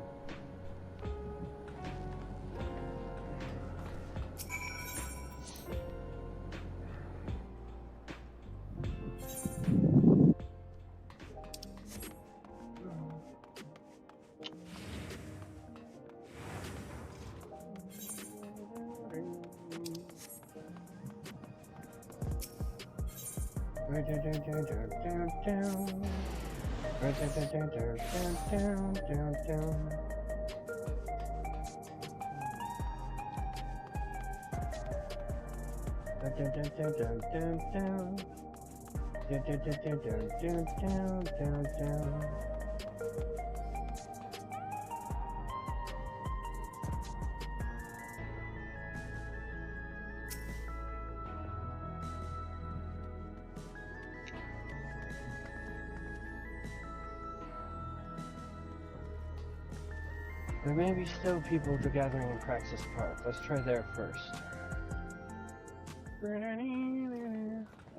There may be still people gathering in Praxis Park. Let's try there first.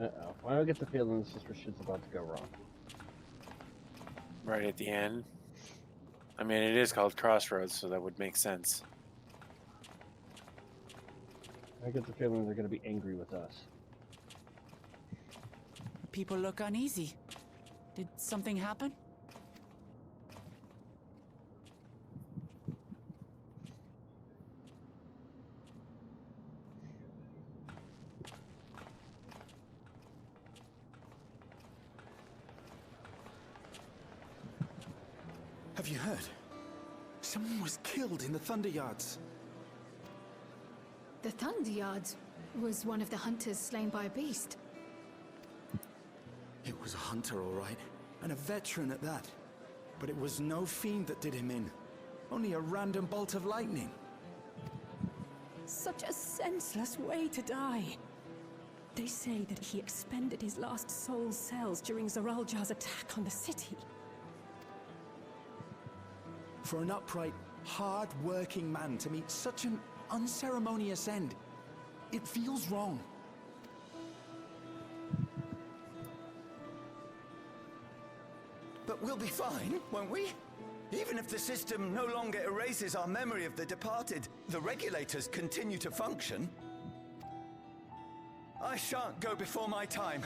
Uh-oh. Why do I get the feeling this is where shit's about to go wrong?
Right at the end. I mean, it is called Crossroads, so that would make sense.
I get the feeling they're going to be angry with us.
People look uneasy. Did something happen?
Have you heard? Someone was killed in the Thunder Yards.
The Thunder Yards was one of the hunters slain by a beast.
It was a hunter, all right, and a veteran at that. But it was no fiend that did him in. Only a random bolt of lightning.
Such a senseless way to die. They say that he expended his last soul cells during Zoraljar's attack on the city.
For an upright, hard-working man to meet such an unceremonious end, it feels wrong.
But we'll be fine, won't we? Even if the system no longer erases our memory of the departed, the regulators continue to function. I shan't go before my time.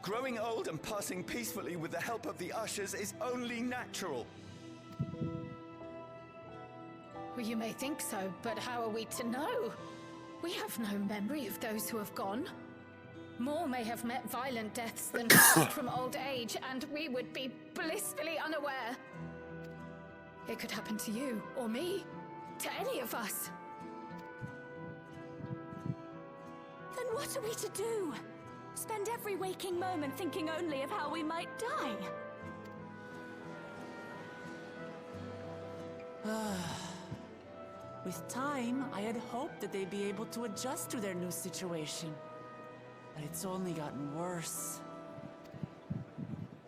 Growing old and passing peacefully with the help of the ushers is only natural.
Well, you may think so, but how are we to know? We have no memory of those who have gone. More may have met violent deaths than passed from old age, and we would be blissfully unaware. It could happen to you, or me, to any of us.
Then what are we to do? Spend every waking moment thinking only of how we might die?
With time, I had hoped that they'd be able to adjust to their new situation. But it's only gotten worse.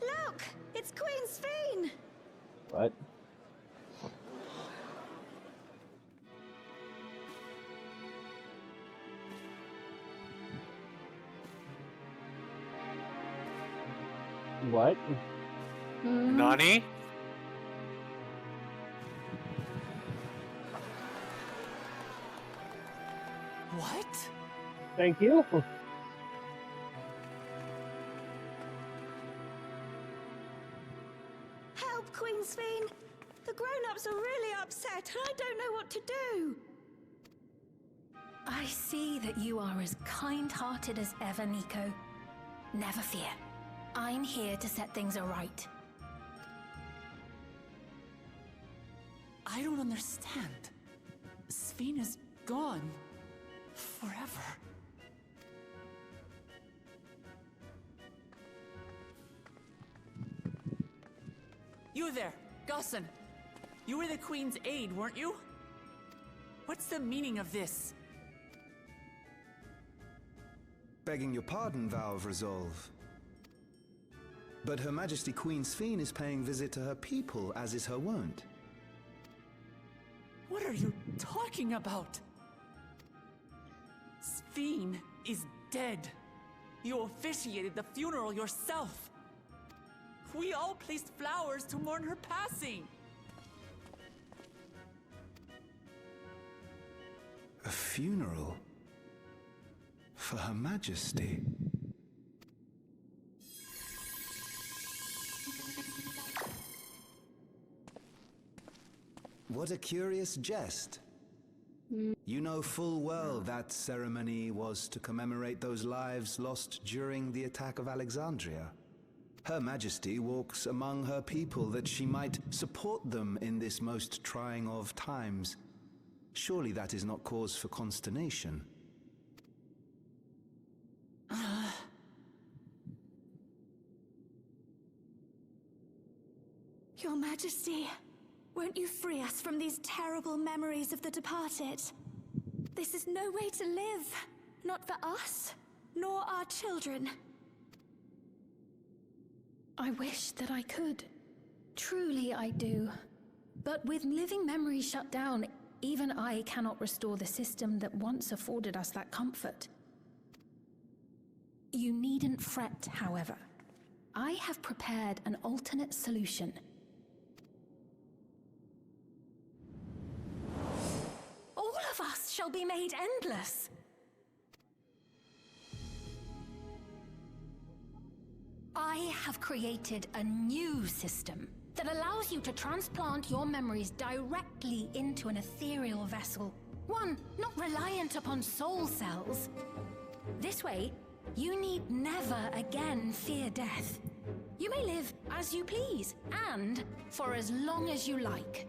Look! It's Queen Sphene!
What? What?
Nani?
What?
Thank you.
Help, Queen Sphene! The grown-ups are really upset, and I don't know what to do!
I see that you are as kind-hearted as ever, Nico. Never fear. I'm here to set things aright.
I don't understand. Sphene is gone. Forever. You there, Gossan. You were the Queen's aide, weren't you? What's the meaning of this?
Begging your pardon, Vow of Resolve. But Her Majesty Queen Sphene is paying visit to her people, as is her wont.
What are you talking about? Sphene is dead. You officiated the funeral yourself. We all placed flowers to mourn her passing.
A funeral? For Her Majesty? What a curious jest. You know full well that ceremony was to commemorate those lives lost during the attack of Alexandria. Her Majesty walks among her people that she might support them in this most trying of times. Surely that is not cause for consternation.
Your Majesty, won't you free us from these terrible memories of the departed? This is no way to live. Not for us, nor our children.
I wish that I could. Truly I do. But with living memories shut down, even I cannot restore the system that once afforded us that comfort. You needn't fret, however. I have prepared an alternate solution.
All of us shall be made endless.
I have created a new system that allows you to transplant your memories directly into an ethereal vessel. One not reliant upon soul cells. This way, you need never again fear death. You may live as you please, and for as long as you like.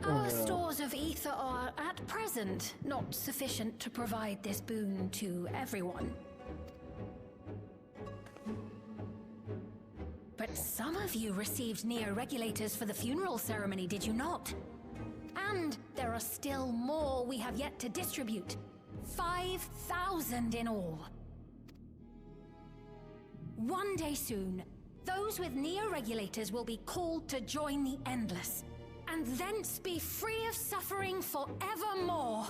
Our stores of ether are, at present, not sufficient to provide this boon to everyone. But some of you received neo-regulators for the funeral ceremony, did you not? And there are still more we have yet to distribute. 5,000 in all. One day soon, those with neo-regulators will be called to join the Endless, and thence be free of suffering forevermore.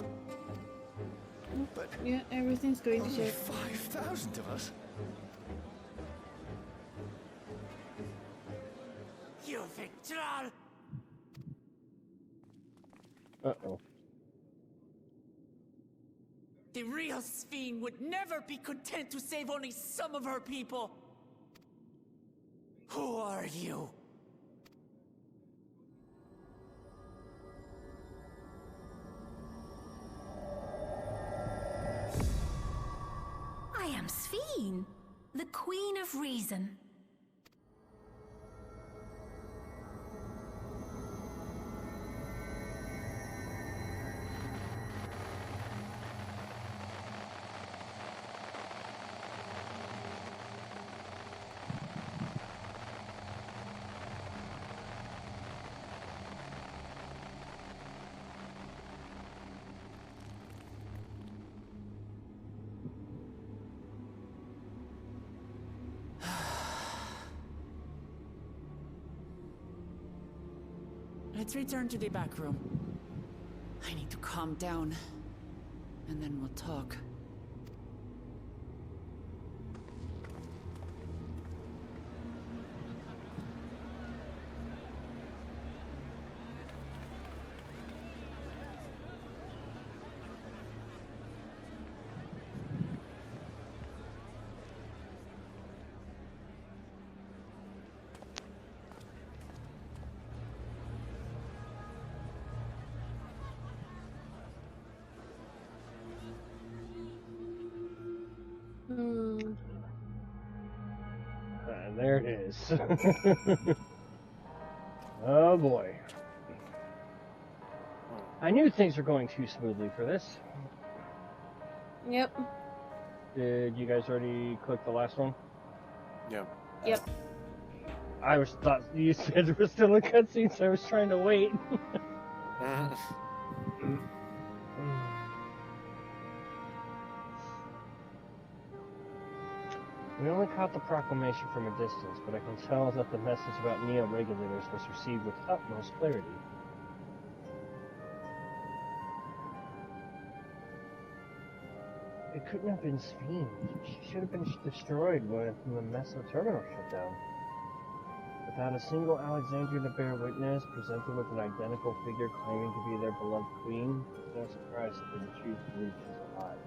But yeah, everything's going to shit.
5,000 of us?
You Victral!
Uh-oh.
The real Sphene would never be content to save only some of her people. Who are you?
I am Sphene, the Queen of Reason.
Let's return to the back room. I need to calm down, and then we'll talk.
There it is. Oh boy. I knew things were going too smoothly for this.
Yep.
Did you guys already click the last one?
Yeah.
Yep.
I thought you said there was still a cutscene, so I was trying to wait. We only caught the proclamation from a distance, but I can tell that the message about neo-regulators was received with utmost clarity. It couldn't have been Sphene. She should have been destroyed when the Meso terminal shut down. Without a single Alexandria to bear witness, presented with an identical figure claiming to be their beloved queen, it's no surprise that they would choose to leave us alive.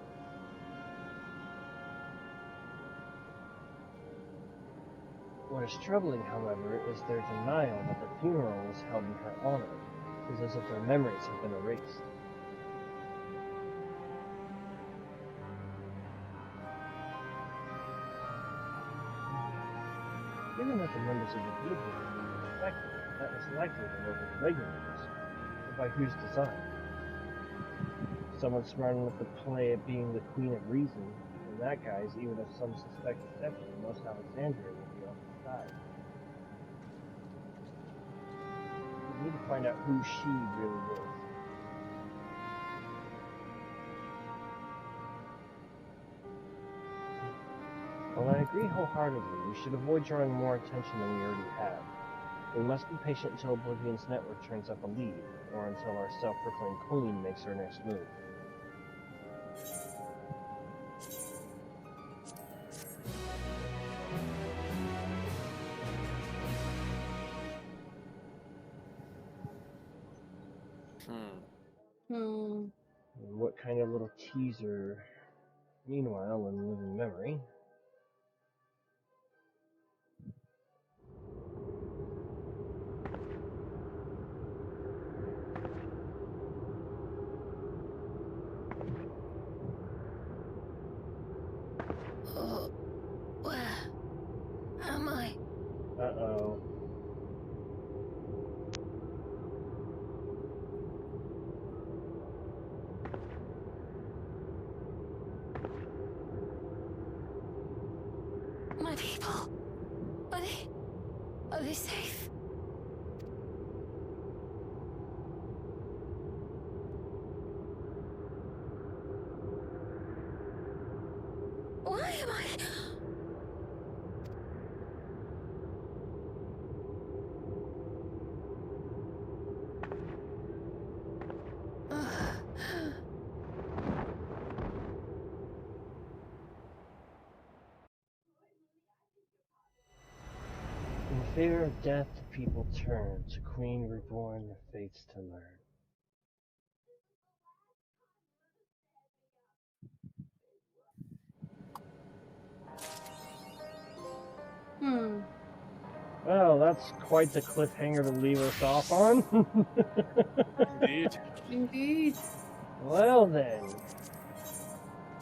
What is troubling, however, is their denial that the funeral was held in her honor. It is as if their memories have been erased. Given that the members of the group were being affected, that was likely the work of regulators, but by whose design? Someone smart enough to play at being the Queen of Reason. In that guise, even if some suspect deception, most Alexandria will be on his side. We need to find out who she really is. While I agree wholeheartedly, we should avoid drawing more attention than we already have. We must be patient until Oblivion's network turns up a lead, or until our self-proclaimed queen makes her next move. And what kind of little teaser? Meanwhile, in living memory,
Uh-oh.
My people. Are they safe? Why am I...
In fear of death, the people turn to Queen Reborn, the fates to learn. Well, that's quite the cliffhanger to leave us off on.
Indeed.
Indeed.
Well then.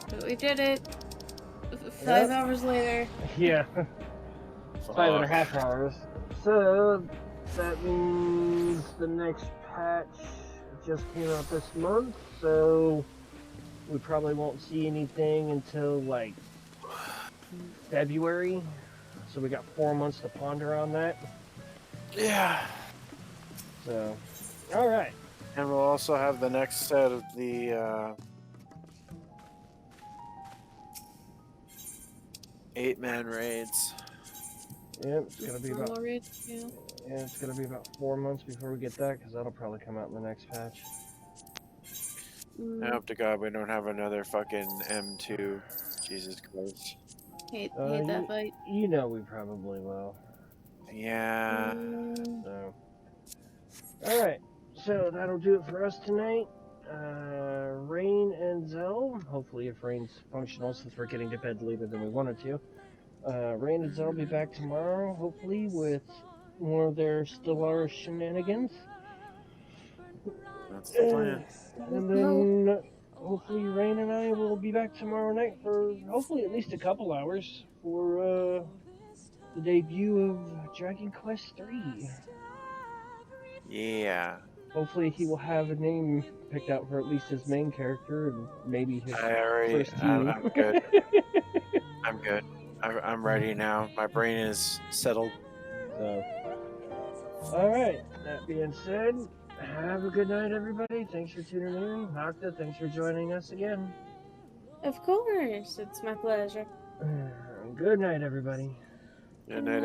But we did it. 5 hours later.
Yeah. 5.5 hours. So, that means the next patch just came out this month, so we probably won't see anything until, like, February. So we got 4 months to ponder on that.
Yeah.
So, alright.
And we'll also have the next set of the 8-man raids.
Yep, it's gonna be about
Yeah,
it's gonna be about 4 months before we get that, because that'll probably come out in the next patch.
I hope to God we don't have another fucking M2. Jesus Christ.
Hate that fight.
You know we probably will.
Yeah.
So, alright, so that'll do it for us tonight. Rayn and Zell, hopefully if Rayn's functional since we're getting to bed later than we wanted to. Rayn and Zell will be back tomorrow, hopefully, with more of their Stellaris shenanigans.
That's the plan.
And then hopefully Rayn and I will be back tomorrow night for hopefully at least a couple hours for the debut of Dragon Quest III.
Yeah.
Hopefully he will have a name picked out for at least his main character and maybe his first team.
I'm good. I'm good. I'm ready now. My brain is settled.
So, alright, that being said, have a good night, everybody. Thanks for tuning in. Nocta, thanks for joining us again.
Of course, it's my pleasure.
Good night, everybody.
Good night.